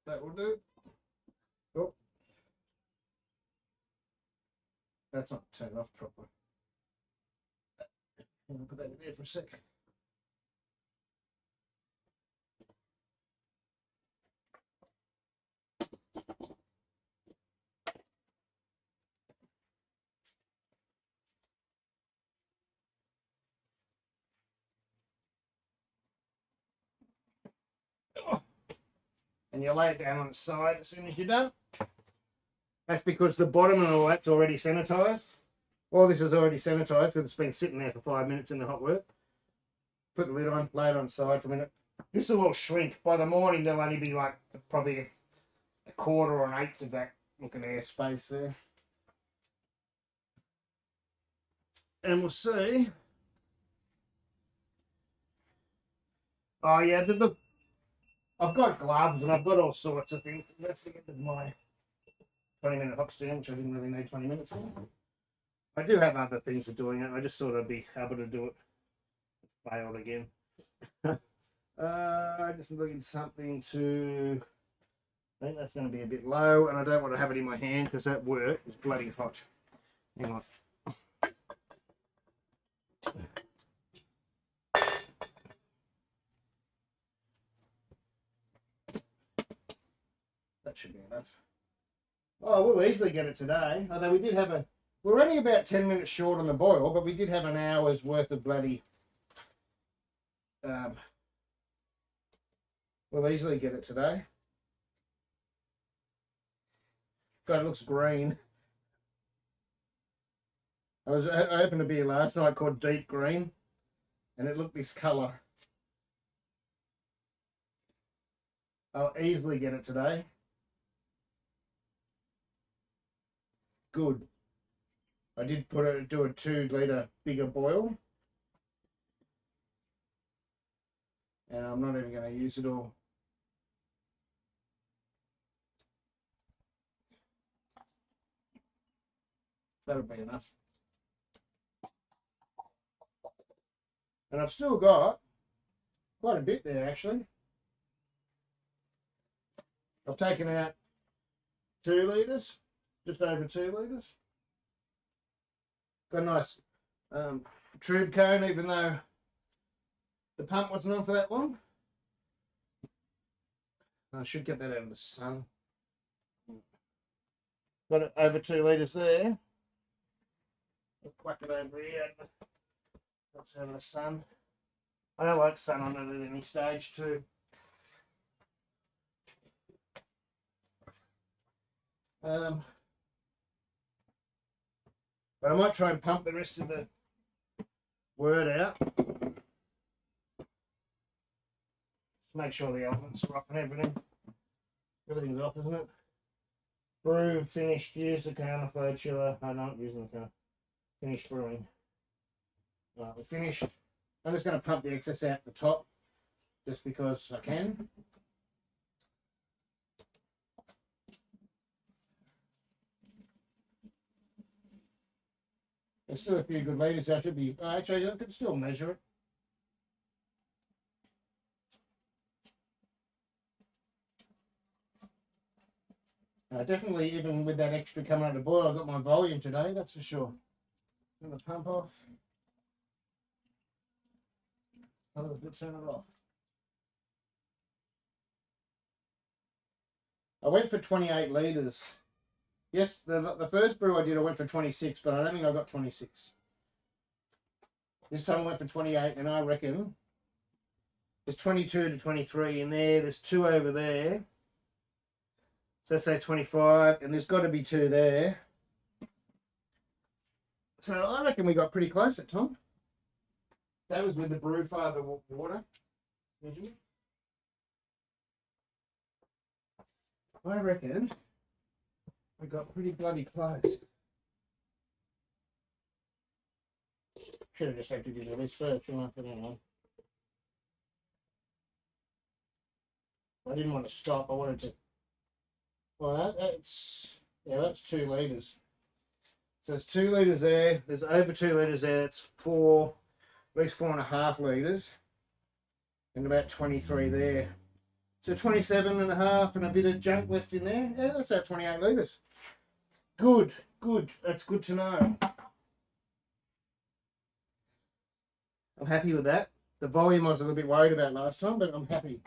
That will do. Oh, that's not turned off properly. I'm gonna put that in there for a sec. And you lay it down on the side as soon as you're done. That's because the bottom and all that's already sanitised. All this is already sanitised because it's been sitting there for 5 minutes in the hot work. Put the lid on, lay it on the side for a minute. This will all shrink. By the morning, there'll only be like probably a quarter or an eighth of that looking air space there. And we'll see. Oh yeah, I've got gloves and I've got all sorts of things. That's the end of my 20-minute hot stand, which I didn't really need 20 minutes for. I do have other things of doing it. I just thought I'd be able to do it. Failed again. Just looking something to. I think that's going to be a bit low, and I don't want to have it in my hand because that work is bloody hot. Hang on. That should be enough. Oh, we'll easily get it today. Although we did have we're only about 10 minutes short on the boil, but we did have an hour's worth of bloody. We'll easily get it today. God, it looks green. I opened a beer last night called Deep Green, and it looked this colour. I'll easily get it today. Good. I did do a 2-litre bigger boil, and I'm not even going to use it all. That'll be enough. And I've still got quite a bit there actually. I've taken out 2 litres, just over 2 litres. Got a nice tube cone, even though the pump wasn't on for that long. I should get that out of the sun. Got it over 2 litres there. I'll whack it over here. That's out of the sun. I don't like sun on it at any stage too. But I might try and pump the rest of the word out. Make sure the elements are off and everything. Everything's off, isn't it? Brew, finished, use the counterflow chiller. I'm not using the counter. Finished brewing. Right, we're finished. I'm just going to pump the excess out the top just because I can. There's still a few good litres. I should be. Actually, I could still measure it. Definitely, even with that extra coming out of the boil, I got my volume today. That's for sure. I'm going to pump off. Let's turn it off. I went for 28 litres. Yes, the first brew I did, I went for 26, but I don't think I got 26. This time I went for 28, and I reckon there's 22 to 23 in there. There's 2 over there. So let's say 25, and there's got to be 2 there. So I reckon we got pretty close at Tom. That was with the Grainfather water. I reckon we got pretty bloody close. Should have just emptied it this first, shouldn't I? I didn't want to stop. I wanted to Well, that's 2 litres. So there's 2 litres there. There's over 2 litres there. It's at least 4.5 litres, and about 23 there. So 27 and a half and a bit of junk left in there. Yeah, that's about 28 litres. Good, good. That's good to know. I'm happy with that. The volume I was a little bit worried about last time, but I'm happy.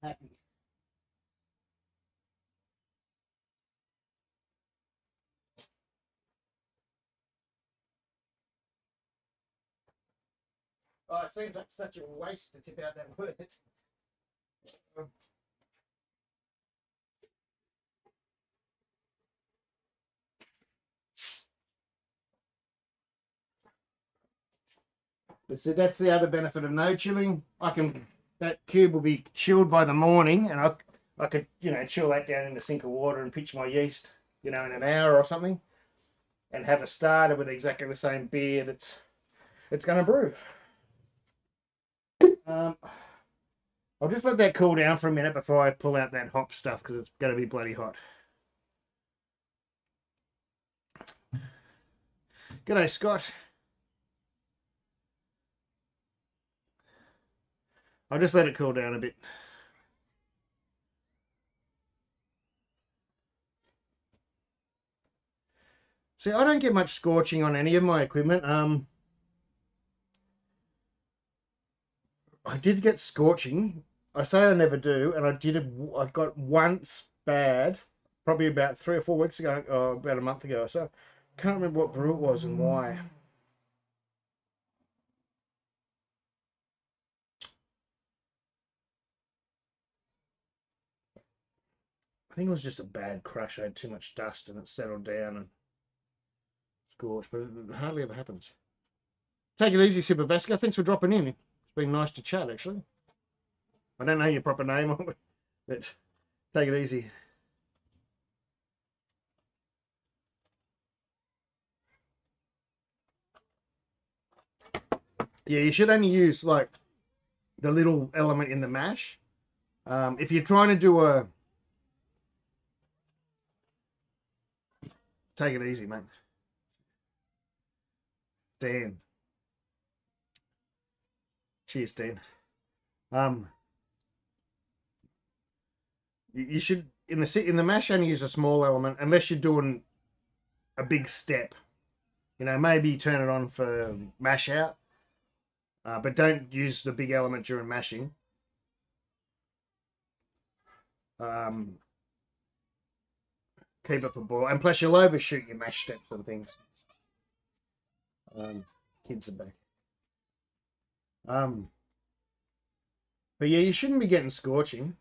Happy. Oh, it seems like such a waste to tip out that word. But see, that's the other benefit of no chilling. That cube will be chilled by the morning, and I could chill that down in a sink of water and pitch my yeast in an hour or something, and have a starter with exactly the same beer it's going to brew. I'll just let that cool down for a minute before I pull out that hop stuff, because it's going to be bloody hot. G'day, Scott. I'll just let it cool down a bit. See, I don't get much scorching on any of my equipment. I did get scorching. I say I never do, and I got once bad, probably about 3 or 4 weeks ago, or about a month ago. So I can't remember what brew it was and why. I think it was just a bad crush. I had too much dust and it settled down and scorched, but it hardly ever happens. Take it easy, Super Vasca. Thanks for dropping in. It's been nice to chat, actually. I don't know your proper name, but take it easy. Yeah, you should only use like the little element in the mash. If you're trying to do take it easy, mate. Dan. Cheers, Dan. Um, you should in the mash only use a small element unless you're doing a big step. Maybe turn it on for mash out, but don't use the big element during mashing. Um, keep it for boil, and plus you'll overshoot your mash steps and things. Kids are back. But yeah, you shouldn't be getting scorching.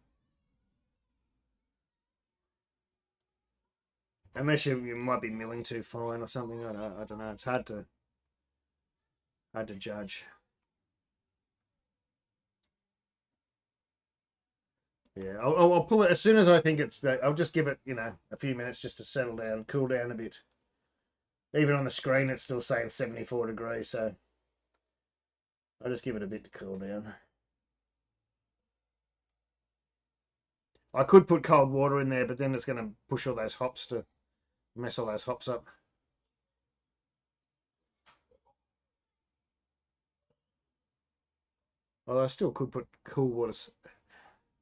Unless you might be milling too fine or something. I don't know. It's hard to judge. Yeah, I'll pull it as soon as I think it's. I'll just give it a few minutes just to settle down, cool down a bit. Even on the screen, it's still saying 74 degrees, so I'll just give it a bit to cool down. I could put cold water in there, but then it's going to push all those hops to mess all those hops up. Although I still could put cool water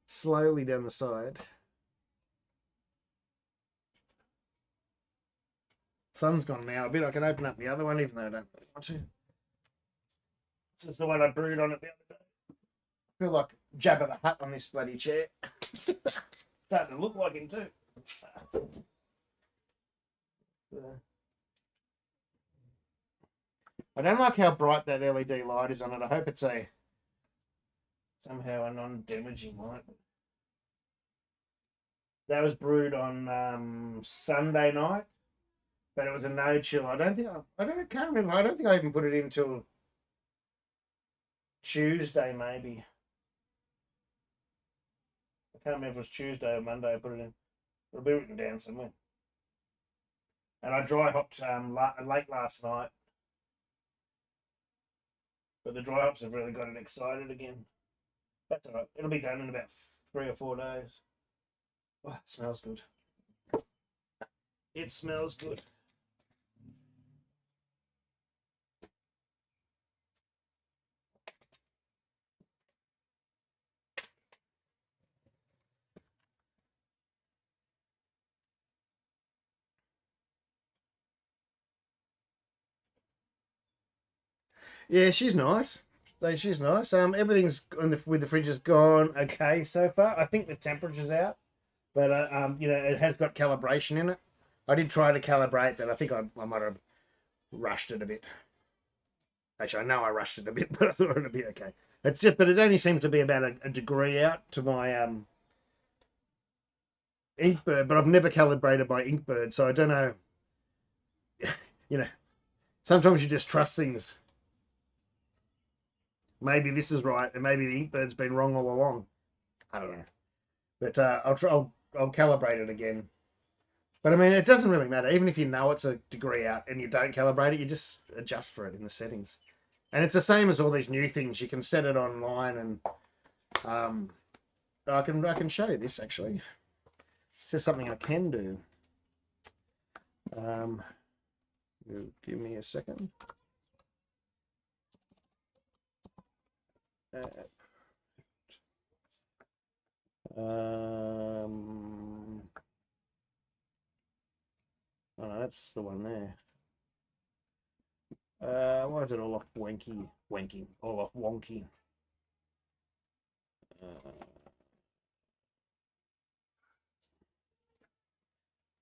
slowly down the side. Sun's gone now a bit. I can open up the other one, even though I don't really want to. This is the one I brewed on it the other day. I feel like Jabba the Hutt on this bloody chair. Starting to look like him too. I don't like how bright that LED light is on it. I hope it's somehow a non-damaging light. That was brewed on Sunday night, but it was a no chill. I can't remember. I don't think I even put it in until Tuesday, maybe. I can't remember if it was Tuesday or Monday I put it in. It'll be written down somewhere. And I dry hopped late last night. But the dry hops have really got it excited again. That's all right. It'll be done in about 3 or 4 days. Oh, it smells good. It smells good. Yeah, she's nice. She's nice. Everything's with the fridge has gone okay so far. I think the temperature's out, but it has got calibration in it. I did try to calibrate, but I think I might have rushed it a bit. Actually, I know I rushed it a bit, but I thought it'd be okay. It's just, but it only seems to be about a degree out to my Inkbird, but I've never calibrated my Inkbird, so I don't know. You know, sometimes you just trust things. Maybe this is right, and maybe the Inkbird's been wrong all along. I don't know, but I'll try. I'll calibrate it again. But I mean, it doesn't really matter. Even if you know it's a degree out and you don't calibrate it, you just adjust for it in the settings. And it's the same as all these new things. You can set it online, and I can show you this actually. This is something I can do. Give me a second. Oh no, that's the one there. Why is it all off wanky, all off wonky? I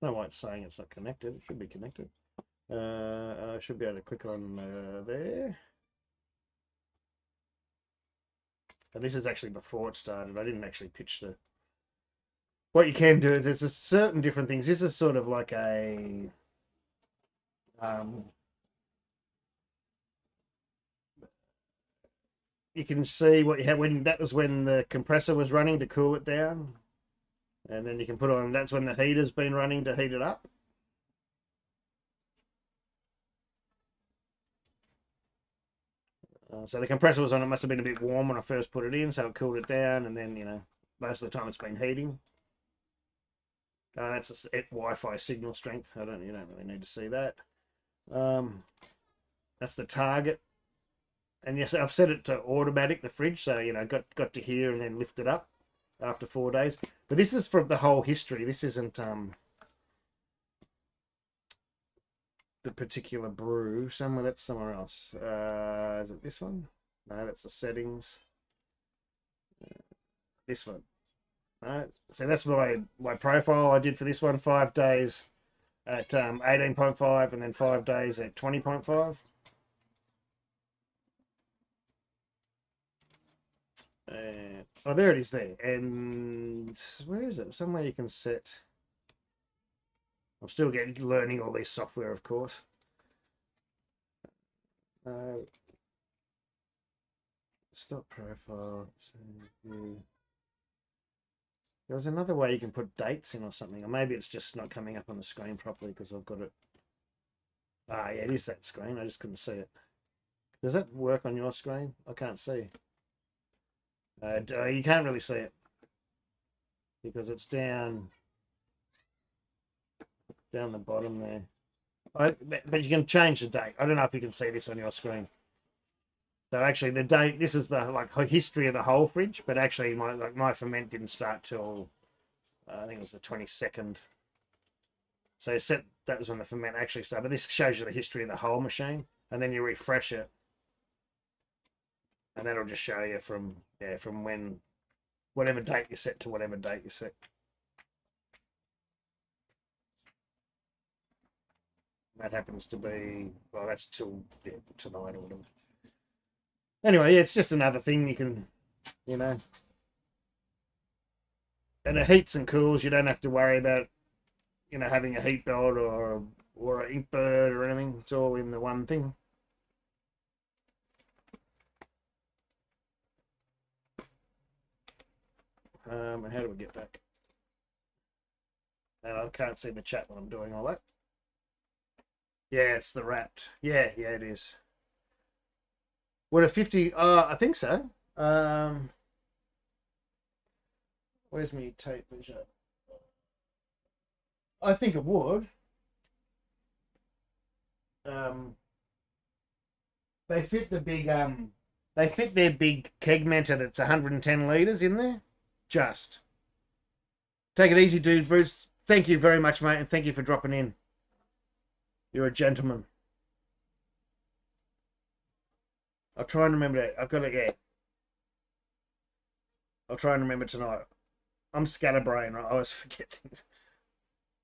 don't know why it's saying it's not connected. It should be connected. I should be able to click on there. And this is actually before it started. I didn't actually pitch the... What you can do is there's a certain different things. This is sort of like a... you can see what you had when that was when the compressor was running to cool it down. And then you can put on, that's when the heater's been running to heat it up. So the compressor was on, it must have been a bit warm when I first put it in, so it cooled it down, and then, most of the time it's been heating. That's a Wi-Fi signal strength. You don't really need to see that. That's the target. And yes, I've set it to automatic, the fridge, so, got to here and then lift it up after 4 days. But this is from the whole history. This isn't the particular brew. That's somewhere else. Is it this one? No, that's the settings. This one. No, so that's my profile I did for this one. 5 days at 18.5 and then 5 days at 20.5. Oh, there it is there. And where is it? Somewhere you can set. I'm still learning all this software, of course. Stop profile. There was another way you can put dates in or something, or maybe it's just not coming up on the screen properly because I've got it. Ah, yeah, it is that screen. I just couldn't see it. Does that work on your screen? I can't see. You can't really see it because it's down the bottom there. But you can change the date. I don't know if you can see this on your screen. So actually, the date. This is the history of the whole fridge. But actually, my ferment didn't start till I think it was the 22nd. So that was when the ferment actually started. But this shows you the history of the whole machine, and then you refresh it, and that'll just show you from when, whatever date you set to whatever date you set. That happens to be, well, that's till tonight or whatever. Anyway, yeah, it's just another thing you can, and it heats and cools. You don't have to worry about, having a heat belt or an Inkbird or anything. It's all in the one thing. And how do we get back? And I can't see the chat when I'm doing all that. Yeah, it's the wrapped. Yeah, it is. Would a 50? I think so. Where's my tape measure? I think it would. They fit the big they fit their big keg menter that's 110 litres in there. Just take it easy, dude. Bruce, thank you very much, mate, and thank you for dropping in. You're a gentleman. I'll try and remember that. I've got it, yeah. I'll try and remember tonight. I'm scatterbrain. I always forget things.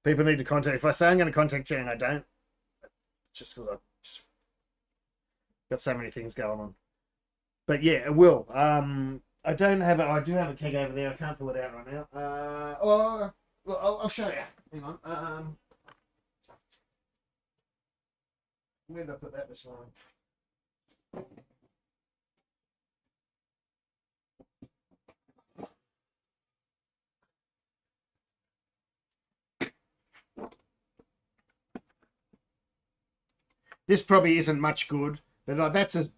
People need to contact. If I say I'm going to contact you and I don't, it's just because I've just got so many things going on. But yeah, it will. I don't have it. I do have a keg over there. I can't pull it out right now. Well, I'll show you. Hang on. Where did I put that this morning? This probably isn't much good, but like that's as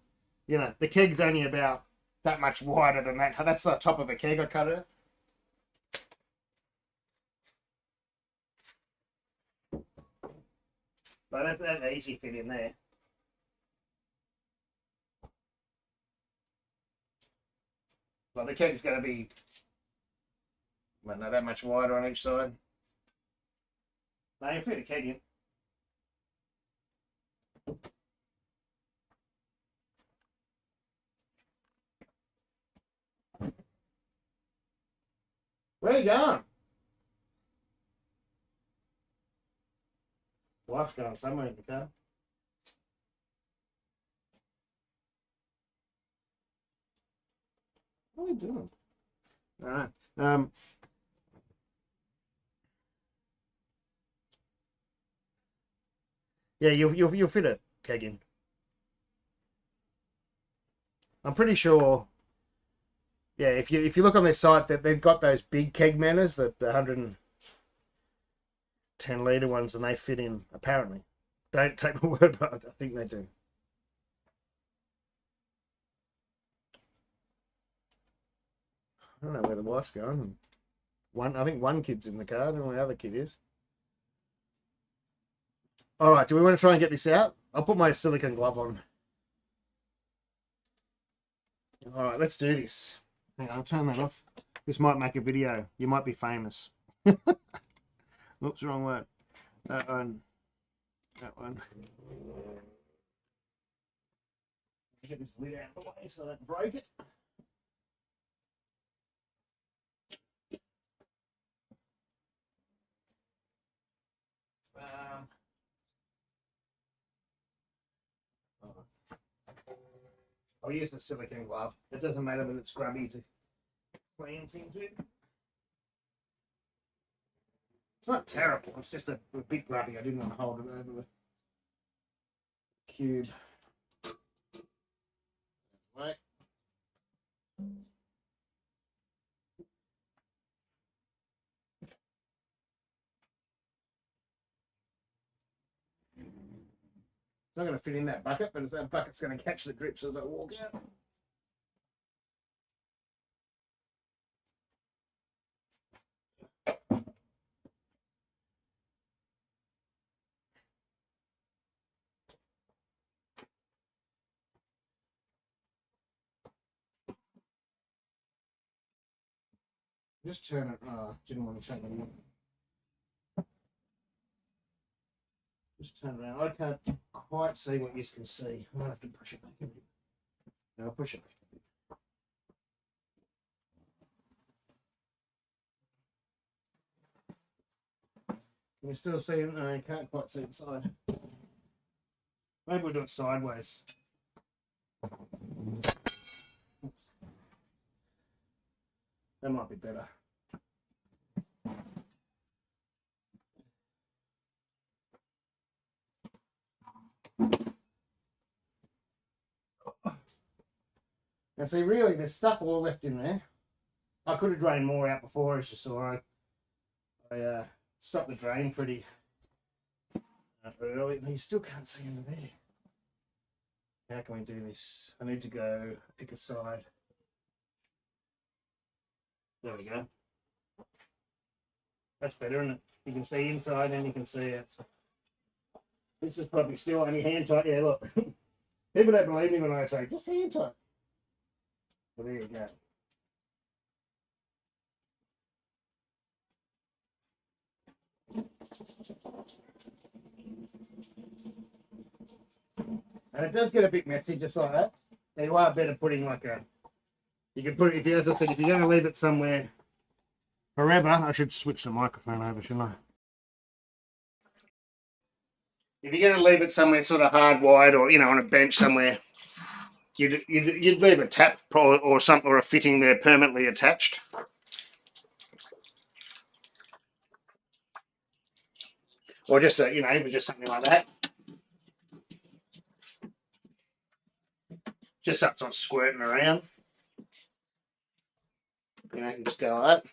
the keg's only about that much wider than that. That's the top of a keg. I cut it. But that's an easy fit in there. Well, the keg's going to be, well, not that much wider on each side. No, you fit a keg in. Where are you going? Wife's going somewhere in the car. What are you doing? All right. Yeah, you'll fit a keg in. I'm pretty sure. Yeah, if you look on their site, that they've got those big keg manners, the 110 litre ones, and they fit in. Apparently, don't take my word, but I think they do. I don't know where the wife's going. I think one kid's in the car. I don't know where the other kid is. All right, do we want to try and get this out? I'll put my silicone glove on. All right, let's do this. Hang on, I'll turn that off. This might make a video. You might be famous. Oops, wrong one. That one. That one. Get this lid out of the way so I don't break it. I'll use the silicone glove. It doesn't matter that it's grubby to clean things with. It's not terrible. It's just a bit grubby. I didn't want to hold it over the cube. Right. It's not going to fit in that bucket, but that bucket's going to catch the drips as I walk out. Just turn it. Oh, didn't want to turn it on. Just turn around. I can't quite see what you can see. I might have to push it back a bit. No, I'll push it back a bit. Can you still see it? No, you can't quite see the side. Maybe we'll do it sideways. That might be better. Now see, really, there's stuff all left in there. I could have drained more out before, as you saw. I stopped the drain pretty early, and you still can't see under there. How can we do this? I need to go pick a side. There we go. That's better, isn't it? You can see inside and you can see outside. This is probably still only hand tight. Yeah, look. People don't believe me when I say just hand tight. Well, there you go. And it does get a bit messy just like that. Now you are better putting like a, you can put it, if you, as I said, if you're going to leave it somewhere forever, I should switch the microphone over, shouldn't I? If you're going to leave it somewhere sort of hardwired or, you know, on a bench somewhere, you'd leave a tap or something or a fitting there permanently attached. Or just a, you know, just something like that. Just something sort of squirting around. You know, you can just go like that.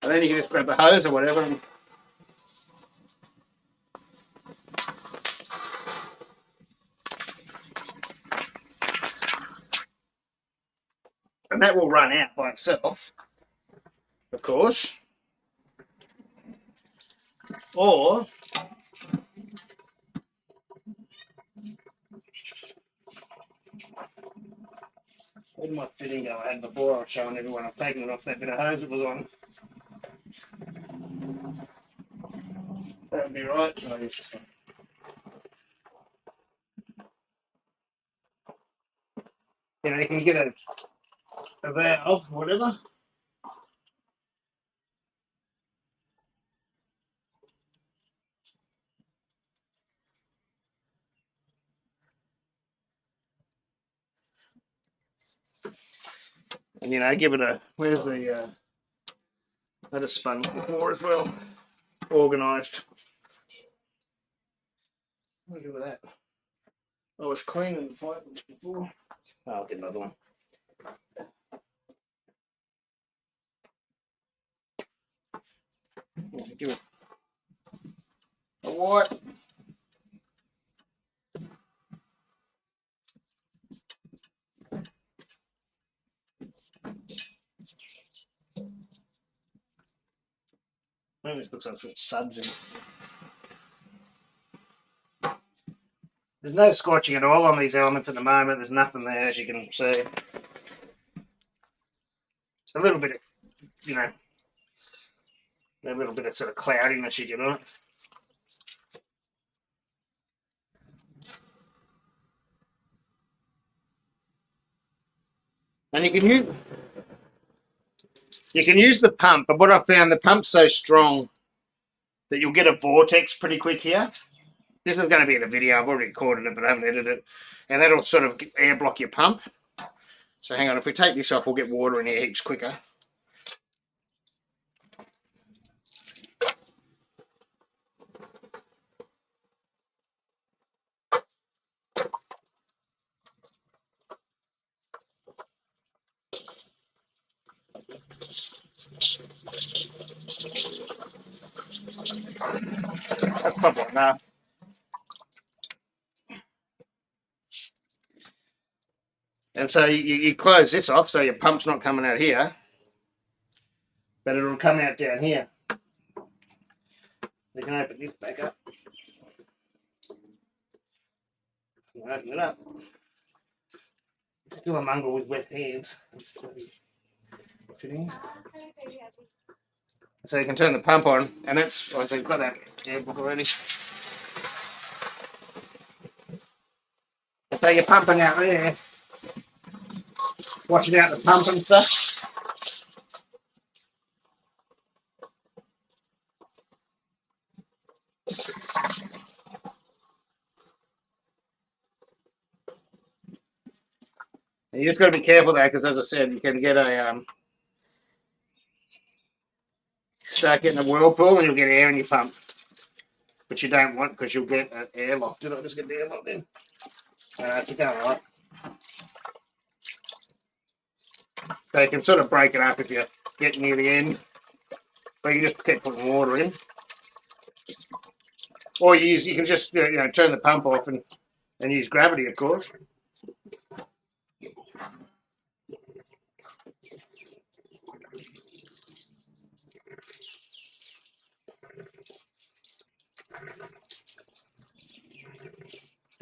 And then you can just grab a hose or whatever. And that will run out by itself, of course. Or where did my fitting go? I had before I was showing everyone I've taken it off that bit of hose it was on. That would be right. No, it's just one. You know, you can get a valve, whatever. And you know, give it a, where's the, I just spun before as well. Organised. What do I do with that? I was cleaning the fight before. Oh, I'll get another one. Yeah, give it a white. Man, this looks like some suds in. There's no scorching at all on these elements at the moment. There's nothing there, as you can see. It's a little bit of, you know, a little bit of sort of cloudiness you get on it. And you can use the pump, but what I've found, the pump's so strong that you'll get a vortex pretty quick here. This is going to be in a video. I've already recorded it, but I haven't edited it. And that'll sort of air block your pump. So hang on, if we take this off, we'll get water in here heaps quicker. That's probably enough. And so you close this off so your pump's not coming out here, but it'll come out down here. You can open this back up. You can open it up. Still a mongrel with wet hands. Fittings. So you can turn the pump on, and that's, oh, so you've got that air block already. So you're pumping out there, watching out the pump and stuff. And you just got to be careful there, because as I said, you can get a start getting a whirlpool and you'll get air in your pump, but you don't want, because you'll get an airlock. Did I just get the airlock in? It's going right. So you can sort of break it up if you get near the end, but you just keep putting water in, or you can just, you know, turn the pump off and use gravity, of course.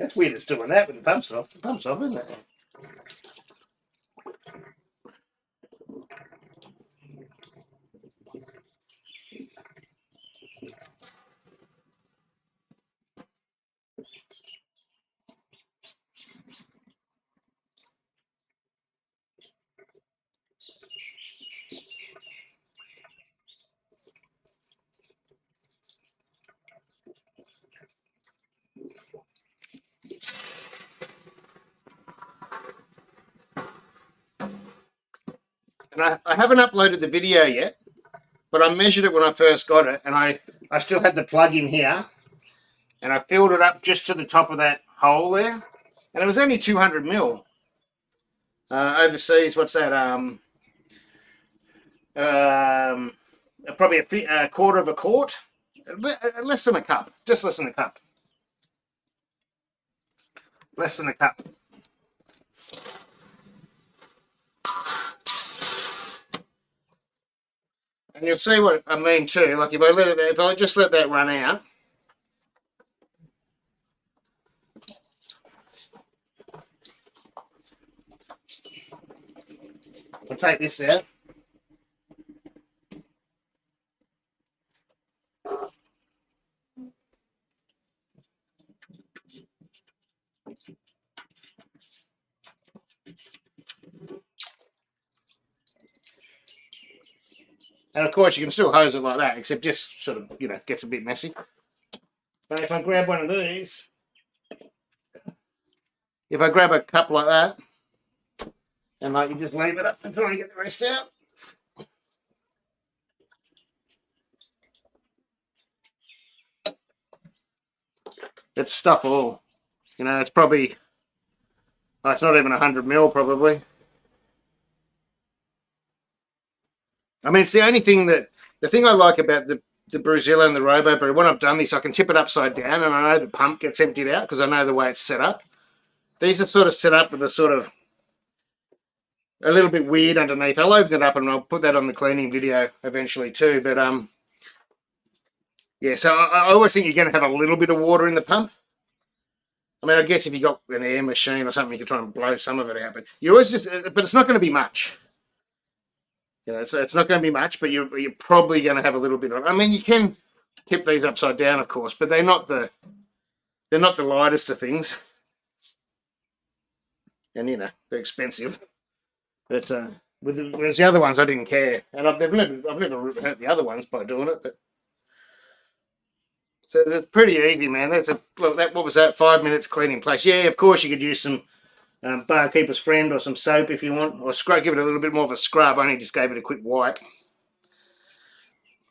That's weird it's doing that with the pumps off. The pump's off, isn't it? And I haven't uploaded the video yet, but I measured it when I first got it, and I still had the plug in here, and I filled it up just to the top of that hole there, and it was only 200 mil. Overseas, what's that? Probably a quarter of a quart, less than a cup, just less than a cup, less than a cup. And you'll see what I mean too. Like if I just let that run out, I'll take this out. And of course, you can still hose it like that, except just sort of, gets a bit messy. But if I grab one of these, if I grab a cup like that, and you just leave it up until you get the rest out. It's stuff all. It's probably, it's not even 100 mil probably. I mean, it's the only thing the thing I like about the Brewzilla and the Robo Brew, when I've done this, I can tip it upside down and I know the pump gets emptied out because I know the way it's set up. These are sort of set up with a sort of a little bit weird underneath. I'll open it up and I'll put that on the cleaning video eventually too. But yeah, so I always think you're going to have a little bit of water in the pump. I mean, I guess if you got an air machine or something, you could try and blow some of it out. But you always but it's not going to be much. It's not going to be much, but you're probably going to have a little bit of. I mean, you can tip these upside down, of course, but they're not the lightest of things, and they're expensive. But whereas the other ones, I didn't care, and I've never hurt the other ones by doing it. But so it's pretty easy, man. What was that? 5 minutes cleaning place. Yeah, of course you could use some Barkeeper's Friend or some soap if you want, or give it a little bit more of a scrub. I only just gave it a quick wipe,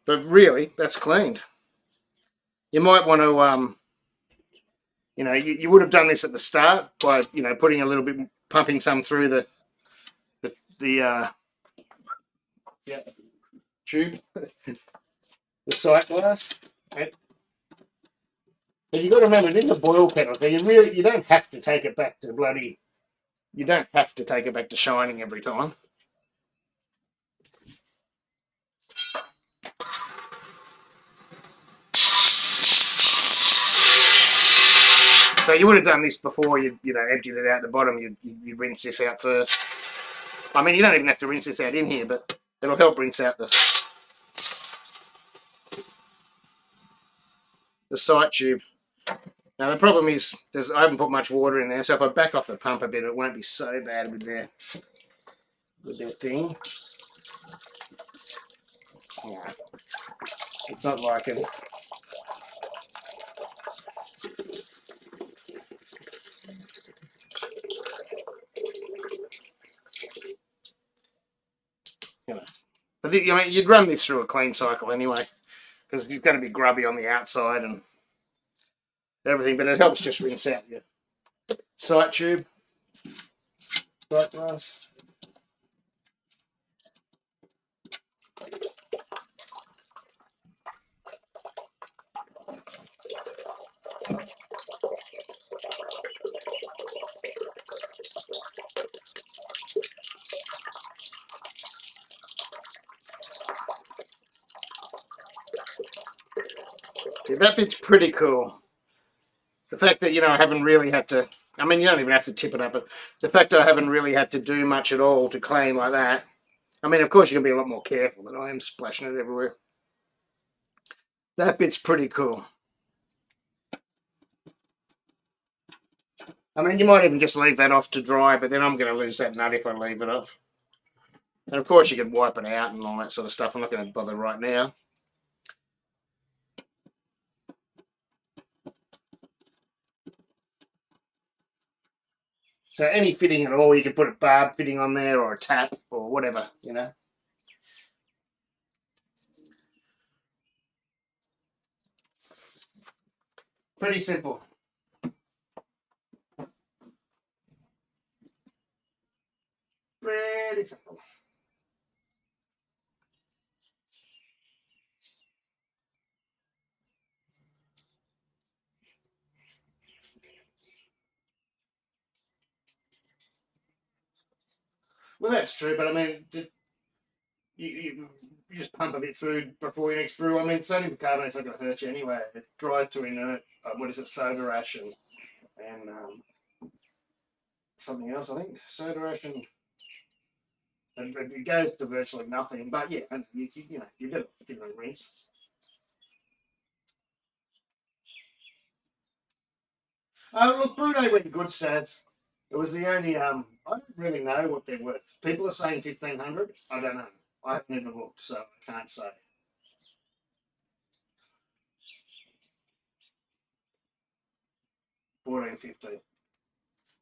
but really that's cleaned. You might want to you would have done this at the start by putting a little bit, pumping some through the tube, the sight glass. But you've got to remember, it is a boil kettle, so you don't have to take it back to you don't have to take it back to shining every time. So you would have done this before you emptied it out the bottom. You rinse this out first. I mean, you don't even have to rinse this out in here, but it'll help rinse out the sight tube. Now the problem is, I haven't put much water in there, so if I back off the pump a bit, it won't be so bad with their thing. Yeah. It's not like it. But you'd run this through a clean cycle anyway, because you're going to be grubby on the outside and everything, but it helps just rinse out your sight tube, sight glass. Yeah, that bit's pretty cool. the fact that, I haven't really had to, I mean, you don't even have to tip it up, but the fact that I haven't really had to do much at all to clean like that. I mean, of course, you can be a lot more careful than I am splashing it everywhere. That bit's pretty cool. I mean, you might even just leave that off to dry, but then I'm going to lose that nut if I leave it off. And of course, you could wipe it out and all that sort of stuff. I'm not going to bother right now. So any fitting at all, you can put a barb fitting on there or a tap or whatever, Pretty simple. Pretty simple. Well, that's true, but I mean, you just pump a bit through before your next brew. I mean, sodium carbonate's not going to hurt you anyway. It dries to inert. What is it? Soda ash and something else. I think soda ash and it goes to virtually nothing. But yeah, you got to give it a rinse. Look, Brew went good stats. It was the only. I don't really know what they're worth. People are saying 1,500. I don't know. I have never looked, so I can't say. 1450.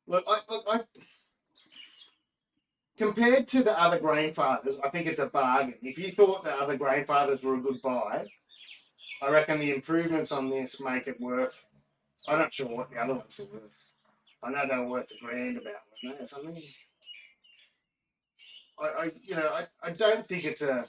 Look, I compared to the other Grainfathers, I think it's a bargain. If you thought the other Grainfathers were a good buy, I reckon the improvements on this make it worth. I'm not sure what the other ones were worth. I know they were worth $1,000 about, weren't they, or something? I don't think it's a.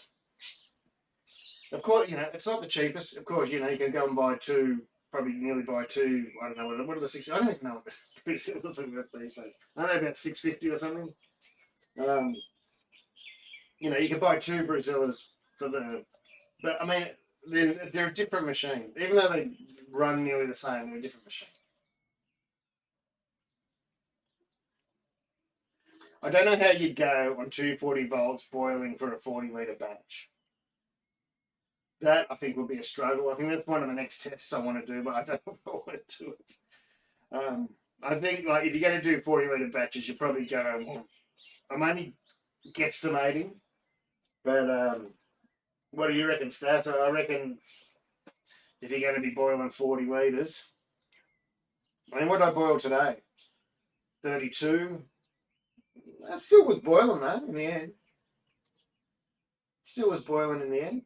Of course, it's not the cheapest. Of course, you can go and buy two, probably nearly buy two. I don't know what are the 60. I don't even know what the pre-sales are worth these days. I don't know, about 650 or something. You can buy two Brazillas for the. But I mean, they're a different machine. Even though they run nearly the same, they're a different machine. I don't know how you'd go on 240 volts boiling for a 40-litre batch. That I think would be a struggle. I think that's one of the next tests I want to do, but I don't know if I want to do it. I think like if you're going to do 40-litre batches, you're probably going to want. I'm only guesstimating, but what do you reckon, Stas? I reckon if you're going to be boiling 40 litres, I mean, what did I boil today? 32. That still was boiling though in the end. Still was boiling in the end.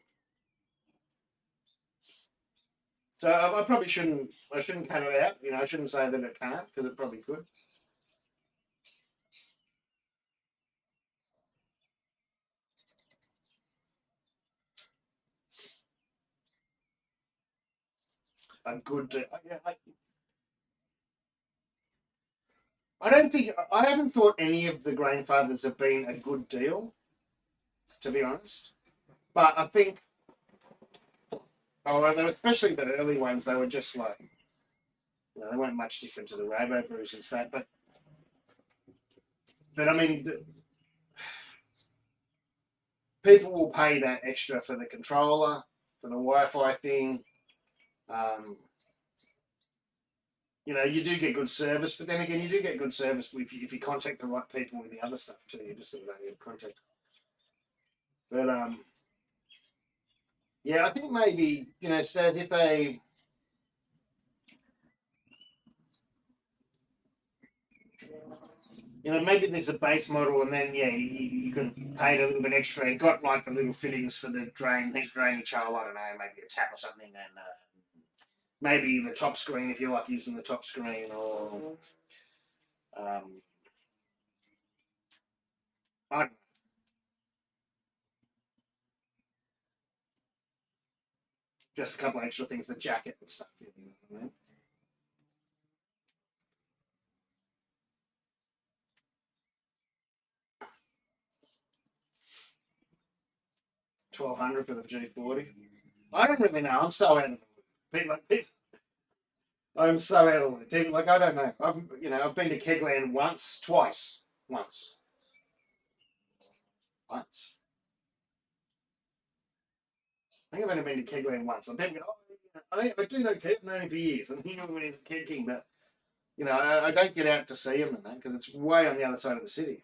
So I probably shouldn't. I shouldn't cut it out. I shouldn't say that it can't because it probably could. A good. Yeah, I don't think I haven't thought any of the Grainfathers have been a good deal, to be honest. But I think, especially the early ones, they were just like, they weren't much different to the Robo Brews and that. But I mean, people will pay that extra for the controller, for the Wi-Fi thing. You do get good service, but then again, you do get good service if you contact the right people with the other stuff too. You just don't need to contact. But yeah, I think maybe Stas, if they, maybe there's a base model, and then yeah, you can pay it a little bit extra. And got like the little fittings for the heat drain control. I don't know, maybe a tap or something, and maybe the top screen if you like using the top screen, or I don't know. Just a couple of extra things, the jacket and stuff. 1,200 for the G40. I don't really know. I'm so out of the loop. I'm so out of it. Like I don't know. I've been to Kegland once. I think I've only been to Kegland once. I'm thinking, I do know Keg. I've known him for years, and he knew when he was a Keg King, but I don't get out to see him and that because it's way on the other side of the city.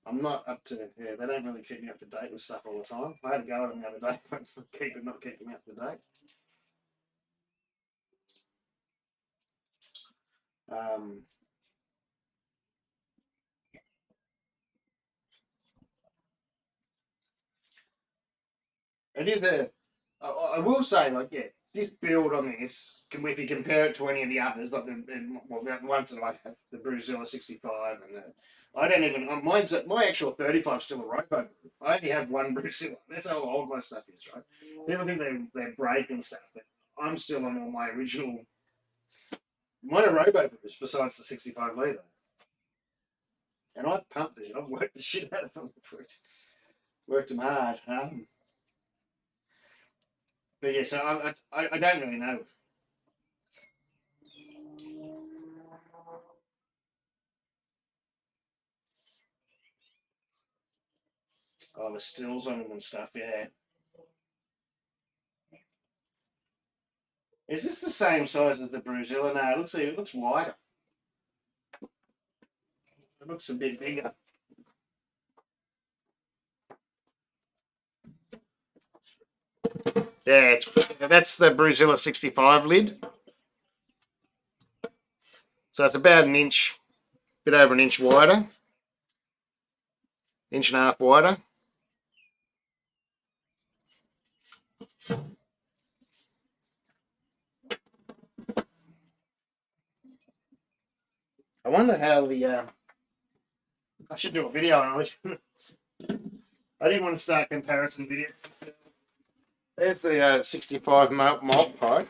I'm not up to, yeah, they don't really keep me up to date with stuff all the time. I had a go at them the other day, but not keeping me up to date. Um, it is I will say, like, yeah, this build on this, if you compare it to any of the others, like the ones that I have, the Brewzilla 65 and I don't even, my actual 35 is still a Robo. I only have one Brewzilla. That's how old my stuff is, right? People think they break and stuff, but I'm still on all my original, mine are Robo brews besides the 65 litre. And I've pumped it. I've worked the shit out of them for it. Worked them hard. But yeah, so I don't really know. Oh, the stills on them and stuff, yeah. Is this the same size as the Brewzilla? No, it looks wider. It looks a bit bigger. Yeah, that's the Brewzilla 65 lid. So it's about an inch, bit over an inch wider, inch and a half wider. I wonder how I should do a video on it. I didn't want to start comparison video. There's the 65 malt pipe.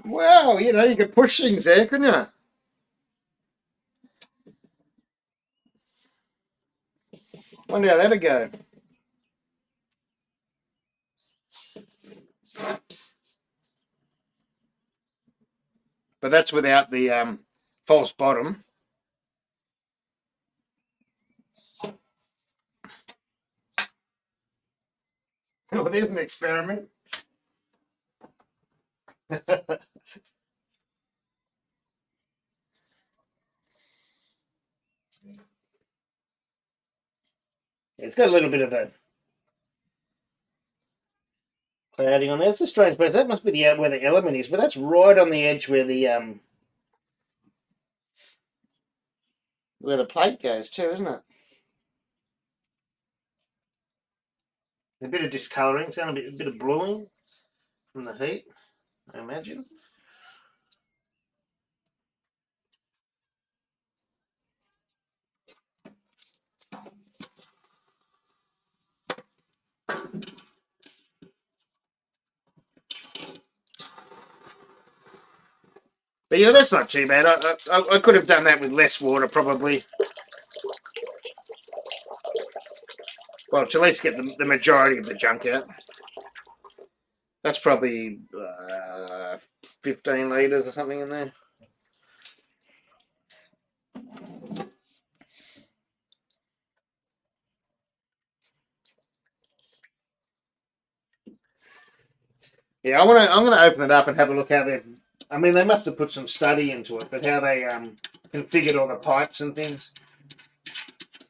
Wow, you could push things there, couldn't you? Wonder how that'd go. But that's without the false bottom. Well, there's an experiment. It's got a little bit of a clouding on there. It's a strange place. That must be where the element is, but that's right on the edge where the plate goes too, isn't it? A bit of discolouring. It's going to be a bit of brewing from the heat, I imagine. But that's not too bad. I could have done that with less water, probably. Well, to at least get the majority of the junk out. That's probably 15 litres or something in there. Yeah, I'm gonna open it up and have a look how they. I mean, they must have put some study into it, but how they configured all the pipes and things,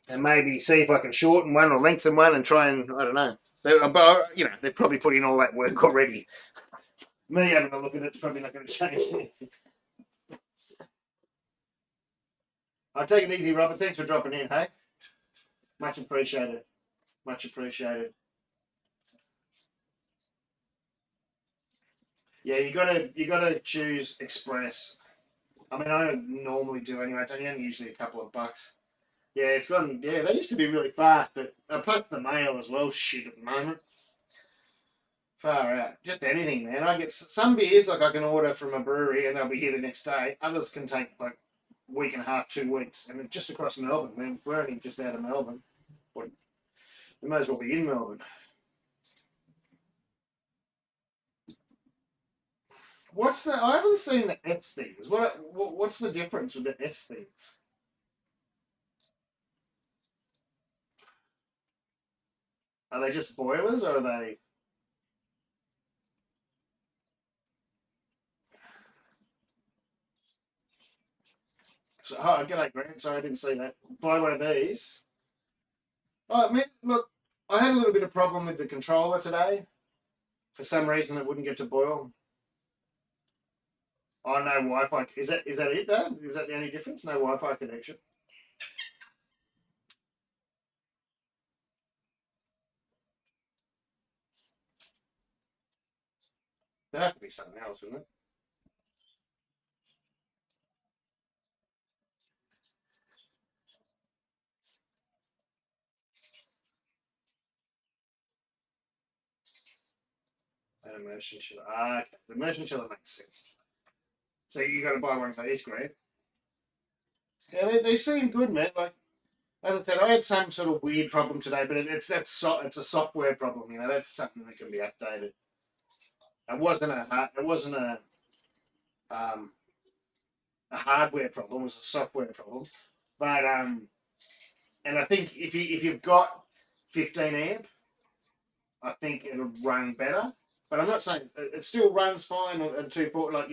and maybe see if I can shorten one or lengthen one and try and I don't know. They've probably put in all that work already. Me having a look at it's probably not going to change anything. I'll take it easy, Robert. Thanks for dropping in, hey? Much appreciated. Much appreciated. Yeah, you gotta choose express. I mean, I don't normally do anyway. It's only usually a couple of bucks. Yeah, it's gone. Yeah, they used to be really fast, but plus the mail as well. Shit at the moment. Far out. Just anything, man. I get some beers like I can order from a brewery and they'll be here the next day. Others can take like a week and a half, 2 weeks, and it's just across Melbourne. Man, we're only just out of Melbourne. We may as well be in Melbourne. What's the? I haven't seen the S things. What's the difference with the S things? Are they just boilers, or are they? So, oh, g'day, Grant. Sorry, I didn't see that. Buy one of these. Oh, man, look, I had a little bit of problem with the controller today. For some reason, it wouldn't get to boil. Oh, no Wi-Fi. Is that it though? Is that the only difference? No Wi-Fi connection. There'd have to be something else, wouldn't it? An immersion chiller. Ah, okay. The immersion chiller makes sense. So you got to buy one of these, Grant. Yeah, they seem good, man. Like as I said, I had some sort of weird problem today, but it's a software problem. You know, that's something that can be updated. It wasn't um, a hardware problem. It was a software problem. But and I think if you've got 15 amp, I think it'll run better. But I'm not saying it still runs fine at 240. Like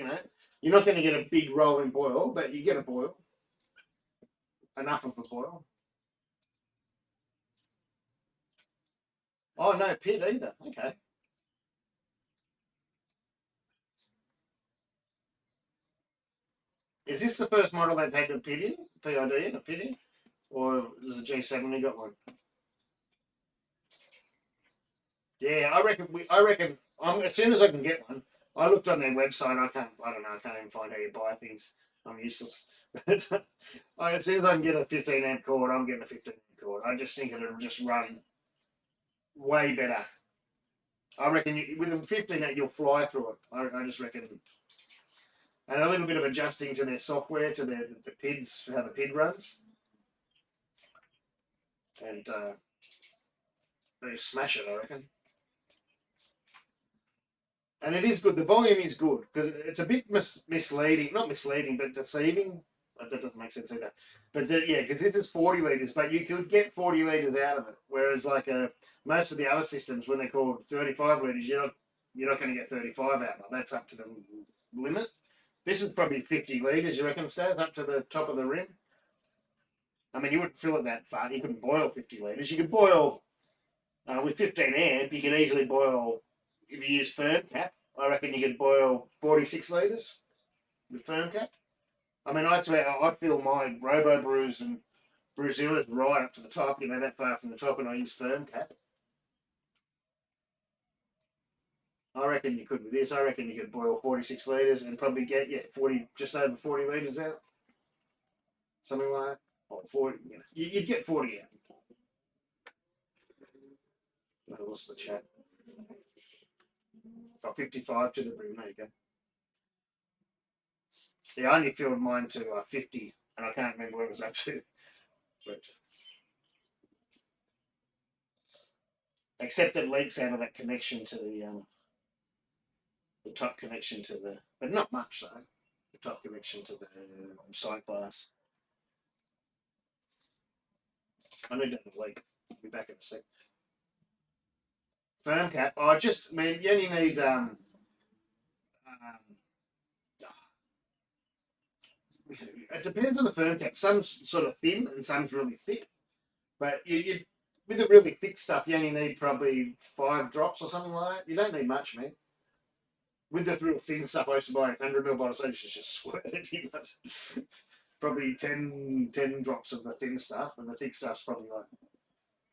you're not going to get a big rolling boil, but you get a boil, enough of a boil. Oh no, pit either. Okay. Is this the first model they've had a PID in, a pit in? Or is the G70 got one? Yeah, I reckon. As soon as I can get one, I looked on their website. I don't know. I can't even find how you buy things. I'm useless. As soon as I can get a 15 amp cord, I'm getting a 15 amp cord. I just think it'll just run way better. I reckon with a 15 amp, you'll fly through it. I just reckon. And a little bit of adjusting to their software, to the PIDs, how the PID runs, and they smash it. I reckon. And it is good. The volume is good because it's a bit misleading, not misleading, but deceiving. That doesn't make sense either. But yeah, because this is 40 liters, but you could get 40 liters out of it. Whereas like most of the other systems, when they're called 35 liters, you're not going to get 35 out. That's up to the limit. This is probably 50 liters. You reckon, Stav, up to the top of the rim? I mean, you wouldn't fill it that far. You couldn't boil 50 liters. You could boil with 15 amp. You could easily boil if you use firm cap. I reckon you could boil 46 litres with firm cap. I mean, I fill my Robo Brews and Brewzillas right up to the top, that far from the top, and I use firm cap. I reckon you could with this. I reckon you could boil 46 litres and probably get just over 40 litres out. Something like that. Or 40, you'd get 40 out. What's the chat? 55 to the brew. There you go. Yeah, I only filled mine to 50, and I can't remember where it was up to. But except it leaks out of that connection to the top connection to the, but not much though. The top connection to the sight glass. I need to leak. I'll be back in a sec. Firm cap. You only need it depends on the firm cap. Some's sort of thin and some's really thick. But you with the really thick stuff, you only need probably 5 drops or something like that. You don't need much, man. With the real thin stuff, I used to buy 100ml bottles. I used to just squirt it in. Probably 10 drops of the thin stuff, and the thick stuff's probably like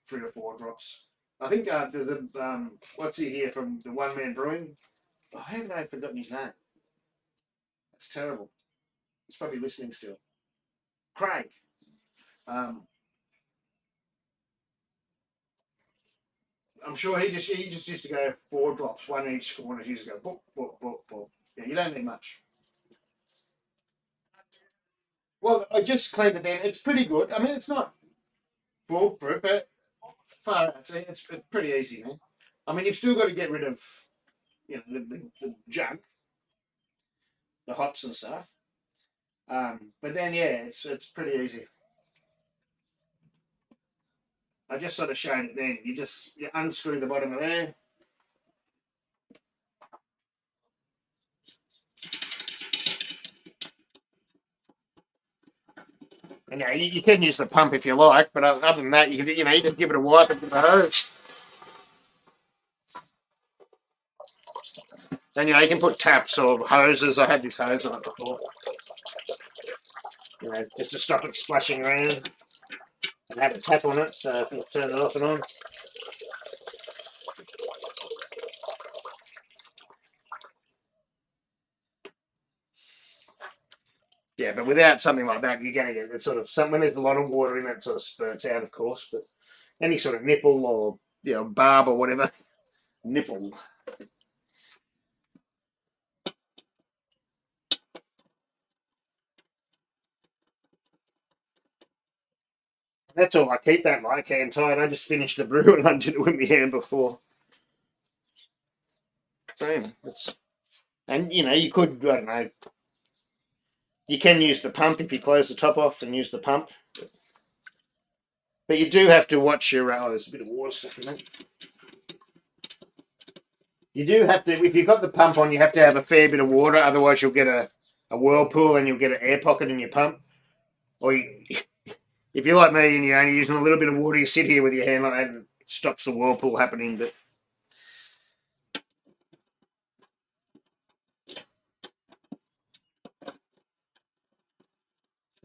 3 or 4 drops. I think what's he here from the One Man Brewing? Oh, how have I forgotten his name? That's terrible. He's probably listening still. Craig. I'm sure he just used to go 4 drops, 1 each corner. He used to go boop, boop, boop, boop. Yeah, you don't need much. Well, I just cleaned it then. It's pretty good. I mean, it's not foolproof, but far out. It's pretty easy, man. I mean, you've still got to get rid of, the junk. the hops and stuff. But then yeah, it's pretty easy. I just sort of showed it then. You unscrew the bottom of there. And yeah, you can use the pump if you like, but other than that, you just give it a wipe with the hose. And you can put taps or hoses. I had this hose on it before. Just to stop it splashing around, and have a tap on it so it'll turn it off and on. Yeah, but without something like that, you're going to get it sort of when there's a lot of water in it, it sort of spurts out, of course. But any sort of nipple or barb or whatever, nipple. That's all. I keep that like hand tied. I just finished the brew and I did it with my hand before. So and you could, I don't know, you can use the pump if you close the top off and use the pump. But you do have to watch your. Oh, there's a bit of water stuck in it. You do have to, if you've got the pump on, you have to have a fair bit of water. Otherwise, you'll get a whirlpool and you'll get an air pocket in your pump. Or if you're like me and you're only using a little bit of water, you sit here with your hand like that and it stops the whirlpool happening. But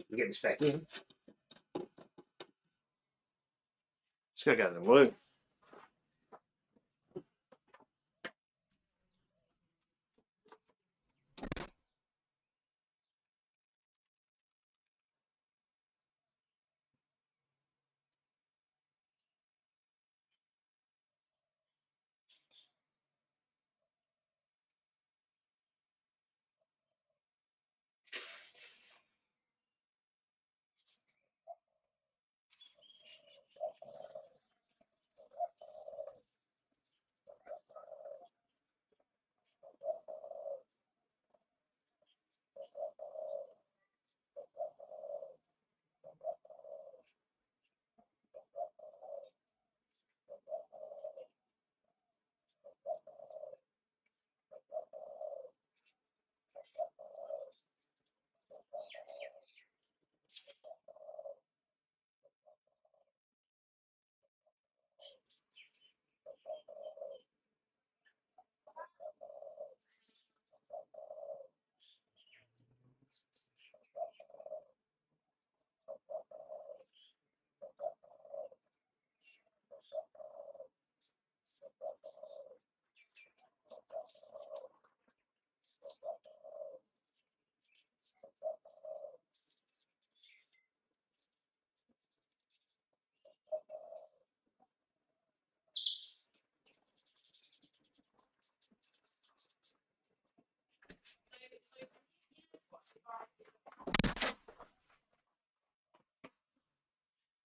we'll get this back in. It's got to go to the loo.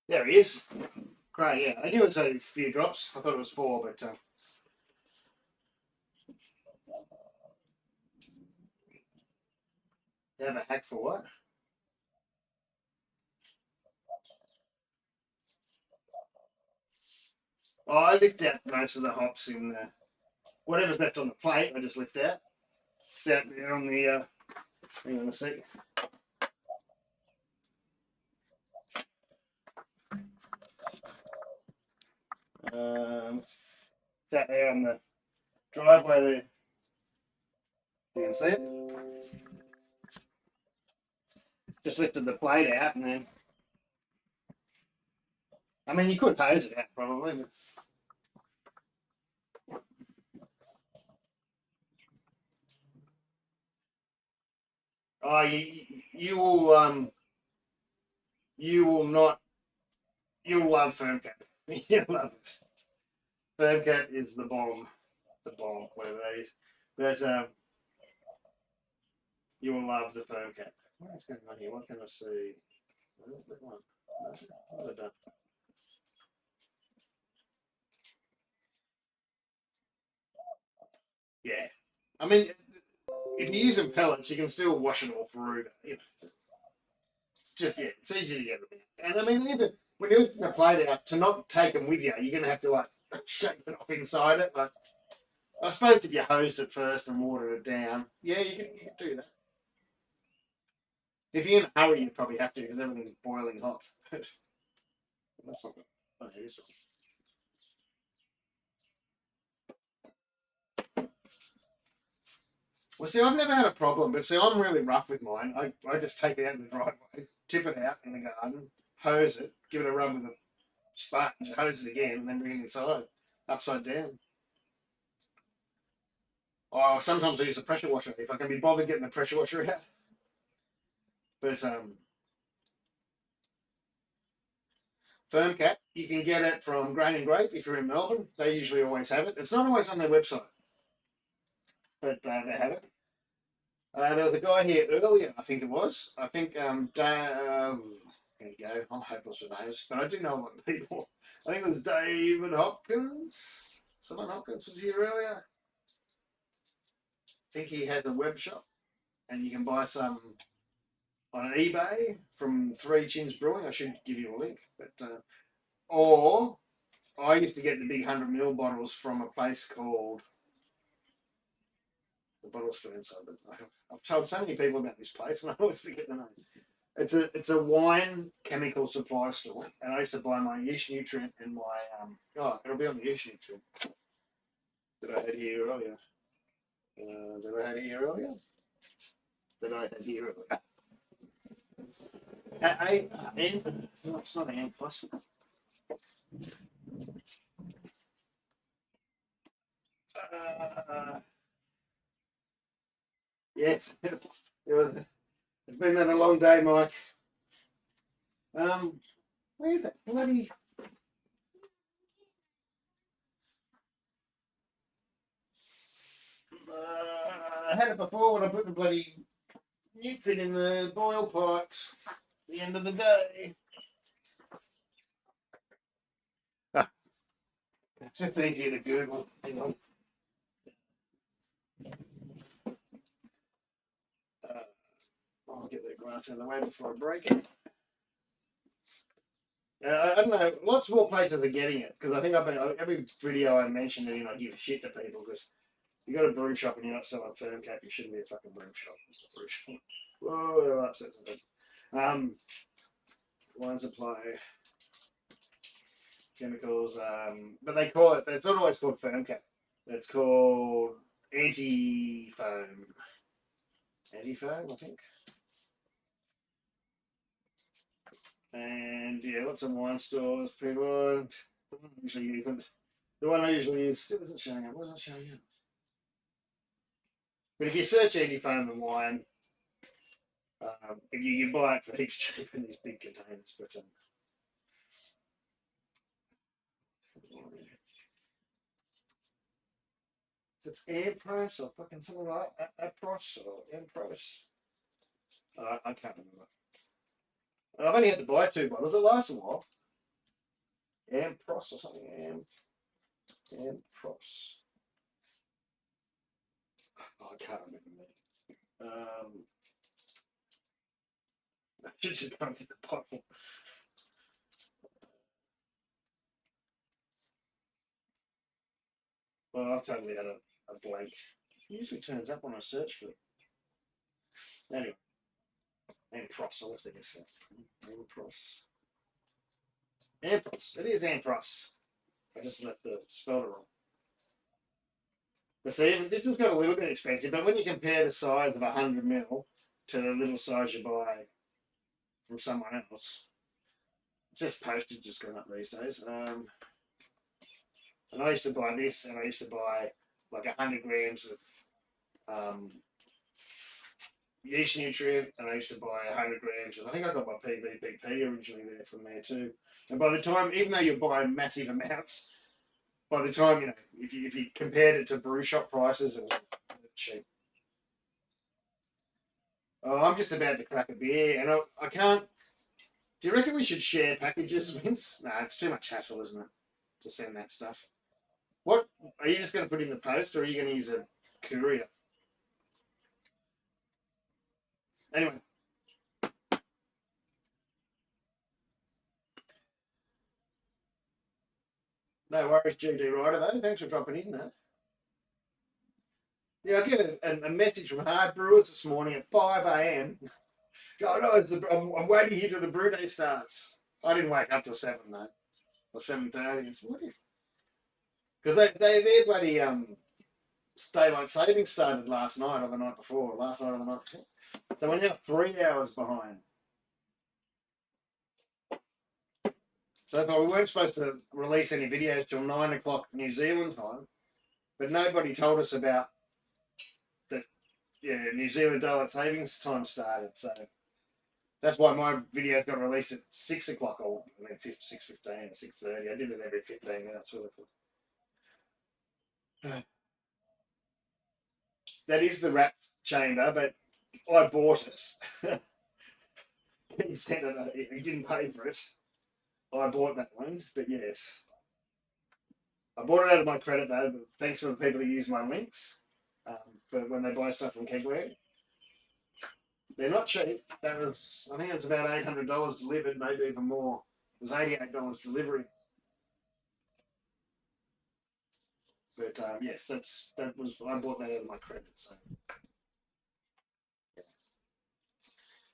There he is. Great, yeah. I knew it was a few drops. I thought it was 4, but you have a hack for what? Oh, I lift out most of the hops in the whatever's left on the plate. I just lift out. It's out there on the. Hang on a sec. It's out there on the driveway there. You can see it. Just lifted the plate out and then. I mean, you could hose it out probably, but. Oh, you will you will not you'll love firm cap. You'll love it. Firm cap is the bomb, whatever that is. But you will love the firm cap. What is going on here? What can I see? Where's that one? What have I done? Yeah, I mean, if you're using pellets, you can still wash it all through. You know, it's just it's easy to get them out. And I mean, even when you're lifting the plate out, to not take them with you, you're gonna have to like shake it off inside it. Like I suppose if you hosed it first and watered it down, yeah, you can do that. If you're in a hurry, you probably have to because everything's boiling hot. But that's not good. Oh, it is. Well, see, I've never had a problem, but see, I'm really rough with mine. I just take it out in the driveway, tip it out in the garden, hose it, give it a rub with a sponge, hose it again, and then bring it inside, upside down. Oh, sometimes I use a pressure washer if I can be bothered getting the pressure washer out. But firm cap, you can get it from Grain and Grape if you're in Melbourne. They usually always have it. It's not always on their website, but they have it. There was a guy here earlier, I think it was. I think there you go. I'm hopeless with names, but I do know a lot of people. I think it was David Hopkins. Someone Hopkins was here earlier. I think he has a web shop, and you can buy some on eBay from Three Chins Brewing. I should give you a link, but or I used to get the big 100 ml bottles from a place called. The bottle's still inside. I've told so many people about this place, and I always forget the name. It's a wine chemical supply store, and I used to buy my yeast nutrient and my it'll be on the yeast nutrient that I had here earlier. That I had here earlier. That I had here earlier. No, it's not an plus. Yes, it's been a long day, Mike. Where's that bloody? I had it before when I put the bloody nutrient in the boil pot. At the end of the day, it's just easier to Google. Hang on. I'll get that glass out of the way before I break it. I don't know. Lots more places are getting it because I think every video I mention it, I give shit to people because you got a brew shop and you're not selling firm cap, you shouldn't be a fucking brew shop. Brew shop. Whoa, that upsets me. Wine supply, chemicals, but they call it. It's not always called firm cap. It's called anti-foam. Anti-foam, I think. And yeah, lots of wine stores. People don't usually use them. The one I usually use still isn't showing up. Why isn't it showing up? But if you search anti-foam and wine, you can buy it for heaps cheaper in these big containers. But it's Airpress or fucking something like Apros or Airpress. I can't remember. I've only had to buy 2 bottles. It lasts a while. Ampros or something. Ampros. Oh, I can't remember that. I should just go into the bottle. Well, I've totally had a blank. It usually turns up when I search for it. Anyway, Ampros. I'll have to guess that. Ampros. Ampros. It is Ampros. I just left the speller wrong. But see, this has got a little bit expensive, but when you compare the size of 100 ml to the little size you buy from someone else, it's just postage has gone up these days. And I used to buy this, and I used to buy like 100 grams of yeast nutrient, and I used to buy 100 grams. And I think I got my PVPP originally there from there too. And by the time, even though you're buying massive amounts, by the time if you compared it to brew shop prices, it was cheap. Oh, I'm just about to crack a beer, and I can't. Do you reckon we should share packages, Vince? Nah, it's too much hassle, isn't it, to send that stuff? What are you just going to put in the post, or are you going to use a courier? Anyway. No worries, GD Rider, though. Thanks for dropping in, though. Yeah, I get a message from Hard Brewers this morning at 5 a.m. God, no, I'm waiting here till the brew day starts. I didn't wake up till 7, though. Or 7:30. Because their bloody daylight savings started last night or the night before. Last night or the night before. So we're now 3 hours behind. So that's why we weren't supposed to release any videos till 9 o'clock New Zealand time. But nobody told us about New Zealand daylight savings time started. So that's why my videos got released at 6 o'clock or 6:15, 6:30. I did it every 15 minutes with it. That is the rat chamber, but I bought it. He sent it. He didn't pay for it. I bought that one, but yes. I bought it out of my credit though. But thanks for the people who use my links for when they buy stuff from Kegware. They're not cheap. I think it was about $800 delivered, maybe even more. It was $88 delivery. But yes, I bought that out of my credit. So yeah.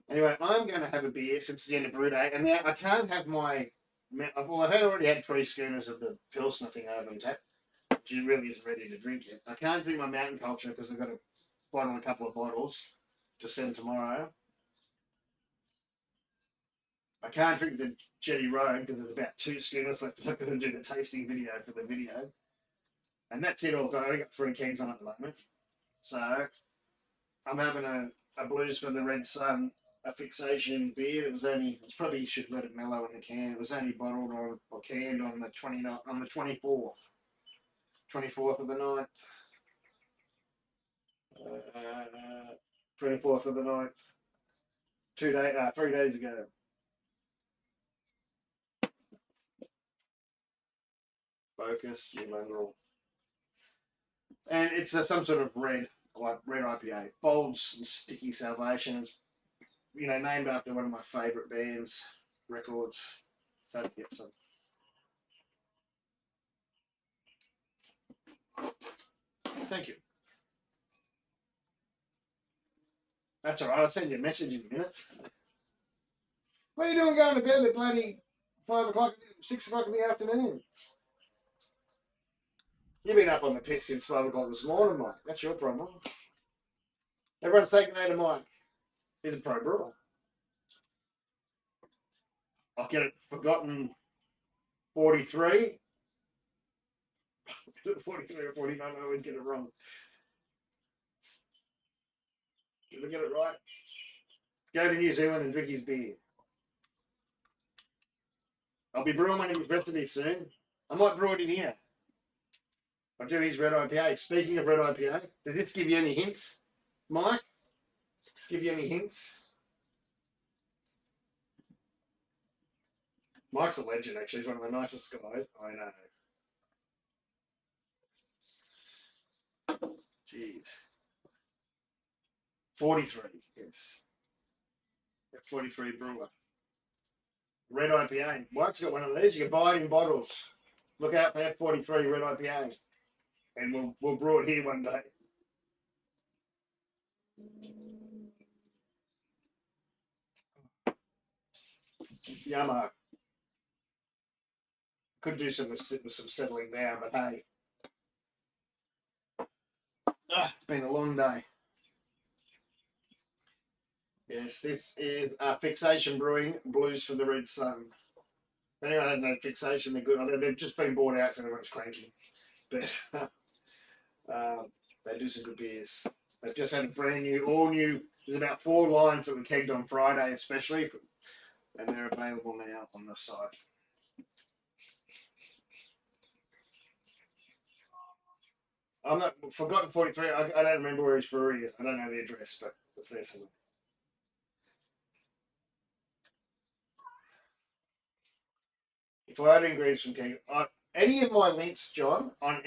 Anyway, I'm going to have a beer since the end of brew day, and now I can't have my. Well, I had already had 3 schooners of the Pilsner thing over and tap, which really isn't ready to drink yet. I can't drink my Mountain Culture because I've got to bottle a couple of bottles to send tomorrow. I can't drink the Jetty Road because there's about 2 schooners left. I'm going to do the tasting video for the video. And that's it all. I've only got 3 kegs on at the moment. So I'm having a Blues for the Red Sun, a fixation beer that was probably should let it mellow in the can. It was only bottled or canned on the 24th. 24th of the 9th. 24th of the 9th. 3 days ago. Focus, you mongrel. And it's some sort of red IPA. Bold and sticky salvation. It's, named after one of my favourite bands, records. So to get some. Thank you. That's alright, I'll send you a message in a minute. What are you doing going to bed at bloody 5 o'clock, 6 o'clock in the afternoon? You've been up on the piss since 5 o'clock this morning, Mike. That's your problem. Everyone say good day to Mike. He's a pro brewer. I'll get it forgotten 43. 43 or 49, I always get it wrong. Did I get it right? Go to New Zealand and drink his beer. I'll be brewing one of his recipes soon. I might brew it in here. I'll do his red IPA. Speaking of red IPA, does this give you any hints, Mike? Does this give you any hints? Mike's a legend, actually. He's one of the nicest guys I know. Jeez. 43, yes. 43 brewer. Red IPA. Mike's got one of these. You can buy it in bottles. Look out for F43 red IPA. And we'll brew it here one day. Yummo. Could do some settling down, but hey. It's been a long day. Yes, this is Fixation Brewing, Blues for the Red Sun. If anyone has no fixation, they're good. They've just been bought out, so everyone's cranky. But they do some good beers. They've just had a all new. There's about 4 lines that were kegged on Friday, especially, and they're available now on the site. I'm not forgotten 43. I don't remember where his brewery is. I don't know the address, but it's there somewhere. If I had ingredients from King, any of my links, John, on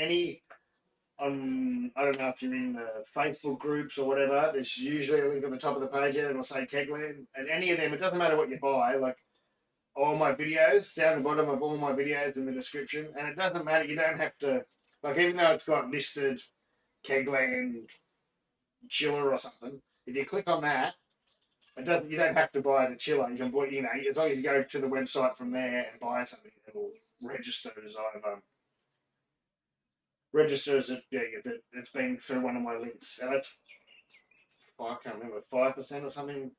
on, I don't know if you're in the Facebook groups or whatever, there's usually a link on the top of the page there that'll say Kegland. And any of them, it doesn't matter what you buy, like all my videos, down the bottom of all my videos in the description. And it doesn't matter, you don't have to, like, even though it's got listed Kegland chiller or something, if you click on that, it doesn't. You don't have to buy the chiller. You can buy, you know, as long as you go to the website from there and buy something, it will register as I've registers it. Yeah, it's been through one of my links, and that's I can't remember 5% or something.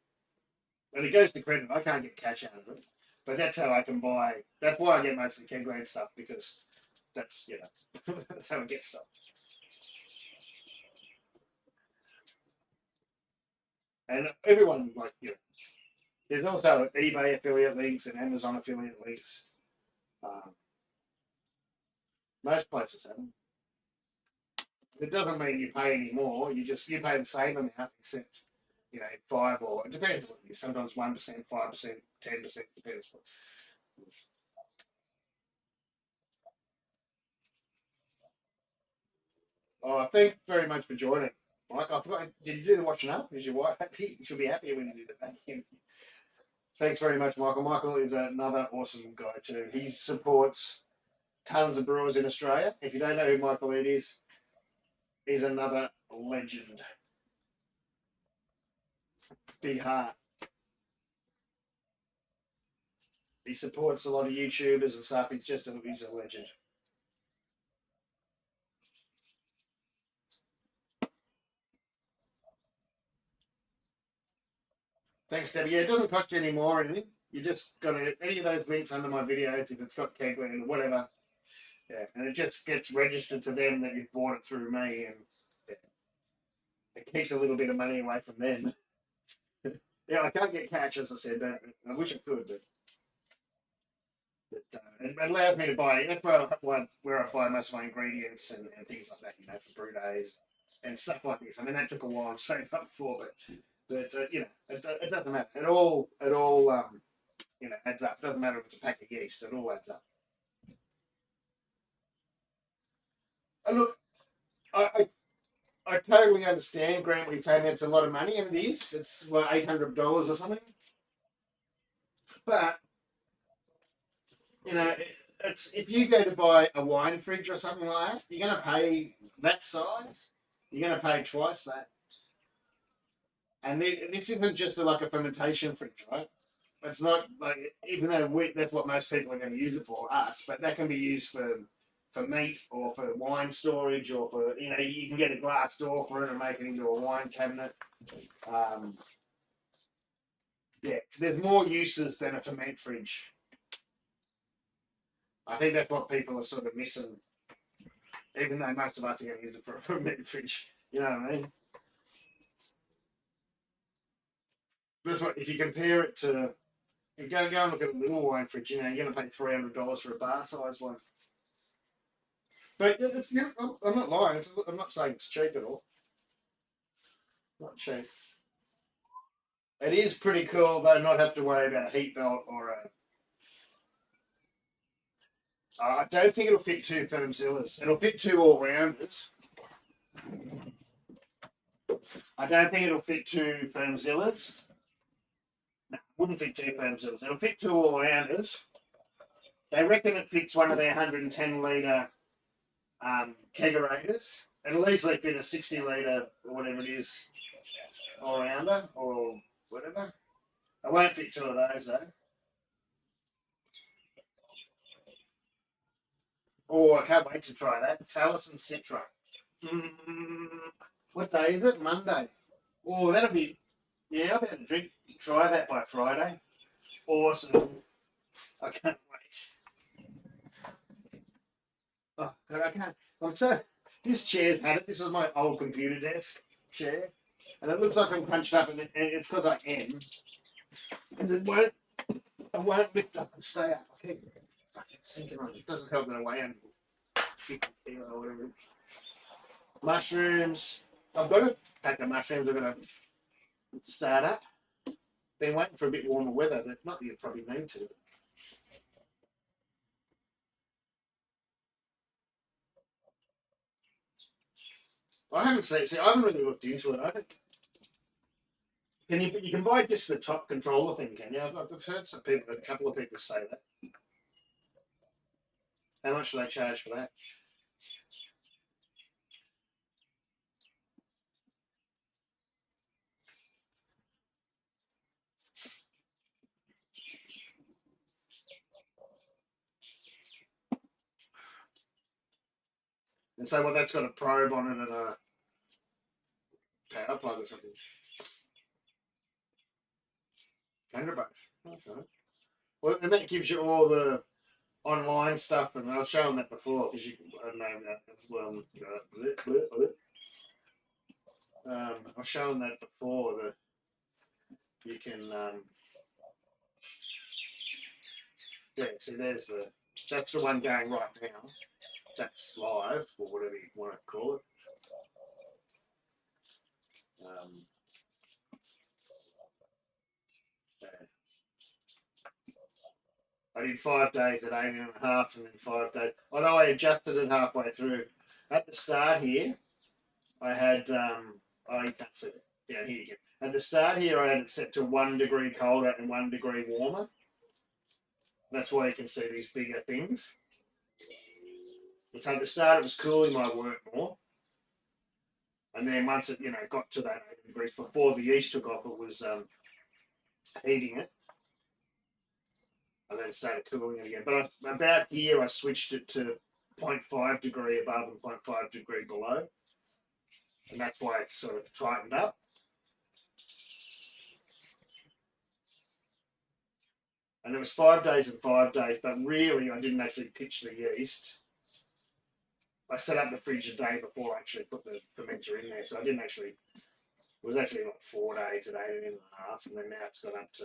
And it goes to credit. I can't get cash out of it, but that's how I can buy. That's why I get most of the Kegland stuff because that's that's how I get stuff. And everyone there's also eBay affiliate links and Amazon affiliate links. Most places have them. It doesn't mean you pay any more. You pay the same amount, except 5 or it depends what it is. Sometimes 1%, 5%, 10% depends. Oh, thank you very much for joining, Mike. I forgot. Did you do the watching up? Is your wife happy? She'll be happy when you do the back end. Thanks very much, Michael. Michael is another awesome guy too. He supports tons of brewers in Australia. If you don't know who Michael is, he's another legend. Big heart. He supports a lot of YouTubers and stuff. He's a legend. Thanks, Debbie. Yeah, it doesn't cost you any more or anything. You just got to any of those links under my videos if it's got Kegland or whatever. Yeah, and it just gets registered to them that you've bought it through me, and it keeps a little bit of money away from them. Yeah, I can't get cash, as I said. But I wish I could, but it allows me to buy. That's where I buy most of my ingredients and things like that. For brew days and stuff like this. I mean, that took a while to save up for, but it doesn't matter. It all adds up. It doesn't matter if it's a pack of yeast. It all adds up. And look, I totally understand, Grant, when you're saying it's a lot of money, and it is. It's what, $800 or something. But it's if you go to buy a wine fridge or something like that, you're going to pay that size. You're going to pay twice that. And this isn't just like a fermentation fridge, right? It's not like, even though that's what most people are going to use it for, us, but that can be used for meat or for wine storage or for, you can get a glass door for it and make it into a wine cabinet. So there's more uses than a ferment fridge. I think that's what people are sort of missing, even though most of us are going to use it for a ferment fridge. You know what I mean? That's what, if you compare it to, you go and look at a little wine fridge, you're going to pay $300 for a bar size one. But I'm not lying. I'm not saying it's cheap at all. Not cheap. It is pretty cool, though, not have to worry about a heat belt or a. I don't think it'll fit 2 Firmzillas. It'll fit 2 all-rounders. I don't think it'll fit 2 Firmzillas. No, it wouldn't fit 2 Firmzillas. It'll fit 2 all-rounders. They reckon it fits one of their 110-litre kegerators. It'll easily fit a 60-litre or whatever it is all-rounder or whatever. I won't fit 2 of those, though. Oh, I can't wait to try that. Taliesin Citra. What day is it? Monday. Oh, that'll be. Yeah, I'll be able to try that by Friday. Awesome. I can't wait. Oh, God, I can't. This chair's had it. This is my old computer desk chair. And it looks like I'm crunched up, and it's because I am. Because I won't lift up and stay up. I keep fucking sinking on it. It doesn't help that I weigh under 50 kilo or whatever. Mushrooms. I've got a pack of mushrooms I'm going to start up. Been waiting for a bit warmer weather, but not that you probably need to. I haven't seen. See, I haven't really looked into it. I don't. Can you? You can buy just the top controller thing, can you? I've heard some people, a couple of people say that. How much do they charge for that? And so, well, that's got a probe on it and a power plug or something. $100. That's all right. Well, and that gives you all the online stuff, and I was showing that before because you I don't know that. I was showing that before that you can. Yeah, see, there's that's the one going right now. That's live or whatever you want to call it. Yeah. I did 5 days at 18.5 and then 5 days. Although I adjusted it halfway through. At the start here, I had oh, you can't see it down here again. At the start here, I had it set to 1 degree colder and 1 degree warmer. That's why you can see these bigger things. And so at the start, it was cooling my work more. And then once it, got to that 80 degrees before the yeast took off, it was heating it. And then started cooling it again. But about here, I switched it to 0.5 degree above and 0.5 degree below. And that's why it's sort of tightened up. And it was 5 days and 5 days, but really I didn't actually pitch the yeast. I set up the fridge a day before I actually put the fermenter in there. So I didn't actually, it was actually like 4 days at 18.5, and then now it's gone up to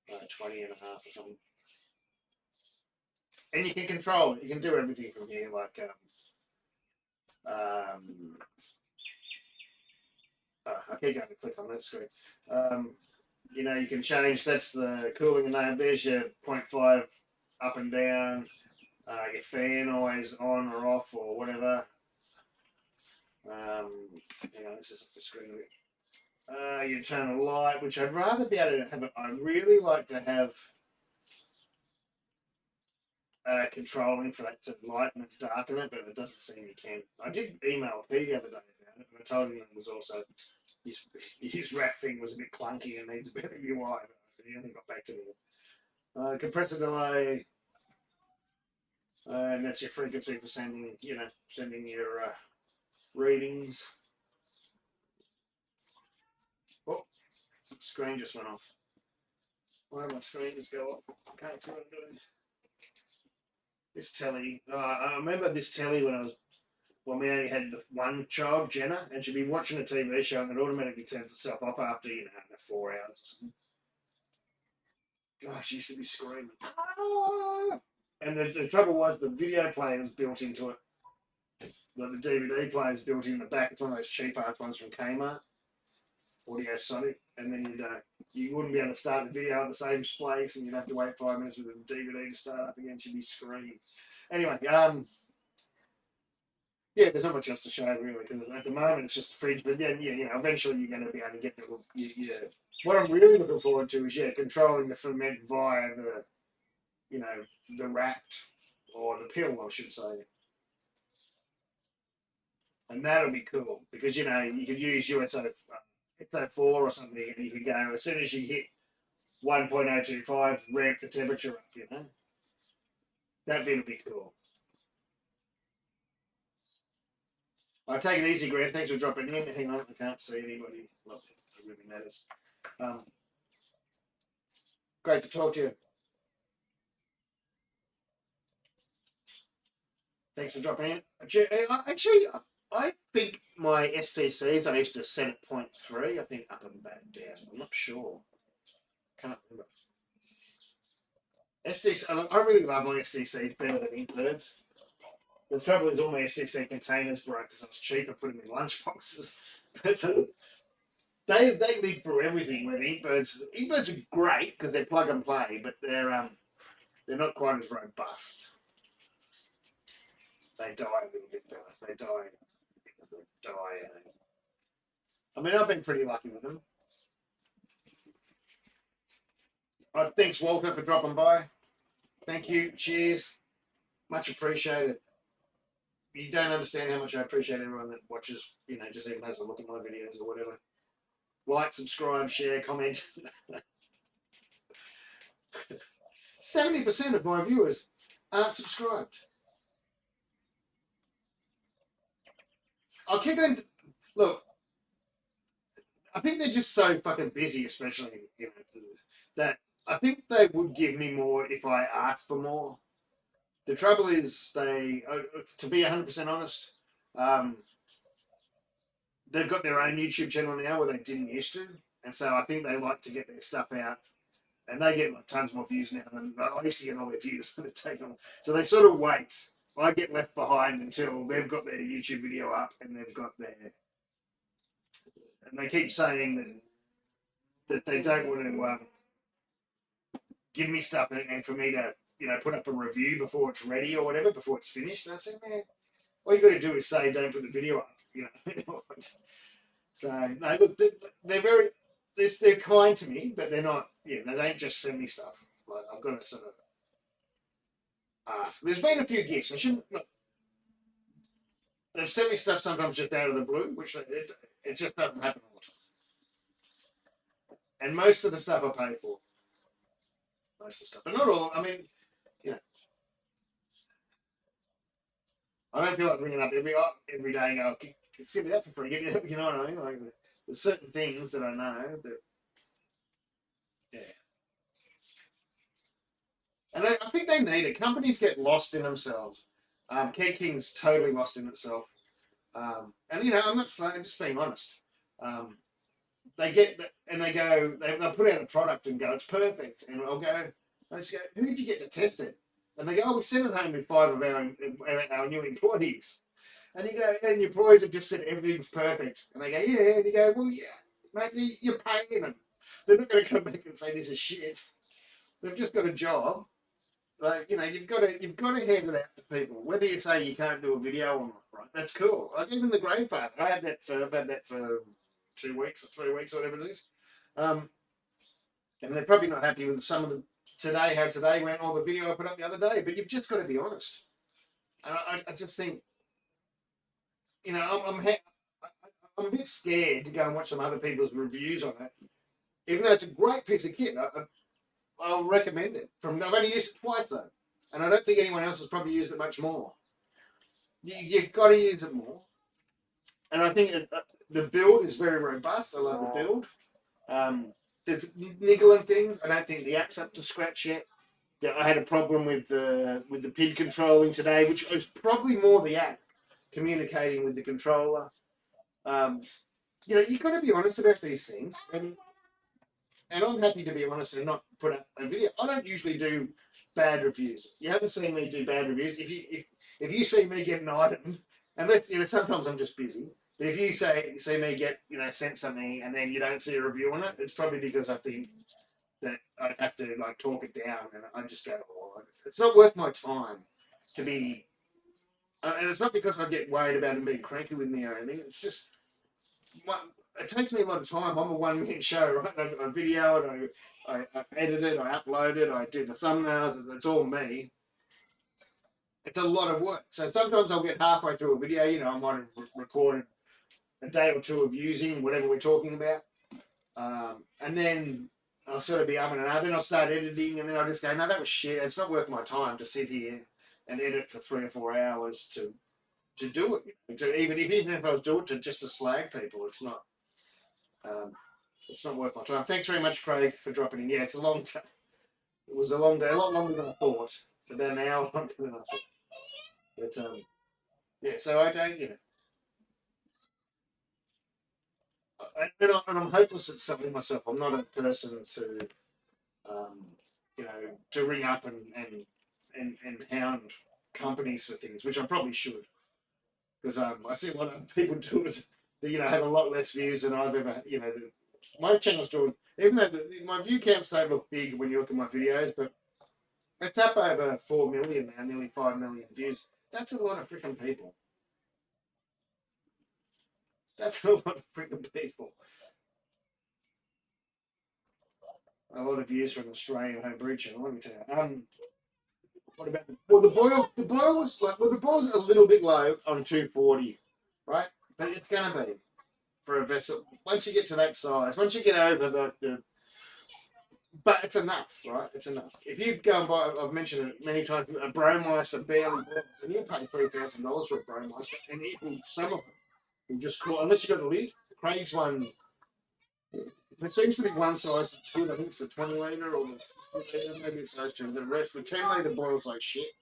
20.5 or something. And you can control it. You can do everything from here, like I keep going to click on that screen. You can change, that's the cooling name. There's your 0.5 up and down, your fan always on or off or whatever. Hang on, this is off the screen a bit. You turn a light, which I'd rather be able to have it. I'd really like to have controlling for that to lighten it, darken it, but it doesn't seem you can. I did email P the other day about it, and I told him it was also his wrap thing was a bit clunky and needs a better UI. But he hasn't got back to me. Compressor delay, and that's your frequency for sending your readings. Oh, screen just went off. Why did my screen just go off? Can't see what I'm doing. This telly. I remember this telly when we only had the one child, Jenna, and she'd be watching a TV show and it automatically turns itself off after 4 hours or something. Gosh, she used to be screaming. Ah! And the trouble was the video player was built into it. The DVD player is built in the back. It's one of those cheap ass ones from Kmart, Audio Sonic, and then you wouldn't be able to start the video at the same place, and you'd have to wait 5 minutes for the DVD to start up again. She'd be screaming. Anyway, yeah, there's not much else to show really, because at the moment it's just the fridge. But then, eventually you're going to be able to get the. What I'm really looking forward to is controlling the ferment via the wrapped or the pill, I should say. And that'll be cool because you could use XO4 or something, and you could go as soon as you hit 1.025, ramp the temperature up. That bit'll be cool. I take it easy, Grant. Thanks for dropping in. Hang on, I can't see anybody. Well, it really matters. Great to talk to you. Thanks for dropping in. Actually, I think my STCs, I used to set at 0.3. I think up and back down. I'm not sure. Can't remember. STC, I really love my STCs better than Inkbirds. The trouble is all my STC containers broke because I was cheap. I put them in lunch boxes. But they live through everything. Where the Inkbirds are great because they're plug and play, but they're not quite as robust. They die a little bit better. They die Die. I mean, I've been pretty lucky with them. Thanks, Walter, for dropping by. Thank you. Cheers. Much appreciated. You don't understand how much I appreciate everyone that watches, just even has a look at my videos or whatever. Like, subscribe, share, comment. 70% of my viewers aren't subscribed. I'll keep them. Look, I think they're just so fucking busy, especially, that I think they would give me more if I asked for more. The trouble is, to be 100% honest, they've got their own YouTube channel now where they didn't used to. And so I think they like to get their stuff out. And they get like tons more views now than I used to get all their views. So they sort of wait. I get left behind until they've got their YouTube video up and they've got their. And they keep saying that they don't want to give me stuff and for me to put up a review before it's ready or whatever, before it's finished. And I said, man, all you got to do is say don't put the video up. So no, look, they're kind to me, but they're not. They don't just send me stuff. Like I've got to sort of ask. There's been a few gifts. They've sent me stuff sometimes just out of the blue, which it just doesn't happen all the time. And most of the stuff I pay for. Most of the stuff, but not all. I mean, I don't feel like bringing up every day and go, send me that for free. You know what I mean? Like there's certain things that I know that, yeah. And I think they need it. Companies get lost in themselves. Key King's totally lost in itself. And I'm not saying, I'm just being honest. They get and they go, they'll put out a product and go, it's perfect. And I just go, who did you get to test it? And they go, we sent it home with 5 of our new employees. And you go, and your employees have just said everything's perfect. And they go, yeah. And you go, well, yeah, mate, you're paying them. They're not going to come back and say this is shit. They've just got a job. Like, you've got to hand it out to people. Whether you say you can't do a video or not, right? That's cool. Like even the Grainfather, I've had that for 2 weeks or 3 weeks or whatever it is. And they're probably not happy with some of the how today went or the video I put up the other day. But you've just got to be honest. And I just think, I'm a bit scared to go and watch some other people's reviews on it. Even though it's a great piece of kit, I'll recommend it. I've only used it twice though, and I don't think anyone else has probably used it much more. You've got to use it more, and I think the build is very robust. I love the build. There's niggling things. I don't think the app's up to scratch yet. I had a problem with the PID controlling today, which was probably more the app communicating with the controller. You've got to be honest about these things, and I'm happy to be honest and not put up a video. I don't usually do bad reviews. You haven't seen me do bad reviews. If you see me get an item, unless sometimes I'm just busy. But if you see me get sent something and then you don't see a review on it, it's probably because I think that I'd have to like talk it down, and I just go, oh, it's not worth my time to be. And it's not because I get worried about them being cranky with me or anything. It's just it takes me a lot of time. I'm a one-man show, right? I video it, I edit it, I upload it, I do the thumbnails. It's all me. It's a lot of work. So sometimes I'll get halfway through a video. I might have recorded a day or two of using whatever we're talking about, and then I'll sort of be and then I'll start editing, and then I'll just go, no, that was shit. It's not worth my time to sit here and edit for 3 or 4 hours to do it. Even if I was doing it just to slag people, it's not worth my time. Thanks very much, Craig, for dropping in. Yeah, it's a long time. It was a long day, a lot longer than I thought. About an hour longer than I thought. But yeah, so I don't, and I'm hopeless at selling myself. I'm not a person to ring up and hound companies for things, which I probably should, because I see a lot of people do it that have a lot less views than I've ever. My channel's doing, even though my view counts don't look big when you look at my videos, but it's up over 4 million now, nearly 5 million views. That's a lot of freaking people. That's a lot of freaking people. A lot of views from Australian home brew channel. Let me tell you. What about the boil? The boil was the boil's a little bit low on 240, right? But it's gonna be for a vessel. Once you get to that size, once you get over the but it's enough, right? It's enough. If you go and buy, I've mentioned it many times, a Brewmeister barely boils, and you pay $3,000 for a Brewmeister, and it will, some of them will just call, unless you got the lid. Craig's one, there seems to be one size that's good. I think it's the 20 litre or the 50 litre, maybe it's those two. The rest, the 10 litre boils like shit.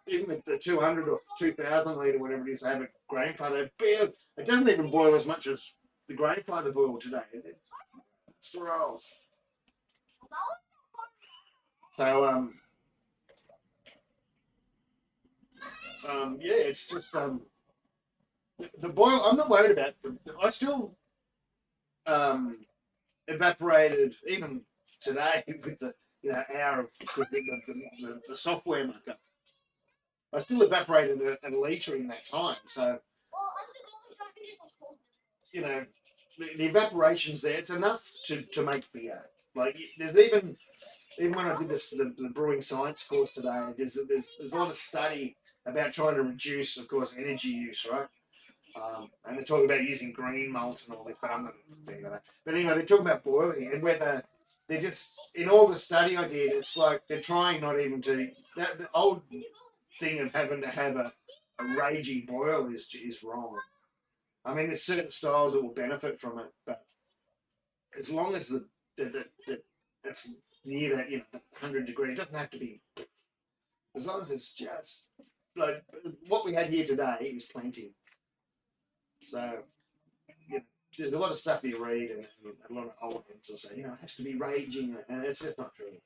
Even the 200 or 2,000 litre, whatever it is, they have a Grainfather. It doesn't even boil as much as the Grainfather boil today. It's the rolls. So, yeah, it's just the boil. I'm not worried about. I still evaporated even today with the hour of the software markup. I still evaporated a litre in that time. So the evaporation's there. It's enough to make beer. Like there's even when I did the brewing science course today, there's a lot of study about trying to reduce, of course, energy use, right? And they're talking about using green malt and all this, but I'm not a fan of that. But anyway, they're talking about boiling and whether they're just in all the study I did, it's like they're trying not even to the old thing of having to have a raging boil is wrong. I mean, there's certain styles that will benefit from it, but as long as the it's near that 100 degree, it doesn't have to be. As long as it's just like what we had here today is plenty. So there's a lot of stuff you read and a lot of old heads will say, it has to be raging, and it's just not true.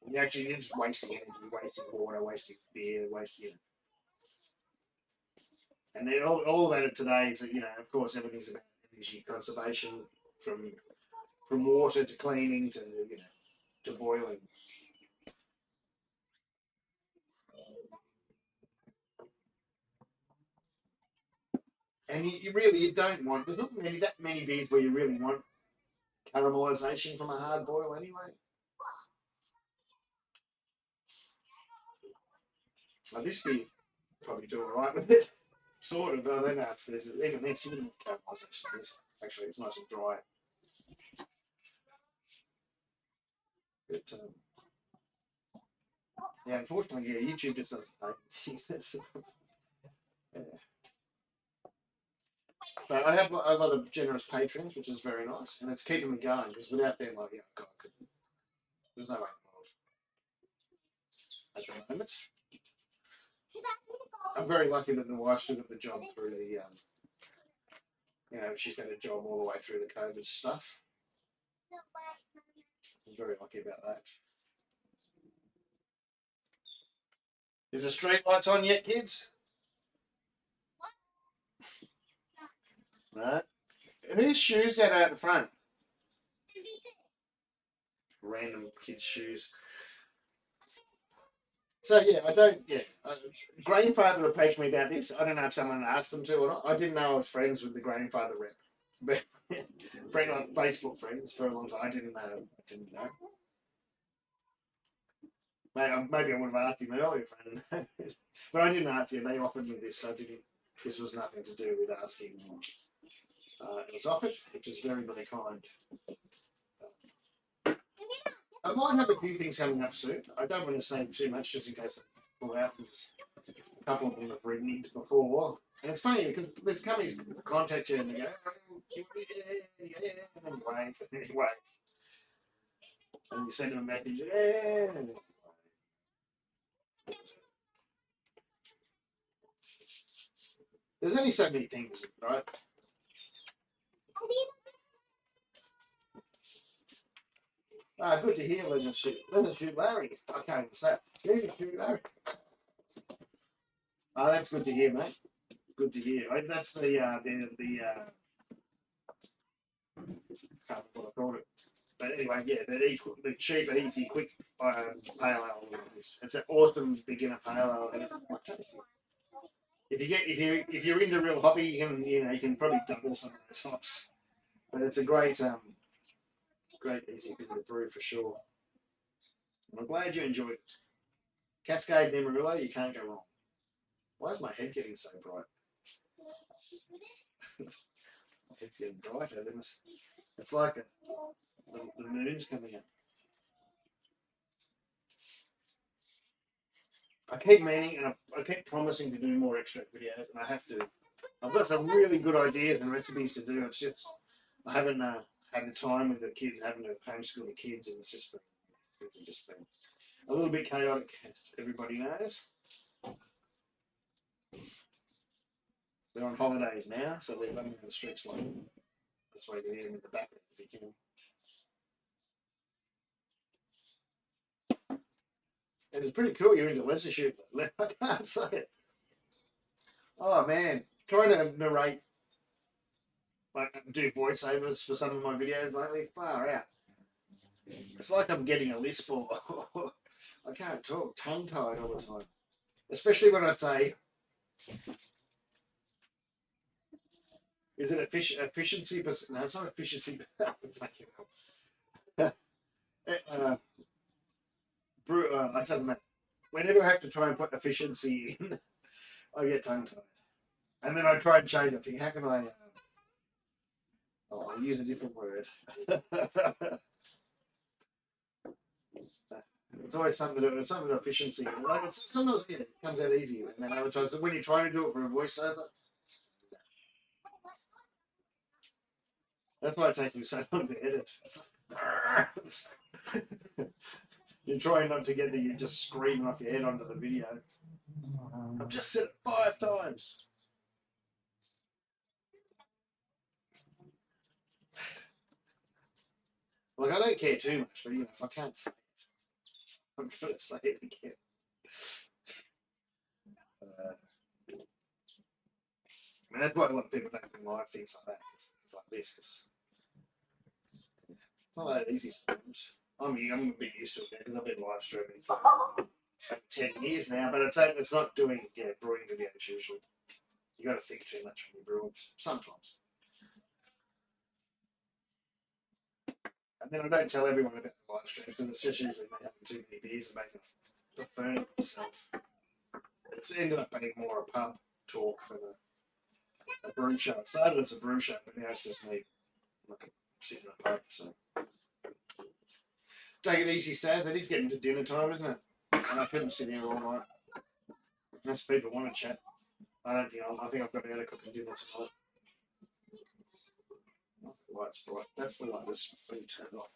You're just wasting energy, wasting water, wasting beer, wasting. And then all about it today is that of course, everything's about energy conservation from water to cleaning to boiling. And you don't want. There's not that many beers where you really want caramelization from a hard boil anyway. Now this beer probably do all right with it. Sort of. Then there's even this. You wouldn't caramelization. Actually, it's nice and dry. But yeah, unfortunately, YouTube just doesn't pay. Yeah. But I have a lot of generous patrons, which is very nice, and it's keeping me going because without them, God, there's no way at the moment. I'm very lucky that the wife still got the job through the, she's had a job all the way through the COVID stuff. I'm very lucky about that. Is the street lights on yet, kids? No. Whose shoes that are out the front? Random kids' shoes. So yeah, I don't. Yeah, Grainfather approached me about this. I don't know if someone asked them to or not. I didn't know I was friends with the Grainfather rep, but friend on Facebook friends for a long time. I didn't know. Maybe I would have asked him earlier if I didn't know. But I didn't ask him. They offered me this, so I didn't. This was nothing to do with asking. It was offered, which is very, very kind. I might have a few things coming up soon. I don't want to say too much just in case I pull out. A couple of them have read it before. And it's funny because there's companies contact you and they go, and wait. And you send them a message, There's only so many things, right? Good to hear, Legend Shoot Larry. I can't even say it. Legend Shoot Larry. That's good to hear, mate. Good to hear. That's the can't remember what I called it. But anyway, yeah, the cheap, easy, quick pale ale. It's an awesome beginner pale ale, and it's quite tasty. if you're into real hobby, you can probably double some of those hops. But it's a great easy bit of brew for sure. And I'm glad you enjoyed it. Cascade Nemarillo, you can't go wrong. Why is my head getting so bright? My head's getting brighter. It's like the moon's coming up. I keep meaning and I keep promising to do more extract videos, and I have to. I've got some really good ideas and recipes to do. It's just I haven't had the time with the kids, having to homeschool the kids, and things have just been a little bit chaotic, as everybody knows. They're on holidays now, so they're running on the streets like that's why you can hear them in the background if you can. And it's pretty cool you're into censorship. I can't say it. Oh man, trying to narrate, like do voiceovers for some of my videos lately, far out. It's like I'm getting a lisp or I can't talk, tongue tied all the time. Especially when I say, is it efficiency? No, it's not efficiency. Brew, it doesn't matter. Whenever I have to try and put efficiency in, I get tongue tied. And then I try and change it. I think, how can I? I'll use a different word. It's always something to efficiency. Like sometimes it comes out easy, and then other times when you're trying to do it for a voiceover, that's why it takes me so long to edit. You're trying not to get you just screaming off your head onto the video. I've just said it 5 times. Like I don't care too much, but if I can't say it, I'm gonna say it again. And that's why a lot of people don't like things like that, like this, because it's not that easy sometimes. I'm a bit used to it because I've been live streaming for 10 years now, but it's not doing brewing videos usually. You got to think too much when you brew sometimes. And then I don't tell everyone about the live streams because it's just usually me having too many beers and making a fern of myself. It's ended up being more a pub talk than a brew show. It started as a brew show, but now it's just me like sitting in a pub. So take it easy, Stas. It is getting to dinner time, isn't it? And I couldn't sit here all night. Unless people want to chat. I think I've got to go to cooking dinner tonight. The light's bright. That's the light that's been turned off.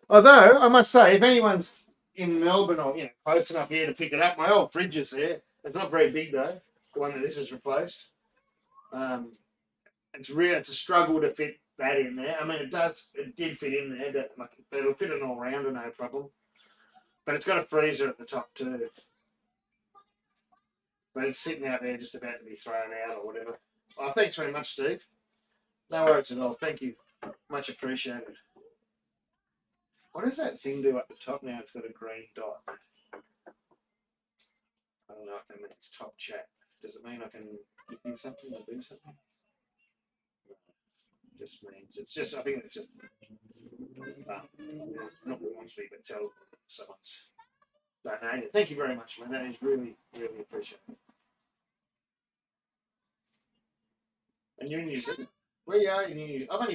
Although I must say, if anyone's in Melbourne or close enough here to pick it up, my old fridge is there. It's not very big though. The one that this has replaced. It's a struggle to fit that in there. I mean, it did fit in there, but like it'll fit an all rounder, no problem. But it's got a freezer at the top too. But it's sitting out there just about to be thrown out or whatever. Oh, thanks very much, Steve. No worries at all. Thank you. Much appreciated. What does that thing do up the top now? It's got a green dot. I don't know if that means top chat. Does it mean I can give you something or do something? No, it just means I think it's just not what wants me, but tell someone's donated. Thank you very much, man. That is really, really appreciated. And you're in New Zealand. Where you are in New Zealand? I've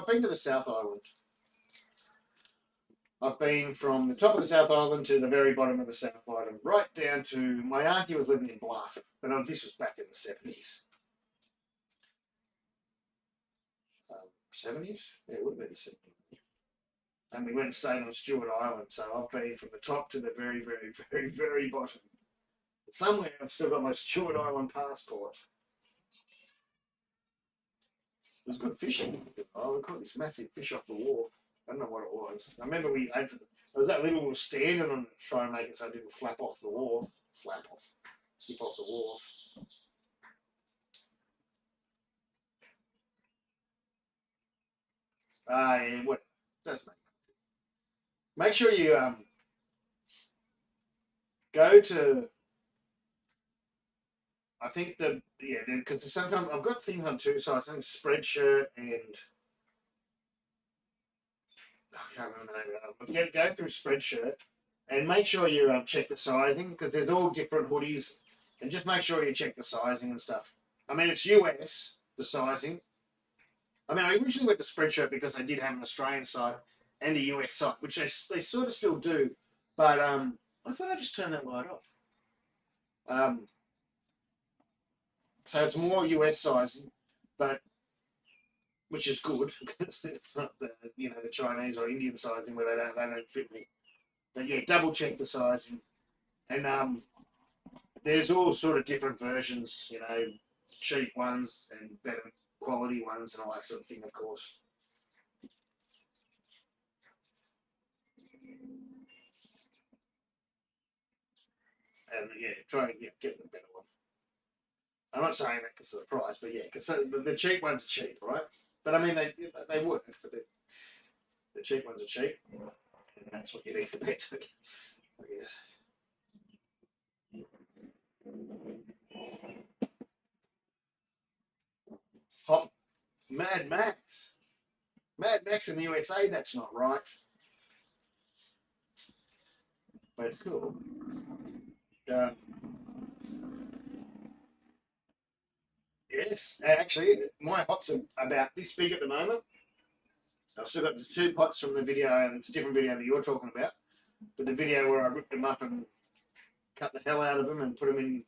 been to the South Island. I've been from the top of the South Island to the very bottom of the South Island, right down to my auntie was living in Bluff, but this was back in the 70s. 70s? Yeah, it would have been the 70s. And we went and stayed on Stewart Island, so I've been from the top to the very, very, very, very bottom. Somewhere I've still got my Stewart Island passport. It was good fishing. Oh, we caught this massive fish off the wharf. I don't know what it was. I remember there was that little standing on it to try and make it so it didn't flap off the wharf. Skip off the wharf. Yeah, what doesn't matter. Make sure you go to. I think because sometimes I've got things on two sides. I think Spreadshirt and I can't remember the name of it. But go through Spreadshirt and make sure you check the sizing because there's all different hoodies, and just make sure you check the sizing and stuff. I mean, it's US the sizing. I mean, I originally went to Spreadshirt because they did have an Australian site and a US site, which they sort of still do. But I thought I'd just turn that light off. So it's more US sizing, but which is good because it's not the Chinese or Indian sizing where they don't fit me. But yeah, double check the sizing, and there's all sort of different versions, cheap ones and better quality ones and all that sort of thing, of course. And yeah, try and get the better one. I'm not saying that because of the price, but yeah, because the cheap ones are cheap, right? But I mean, they work, but the cheap ones are cheap, and that's what you need to bet, I guess. Hot Mad Max. Mad Max in the USA, that's not right. But it's cool. Yes, actually, my hops are about this big at the moment. I've still got the two pots from the video. It's a different video that you're talking about. But the video where I ripped them up and cut the hell out of them and put them in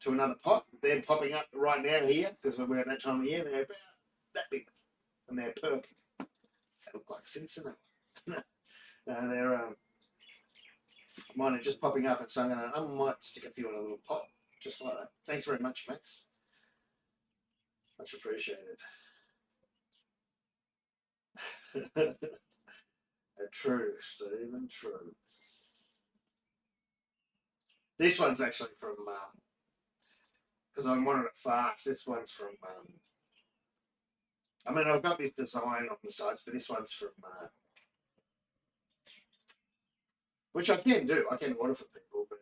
to another pot. They're popping up right now here because we're at that time of year. They're about that big and they're purple. They look like Cincinnati. No, they're mine are just popping up, and so I might stick a few in a little pot just like that. Thanks very much, Max. Much appreciated. True, Stephen. True. This one's actually from because I wanted it fast. This one's from. I mean, I've got this design on the sides, but this one's from. Which I can do. I can order for people, but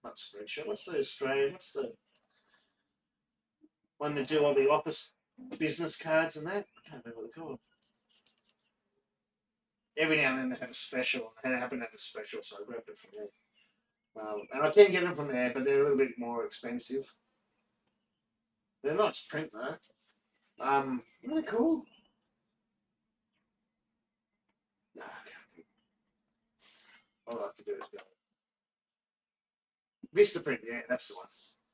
not Spreadshirt. What's the Australian? What's the one that do all the office business cards and that? I can't remember what they're called. Every now and then they have a special. They happen to have a special, so I grabbed it from there. And I can get them from there, but they're a little bit more expensive. They're nice print though. What are they called? No, I can't think. All I like to do is go. Vista print, yeah, that's the one.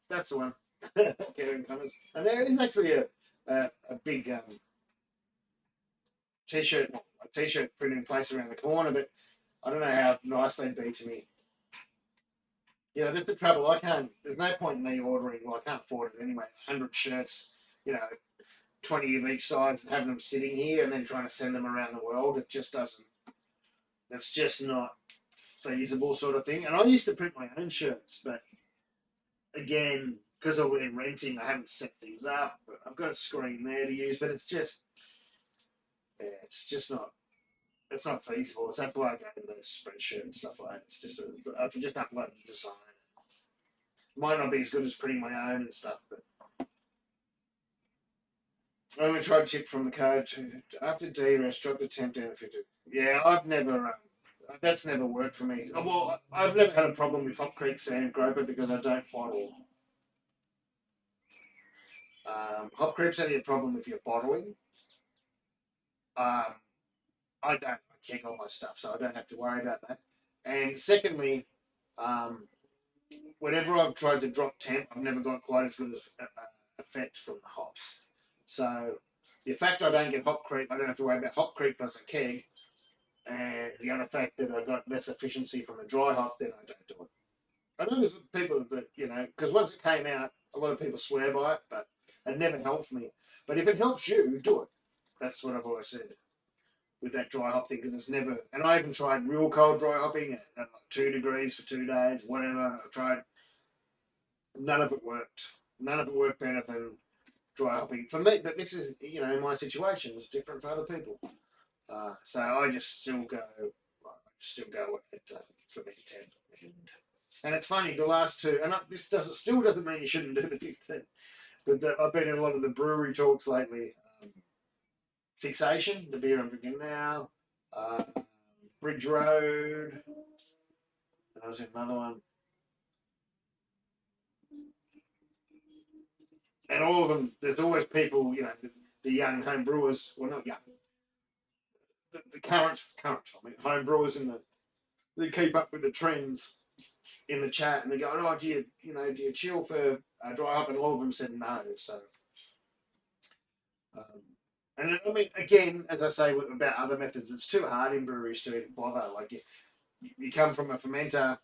That's the one. And there is actually a big t-shirt printing place around the corner, but I don't know how nice they'd be to me. There's the trouble. There's no point in me ordering. Well, I can't afford it anyway. 100 shirts, 20 of each size, and having them sitting here and then trying to send them around the world. It just doesn't. That's just not feasible, sort of thing. And I used to print my own shirts, but again, because I've been renting, I haven't set things up. But I've got a screen there to use, but it's just not. It's not feasible. It's that's why I go to the Spreadshirt and stuff like that. It's just I can just upload the design. It might not be as good as printing my own and stuff, but I only tried to chip from the code after D-Rest, drop the temp down to 50. Yeah, I've never. That's never worked for me. Well, I've never had a problem with Hop Creek Sand Groper because I don't bottle. Hop Creek's only a problem if you're bottling. I don't. I keg all my stuff, so I don't have to worry about that. And secondly, whenever I've tried to drop temp, I've never got quite as good as effect from the hops. So the fact I don't get hop creep, I don't have to worry about hop creep plus a keg, and the other fact that I got less efficiency from the dry hop, then I don't do it. I know there's people that because once it came out, a lot of people swear by it, but it never helped me. But if it helps you, do it. That's what I've always said with that dry hop thing, because it's never. And I even tried real cold dry hopping at 2 degrees for 2 days, whatever. I tried. None of it worked. None of it worked better than dry hopping for me. But this is, you know, in my situation, it's different for other people. So I just still go, at ferment temp. And it's funny, the last two, and this still doesn't mean you shouldn't do the 15. But I've been in a lot of the brewery talks lately. Fixation, the beer I'm drinking now. Bridge Road. And I was in another one. And all of them, there's always people, you know, the young home brewers, well, not young, the current, home brewers they keep up with the trends in the chat, and they go, oh, do you chill for dry hop? And all of them said no. So, and I mean, again, as I say about other methods, it's too hard in breweries to even bother. Like you come from a fermenter,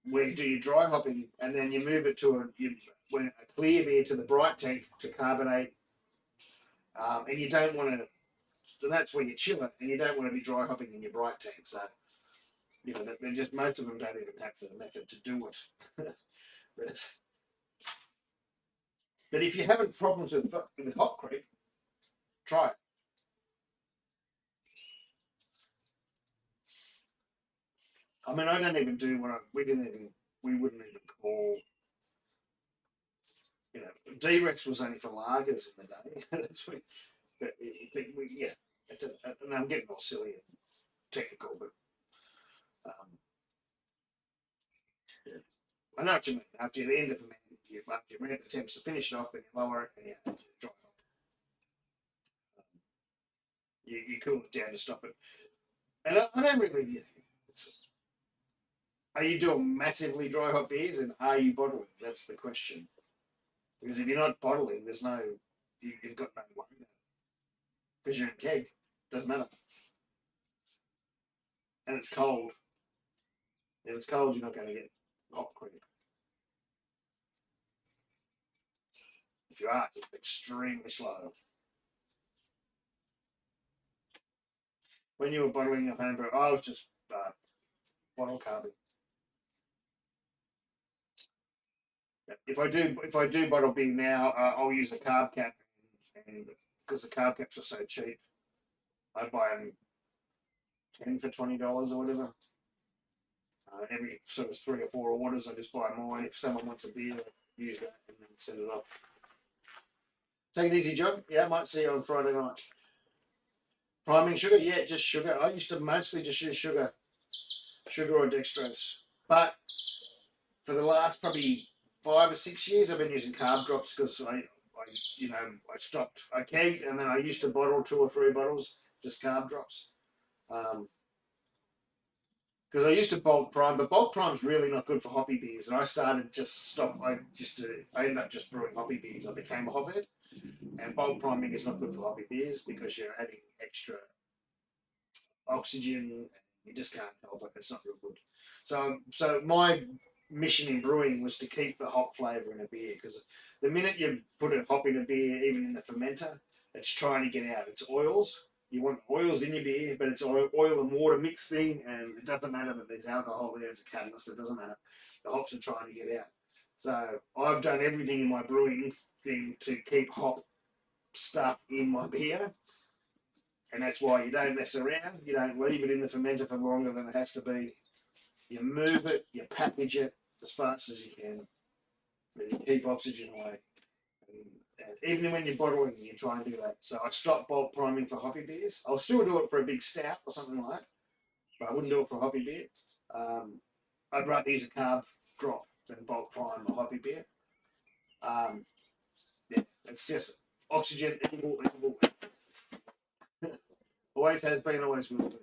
where you do your dry hopping, and then you move it to a clear beer to the bright tank to carbonate, and you don't want to. So that's where you chill it, and you don't want to be dry hopping in your bright tank. So, you know, they're just, most of them don't even have the method to do it. but if you're having problems with hop creep, try it. I mean, I don't even do we wouldn't even call, you know, D-Rex was only for lagers in the day. That's what, yeah, and I'm getting all silly and technical, but yeah. I know what you mean. After the end of the you ramp attempts to finish it off, then you lower it and you have to dry hop. You cool it down to stop it. And I don't really, you know, are you doing massively dry hop beers and are you bottling? That's the question. Because if you're not bottling, you've got no worry about it. Because you're in keg, doesn't matter. And it's cold. If it's cold, you're not going to get hop creep. If you are, it's extremely slow. When you were bottling your homebrew, I was just bottle carbon. If I do bottle beer now, I'll use a carb cap, and because the carb caps are so cheap, I buy them 10 for $20 or whatever. Every sort of 3 or 4 orders, I just buy more. And if someone wants a beer, I use that and then send it off. Take it easy, John. Yeah, I might see you on Friday night. Priming sugar? Yeah, just sugar. I used to mostly just use sugar or dextrose. But for the last probably 5 or 6 years, I've been using carb drops because I stopped. I kegged and then I used to bottle 2 or 3 bottles, just carb drops. Because I used to bulk prime, but bulk prime's really not good for hoppy beers. And I ended up just brewing hoppy beers. I became a hophead. And bulk priming is not good for hoppy beers because you're adding extra oxygen. You just can't help it. It's not real good. So my mission in brewing was to keep the hop flavour in a beer, because the minute you put a hop in a beer, even in the fermenter, it's trying to get out. It's oils. You want oils in your beer, but it's oil and water mixing, and it doesn't matter that there's alcohol there. It's a catalyst. It doesn't matter. The hops are trying to get out. So I've done everything in my brewing thing to keep hop stuff in my beer, and that's why you don't mess around. You don't leave it in the fermenter for longer than it has to be. You move it, you package it as fast as you can, and you keep oxygen away. And even when you're bottling, you try and do that. So I stopped bulk priming for hoppy beers. I'll still do it for a big stout or something like that, but I wouldn't do it for a hoppy beer. I'd rather use a carb drop than bulk prime a hoppy beer. Yeah, it's just oxygen, evil. Always has been, always will be.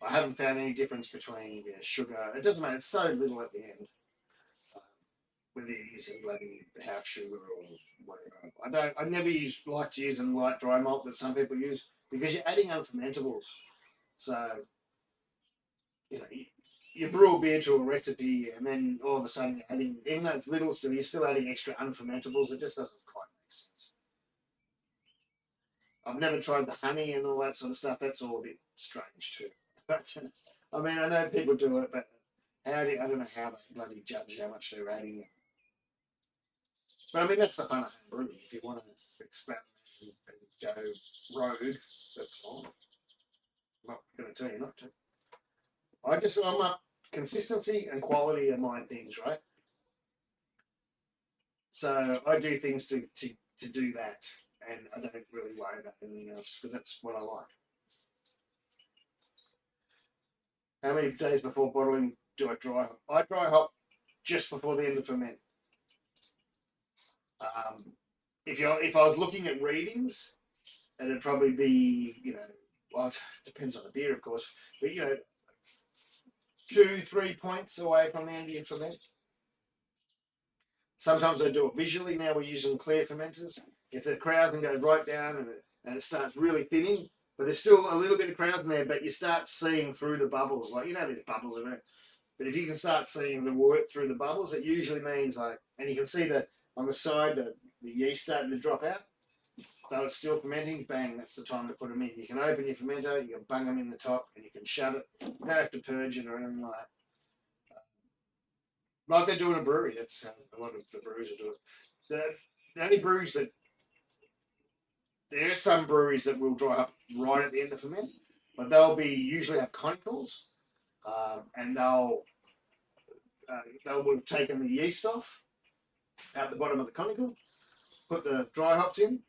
I haven't found any difference between sugar. It doesn't matter. It's so little at the end. Whether you're using bloody half sugar or whatever. I never like to use a light dry malt that some people use, because you're adding unfermentables. So, you brew a beer to a recipe, and then all of a sudden you're adding, even though it's little still, you're still adding extra unfermentables. It just doesn't quite make sense. I've never tried the honey and all that sort of stuff. That's all a bit strange too. But I mean, I know people do it, but I don't know how they bloody judge how much they're adding. But I mean, that's the fun of brewing. If you want to experiment and go rogue, that's fine. I'm not going to tell you not to. I'm up consistency and quality are my things, right? So I do things to do that, and I don't really worry about anything else because that's what I like. How many days before bottling do I dry hop? I dry hop just before the end of ferment. If I was looking at readings, it'd probably be, well, it depends on the beer, of course, but 2-3 points away from the end of your ferment. Sometimes I do it visually. Now we're using clear fermenters. If the krausen goes right down and it starts really thinning, but there's still a little bit of krausen there, but you start seeing through the bubbles. Like, there's bubbles in it. But if you can start seeing the wort through the bubbles, it usually means and you can see that on the side, the yeast starting to drop out. Though it's still fermenting, bang, that's the time to put them in. You can open your fermenter, you can bung them in the top, and you can shut it. You don't have to purge it or anything like that. Like they do in a brewery. That's how a lot of the breweries do it. The only breweries there are some breweries that will dry up right at the end of ferment, but they'll usually have conicals, and they'll have taken the yeast off out the bottom of the conical, put the dry hops in,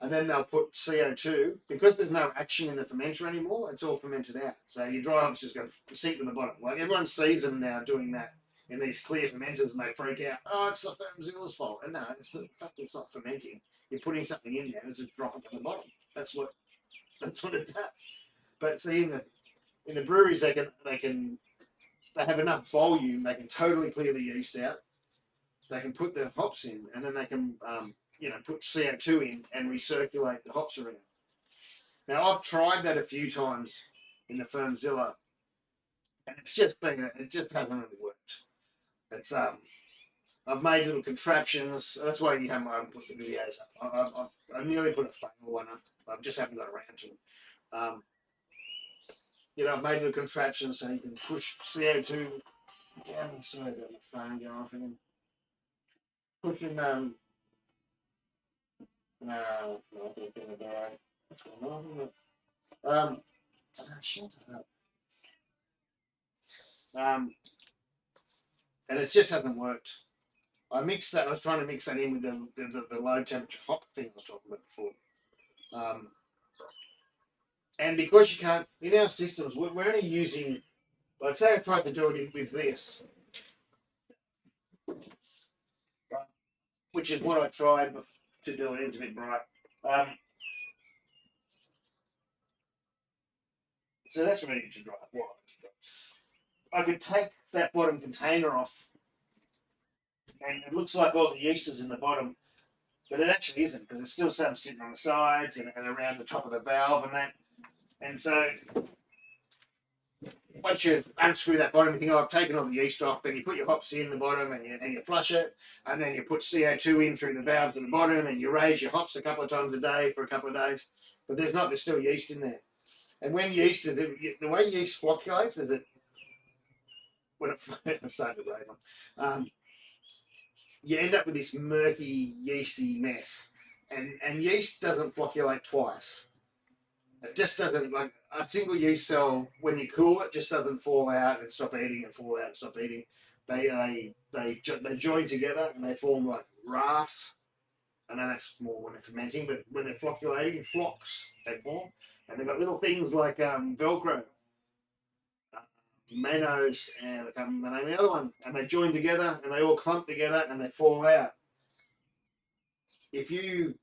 and then they'll put CO2. Because there's no action in the fermenter anymore, it's all fermented out. So your dry hops just go sink to the bottom. Like everyone sees them now doing that in these clear fermenters, and they freak out. Oh, it's the FermZilla's fault. And no, it's not fermenting. You're putting something in there, and it's just dropping to the bottom. That's what it does. But see, in the breweries, they have enough volume. They can totally clear the yeast out. They can put the hops in, and then they can put CO2 in and recirculate the hops around. Now I've tried that a few times in the FermZilla, and it just hasn't really worked. It's I've made little contraptions. That's why I haven't put the videos up. I nearly put a fail one up. I just haven't got around to it. I've made little contraptions so you can push CO2 down. Sorry about my phone going off again. Pushing no, what's going on? Shut up. And it just hasn't worked. I was trying to mix that in with the low temperature hop thing I was talking about before. And because you can't, in our systems, we're only using, like say I tried to do it with this, which is what I tried to do it. It's a bit bright. So that's ready to dry. I could take that bottom container off, and it looks like all the yeast is in the bottom, but it actually isn't, because there's still some sitting on the sides and around the top of the valve and that. And so once you unscrew that bottom thing, I've taken all the yeast off, then you put your hops in the bottom and you flush it, and then you put CO2 in through the valves at the bottom, and you raise your hops a couple of times a day for a couple of days. But there's still yeast in there. And when the way yeast flocculates is when it started to rain, you end up with this murky, yeasty mess. And yeast doesn't flocculate twice. It just doesn't, like a single yeast cell, when you cool it, just doesn't fall out and stop eating and fall out and stop eating. They join together and they form like rafts. I know that's more when they're fermenting, but when they're flocculating, flocks they form. And they've got little things like Velcro, Manos, and I can't remember the name of the other one. And they join together and they all clump together and they fall out. If you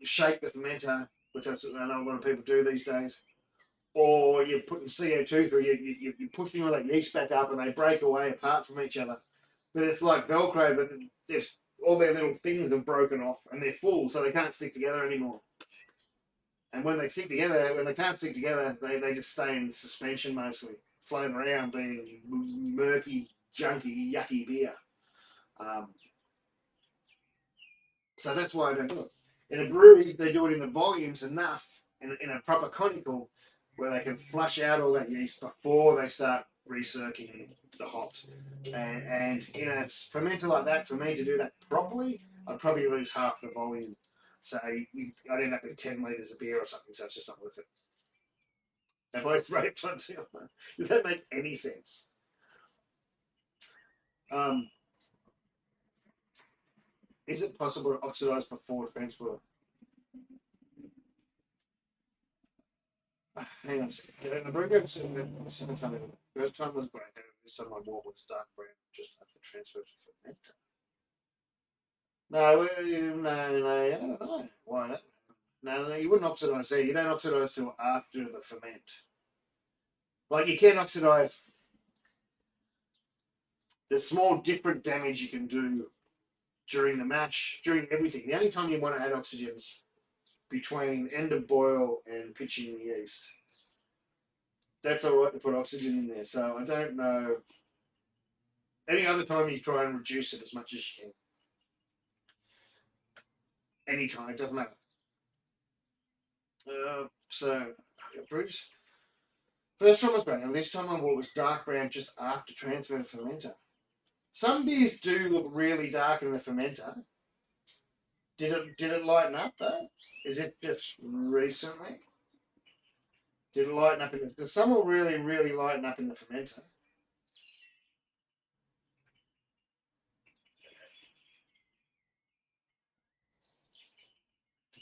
shake the fermenter, which I know a lot of people do these days, or you're putting CO2 through, you're pushing all that yeast back up and they break away apart from each other. But it's like Velcro, but there's all their little things have broken off and they're full, so they can't stick together anymore. And when they can't stick together, they just stay in suspension mostly, floating around being murky, junky, yucky beer. So that's why I don't do it. In a brewery, they do it in the volumes enough in a proper conical where they can flush out all that yeast before they start recirculating the hops. And in a fermenter like that, for me to do that properly, I'd probably lose half the volume. So I'd end up with 10 litres of beer or something, so it's just not worth it. Have I thrown plenty on that? Does that make any sense? Is it possible to oxidize before transport? Hang on a second. The brew second time, first time was great. This time my wort was dark brown just after transfer to fermenter. No, I don't know why that. No, you wouldn't oxidize there. You don't oxidize till after the ferment. Like you can oxidize. There's small different damage you can do during the match, during everything. The only time you want to add oxygen is between end of boil and pitching the yeast. That's all right to put oxygen in there. So I don't know. Any other time you try and reduce it as much as you can. Anytime, it doesn't matter. So, Bruce. First time was brown. This time I bought was dark brown just after transfer to fermenter. Some beers do look really dark in the fermenter. Did it lighten up though? Is it just recently? Did it lighten up in the? Because some will really lighten up in the fermenter.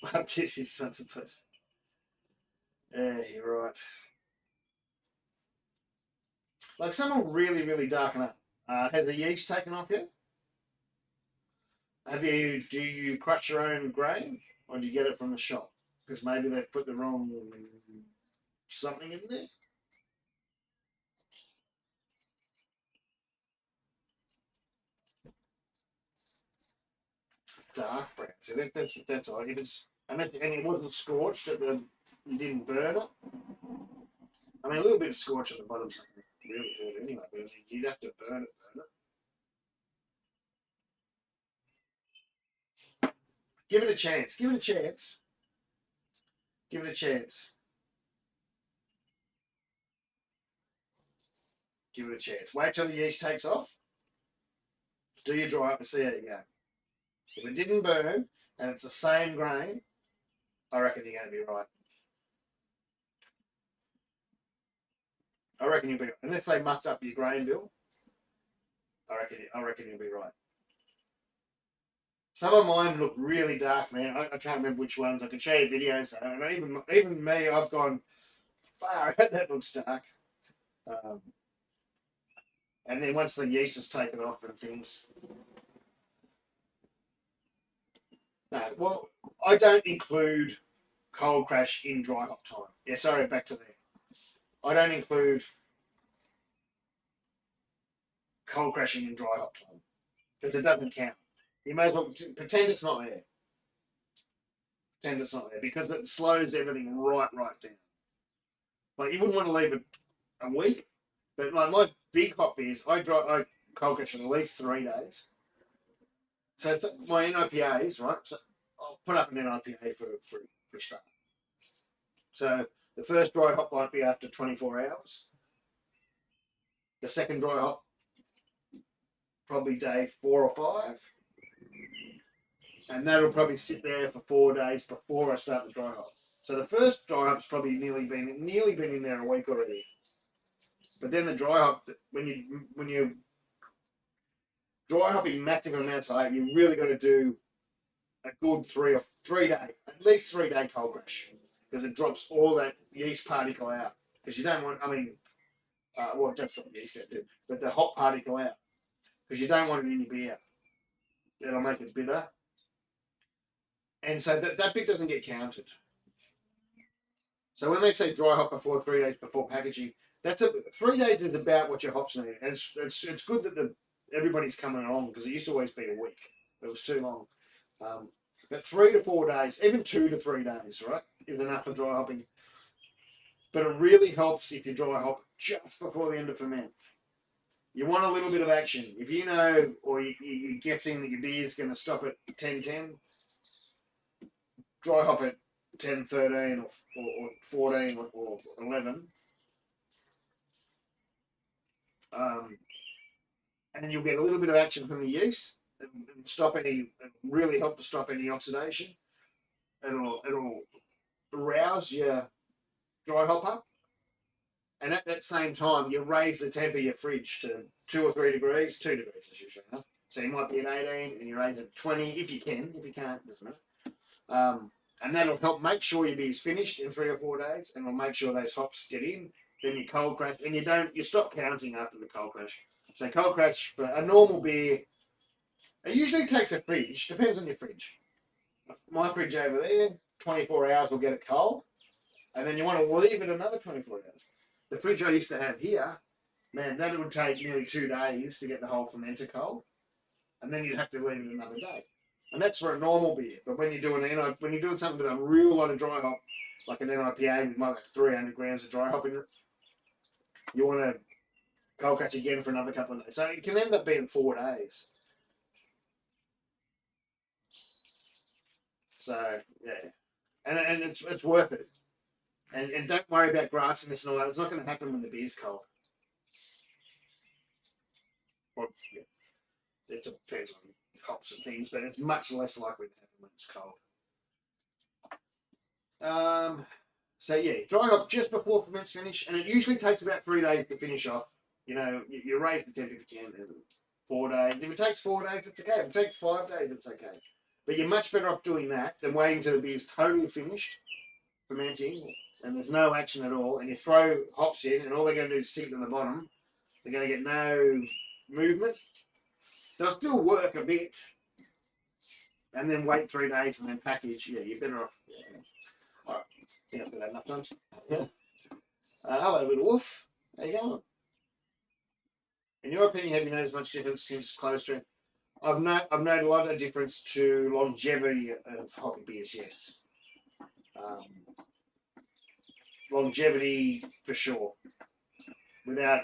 Barbecue sons of puss. Yeah, you're right. Like some will really darken up. Has the yeast taken off yet? Do you crush your own grain or do you get it from the shop? Because maybe they've put the wrong something in there. Dark brown. So that's all right. If it's and it wasn't scorched you didn't burn it. I mean a little bit of scorch at the bottom doesn't really hurt anyway, but you'd have to burn it. Give it a chance. Give it a chance. Give it a chance. Give it a chance. Wait till the yeast takes off. Do your dry up and see how you go. If it didn't burn and it's the same grain, I reckon you're going to be right. I reckon you'll be right. Unless they mucked up your grain bill, I reckon you'll be right. Some of mine look really dark, man. I can't remember which ones. I can show you videos. And even me, I've gone far out. That looks dark. And then once the yeast is taken off and things. No, well, I don't include cold crash in dry hop time. Yeah, sorry, back to there. I don't include cold crashing in dry hop time because it doesn't count. You may as well pretend it's not there. Pretend it's not there because it slows everything right down. Like you wouldn't want to leave it a week, but like my big hop beers, I cold crash in at least 3 days. So my NIPAs, right? So I'll put up an NIPA for a start. So the first dry hop might be after 24 hours. The second dry hop, probably day 4 or 5. And that'll probably sit there for 4 days before I start the dry hop. So the first dry hop's probably nearly been in there a week already. But then the dry hop, when you dry hopping massive amounts of it, you really got to do a good 3 day, at least 3 day cold crash, because it drops all that yeast particle out. Because you don't want, well, just drop yeast out too, but the hop particle out, because you don't want it in your beer. It'll make it bitter. And so that bit doesn't get counted. So when they say dry hop before 3 days before packaging, 3 days is about what your hops need. And it's good that everybody's coming along because it used to always be a week. It was too long. But 3 to 4 days, even 2 to 3 days, right, is enough for dry hopping. But it really helps if you dry hop just before the end of ferment. You want a little bit of action. If you know, or you're guessing that your beer is going to stop at 10:10, dry hop it 10, 13, or 14 or 11. And you'll get a little bit of action from the yeast. It'll stop any, really help to stop any oxidation. It'll rouse your dry hop up. And at that same time, you raise the temp of your fridge to 2 or 3 degrees. 2 degrees is usually enough. So you might be at 18 and you raise it to 20 if you can. If you can't, doesn't matter. And that'll help make sure your beer's finished in 3 or 4 days, and will make sure those hops get in. Then you cold crash, and you stop counting after the cold crash. So cold crash for a normal beer, it usually takes a fridge. Depends on your fridge. My fridge over there, 24 hours will get it cold, and then you want to leave it another 24 hours. The fridge I used to have here, man, that would take nearly 2 days to get the whole fermenter cold, and then you'd have to leave it another day. And that's for a normal beer. But when you're doing something with a real lot of dry hop, like an IPA with like 300 grams of dry hop in it, you want to cold catch again for another couple of days. So it can end up being 4 days. So yeah, and it's worth it. And don't worry about grassiness and all that. It's not going to happen when the beer's cold. Or, yeah, it depends on hops and things, but it's much less likely to happen when it's cold. So yeah, dry hop just before ferment's finish, and it usually takes about 3 days to finish off. You raise the temp if you can. 4 days. If it takes 4 days, it's okay. If it takes 5 days, it's okay. But you're much better off doing that than waiting till the beer's totally finished fermenting and there's no action at all, and you throw hops in, and all they're going to do is sink to the bottom. They're going to get no movement. They'll still work a bit, and then wait 3 days and then package. Yeah, you're better off. Yeah. All right, I think I've got that enough times. Yeah. Hello, little wolf. How you going? In your opinion, have you noticed much difference since closed stream? I've noted a lot of difference to longevity of hoppy beers. Yes, longevity for sure, without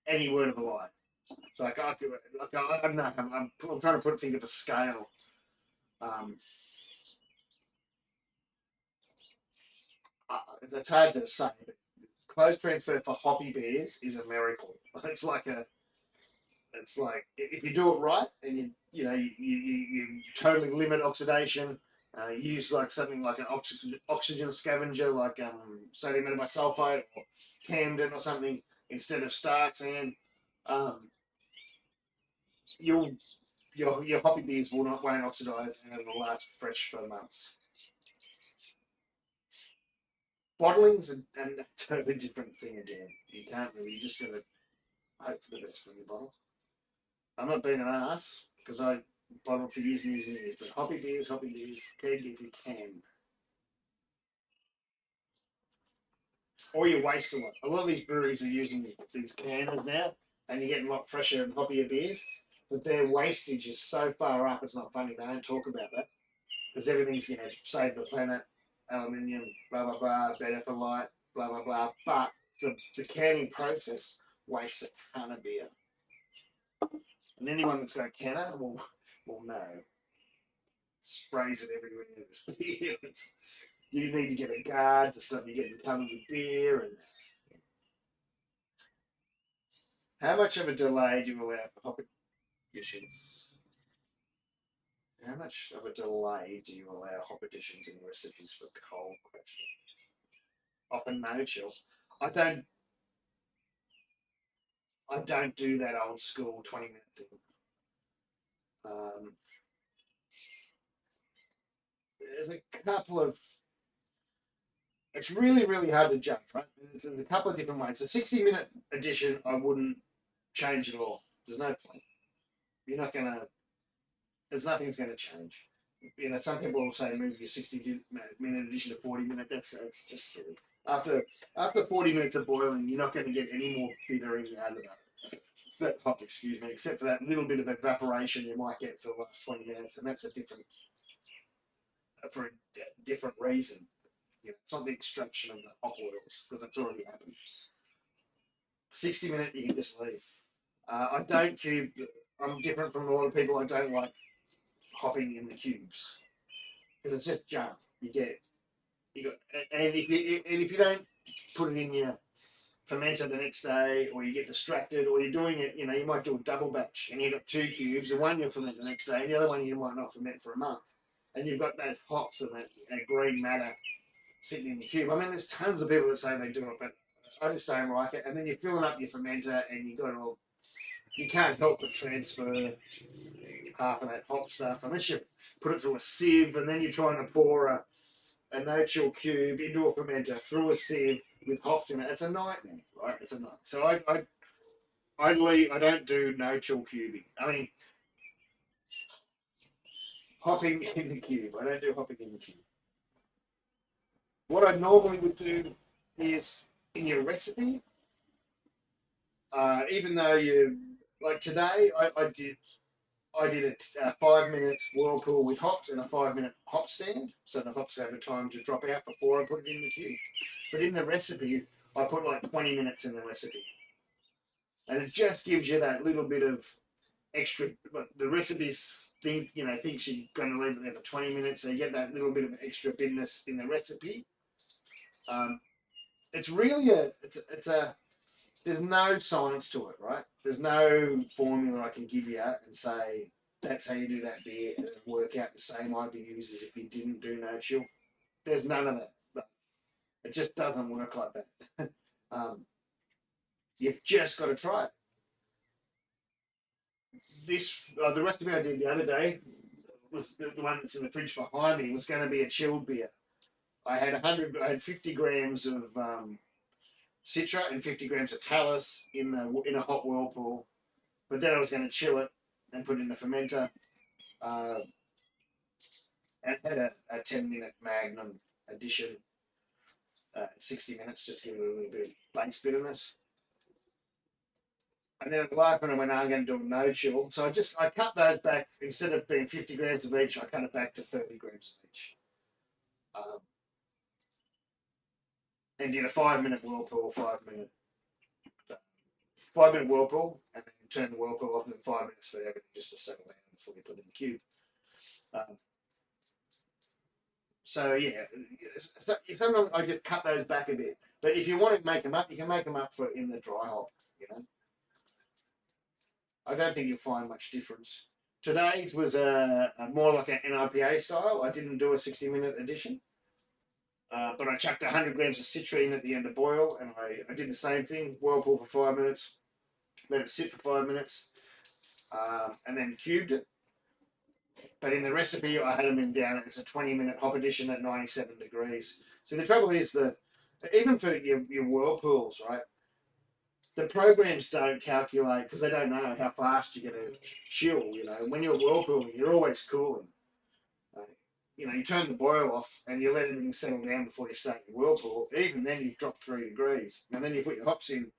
any word of a lie. Like I don't know. I'm trying to think of a scale. It's hard to say, but closed transfer for hoppy beers is a miracle. It's like if you do it right and you totally limit oxidation, use like something like an oxygen scavenger like sodium metabisulfite or Camden or something instead of star sand. Your hoppy beers won't oxidize and it'll last fresh for months. Bottling's a totally different thing again. You can't really. You just gotta hope for the best when you bottle. I'm not being an ass because I bottled for years and years and years, but hoppy beers, keg if you can. Or you waste a lot. A lot of these breweries are using these canners now, and you're getting a lot fresher and hoppier beers, but their wastage is so far up, it's not funny. They don't talk about that because everything's, save the planet, aluminium, blah, blah, blah, better for light, blah, blah, blah. But the canning process wastes a ton of beer. And anyone that's got a canner will know. Sprays it everywhere. You need to get a guard to stop you getting covered with beer. And how much of a delay do you allow for hop additions? How much of a delay do you allow hop additions in recipes for cold question? Often no chill. I don't do that old school 20-minute thing. There's a couple of. It's really, really hard to judge, right? There's a couple of different ways. A 60-minute addition, I wouldn't change at all. There's no point. You're not gonna. There's nothing's gonna change. Some people will say move your 60-minute addition to 40-minute. That's just silly. After 40 minutes of boiling, you're not going to get any more bittering out of that hop, excuse me, except for that little bit of evaporation you might get for the last 20 minutes, and that's for a different reason. It's not the extraction of the hop oils because that's already happened. 60-minute, you can just leave. I don't cube. I'm different from a lot of people. I don't like hopping in the cubes. because it's just junk. You got, and if you don't put it in your fermenter the next day, or you get distracted, or you're doing it, you might do a double batch, and you've got 2 cubes, and one you'll ferment the next day, and the other one you might not ferment for a month, and you've got those hops and that green matter sitting in the cube. I mean, there's tons of people that say they do it, but I just don't like it. And then you're filling up your fermenter, and you can't help but transfer half of that hop stuff unless you put it through a sieve, and then you're trying to pour a no-chill cube into a fermenter through a sieve with hops in it. It's a nightmare, right? It's a nightmare. So I don't do no-chill cubing. I mean, hopping in the cube. I don't do hopping in the cube. What I normally would do is in your recipe, even though like today, I did a 5-minute whirlpool with hops and a 5-minute hop stand, so the hops have the time to drop out before I put it in the cube. But in the recipe, I put like 20 minutes in the recipe, and it just gives you that little bit of extra. But the recipes thinks you're going to leave it there for 20 minutes, so you get that little bit of extra bitterness in the recipe. It's really there's no science to it, right? There's no formula I can give you and say that's how you do that beer and it'll work out the same IBUs as if you didn't do no chill. There's none of that. It just doesn't work like that. You've just got to try it. The recipe I did the other day was the one that's in the fridge behind me was going to be a chilled beer. I had 50 grams of Citra and 50 grams of Talus in a hot whirlpool, but then I was going to chill it and put it in the fermenter. And had a 10-minute Magnum addition, 60 minutes, just to give it a little bit of base bitterness. And then at the last minute, I went, I'm going to do a no chill. So I cut those back. Instead of being 50 grams of each, I cut it back to 30 grams of each. And did a 5-minute whirlpool, 5-minute whirlpool, and then turn the whirlpool off in 5 minutes for everything just to settle down before you put it in the cube. So yeah, sometimes I just cut those back a bit. But if you want to make them up, you can make them up in the dry hop. I don't think you'll find much difference. Today's was a more like an IPA style. I didn't do a 60-minute addition, but I chucked 100 grams of citrine at the end of boil, and I did the same thing. Whirlpool for 5 minutes, let it sit for 5 minutes, and then cubed it. But in the recipe, I had them in down. It's a 20-minute hop addition at 97 degrees. So the trouble is even for your whirlpools, right? The programs don't calculate because they don't know how fast you're going to chill. When you're whirlpooling, you're always cooling. You turn the boil off and you let everything settle down before you start your whirlpool. Even then, you've dropped 3 degrees, and then you put your hops in.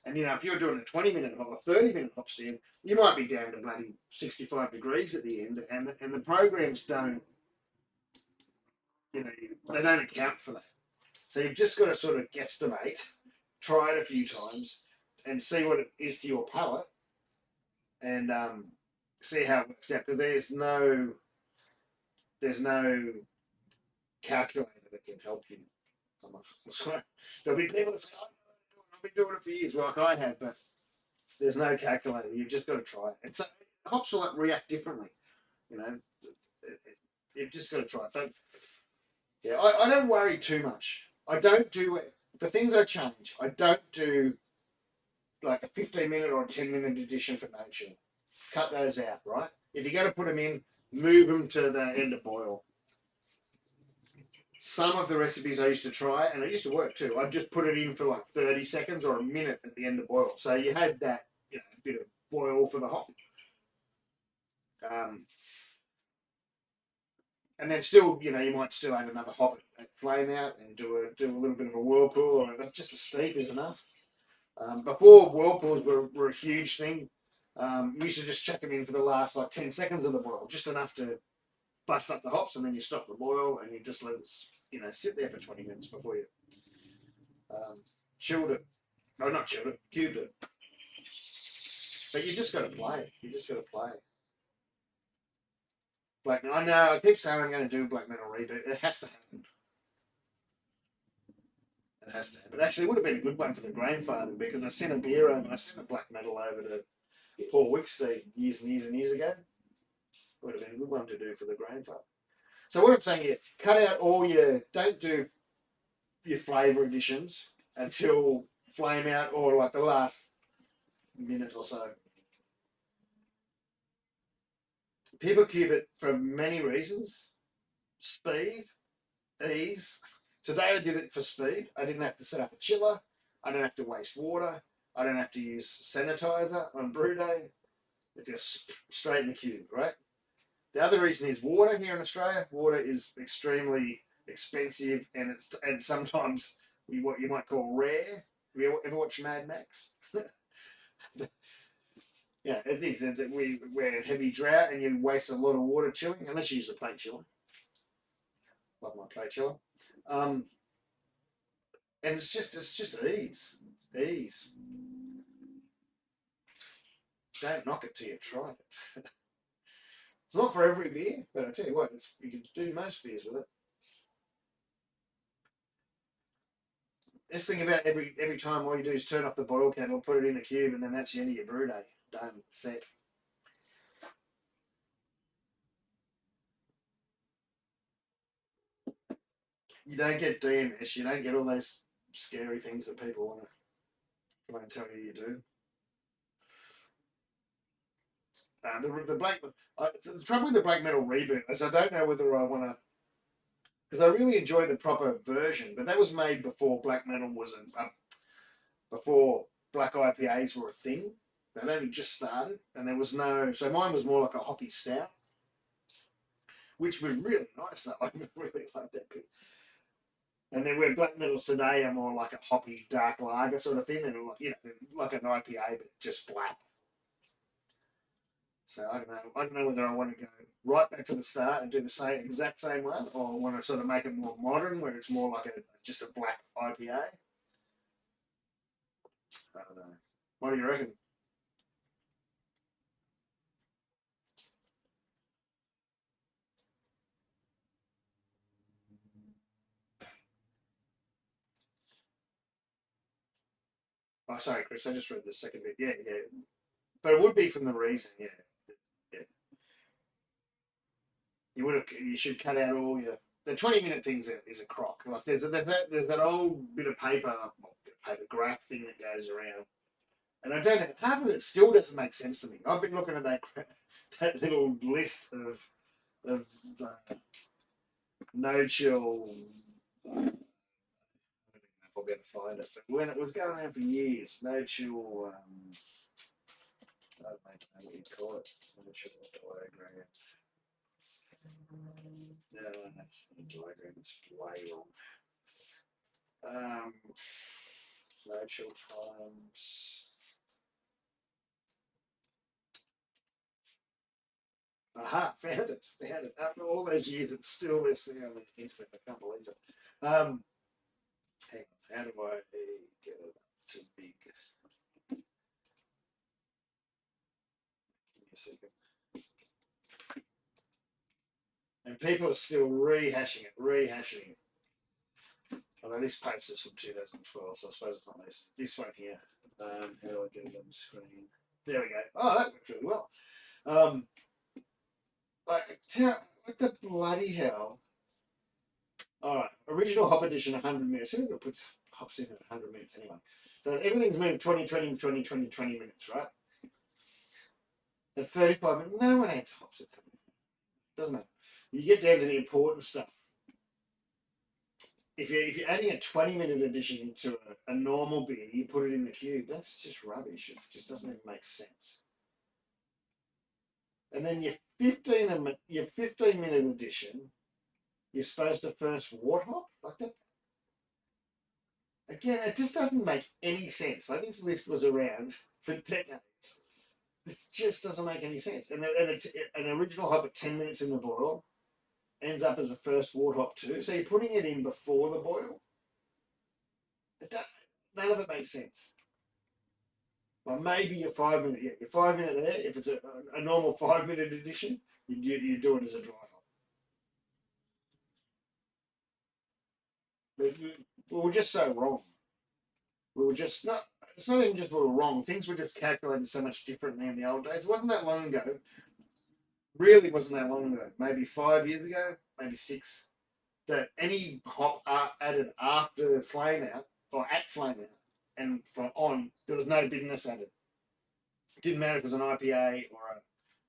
And if you're doing a 20-minute hop, a 30-minute hop stand, you might be down to bloody 65 degrees at the end, and the programs don't, they don't account for that. So you've just got to sort of guesstimate, try it a few times, and see what it is to your palate, and see how it works out. Because there's no calculator that can help you. There'll be people that say, "Oh, I've been doing it for years," like I have, but there's no calculator. You've just got to try it. And so hops will react differently. You've just got to try it. So, yeah, I don't worry too much. I don't do it. The things I change, I don't do like a 15-minute or a 10-minute addition for no chill. Cut those out, right? If you're going to put them in, move them to the end of boil. Some of the recipes I used to try, and it used to work too, I'd just put it in for like 30 seconds or a minute at the end of boil. So you had that bit of boil for the hop. And then still, you might still add another hop at flame out and do a little bit of a whirlpool, or just a steep is enough. Before whirlpools were a huge thing, we used to just chuck them in for the last like 10 seconds of the boil, just enough to bust up the hops, and then you stop the boil and you just let it sit there for 20 minutes before you chilled it. Oh, not chilled it, cubed it. But you just got to play. You just got to play. Black. I know. I keep saying I'm going to do Black Metal reboot. It has to happen. It has to happen. Actually, it would have been a good one for the Grainfather because I sent a beer over. I sent a Black Metal over to Paul Wicksteed years and years and years ago. Would have been a good one to do for the Grainfather. So what I'm saying here, cut out all your. Don't do your flavour additions until flame out or like the last minute or so. People cube it for many reasons. Speed, ease. Today I did it for speed. I didn't have to set up a chiller. I don't have to waste water. I don't have to use sanitizer on brew day. It's just straight in the cube, right? The other reason is water here in Australia. Water is extremely expensive and sometimes what you might call rare. Have you ever watched Mad Max? Yeah, it is. We're in heavy drought and you waste a lot of water chilling, unless you use a plate chiller. Love my plate chiller. And it's just ease. Ease. Don't knock it till you've tried it. It's not for every beer, but I tell you what, you can do most beers with it. Just think about every time all you do is turn off the boil kettle, put it in a cube, and then that's the end of your brew day. Done, set. You don't get DMS, you don't get all those scary things that people want to try and tell you do. The trouble with the Black Metal reboot is I don't know whether I want to, because I really enjoy the proper version, but that was made before Black Metal was before Black IPAs were a thing. They'd only just started, and there was no. So mine was more like a hoppy stout, which was really nice. Though I really liked that bit. And then where Black Metals today are more like a hoppy dark lager sort of thing, and like an IPA but just black. So I don't know whether I want to go right back to the start and do the exact same one, or want to sort of make it more modern, where it's more like just a black IPA. I don't know. What do you reckon? Oh, sorry, Chris. I just read the second bit. Yeah, yeah. But it would be from the reason. Yeah, yeah. You should cut out all your. The 20-minute thing is a crock. Like there's that old bit of paper graph thing that goes around, and I don't know, half of it still doesn't make sense to me. I've been looking at that little list of no chill. I don't know if I'll be able to find it, but when it was going around for years, no chill. I don't know what you call it. No chill diagram. No, that's not a diagram. It's way wrong. No chill times. Aha, found it. After all those years, it's still this thing on the internet. I can't believe it. Hang on. How do I get it up to big? Give me a second. And people are still rehashing it. Although this post is from 2012, so I suppose it's not this. This one here. How do I get it on the screen? There we go. Oh, that worked really well. Like the bloody hell. Alright, original hop edition 100 minutes. Who puts hops in at 100 minutes anyway? So everything's moved 20 minutes, right? At 35 minutes, no one adds hops at 30 minutes. Doesn't matter. You get down to the important stuff. If you're adding a 20-minute addition to a normal beer, you put it in the cube. That's just rubbish. It just doesn't even make sense. And then your 15-minute addition, you're supposed to first wart hop like that. Again, it just doesn't make any sense. Like this list was around for decades. It just doesn't make any sense. And an original hop at 10 minutes in the boil ends up as a first wart hop too. So you're putting it in before the boil. None of it makes sense. Well, maybe your 5 minute, yeah, your 5 minute there. If it's a normal 5 minute edition, you do it as a dry hop. We were just so wrong. We were just not. It's not even just we were wrong. Things were just calculated so much differently in the old days. It wasn't that long ago. Really wasn't that long ago. Maybe 5 years ago, maybe 6. That any hop added after flame out or at flame out and from on, there was no bitterness added. It didn't matter if it was an IPA or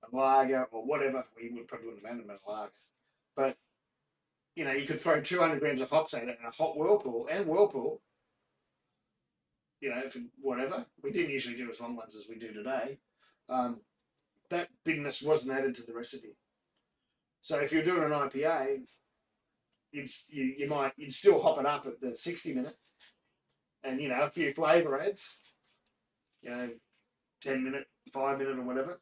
a lager or whatever. We would probably wouldn't have had a lager, but you could throw 200 grams of hops at it in a hot whirlpool, for whatever. We didn't usually do as long ones as we do today. That bitterness wasn't added to the recipe. So if you're doing an IPA, you'd still hop it up at the 60 minute, and a few flavour adds, 10 minute, 5 minute, or whatever.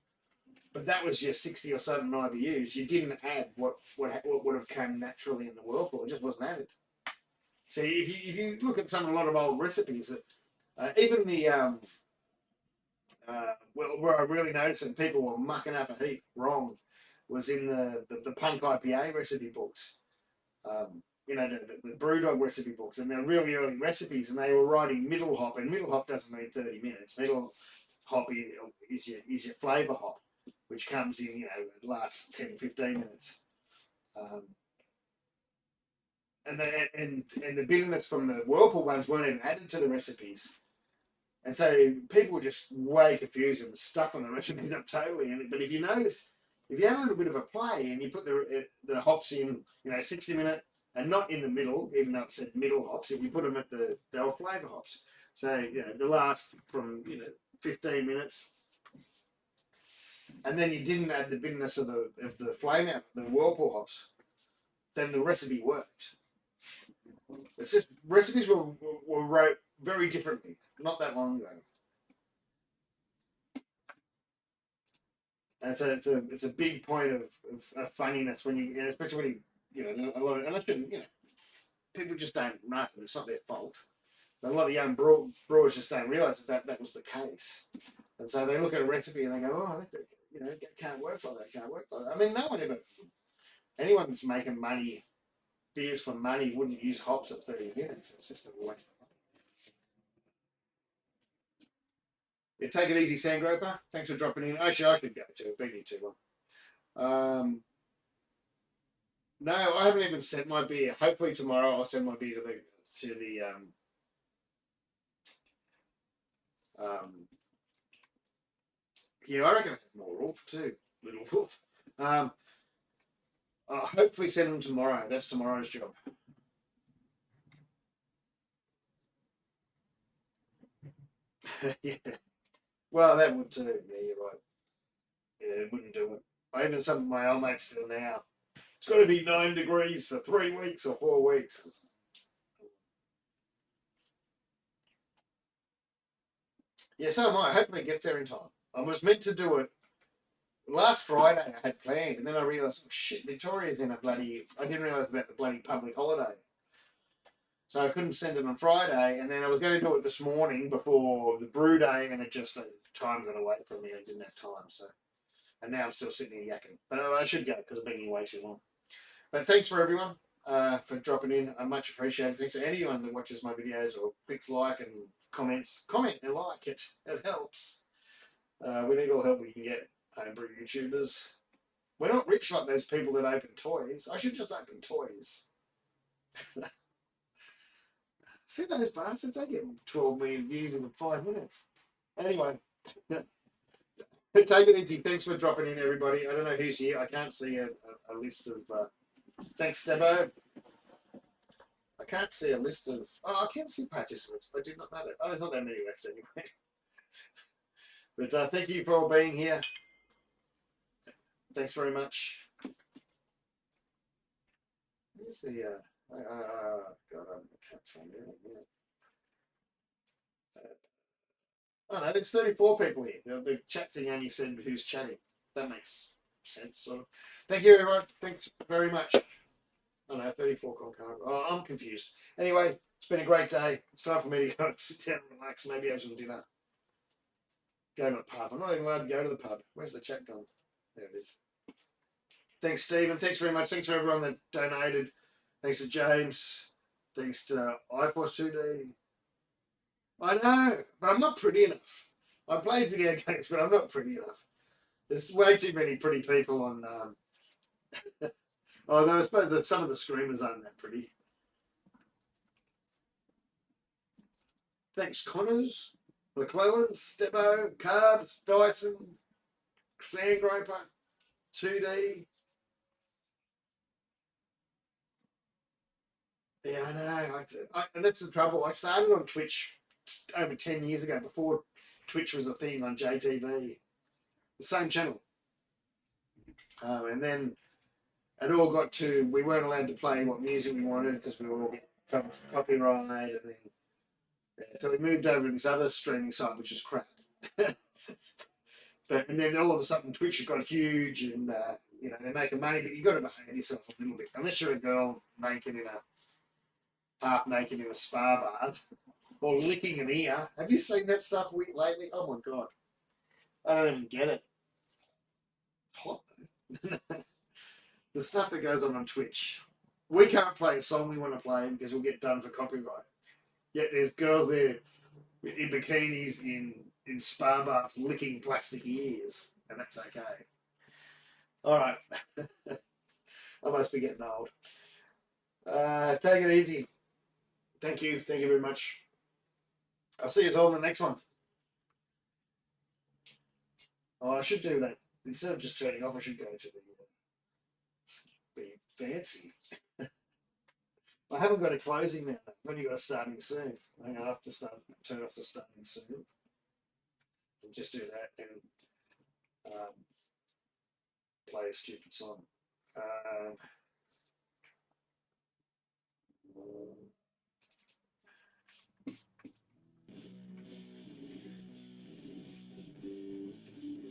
But that was your 60 or something IBUs. You didn't add what would have come naturally in the whirlpool. It just wasn't added. So if you look at a lot of old recipes, that even the where I really noticed that people were mucking up a heap wrong was in the punk IPA recipe books. The Brewdog recipe books, and they're really early recipes, and they were writing middle hop, and middle hop doesn't mean 30 minutes. Middle hop is your flavour hop, which comes in, the last 10, 15 minutes. And the bitterness from the whirlpool ones weren't even added to the recipes. And so people were just way confused and stuck on the recipes up totally. But if you notice, if you have a little bit of a play and you put the hops in, 60 minute, and not in the middle, even though it said middle hops, if you put them at the flavour hops. So, the last from, 15 minutes. And then you didn't add the bitterness of the flame out, the whirlpool hops, then the recipe worked. It's just recipes were wrote very differently, not that long ago. And so it's a big point of funniness when you, especially when a lot of, and I shouldn't, people just don't know. It's not their fault. But a lot of young brewers just don't realise that was the case. And so they look at a recipe and they go, oh, it can't work like that, can't work like that. I mean, anyone that's making money, beers for money, wouldn't use hops at 30 minutes. It's just a waste of money. Yeah, take it easy, Sandgroper. Thanks for dropping in. Actually, I should go too. It's been here too long. No, I haven't even sent my beer. Hopefully tomorrow I'll send my beer to the yeah, I reckon I have more Wolf too. Little Wolf. I'll hopefully send them tomorrow. That's tomorrow's job. Yeah. Well, that would too. Yeah, you're right. Yeah, it wouldn't do it. Even some of my old mates still now. It's got to be 9 degrees for 3 weeks or 4 weeks. Yeah, so am I. Hopefully it gets there in time. I was meant to do it last Friday. I had planned, and then I realised, oh shit, Victoria's in a bloody. I didn't realise about the bloody public holiday, so I couldn't send it on Friday. And then I was going to do it this morning before the brew day, and it just time got away from me. I didn't have time, so. And now I'm still sitting here yakking, but I should go because I've been here way too long. But thanks for everyone for dropping in. I much appreciate it. Thanks to anyone that watches my videos or clicks like and comments. Comment and like it. It helps. We need all the help we can get. Homebrew YouTubers. We're not rich like those people that open toys. I should just open toys. See those bastards? They get 12 million views in 5 minutes. Anyway. Take it easy. Thanks for dropping in, everybody. I don't know who's here. I can't see a list of... thanks, Stebo. I can't see a list of... Oh, I can see participants. I did not know that. Oh, there's not that many left anyway. But thank you for all being here. Thanks very much. Where's the... God, I can't find anything yet. Oh no, there's 34 people here. The chat thing only said who's chatting. That makes sense. So, thank you, everyone. Thanks very much. Oh no, 34 concurrent. Oh, I'm confused. Anyway, it's been a great day. It's time for me to go sit down and relax, maybe have some dinner. Go to the pub. I'm not even allowed to go to the pub. Where's the chat gone? There it is. Thanks, Stephen. Thanks very much. Thanks for everyone that donated. Thanks to James. Thanks to iForce2D. I know, but I'm not pretty enough. I play video games, but I'm not pretty enough. There's way too many pretty people on. Although I suppose that some of the screamers aren't that pretty. Thanks, Connors, McClellan, Stebo, Card, Dyson, Sandgroper, 2D. Yeah, I know. And that's the trouble. I started on Twitch over 10 years ago, before Twitch was a thing on JTV. The same channel. And then it all got to, we weren't allowed to play what music we wanted because we were all getting trouble for copyright. And then, so we moved over to this other streaming site, which is crap. And then all of a sudden Twitch got huge and, they're making money, but you got to behave yourself a little bit. Unless you're a girl half naked in a spa bath or licking an ear. Have you seen that stuff lately? Oh my God. I don't even get it. Hot though. The stuff that goes on Twitch. We can't play a song we want to play because we'll get done for copyright. Yet there's girls there in bikinis in spa baths licking plastic ears, and that's okay. All right. I must be getting old. Take it easy. Thank you. Thank you very much. I'll see you all in the next one. Oh, I should do that. Instead of just turning off, I should go to the be fancy. I haven't got a closing now. I've only got a starting soon. Hang on, I have to turn off the starting soon. And just do that and play a stupid song.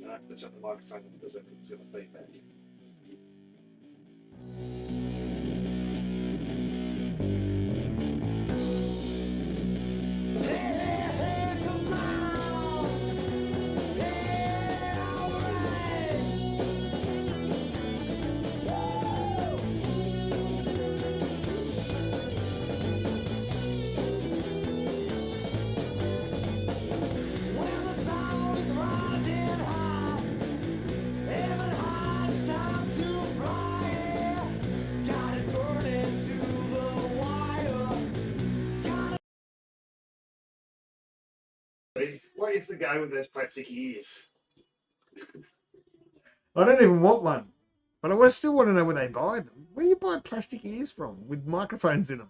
I have to turn the microphone because it's going to feedback. What is the go with those plastic ears? I don't even want one, but I still want to know where they buy them. Where do you buy plastic ears from with microphones in them?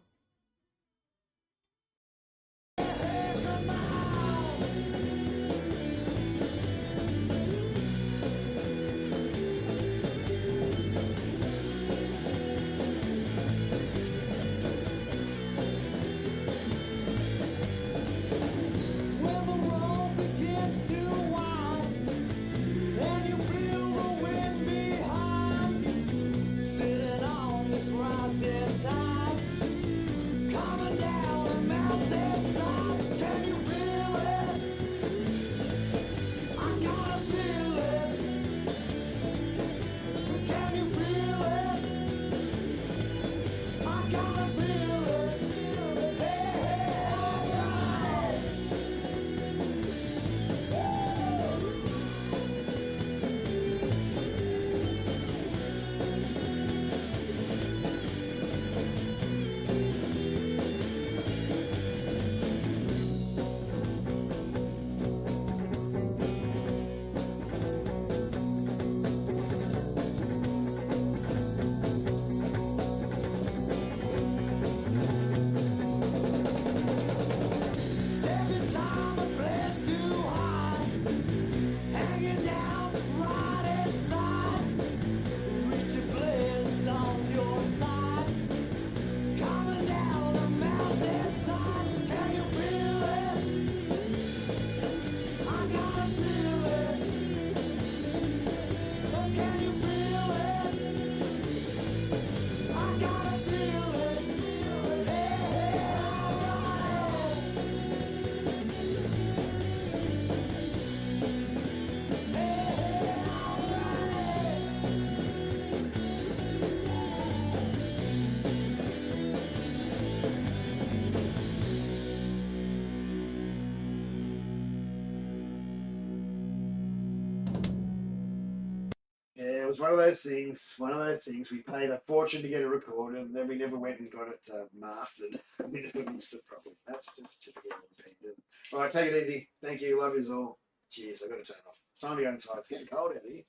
was one of those things. One of those things. We paid a fortune to get it recorded, and then we never went and got it mastered. We never mixed it properly. That's just typical of All right, take it easy. Thank you. Love you all. Cheers. I got to turn off. It's time to go inside. It's getting cold out here.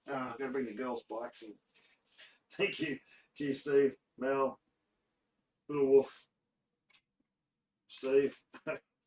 I've got to bring the girls' bikes in. Thank you. Cheers, Steve, Mel, Little Wolf, Steve.